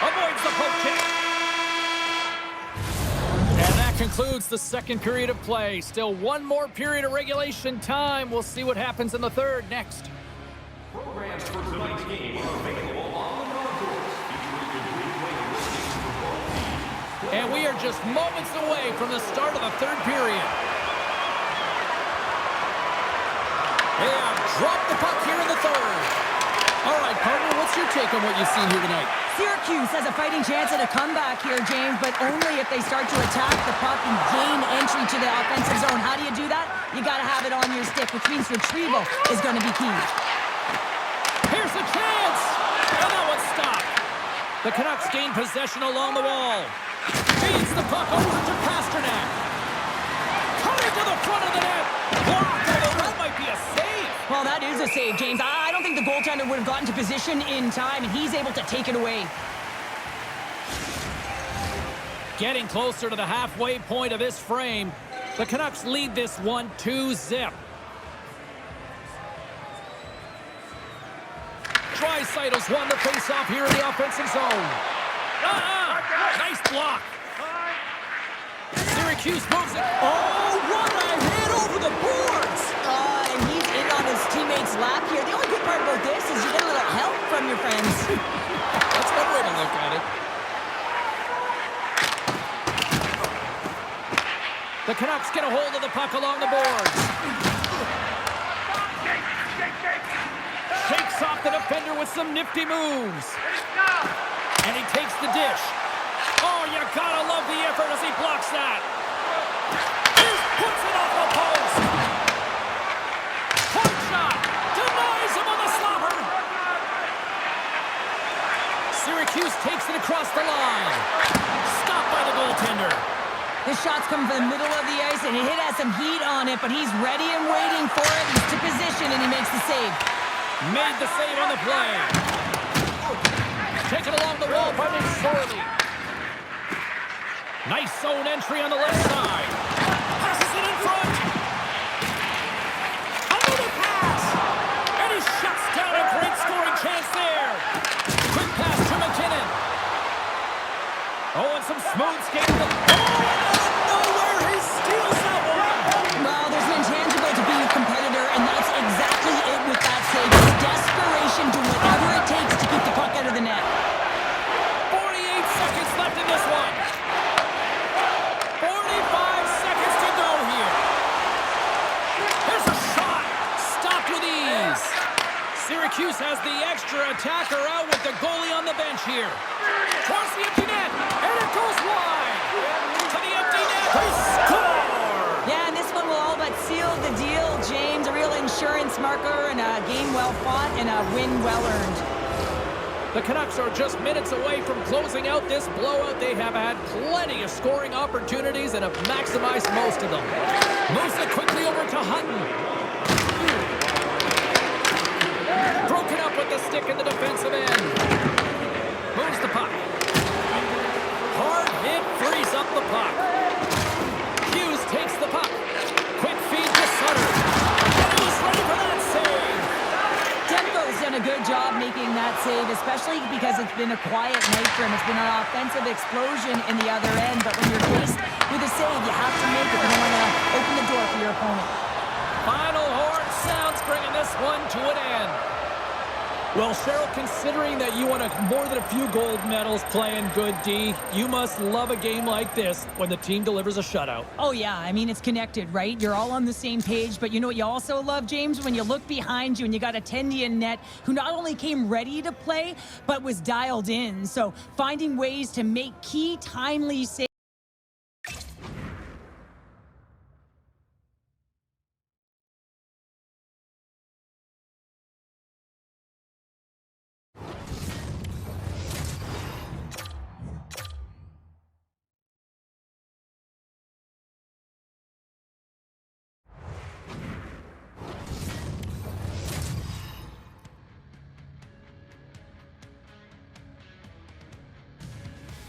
Avoids the poke check. And that concludes the second period of play. Still one more period of regulation time. We'll see what happens in the third next. Programs for tonight's game are available on the concourse, featuring complete player listings for both teams. And we are just moments away from the start of the third period. They have dropped the puck here in the third. All right, partner, what's your take on what you've seen here tonight? Syracuse has a fighting chance at a comeback here, James, but only if they start to attack the puck and gain entry to the offensive zone. How do you do that? You got to have it on your stick, which means retrieval is going to be key. Here's a chance! And that one's stopped. The Canucks gain possession along the wall. Feeds the puck over to Pasternak. Coming to the front of the net. Blocked, although that might be a save. Well, that is a save, James. I don't think the goaltender would have gotten to position in time, and he's able to take it away. Getting closer to the halfway point of this frame. The Canucks lead this one 2-0. Draisaitl's won the face-off here in the offensive zone. Nice block. Syracuse moves it. Oh, what a hit over the boards! And he's in on his teammate's lap here. The only good part about this is you get a little help from your friends. That's one way to look at it. The Canucks get a hold of the puck along the boards. Shakes off the defender with some nifty moves. And he takes the dish. Oh, you gotta love the effort as he blocks that. He puts it off the post. Point shot. Denies him on the slobber. Syracuse takes it across the line. Stopped by the goaltender. The shot's come from the middle of the ice, and it has some heat on it, but he's ready and waiting for it. He's to position, and he makes the save. Made the save on the play. Taken along the wall by Sorley. Nice zone entry on the left side. Passes it in front. Another pass. And he shuts down a great scoring chance there. Quick pass to McKinnon. Oh, and some smooth skating. Oh, out of nowhere, he steals that one. Well, there's an intangible to being a competitor, and that's exactly it with that save. It's desperation to whatever it takes to keep the puck out of the net. 48 seconds left in this one. 45 seconds to go here. Here's a shot. Stopped with ease. Syracuse has the extra attacker out with the goalie on the bench here. Towards the empty net. And it goes wide. To the empty net. They score. Yeah, and this one will all but seal the deal, James. A real insurance marker and a game well fought and a win well earned. The Canucks are just minutes away from closing out this blowout. They have had plenty of scoring opportunities and have maximized most of them. Moves it quickly over to Hutton. Broken up with the stick in the defensive end. Moves the puck. Hard hit frees up the puck. Hughes takes the puck. Quick feed to Sutter. And he's ready for that save. Demko's done a good job making that save, especially because it's been a quiet night for him. It's been an offensive explosion in the other end, but when you're faced with a save, you have to make it. You don't want to open the door for your opponent. Final horn sounds, bringing this one to an end. Well, Cheryl, considering that you won more than a few gold medals playing good D, you must love a game like this when the team delivers a shutout. Oh, yeah. I mean, it's connected, right? You're all on the same page, but you know what you also love, James? When you look behind you and you got a tendy in net who not only came ready to play, but was dialed in. So finding ways to make key, timely saves.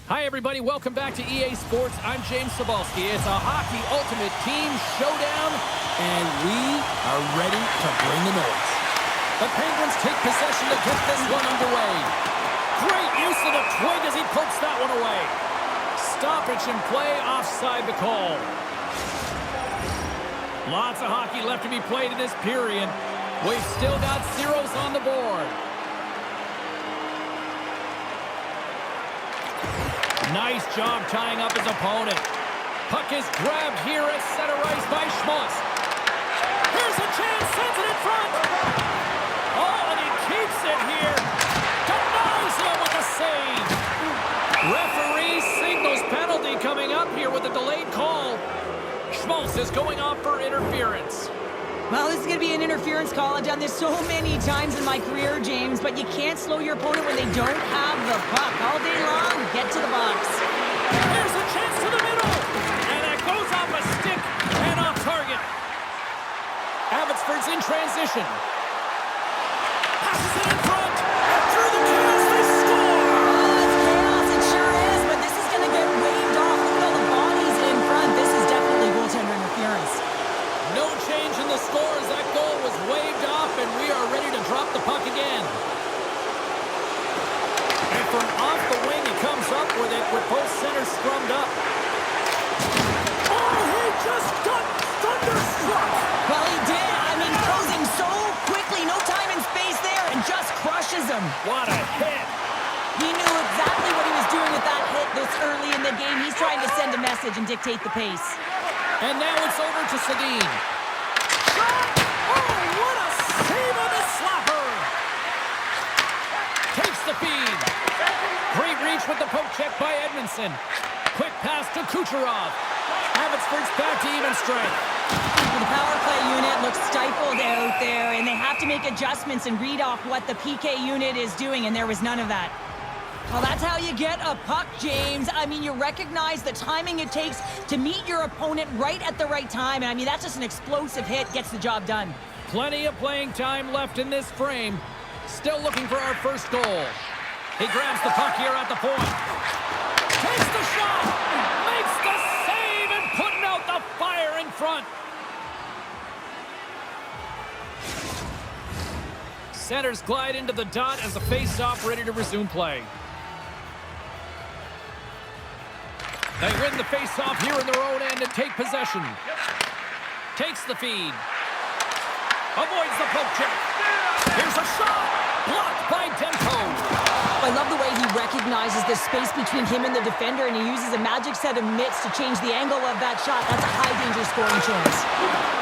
Hi, everybody. Welcome back to EA Sports. I'm James Cebulski. It's a hockey ultimate team showdown, and we are ready to bring the noise. The Penguins take possession to get this one underway. Great use of the twig as he pokes that one away. Stoppage in play, offside the call. Lots of hockey left to be played in this period. We've still got zeros on the board. Nice job tying up his opponent. Puck is grabbed here at center ice by Schmaltz. Here's a chance, sends it in front. Oh, and he keeps it here. Denies him with a save. here with a delayed call. Schmaltz is going off for interference. Well, this is going to be an interference call. I've done this so many times in my career, James, but you can't slow your opponent when they don't have the puck. All day long, get to the box. There's a chance to the middle, and that goes off a stick and off target. Abbotsford's in transition. Passes it in front, and through the chaos, they score! Oh, it's chaos, it sure is, but this is going to get waved off. Look at all the bodies in front. This is definitely goaltender interference. No change in the score as that goal was waved off, and we are ready to drop the puck again. And from off the wing, he comes up with it with both centers scrummed up. Oh, he just got thunderstruck! Well, he did. I mean, closing so quickly, no time and space there, and just crushes him. What a hit! He knew exactly what he was doing with that hit this early in the game. He's trying to send a message and dictate the pace. And now it's over to Sedin. Shot! Oh, what a save on the slapper! Takes the feed. Great reach with the poke check by Edmondson. Quick pass to Kucherov. Abbotsford's back to even strength. The power play unit looks stifled out there, and they have to make adjustments and read off what the PK unit is doing, and there was none of that. Well, that's how you get a puck, James. I mean, you recognize the timing it takes to meet your opponent right at the right time. And I mean, that's just an explosive hit, gets the job done. Plenty of playing time left in this frame. Still looking for our first goal. He grabs the puck here at the point. Takes the shot! Makes the save and putting out the fire in front. Centers glide into the dot as the face-off ready to resume play. They win the face-off here in their own end and take possession. Takes the feed. Avoids the poke check. Here's a shot. Blocked by Demko. I love the way he recognizes the space between him and the defender, and he uses a magic set of mitts to change the angle of that shot. That's a high-danger scoring chance.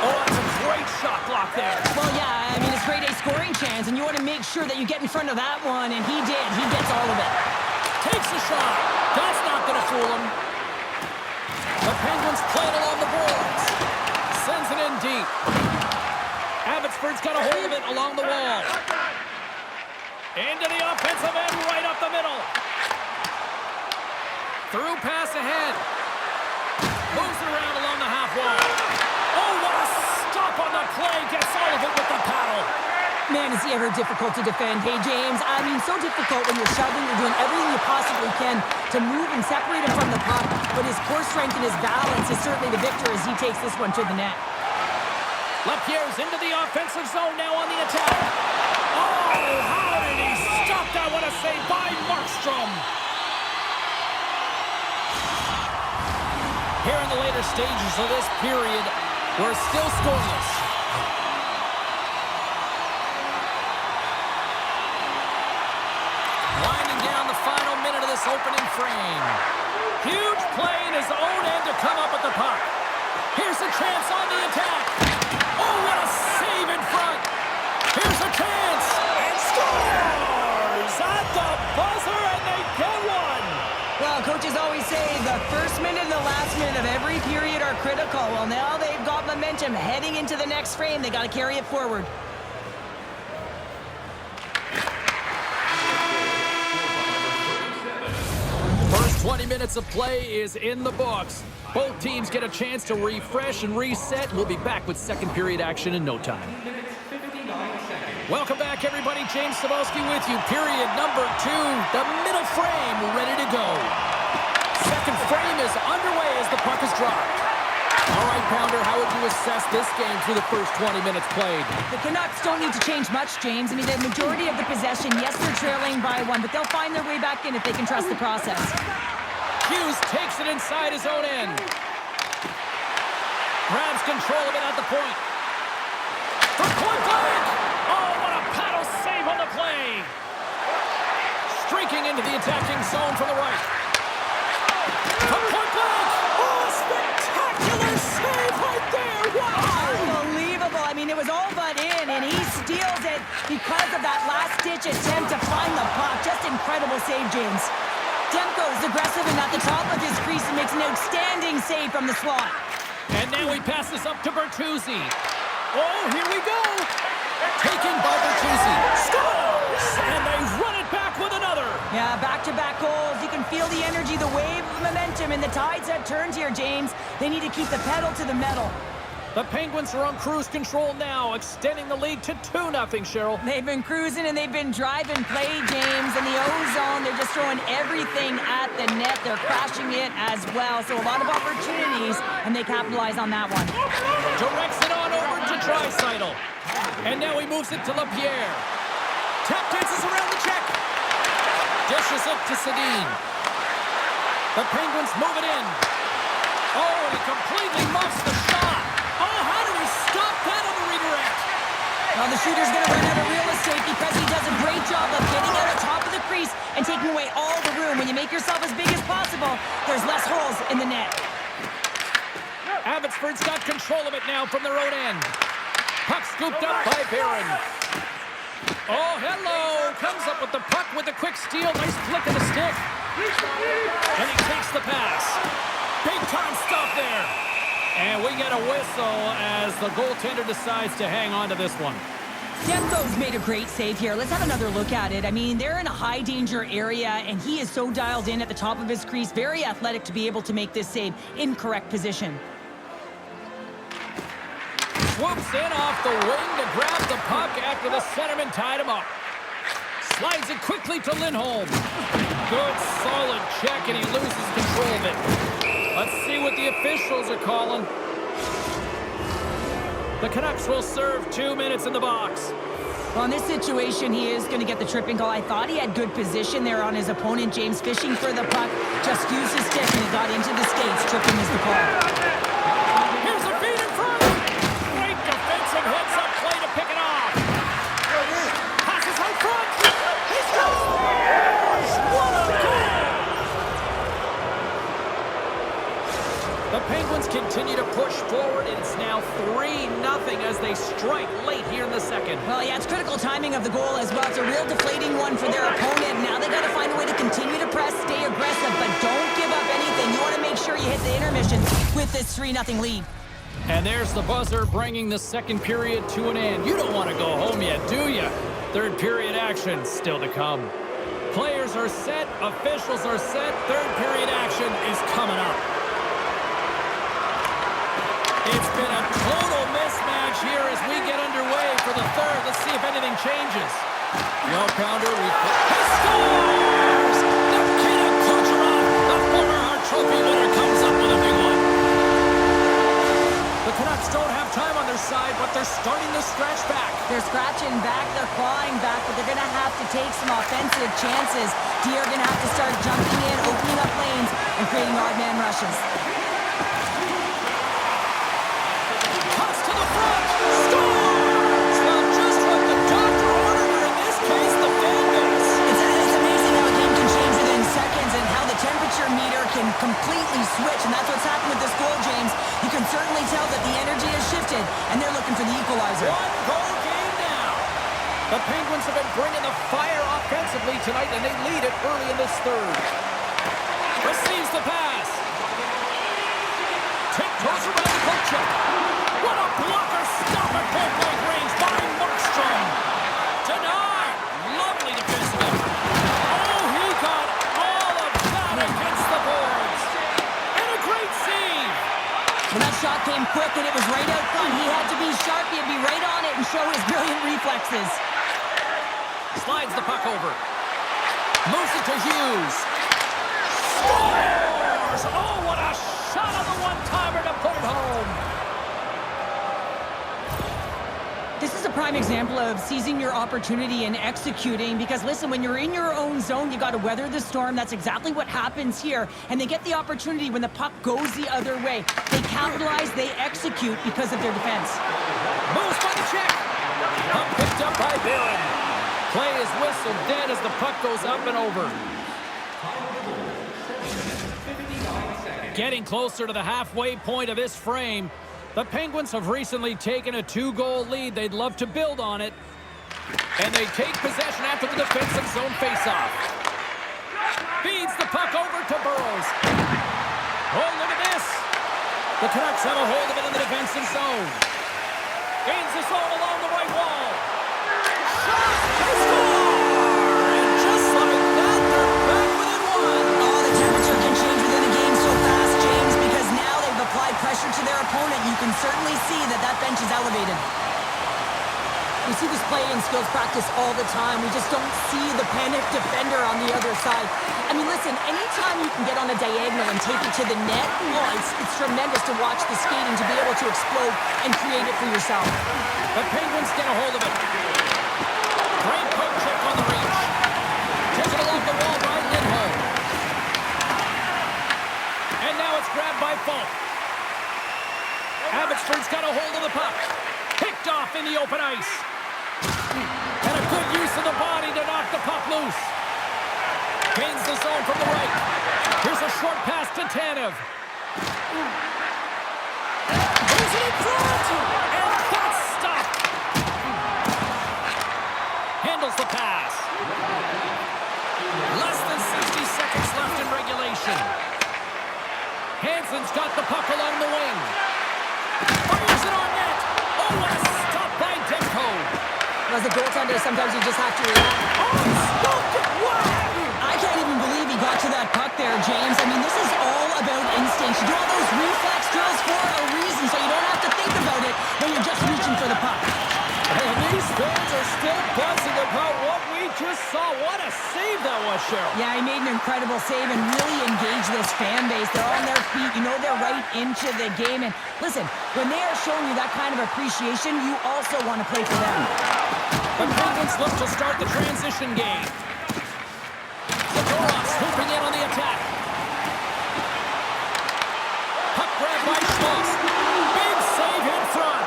Oh, that's a great shot block there. Well, yeah, I mean, it's grade A scoring chance, and you want to make sure that you get in front of that one, and he did. He gets all of it. Takes the shot. That's not going to fool him. The Penguins play it along the boards. Sends it in deep. Abbotsford's got a hold of it along the wall. Into the offensive end, right up the middle. Through pass ahead. Moves it around along the half wall. Oh, what a stop on the play. Gets all of it with the paddle. Man, is he ever difficult to defend. Hey, James, I mean, so difficult when you're shoving, you're doing everything you possibly can to move and separate him from the puck, but his core strength and his balance is certainly the victor as he takes this one to the net. Lapierre's into the offensive zone now on the attack. Oh, how did he stop that? What a save by Markstrom. Here in the later stages of this period, we're still scoreless. Winding down the final minute of this opening frame. Huge play in his own end to come up with the puck. Here's a chance on the attack. Oh, what a save in front. Here's a chance. And scores at the buzzer, and they get one. Well, coaches always say the first minute and the last minute of every period are critical. Well, now they've got momentum heading into the next frame. They got to carry it forward. First 20 minutes of play is in the books. Both teams get a chance to refresh and reset. We'll be back with second period action in no time. Welcome back, everybody. James Cybulski with you. Period number 2. The middle frame ready to go. Second frame is underway as the puck is dropped. All right, Pounder, how would you assess this game through the first 20 minutes played? The Canucks don't need to change much, James. I mean, the majority of the possession, yes, they're trailing by 1, but they'll find their way back in if they can trust the process. Hughes takes it inside his own end. Grabs control of it at the point. For point blank! Oh, what a paddle save on the play! Streaking into the attacking zone from the right. From point blank! Oh, spectacular save right there! Wow! Unbelievable. I mean, it was all but in, and he steals it because of that last-ditch attempt to find the puck. Just incredible save, James. Demko is aggressive and at the top of his crease and makes an outstanding save from the slot. And now he passes up to Bertuzzi. Oh, here we go. Taken by Bertuzzi. Scores! And they run it back with another. Yeah, back-to-back goals. You can feel the energy, the wave of momentum, and the tides have turned here, James. They need to keep the pedal to the metal. The Penguins are on cruise control now, extending the lead to 2-0, Cheryl. They've been cruising and they've been driving play, James. In the O-zone, they're just throwing everything at the net. They're crashing it as well. So a lot of opportunities, and they capitalize on that one. Directs it on over to Draisaitl. And now he moves it to LaPierre. Tap dances around the check. Dishes it to Sedin. The Penguins move it in. Oh, he completely muffs the shot. Oh, how did he stop that on the redirect? Well, the shooter's going to run out of real estate because he does a great job of getting out of top of the crease and taking away all the room. When you make yourself as big as possible, there's less holes in the net. Abbotsford's got control of it now from their own end. Puck scooped up by Barron. Oh, hello! Comes up with the puck with a quick steal. Nice flick of the stick. And he takes the pass. Big time stop there. And we get a whistle as the goaltender decides to hang on to this one. Demko's made a great save here. Let's have another look at it. I mean, they're in a high-danger area, and he is so dialed in at the top of his crease. Very athletic to be able to make this save in correct position. Swoops in off the wing to grab the puck after the centerman tied him up. Slides it quickly to Lindholm. Good, solid check, and he loses control of it. Let's see what the officials are calling. The Canucks will serve 2 minutes in the box. Well, in this situation, he is going to get the tripping call. I thought he had good position there on his opponent. James fishing for the puck. Just used his stick, and he got into the skates. Tripping is the call. Here's a feed in front. Great defensive hits up play to pick it off. Passes out front. He scores! What a goal! The Penguins continue to push forward. It's now 3-0 as they strike late here in the second. Well, yeah, it's critical timing of the goal as well. It's a real deflating one for their opponent. Now they got to find a way to continue to press, stay aggressive, but don't give up anything. You want to make sure you hit the intermission with this 3-0 lead. And there's the buzzer bringing the second period to an end. You don't want to go home yet, do you? Third period action still to come. Players are set, officials are set, third period action is coming up. It's been a total mismatch here as we get underway for the third. Let's see if anything changes. Well, Pounder, he scores! Nikita Kucherov, the former Hart Trophy winner, comes up with a big one. The Canucks don't have time on their side, but they're starting to scratch back. They're scratching back, they're clawing back, but they're going to have to take some offensive chances. D are going to have to start jumping in, opening up lanes, and creating odd man rushes. Can completely switch, and that's what's happened with this goal, James. You can certainly tell that the energy has shifted, and they're looking for the equalizer. One-goal game now. The Penguins have been bringing the fire offensively tonight, and they lead it early in this third. Receives the pass. Tiptoes around the poke check. What a blocker stop at point-blank range by Markstrom. Denied. Lovely defenseman. Oh, he got all of that against the boards. And a great save. When that shot came quick and it was right out front, he had to be sharp. He had to be right on it and show his brilliant reflexes. Slides the puck over. Moves it to Hughes. Scores! Oh, what a shot on the one-timer to put it home. This is a prime example of seizing your opportunity and executing, because listen, when you're in your own zone, you got to weather the storm. That's exactly what happens here, and they get the opportunity when the puck goes the other way. They capitalize, they execute because of their defense. Moves by the check. Puck picked up by Barron. Play is whistled dead as the puck goes up and over. Getting closer to the halfway point of this frame. The Penguins have recently taken a 2-goal lead. They'd love to build on it. And they take possession after the defensive zone faceoff. Feeds the puck over to Burrows. Oh, look at this. The Canucks have a hold of it in the defensive zone. Gains the zone along the right wall. Shot! Score! And just like that, they're back within one. Oh, the temperature can change within a game so fast, James, because now they've applied pressure to their opponent. You can certainly see that that bench is elevated. We see this play in skills practice all the time. We just don't see the panic defender on the other side. I mean, listen, anytime you can get on a diagonal and take it to the net, well, it's tremendous to watch the skating to be able to explode and create it for yourself. The Penguins get a hold of it. Great poke check on the reach. Takes it along the wall by Lindholm. And now it's grabbed by Falk. Abbotsford's got a hold of the puck. Picked off in the open ice. And a good use of the body to knock the puck loose. Gains the zone from the right. Here's a short pass to Tanev. Goes it in front! And that's stopped. Handles the pass. Less than 60 seconds left in regulation. Hansen's got the puck along the wing. Fires it on net. Oh, what a stop by Demko. As a goaltender, sometimes you just have to react. Oh, stopped it. Wow! I can't even believe he got to that puck there, James. I mean, this is all about instinct. You do all those reflex drills for a reason, so you don't have to think about it when you're just reaching for the puck. And these fans are still buzzing about what we just saw. What a save that was, Cheryl. Yeah, he made an incredible save and really engaged this fan base. They're on their feet. You know they're right into the game. And listen, when they are showing you that kind of appreciation, you also want to play for them. The Penguins look to start the transition game. Zadorov swooping in on the attack. Puck grab by Schultz. Big save in front.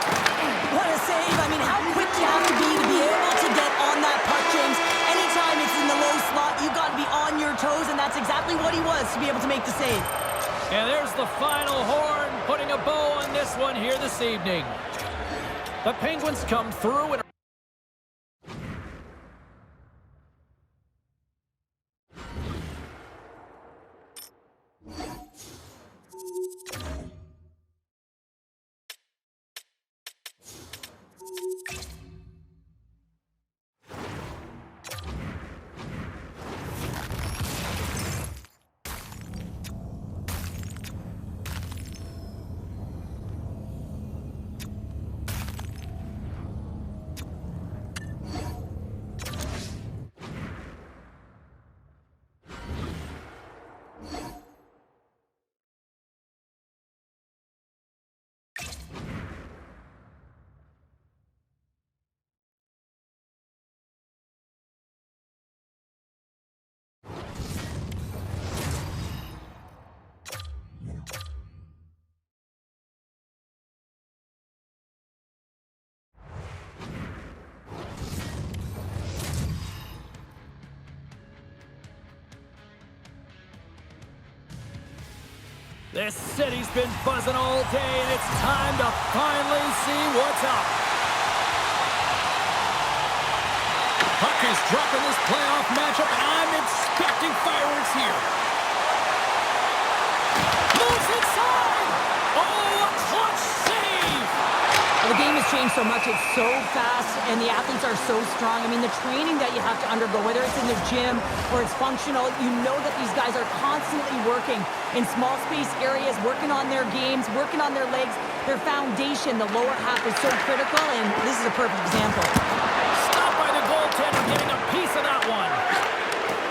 What a save. I mean, how quick you have to be able to get on that puck, James. Anytime it's in the low slot, you got to be on your toes, and that's exactly what he was to be able to make the save. And there's the final horn, putting a bow on this one here this evening. The Penguins come through and this city's been buzzing all day, and it's time to finally see what's up. Puck is dropping this playoff matchup, and I'm expecting fireworks here. Moves inside! Oh, a clutch save! The game has changed so much. It's so fast, and the athletes are so strong. I mean, the training that you have to undergo, whether it's in the gym or it's functional, you know that these guys are constantly working in small space areas, working on their games, working on their legs. Their foundation, the lower half, is so critical, and this is a perfect example. Stopped by the goaltender, getting a piece of that one.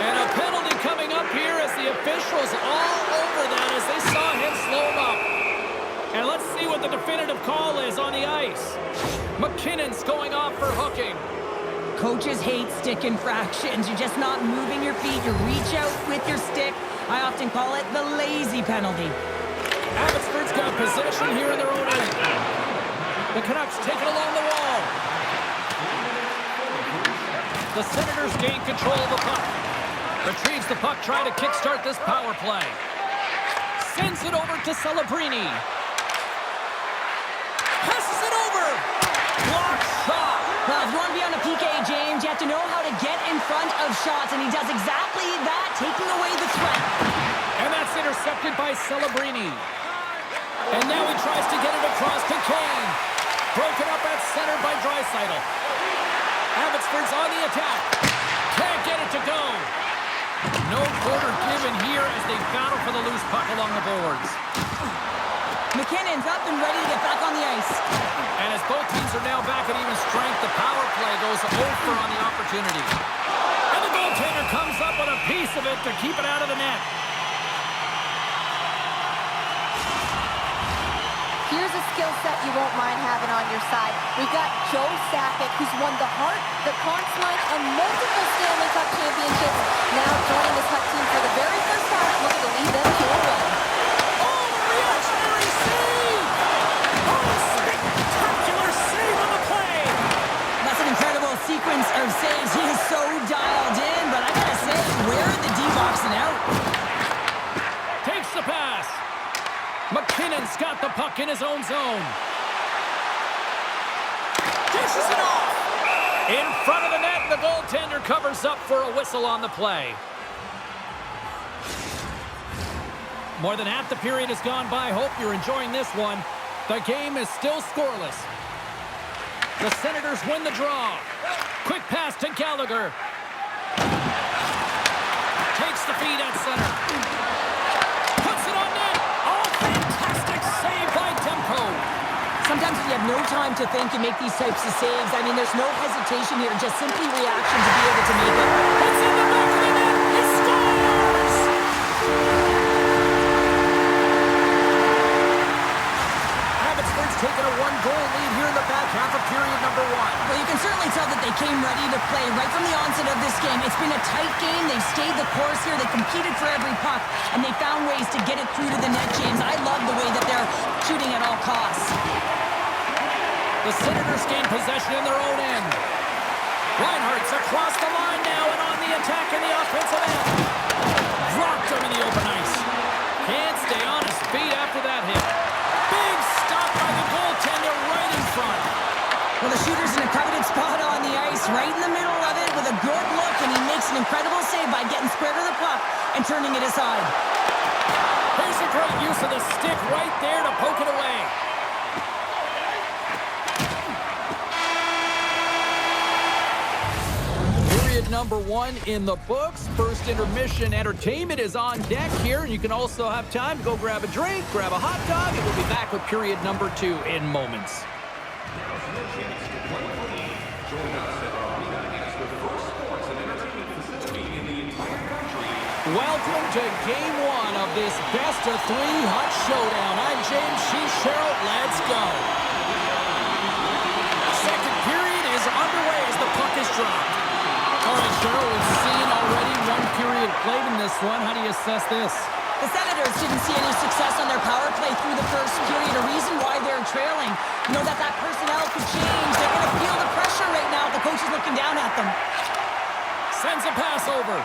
And a penalty coming up here as the officials all over that as they saw him slow him up. And let's see what the definitive call is on the ice. McKinnon's going off for hooking. Coaches hate stick infractions. You're just not moving your feet. You reach out with your stick. I often call it the lazy penalty. Abbotsford's got possession here in their own end. The Canucks take it along the wall. The Senators gain control of the puck. Retrieves the puck, trying to kickstart this power play. Sends it over to Celebrini. Passes it over. Block shot. Well, if you want to be on a PK, James, you have to know how to get in front of shots, and he does exactly that, taking away the threat. And that's intercepted by Celebrini. And now he tries to get it across to Kane. Broken up at center by Draisaitl. Abbotsford's on the attack. Can't get it to go. No quarter given here as they battle for the loose puck along the boards. McKinnon's up and ready to get back on the ice. And as both teams are now back at even strength, the power play goes over on the opportunity. And the goaltender comes up with a piece of it to keep it out of the net. Here's a skill set you won't mind having on your side. We've got Joe Sakic, who's won the Hart, the Conn Smythe, and multiple Stanley Cup championships. Now joining this Cup team for the very first time, looking to lead them to a win. Oh, the reactionary save! Oh, spectacular save on the play! That's an incredible sequence of saves. He is so dialed in, but I gotta say, where are the D-boxing out? Takes the pass. McKinnon's got the puck in his own zone. Dishes it off. In front of the net, the goaltender covers up for a whistle on the play. More than half the period has gone by. Hope you're enjoying this one. The game is still scoreless. The Senators win the draw. Quick pass to Gallagher. Takes the feed at center. Puts it on net. Oh, fantastic save by Demko. Sometimes you have no time to think and make these types of saves. I mean, there's no hesitation here, just simply reaction to be able to make it. It's in the back of the net. He scores! Abbotsford's taken a one-goal lead here in the back half of period number one. Well, you can certainly tell that they came ready to play right from the onset of this game. It's been a tight game. They've stayed the course here. They competed for every puck, and they found ways to get it through to the net, James. I love the way that they're shooting at all costs. The Senators gain possession in their own end. Reinhardt's across the line now and on the attack in the offensive end. Dropped him in the open ice. Can't stay on his feet after that hit. Big stop by the goaltender right in front. Well, the shooter's in a coveted spot on the ice, right in the middle of it with a good look, and he makes an incredible save by getting square to the puck and turning it aside. Here's a great use of the stick right there to poke it away. Period number one in the books. First intermission entertainment is on deck here. You can also have time to go grab a drink, grab a hot dog, and we'll be back with period number two in moments. Welcome to game one of this best-of-3 hot showdown. I'm James. She's Cheryl. Let's go. Second period is underway as the puck is dropped. All right, Cheryl, we've seen already one period played in this one. How do you assess this? The Senators didn't see any success on their power play through the first period. A reason why they're trailing. You know that personnel could change. They're going to feel the pressure right now. The coach is looking down at them. Sends a pass over.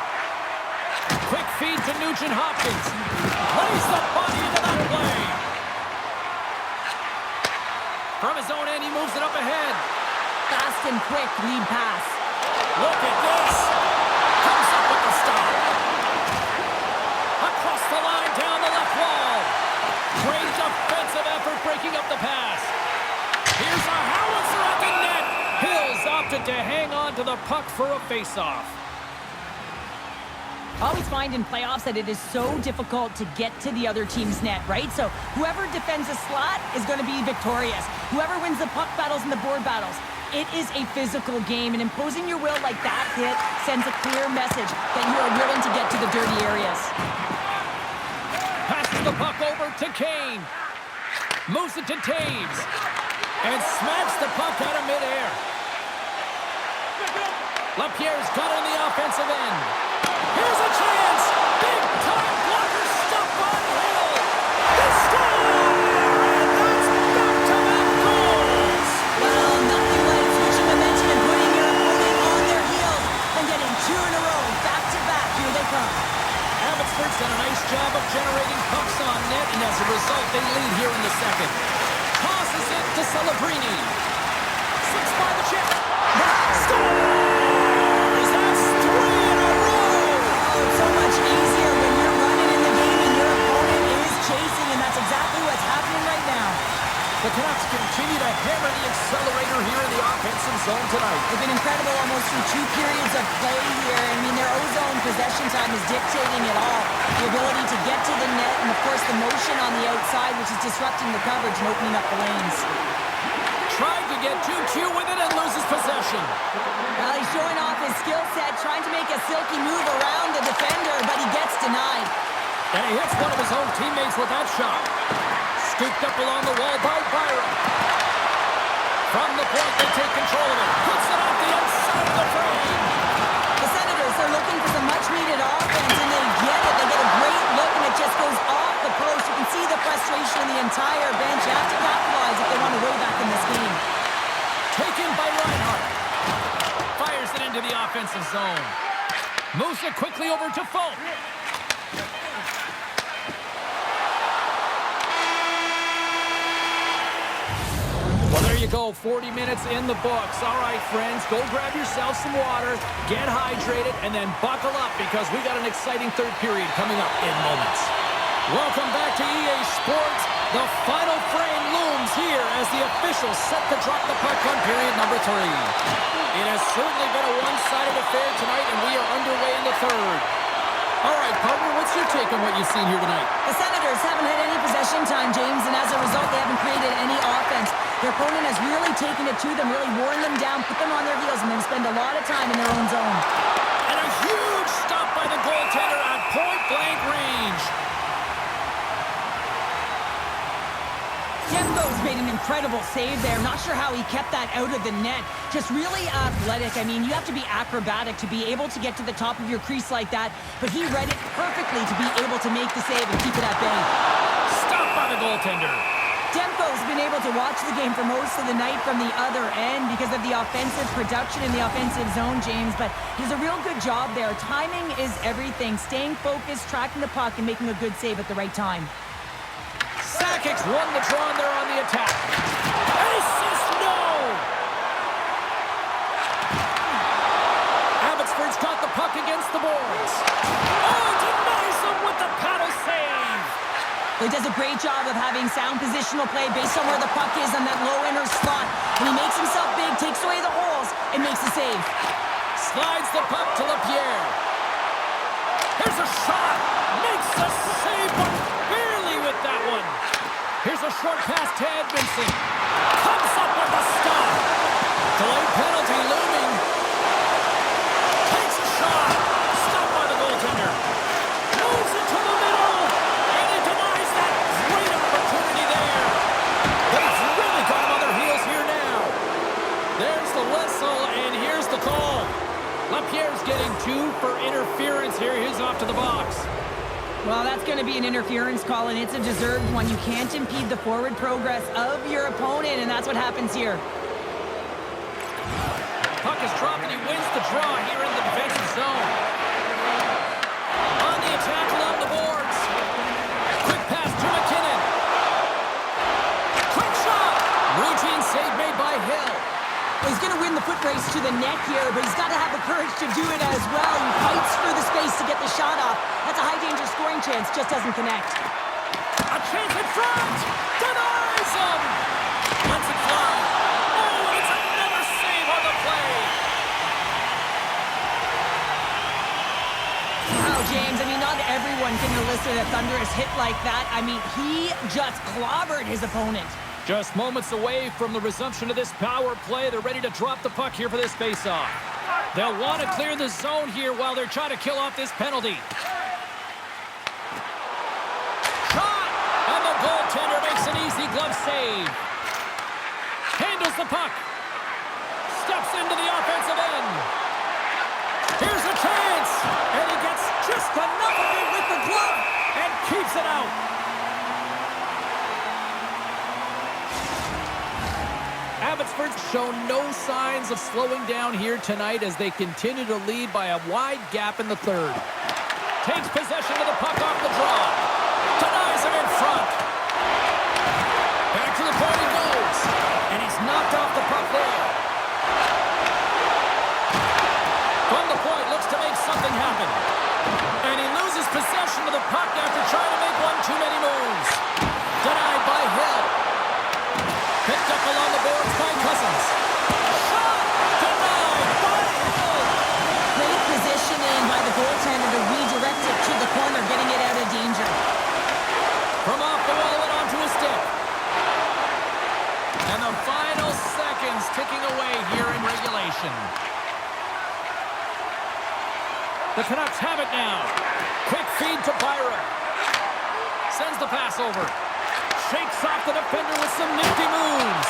Quick feed to Nugent-Hopkins. Plays the body into that play. From his own end, he moves it up ahead. Fast and quick lead pass. Look at this. Comes up with the stop. Across the line, down the left wall. Great defensive effort breaking up the pass. Here's a howitzer at the net. Hills opted to hang on to the puck for a face-off. I always find in playoffs that it is so difficult to get to the other team's net, right? So whoever defends a slot is going to be victorious. Whoever wins the puck battles and the board battles. It is a physical game, and imposing your will like that hit sends a clear message that you are willing to get to the dirty areas. Passes the puck over to Kane. Moves it to Taves. And smacks the puck out of midair. LaPierre's got on the offensive end. Here's a chance! Big-time blocker stop by Hill! He scores! And that's back-to-back goals! Well, nothing like switching momentum and putting your opponent on their heels and getting two in a row, back-to-back. Here they come. Abbotsford's done a nice job of generating pucks on net, and as a result, they lead here in the second. Tosses it to Celebrini. Six by the chip. Scores! That's three in a row! It's so much easier when you're running in the game and your opponent is chasing, and that's exactly what's happening right zone tonight. They've been incredible almost through 2 periods of play here. I mean, their O-zone possession time is dictating it all. The ability to get to the net and, of course, the motion on the outside, which is disrupting the coverage and opening up the lanes. Trying to get too cute with it and loses possession. Well, he's showing off his skill set, trying to make a silky move around the defender, but he gets denied. And he hits one of his own teammates with that shot. Scooped up along the wall by Byron. From the point, they take control of it. Puts it off the outside of the frame. The Senators are looking for some much-needed offense, and they get it. They get a great look, and it just goes off the post. You can see the frustration in the entire bench. You have to capitalize if they want to way back in this game. Taken by Reinhart. Fires it into the offensive zone. Moves it quickly over to Folk. Well, there you go. 40 minutes in the books. All right, friends, go grab yourself some water, get hydrated, and then buckle up because we got an exciting third period coming up in moments. Welcome back to EA Sports. The final frame looms here as the officials set to drop the puck on period number 3. It has certainly been a one-sided affair tonight, and we are underway in the third. All right, partner, what's your take on what you've seen here tonight? The Senators haven't had any possession time, James, and as a result, they haven't created any offense. Their opponent has really taken it to them, really worn them down, put them on their heels, and then spend a lot of time in their own zone. And a huge stop by the goaltender at point-blank range. Demko's made an incredible save there. Not sure how he kept that out of the net. Just really athletic. I mean, you have to be acrobatic to be able to get to the top of your crease like that, but he read it perfectly to be able to make the save and keep it at bay. Stop by the goaltender. Demko's been able to watch the game for most of the night from the other end because of the offensive production in the offensive zone, James, but he does a real good job there. Timing is everything. Staying focused, tracking the puck, and making a good save at the right time. Sakic's won the draw and they're on the attack. And he says no! Abbotsford's got the puck against the boards. Oh, denies him with the paddle save! He does a great job of having sound positional play based on where the puck is on that low inner slot. And he makes himself big, takes away the holes, and makes the save. Slides the puck to LaPierre. Here's a shot! Makes the save, but barely with that one. Here's a short pass to Edmondson. Comes up with a stop. Delayed penalty looming. Takes a shot. Stopped by the goaltender. Moves it to the middle. And he denies that great opportunity there. But he's really got him on their heels here now. There's the whistle, and here's the call. LaPierre's getting 2 for interference here. He's off to the box. Well, that's going to be an interference call, and it's a deserved one. You can't impede the forward progress of your opponent, and that's what happens here. Puck is dropped, and he wins the draw here in the defensive zone. On the attack along the boards. Quick pass to McKinnon. Quick shot. Routine save made by Hill. Well, he's going to win the foot race to the net here, but he's got to have the courage to do it as well. He fights for the space to get the shot off. That's a high-danger scoring chance, just doesn't connect. A chance in front. Denies him. Lets it fly. Oh, and it's another save on the play. Wow, James, I mean, not everyone can elicit a thunderous hit like that. I mean, he just clobbered his opponent. Just moments away from the resumption of this power play. They're ready to drop the puck here for this faceoff. They'll want to clear the zone here while they're trying to kill off this penalty. Shot! And the goaltender makes an easy glove save. Handles the puck. Steps into the offensive end. Here's a chance! And he gets just enough of it with the glove and keeps it out. Abbotsford's shown no signs of slowing down here tonight as they continue to lead by a wide gap in the third. Takes possession of the puck off the draw. Denies him in front. Back to the point he goes. And he's knocked off the puck there. From the point, looks to make something happen. And he loses possession of the puck after trying to make one too many moves. Denied by Hill. Picked up along the boards by Cousins. Shot! possession. The Canucks have it now. Quick feed to Byron. Sends the pass over. Shakes off the defender with some nifty moves.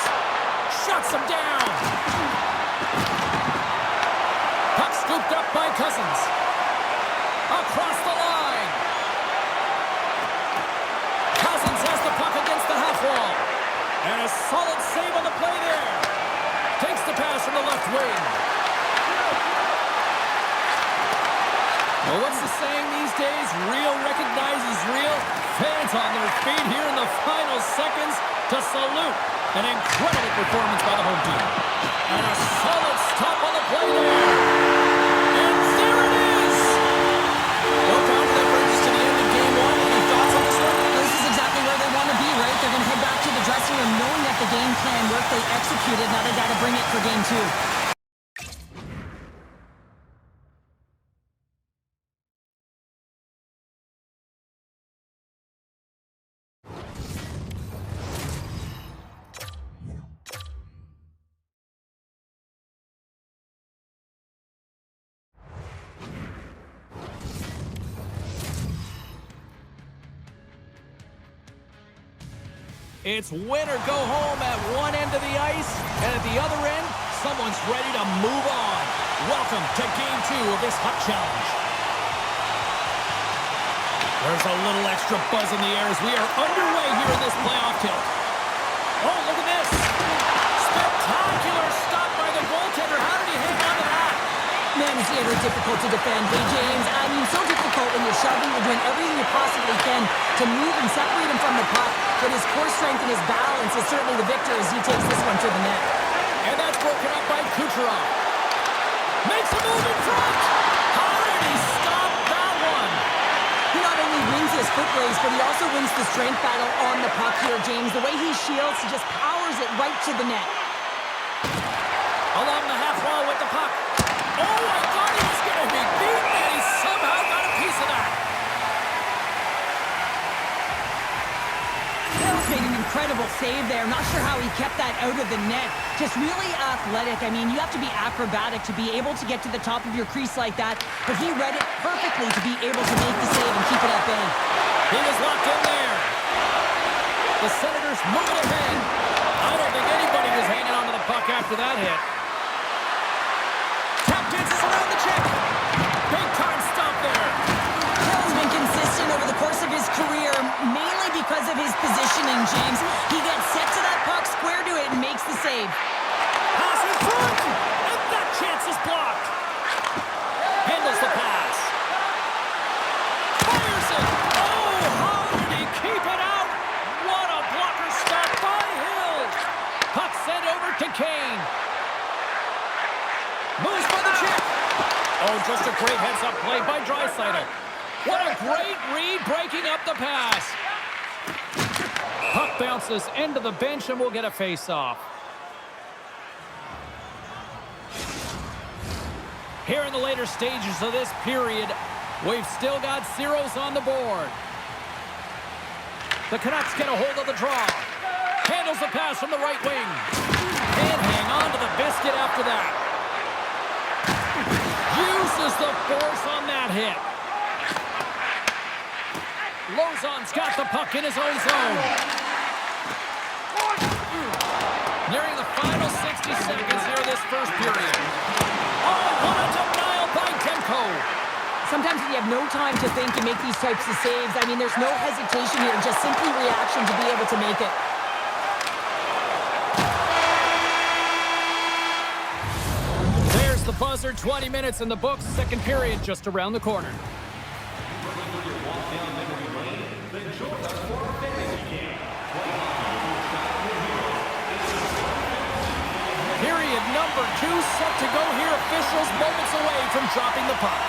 Shuts him down. Puck scooped up by Cousins. Across the line. Cousins has the puck against the half wall. And a solid save on the play there. Takes the pass from the left wing. Well, what's the saying these days? Real recognizes real. Fans on their feet here in the final seconds to salute an incredible performance by the home team. And a solid stop on the play there. And there it is! Well, Pounder, that brings us to the end of game one. Any thoughts on this one? This is exactly where they want to be, right? They're going to head back to the dressing room knowing that the game plan worked. They executed. Now they got to bring it for game two. It's win or go home at one end of the ice, and at the other end, someone's ready to move on. Welcome to Game 2 of this Hut Challenge. There's a little extra buzz in the air as we are underway here in this playoff tilt. Oh, look at this. Spectacular stop by the goaltender. How did he hang on to that? Man, it's ever difficult to defend. Hey, James, I mean, so difficult when you're shoving, you're doing everything you possibly can to move and separate him from the puck. But his core strength and his balance is certainly the victor as he takes this one to the net. And that's broken up by Kucherov. Makes a move in front. How did he stop that one? He not only wins his foot race, but he also wins the strength battle on the puck here, James. The way he shields, he just powers it right to the net. Along the half wall with the puck. Oh, I thought he was going to be beaten, and he somehow got a piece of that. Made an incredible save there. Not sure how he kept that out of the net. Just really athletic. I mean, you have to be acrobatic to be able to get to the top of your crease like that, but he read it perfectly to be able to make the save and keep it at bay. He was locked in there. The Senators moving ahead. I don't think anybody was hanging on to the puck after that hit. Tap dances around the check. Big time stop there. Hill's been consistent over the course of his career, mainly because of his positioning, James. He gets set to that puck, square to it, and makes the save. Pass in front, and that chance is blocked. Handles the pass. Fires it. Oh, how did he keep it out? What a blocker stop by Hill. Puck sent over to Kane. Moves by the check. Oh, just a great heads-up play by Draisaitl. What a great read breaking up the pass. Puck bounces into the bench and we'll get a face-off. Here in the later stages of this period, we've still got zeros on the board. The Canucks get a hold of the draw. Handles the pass from the right wing. And hang on to the biscuit after that. Uses the force on that hit. Lozon's got the puck in his own zone. Nearing the final 60 seconds here of this first period. Oh, what a denial by Demko. Sometimes when you have no time to think and make these types of saves, I mean, there's no hesitation here, just simply reaction to be able to make it. There's the buzzer, 20 minutes in the books, second period just around the corner. Period number 2 set to go here. Officials moments away from dropping the puck.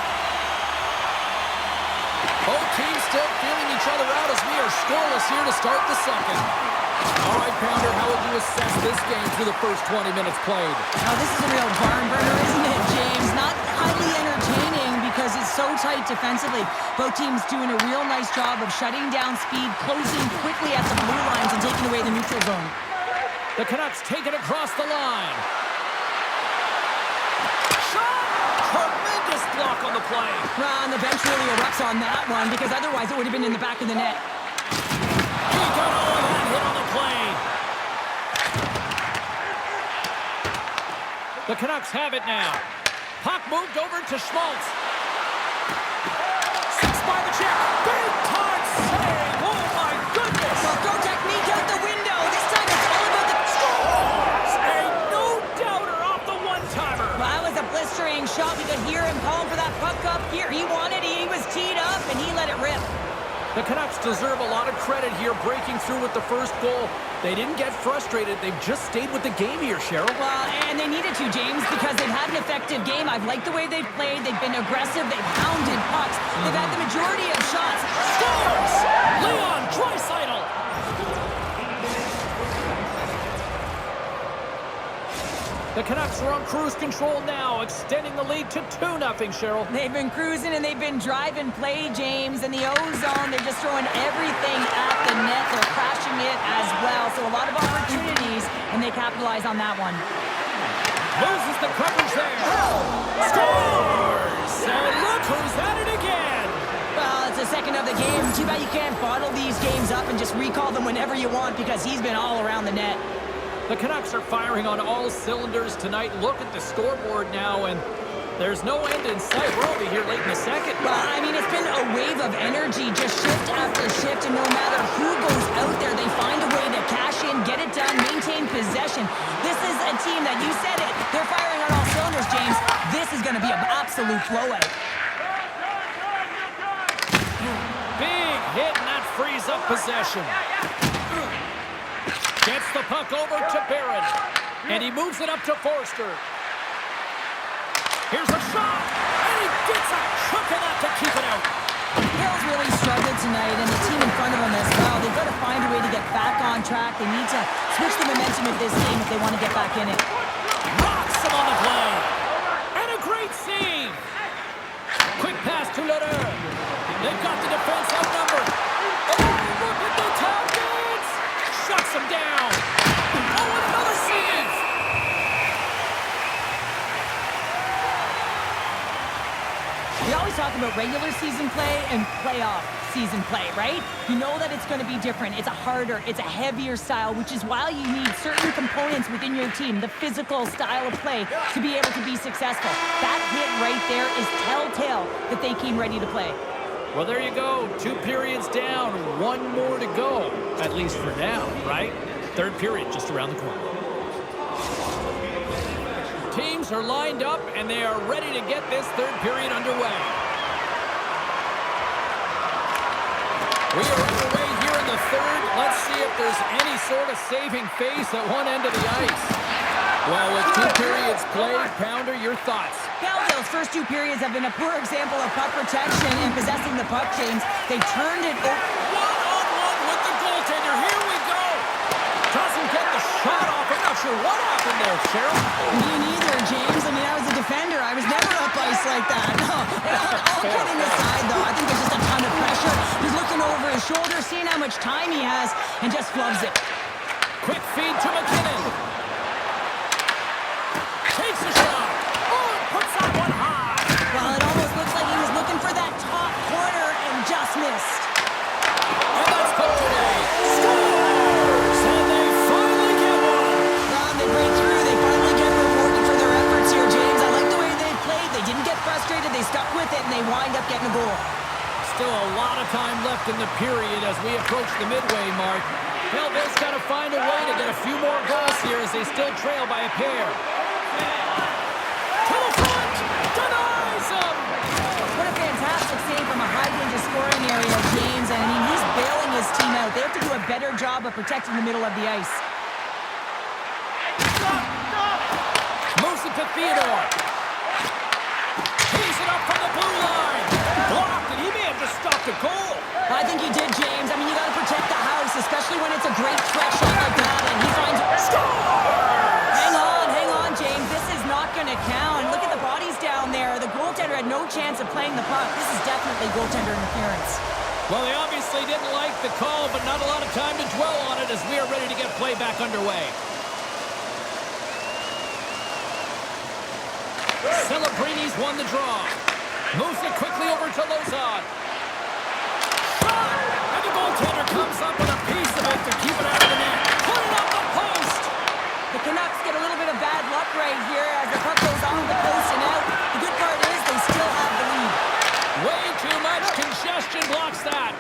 Both teams still feeling each other out as we are scoreless here to start the second. All right, Pounder, how would you assess this game through the first 20 minutes played? Now, this is a real barn burner, isn't it, James? Not highly entertaining because it's so tight defensively. Both teams doing a real nice job of shutting down speed, closing quickly at the blue lines, and taking away the neutral zone. The Canucks take it across the line. shot! Tremendous block on the play. Well, and the bench really erupts on that one because otherwise it would have been in the back of the net. He got all of that hit on the play. The Canucks have it now. Puck moved over to Schmaltz. Six by the check. Big time save. Oh, my goodness. Well, throw technique out the window. This time it's all about the Scores! A no-doubter off the one-timer. Well, that was a blistering shot. We could hear him calling for that puck up here. He wanted it. He was teed up, and he let it rip. The Canucks deserve a lot of credit here breaking through with the first goal. They didn't get frustrated. They've just stayed with the game here, Cheryl. Well, and they needed to, James, because they've had an effective game. I've liked the way they've played. They've been aggressive. They've hounded pucks. They've had the majority of shots. Scores! Leon Draisaitl! The Canucks are on cruise control now, extending the lead to 2-0, Cheryl. They've been cruising and they've been driving play, James. And the O-zone, they're just throwing everything at the net. They're crashing it as well. So a lot of opportunities, and they capitalize on that one. Loses the coverage there. Scores! And look who's at it again. Well, it's the second of the game. Too bad you can't bottle these games up and just recall them whenever you want because he's been all around the net. The Canucks are firing on all cylinders tonight. Look at the scoreboard now, and there's no end in sight. We're only here late in the second. Well, I mean, it's been a wave of energy, just shift after shift, and no matter who goes out there, they find a way to cash in, get it done, maintain possession. This is a team that, you said it, they're firing on all cylinders, James. This is going to be an absolute blowout. Big hit, and that frees up possession. Gets the puck over to Barron, and he moves it up to Forster. Here's a shot, and he gets a chunk of that to keep it out. Hill's really struggled tonight, and the team in front of him as well. They've got to find a way to get back on track. They need to switch the momentum of this game if they want to get back in it. Rocks him on the play, and a great save. Quick pass to Lederer. They've got the defense outnumbered. Oh, look at the targets! Shuts him down. Oh, and another save. We always talk about regular season play and playoff season play, right? You know that it's going to be different. It's a harder, it's a heavier style, which is why you need certain components within your team, the physical style of play, to be able to be successful. That hit right there is telltale that they came ready to play. Well, there you go. 2 periods down, 1 more to go, at least for now, right? Third period just around the corner. Teams are lined up, and they are ready to get this third period underway. We are underway here in the third. Let's see if there's any sort of saving face at one end of the ice. Well, with 2 periods played, Pounder, your thoughts? Belleville's first 2 periods have been a poor example of puck protection and possessing the puck, James. They turned it over. One-on-one with the goaltender. Here we go. Doesn't get the shot off. I'm not sure what happened there, Cheryl. Me neither, James. I mean, I was a defender. I was never up ice like that. No. All kidding aside, though, I think there's just a ton of pressure. He's looking over his shoulder, seeing how much time he has, and just flubs it. Quick feed to McKinnon. Takes a shot. Oh, puts that one high. Well, it almost looks like he was looking for that top corner and just missed. And that's goal today. Scores! And they finally get one. Well, they break through. They finally get rewarded for their efforts here, James. I like the way they played. They didn't get frustrated. They stuck with it, and they wind up getting a goal. Still a lot of time left in the period as we approach the midway mark. Belleville's got to find a way to get a few more goals here as they still trail by a pair. To the front! Denies him! What a fantastic save from a high-danger scoring area, James. And I mean, he's bailing his team out. They have to do a better job of protecting the middle of the ice. Moves it to Theodore. Tees it up from the blue line. Blocked, and he may have just stopped a goal. I think he did, James. I mean, you got to protect the house, especially when it's a great threat shot like that. And he finds... Hang on, James. This is not going to count. Look at the bodies down there. The goaltender had no chance of playing the puck. This is definitely goaltender interference. Well, they obviously didn't like the call, but not a lot of time to dwell on it as we are ready to get play back underway. Celebrini's won the draw. Moves it quickly over to Lozon. Shot! And the goaltender comes up with a piece of it to keep it out of the net. Put it on the post! The Canucks get a little bit of bad luck right here as the puck goes on the post and out. The good part is they still have the lead. Way too much congestion blocks that.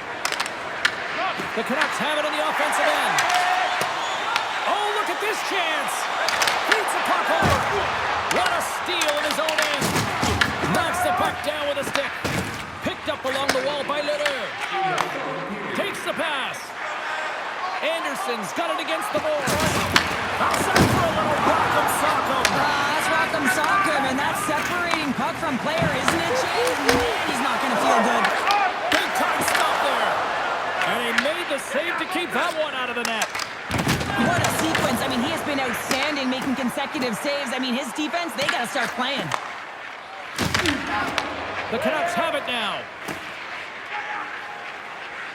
The Canucks have it on the offensive end. Oh, look at this chance. Beats the puck over. What a steal in his own end. Knocks the puck down with a stick. Picked up along the wall by Lederer. Takes the pass. Anderson's got it against the boards. Outside for a little rock'em sock'em. That's rock'em sock'em, and that's separating puck from player, isn't it, James? Man, he's not going to feel good. Big time stop there. And he made the save to keep that one out of the net. What a sequence. I mean, he has been outstanding making consecutive saves. I mean, his defense, they got to start playing. The Canucks have it now.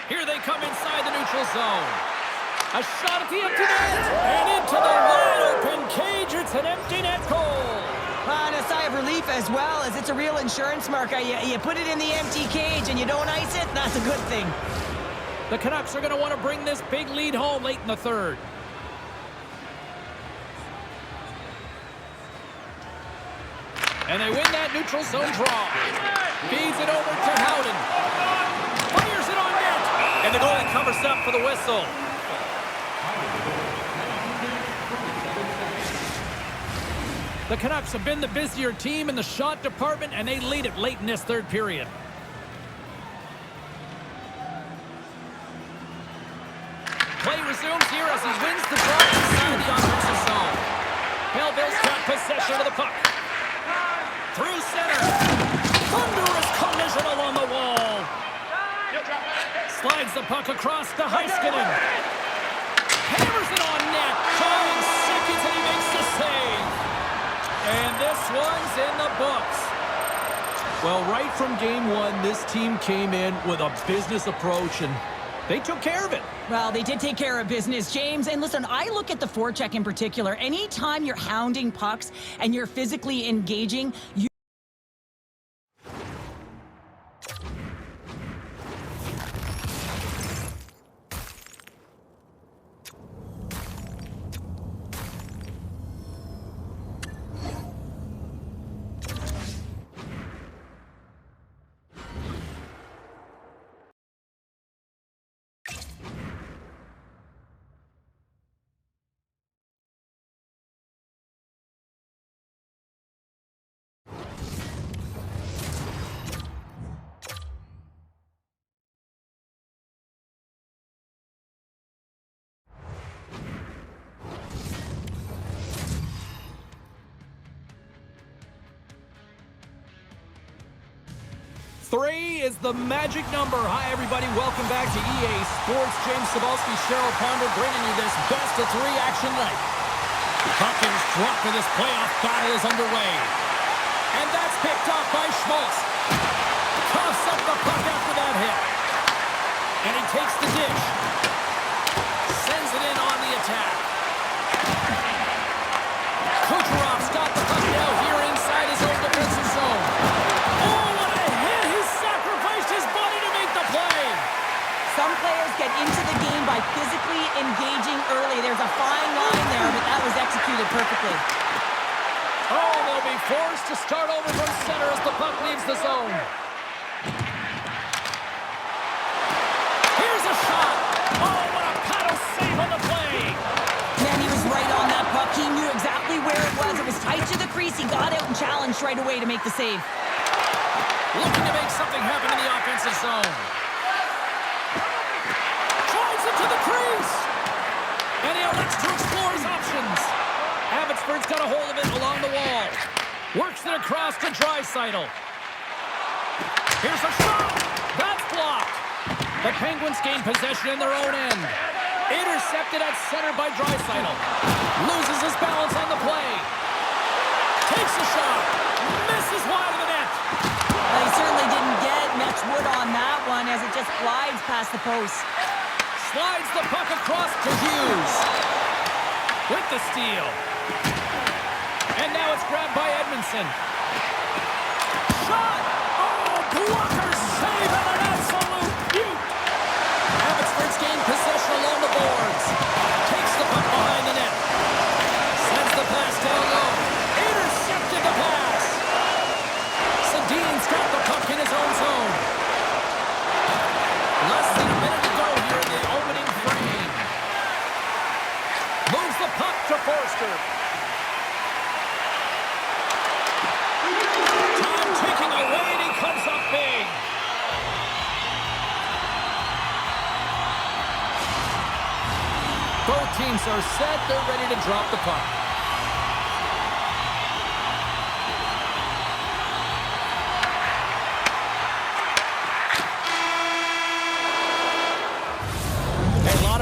Here they come inside the neutral zone. A shot at the empty net. And into the wide open cage. It's an empty net goal. And a sigh of relief as well, as it's a real insurance marker. You put it in the empty cage and you don't ice it, that's a good thing. The Canucks are going to want to bring this big lead home late in the third. And they win that neutral zone draw. Feeds it over to Howden. Fires it on net. And the goalie covers up for the whistle. The Canucks have been the busier team in the shot department, and they lead it late in this third period. Play resumes here as he wins the draw inside the offensive zone. Belleville's got possession of the puck. Through center. Thunderous collision along the wall. Slides the puck across to Heiskanen. Hammers it on net. 5 seconds and he makes the save. And this one's in the books. Well, right from game one, this team came in with a business approach, and they took care of it. Well, they did take care of business, James. And listen, I look at the forecheck in particular. Anytime you're hounding pucks and you're physically engaging, you Three is the magic number. Hi, everybody. Welcome back to EA Sports. James Cebulski, Cheryl Ponder bringing you this best-of-3 action night. Hawkins' drop for this playoff battle is underway. And that's picked off by Schmaltz. Coughs up the puck after that hit. And he takes the dish. Sends it in on the attack. Kucherov's got the puck now here inside his own defensive zone. Some players get into the game by physically engaging early. There's a fine line there, but that was executed perfectly. Oh, they'll be forced to start over from center as the puck leaves the zone. Here's a shot. Oh, what a paddle save on the play. Man, he was right on that puck. He knew exactly where it was. It was tight to the crease. He got out and challenged right away to make the save. Looking to make something happen in the offensive zone. To the crease. And he elects to explore his options. Abbotsford's got a hold of it along the wall. Works it across to Draisaitl. Here's a shot. That's blocked. The Penguins gain possession in their own end. Intercepted at center by Draisaitl. Loses his balance on the play. Takes a shot. Misses wide of the net. Well, he certainly didn't get much wood on that one as it just glides past the post. Slides the puck across to Hughes. With the steal. And now it's grabbed by Edmondson. Shot! Oh, blocker save and an absolute beaut! Abbotsford's gained possession along the boards. Takes the puck behind the net. Sends the pass down low. Intercepted the pass. Sedin's got the puck in his own zone. Less than a minute to go here in the opening frame. Moves the puck to Forster. Time ticking away and he comes up big. Both teams are set. They're ready to drop the puck.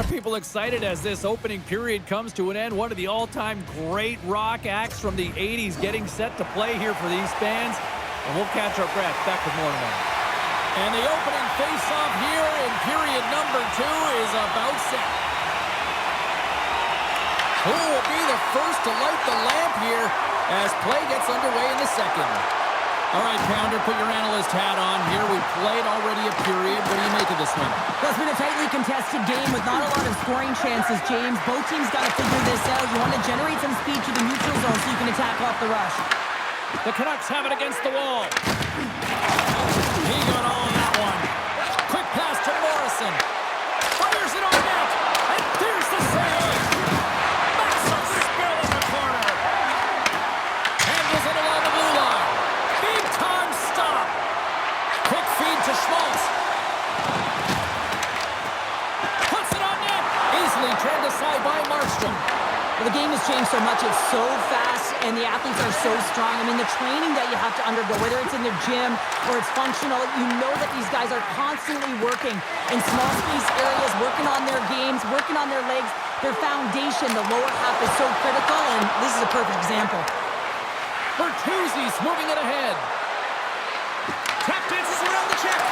People excited as this opening period comes to an end. One of the all-time great rock acts from the 80s getting set to play here for these fans. And we'll catch our breath. Back with more in a moment. And the opening face-off here in period number 2 is about set. Who will be the first to light the lamp here as play gets underway in the second? All right, Pounder, put your analyst hat on here. We played already a period. What do you make of this one? Well, it's been a tightly contested game with not a lot of scoring chances, James. Both teams got to figure this out. You want to generate some speed to the neutral zone so you can attack off the rush. The Canucks have it against the wall. He got all of that one. Quick pass to Morrison. Fires it on net. And there's the save. Massive spill in the corner. Handles it along the blue line. Big time stop. Quick feed to Schmaltz. Puts it on net. Easily turned aside by Markstrom. Well, the game has changed so much. It's so fast, and the athletes are so strong. I mean, the training that you have to undergo, whether it's in the gym or it's functional, you know that these guys are constantly working in small space areas, working on their games, working on their legs. Their foundation, the lower half, is so critical, and this is a perfect example. Bertuzzi's moving it ahead. Tap dances around the check.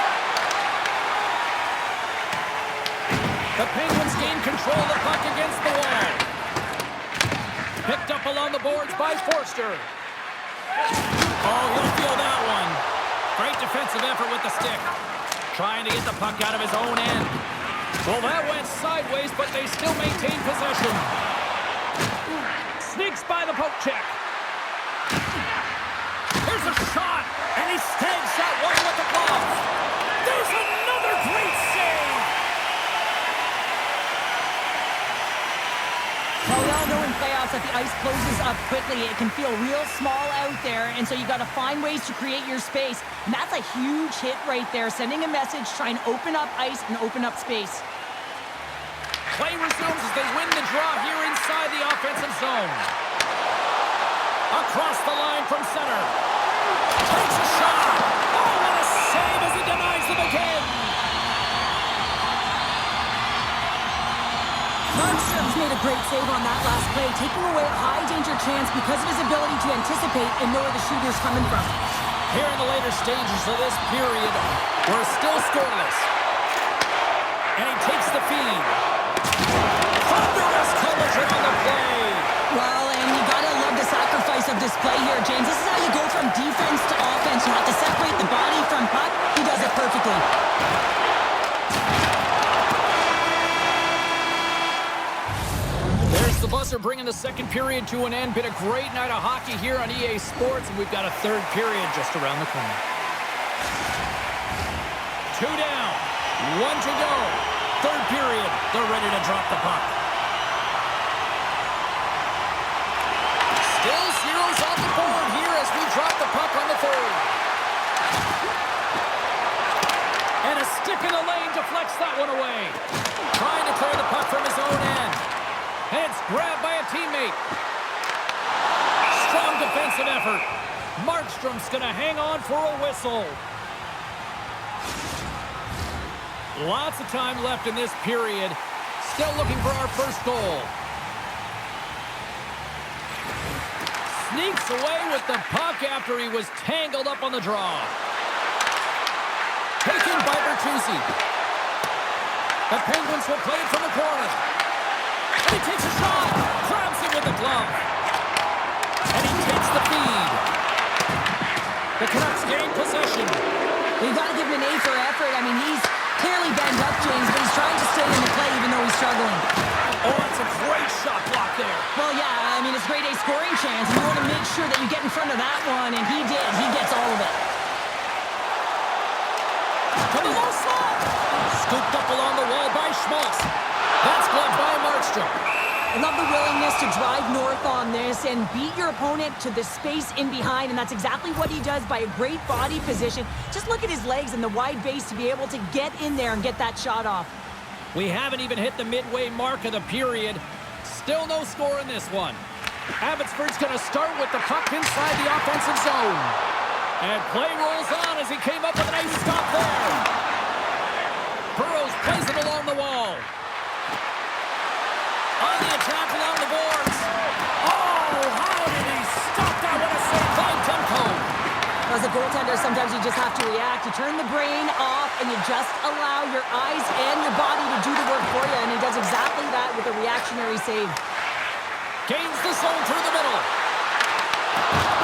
The Penguins gain control of the puck against the wall. Picked up along the boards by Forster. Oh, he'll feel that one. Great defensive effort with the stick. Trying to get the puck out of his own end. Well, that went sideways, but they still maintain possession. Sneaks by the poke check. Here's a shot, and he snags that one with the glove. There's another great save. Well, we all know in playoffs that the ice closes up quickly. It can feel real small out there, and so you got to find ways to create your space. And that's a huge hit right there, sending a message, trying to open up ice and open up space. Play resumes as they win the draw here inside the offensive zone. Across the line from center. Takes a shot. Oh, what a save as he denies them again. Markstrom's made a great save on that last play, taking away a high-danger chance because of his ability to anticipate and know where the shooter's coming from. Here in the later stages of this period, we're still scoreless. And he takes the feed. Thunderous collision on the play. Well, and you gotta love the sacrifice of this play here, James. This is how you go from defense to offense. You have to separate the body from puck. He does it perfectly. There's the buzzer bringing the second period to an end. Been a great night of hockey here on EA Sports, and we've got a third period just around the corner. 2 down, 1 to go. Third period, they're ready to drop the puck. Still zeros on the board here as we drop the puck on the third. And a stick in the lane deflects that one away. Trying to clear the puck from his own end. And it's grabbed by a teammate. Strong defensive effort. Markstrom's going to hang on for a whistle. Lots of time left in this period. Still looking for our first goal. Sneaks away with the puck after he was tangled up on the draw. Taken by Bertuzzi. The Penguins will play it from the corner. And he takes a shot. Grabs it with the glove. And he takes the feed. The Canucks gain possession. We've got to give him an A for effort. I mean, he's clearly banged up, James, but he's trying to stay in the play even though he's struggling. Oh, that's a great shot block there. Well, yeah, I mean, it's a grade A scoring chance. You want to make sure that you get in front of that one, and he did. He gets all of it. To the low slot. Scooped up along the wall by Schmaltz. That's gloved by Markstrom. I love the willingness to drive north on this and beat your opponent to the space in behind, and that's exactly what he does by a great body position. Just look at his legs and the wide base to be able to get in there and get that shot off. We haven't even hit the midway mark of the period. Still no score in this one. Abbotsford's going to start with the puck inside the offensive zone. And play rolls on as he came up with a nice stop there. Burrows plays it along the wall. On the attack along the boards. Oh, how did he stop that? What a save by Demko. As a goaltender, sometimes you just have to react. You turn the brain off and you just allow your eyes and your body to do the work for you, and he does exactly that with a reactionary save. Gains the zone through the middle.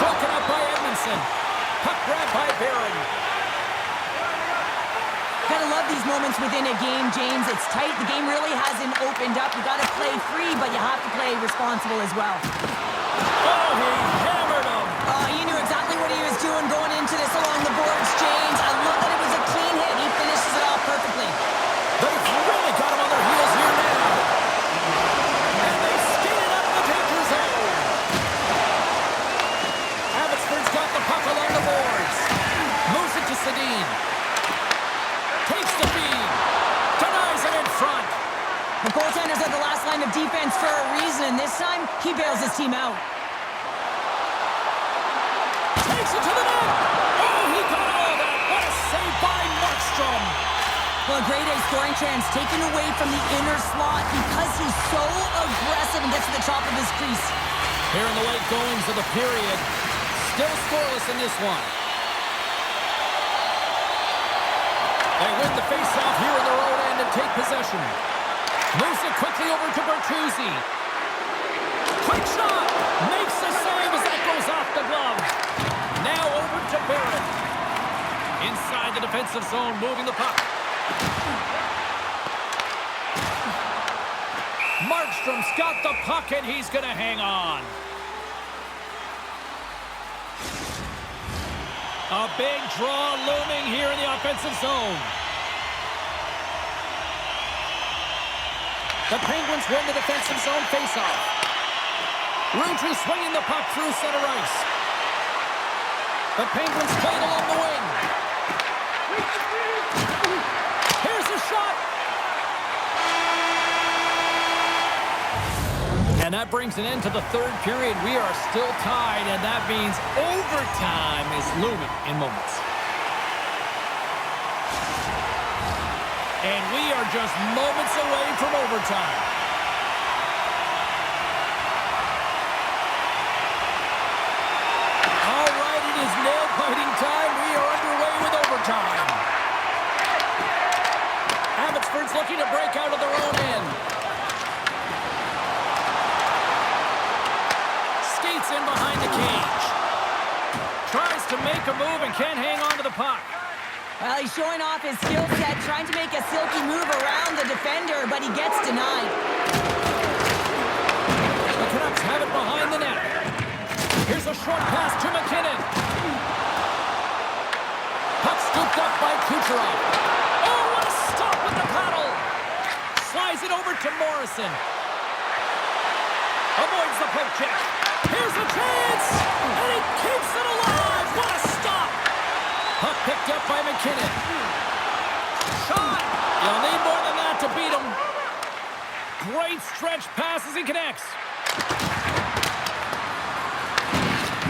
Broken up by Edmondson. Puck grab by Barron. Gotta love these moments within a game, James. It's tight. The game really hasn't opened up. You gotta play free, but you have to play responsible as well. Oh, he hammered him. He knew exactly what he was doing going into this along the boards, James. I love that it was a clean hit. He finishes it off perfectly. They've really got him on their heels here now. And they skated up the danger zone. Abbotsford's got the puck along the boards. Moves it to Sedin. Takes the feed. Denies it in front. The goaltenders are the last line of defense for a reason, and this time, he bails his team out. Takes it to the net. Oh, he got all of that. What a save by Markstrom. Well, a grade A scoring chance taken away from the inner slot because he's so aggressive and gets to the top of his crease. Here in the late goings of the period. Still scoreless in this one. They win the faceoff here in their own end and take possession. Moves it quickly over to Bertuzzi. Quick shot! Makes the save as that goes off the glove. Now over to Barron. Inside the defensive zone, moving the puck. Markstrom's got the puck and he's going to hang on. A big draw looming here in the offensive zone. The Penguins win the defensive zone faceoff. Ruutu swinging the puck through center ice. The Penguins play it along the wing. Here's a shot. And that brings an end to the third period. We are still tied, and that means overtime is looming in moments. And we are just moments away from overtime. All right, it is nail-biting time. We are underway with overtime. Abbotsford's looking to break out of their own end. Skates in behind the cage. Tries to make a move and can't hang on to the puck. Well, he's showing off his skill set, trying to make a silky move around the defender, but he gets denied. The Canucks have it behind the net. Here's a short pass to McKinnon. Puck scooped up by Kucherov. Oh, what a stop with the paddle! Slides it over to Morrison. Avoids the poke check. Here's a chance! And he keeps it alive! What a stop! Puck picked up by McKinnon. Shot! You'll need more than that to beat him. Great stretch pass as he connects.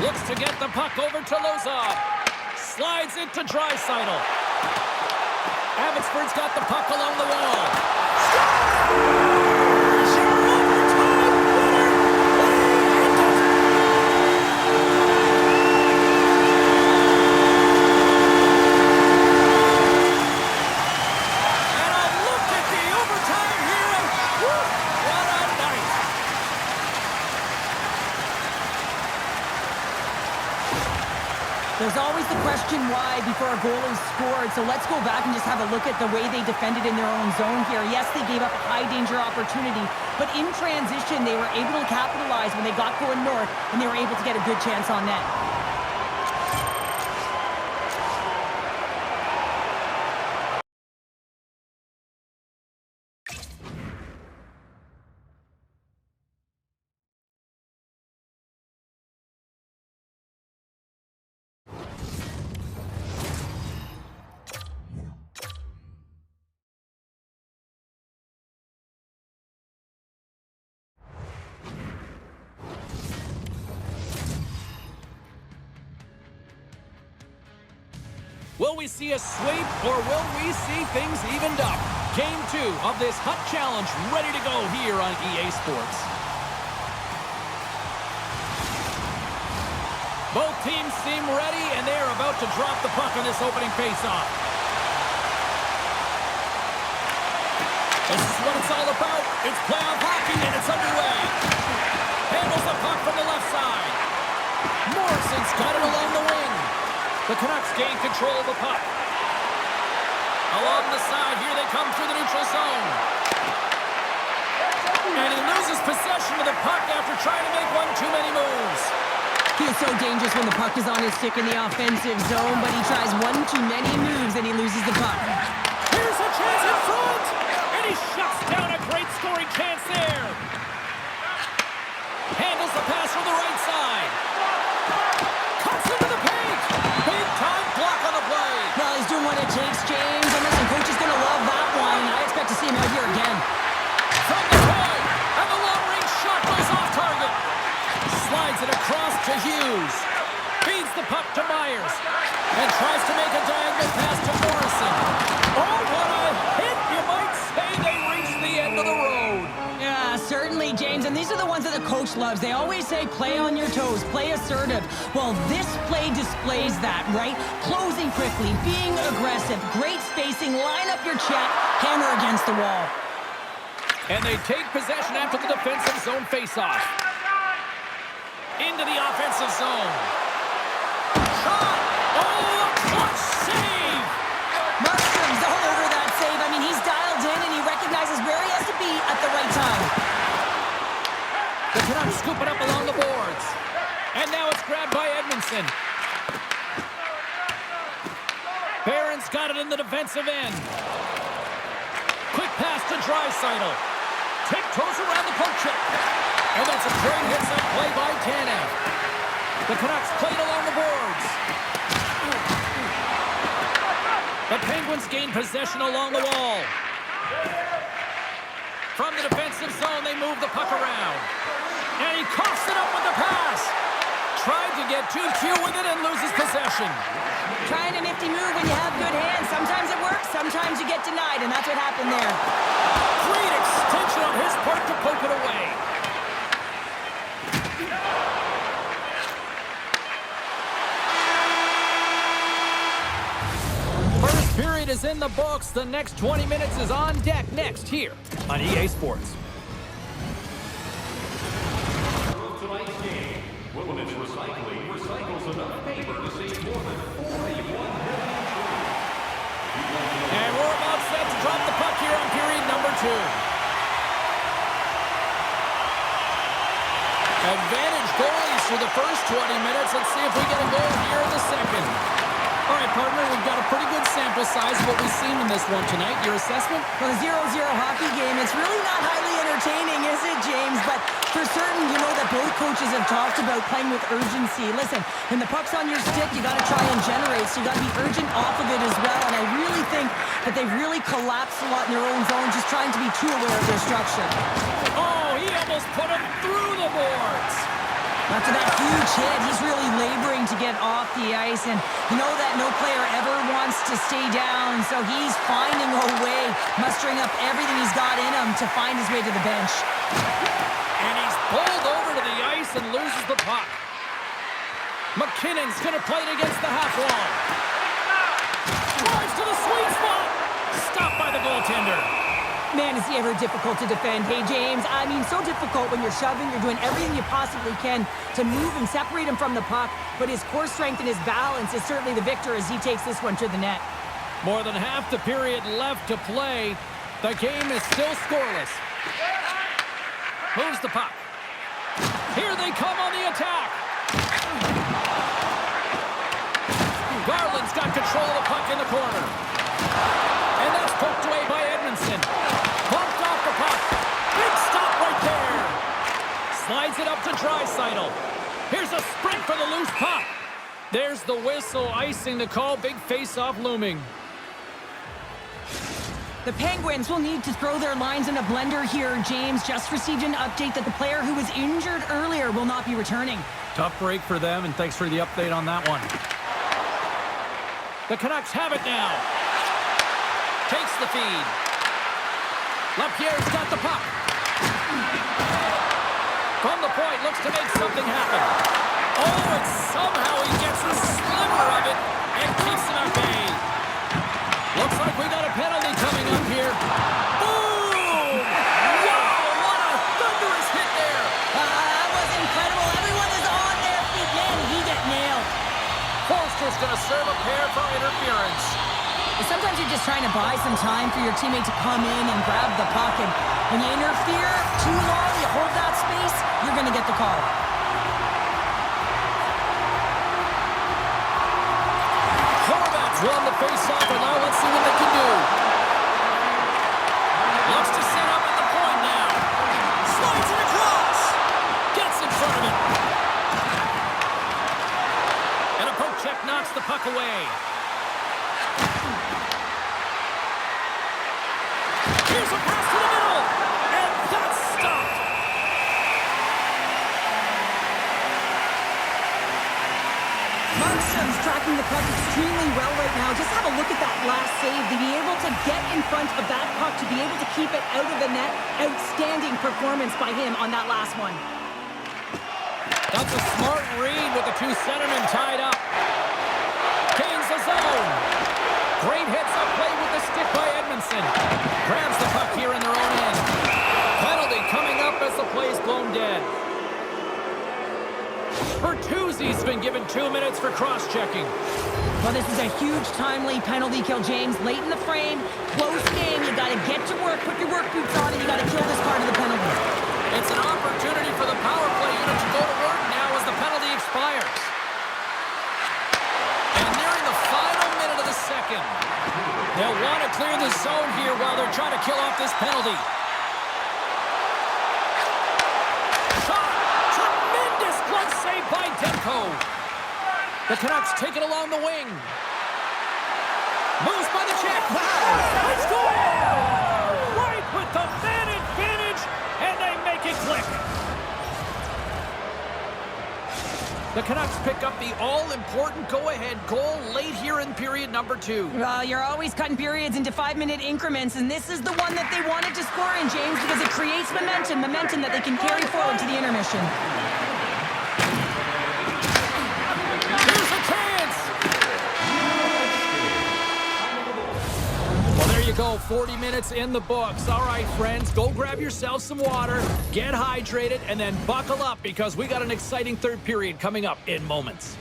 Looks to get the puck over to Lozov. Slides it to Draisaitl. Abbotsford's got the puck along the wall. There's always the question why before a goal is scored, so let's go back and just have a look at the way they defended in their own zone here. Yes, they gave up a high-danger opportunity, but in transition, they were able to capitalize when they got going north, and they were able to get a good chance on net. Will we see a sweep, or will we see things evened up? Game 2 of this Hut Challenge ready to go here on EA Sports. Both teams seem ready, and they are about to drop the puck on this opening faceoff. This is what it's all about. It's playoff hockey, and it's underway. Handles the puck from the left side. Morrison's got it along the wing. The Canucks gain control of the puck. Along the side, here they come through the neutral zone. And he loses possession of the puck after trying to make one too many moves. He is so dangerous when the puck is on his stick in the offensive zone, but he tries one too many moves and he loses the puck. Here's a chance in front! And he shuts down a great scoring chance there. Handles the pass from the right side. Cuts into the paint! Big time block on the play. Well, he's doing what it takes, James. And listen, coach is going to love that one. I expect to see him out here again. From the point, and the long-range shot goes off target. Slides it across to Hughes. Feeds the puck to Myers. And tries to make a diagonal pass to Morrison. Oh, what a hit! You might say they reached the end of the road. Yeah, certainly, James. And these are the ones that the coach loves. They always say, play on your toes, play assertive. Well, this play displays that, right? Closing quickly, being aggressive, great spacing, line up your check, hammer against the wall. And they take possession after the defensive zone faceoff. Into the offensive zone. Shot! Oh, a clutch save! Markstrom's all over that save. I mean, he's dialed in and he recognizes where he has to be at the right time. The Canucks scoop it up along the boards. And now it's grabbed by Edmondson. Barron's got it in the defensive end. Quick pass to Draisaitl. Tiptoes around the poke check. And that's a great hits-up play by Tanev. The Canucks played along the boards. The Penguins gain possession along the wall. From the defensive zone, they move the puck around. And he coughs it up with the pass. Tried to get too cute with it and loses possession. Trying a nifty move when you have good hands. Sometimes it works, sometimes you get denied, and that's what happened there. Great extension on his part to poke it away. First period is in the books. The next 20 minutes is on deck next here on EA Sports. Tonight's game, Wilderness Recycling recycles enough paper to save more than 41 million trees. And we're about set to drop the puck here on period number 2. Advantage goalies for the first 20 minutes. Let's see if we get a goal here in the second. All right, partner, we've got a pretty good sample size of what we've seen in this one tonight. Your assessment? Well, a 0-0 hockey game, it's really not highly entertaining, is it, James? But for certain, you know that both coaches have talked about playing with urgency. Listen, when the puck's on your stick, you got to try and generate, so you got to be urgent off of it as well. And I really think that they've really collapsed a lot in their own zone, just trying to be too aware of their structure. Oh, he almost put him through the boards. After that huge hit, he's really laboring to get off the ice, and you know that no player ever wants to stay down, so he's finding a way, mustering up everything he's got in him to find his way to the bench. And he's pulled over to the ice and loses the puck. McKinnon's going to play it against the half wall. Drives to the sweet spot. Stopped by the goaltender. Man, is he ever difficult to defend. Hey, James, I mean, so difficult when you're shoving. You're doing everything you possibly can to move and separate him from the puck. But his core strength and his balance is certainly the victor as he takes this one to the net. More than half the period left to play. The game is still scoreless. Moves the puck. Here they come on the attack. Garland's got control of the puck in the corner. And that's poked away by Edmondson. Bumped off the puck. Big stop right there. Slides it up to Draisaitl. Here's a sprint for the loose puck. There's the whistle, icing the call. Big face-off looming. The Penguins will need to throw their lines in a blender here. James just received an update that the player who was injured earlier will not be returning. Tough break for them, and thanks for the update on that one. The Canucks have it now. Takes the feed. LaPierre's got the puck. From the point, looks to make something happen. Oh, and somehow he gets a sliver of it and keeps it at bay. Looks like we got a penalty coming up here. Boom! Wow, what a thunderous hit there. That was incredible. Everyone is on their feet. Man, he got nailed. Forster's going to serve a pair for interference. Sometimes you're just trying to buy some time for your teammate to come in and grab the puck. And when you interfere too long, you hold that space, you're going to get the call. Horvat's won the face-off, and now let's see what they can do. Looks to set up at the point now. Slides it across. Gets in front of it. And a poke check knocks the puck away. Here's a pass to the middle, and that's stopped. Markstrom's tracking the puck extremely well right now. Just have a look at that last save. To be able to get in front of that puck, to be able to keep it out of the net, outstanding performance by him on that last one. That's a smart read with the two centermen tied up. Gains the zone. Great hits up play with the stick by Edmondson. Grabs the puck here in their own end. Penalty coming up as the play's blown dead. Bertuzzi's been given 2 minutes for cross-checking. Well, this is a huge timely penalty kill, James. Late in the frame, close game. You got to get to work, put your work boots on, and you got to kill this part of the penalty. It's an opportunity for the power play unit to go to work now as the penalty expires. And nearing the final minute of the second. They'll want to clear the zone here while they're trying to kill off this penalty. Shot! Tremendous glove save by Demko. The Canucks take it along the wing. Moves by the check. Wow! Let's go! Right with the man advantage, and they make it click. The Canucks pick up the all-important go-ahead goal late here in period number 2. Well, you're always cutting periods into 5-minute increments, and this is the one that they wanted to score in, James, because it creates momentum that they can carry forward to the intermission. Here's a chance! Well, there you go, 40 minutes in the books. All right, friends, go grab yourself some water, get hydrated, and then buckle up because we got an exciting third period coming up in moments.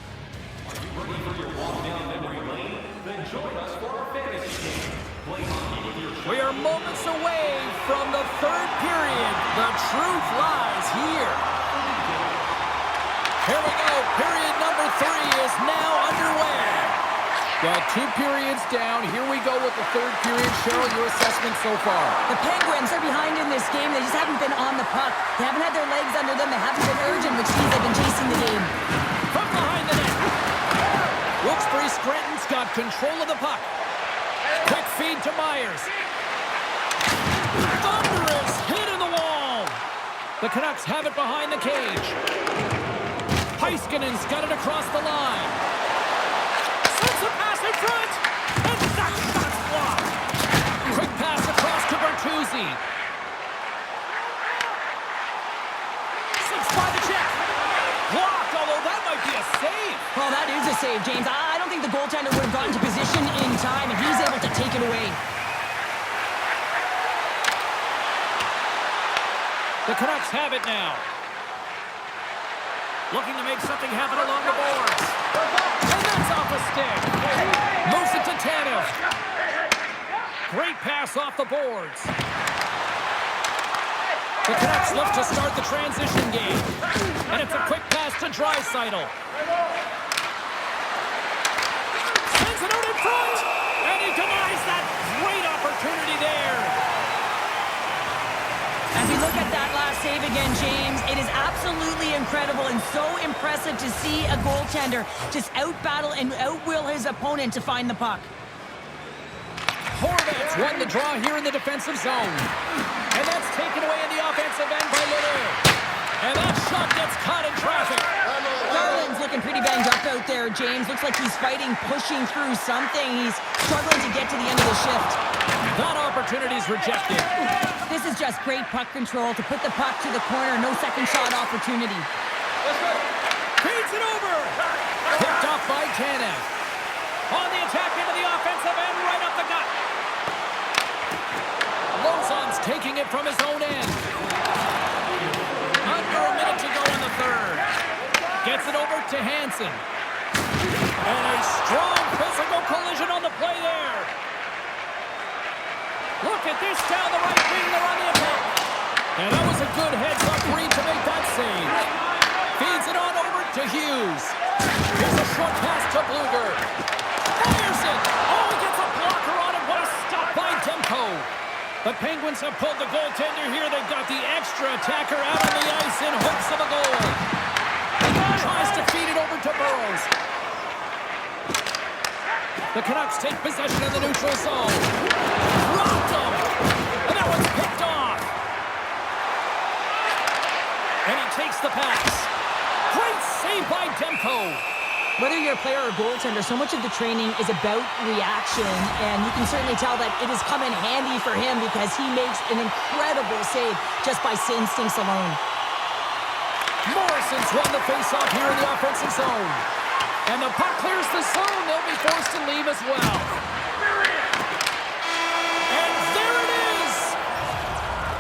Are you ready for your walk down memory lane? Then join us for our fantasy game. Play hockey with your We are moments away from the third period. The truth lies here. Here we go. Period number 3 is now underway. Well, 2 periods down. Here we go with the third period. Cheryl, your assessment so far? The Penguins are behind in this game. They just haven't been on the puck. They haven't had their legs under them. They haven't been urgent, which means they've been chasing the game. From behind the net. Wilkes-Barre Scranton's got control of the puck. Quick feed to Myers. Thunderous hit in the wall. The Canucks have it behind the cage. Heiskanen's got it across the line. Sends a pass in front. And that shot's blocked. Quick pass across to Bertuzzi. Slips by the check. Blocked, although that might be a save. Oh, that is a save, James. I don't think the goaltender would have gotten to position in time, and he's able to take it away. The The Canucks have it now. Looking to make something happen along the boards. And that's off a stick. Moves it to Tanev. Great pass off the boards. The Canucks look to start the transition game. And it's a quick pass to Draisaitl. Sends it out in front. And he denies that great opportunity there. As we look at that last save again, James, it is absolutely incredible and so impressive to see a goaltender just out-battle and out-will his opponent to find the puck. Horvats won the draw here in the defensive zone. And that's taken away in the offensive end by Ledoux. And that shot gets caught in traffic. Garland's looking pretty banged up out there, James. Looks like he's fighting, pushing through something. He's struggling to get to the end of the shift. That opportunity's rejected. This is just great puck control to put the puck to the corner. No second shot opportunity. Feeds it over. Picked off by Tanev. On the attack into the offensive end, right up the gut. Lozon's taking it from his own end. Under a minute to go in the third. Gets it over to Hansen. And a strong physical collision on the play there. Look at this down the right wing. They're on the attack. And that was a good heads-up read to make that save. Feeds it on over to Hughes. Here's a short pass to Bluger. Fires it. Oh, he gets a blocker on it. What a stop by Demko. The Penguins have pulled the goaltender here. They've got the extra attacker out on the ice in hopes of a goal. Tries to feed it over to Burrows. The Canucks take possession of the neutral zone. Rocked him! And that one's picked off. And he takes the pass. Great save by Demko. Whether you're a player or goaltender, so much of the training is about reaction, and you can certainly tell that it has come in handy for him because he makes an incredible save just by instincts alone. Morrison's won the faceoff here in the offensive zone. And the puck clears the zone. They'll be forced to leave as well. And there it is!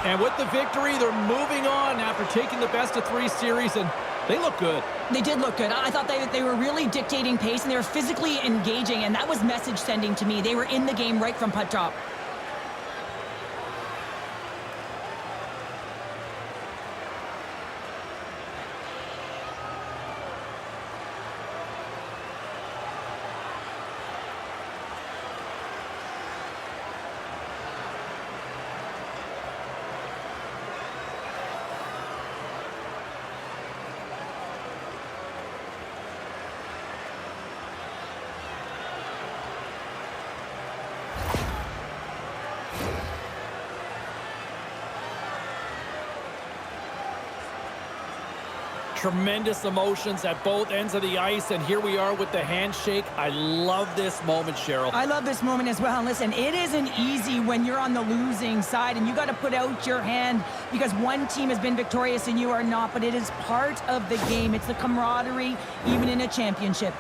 And with the victory, they're moving on after taking the best-of-3 series, and they look good. They did look good. I thought they were really dictating pace, and they were physically engaging, and that was message sending to me. They were in the game right from puck drop. Tremendous emotions at both ends of the ice, and here we are with the handshake. I love this moment, Cheryl. I love this moment as well. And listen, it isn't easy when you're on the losing side and you got to put out your hand because one team has been victorious and you are not, but it is part of the game. It's the camaraderie, even in a championship.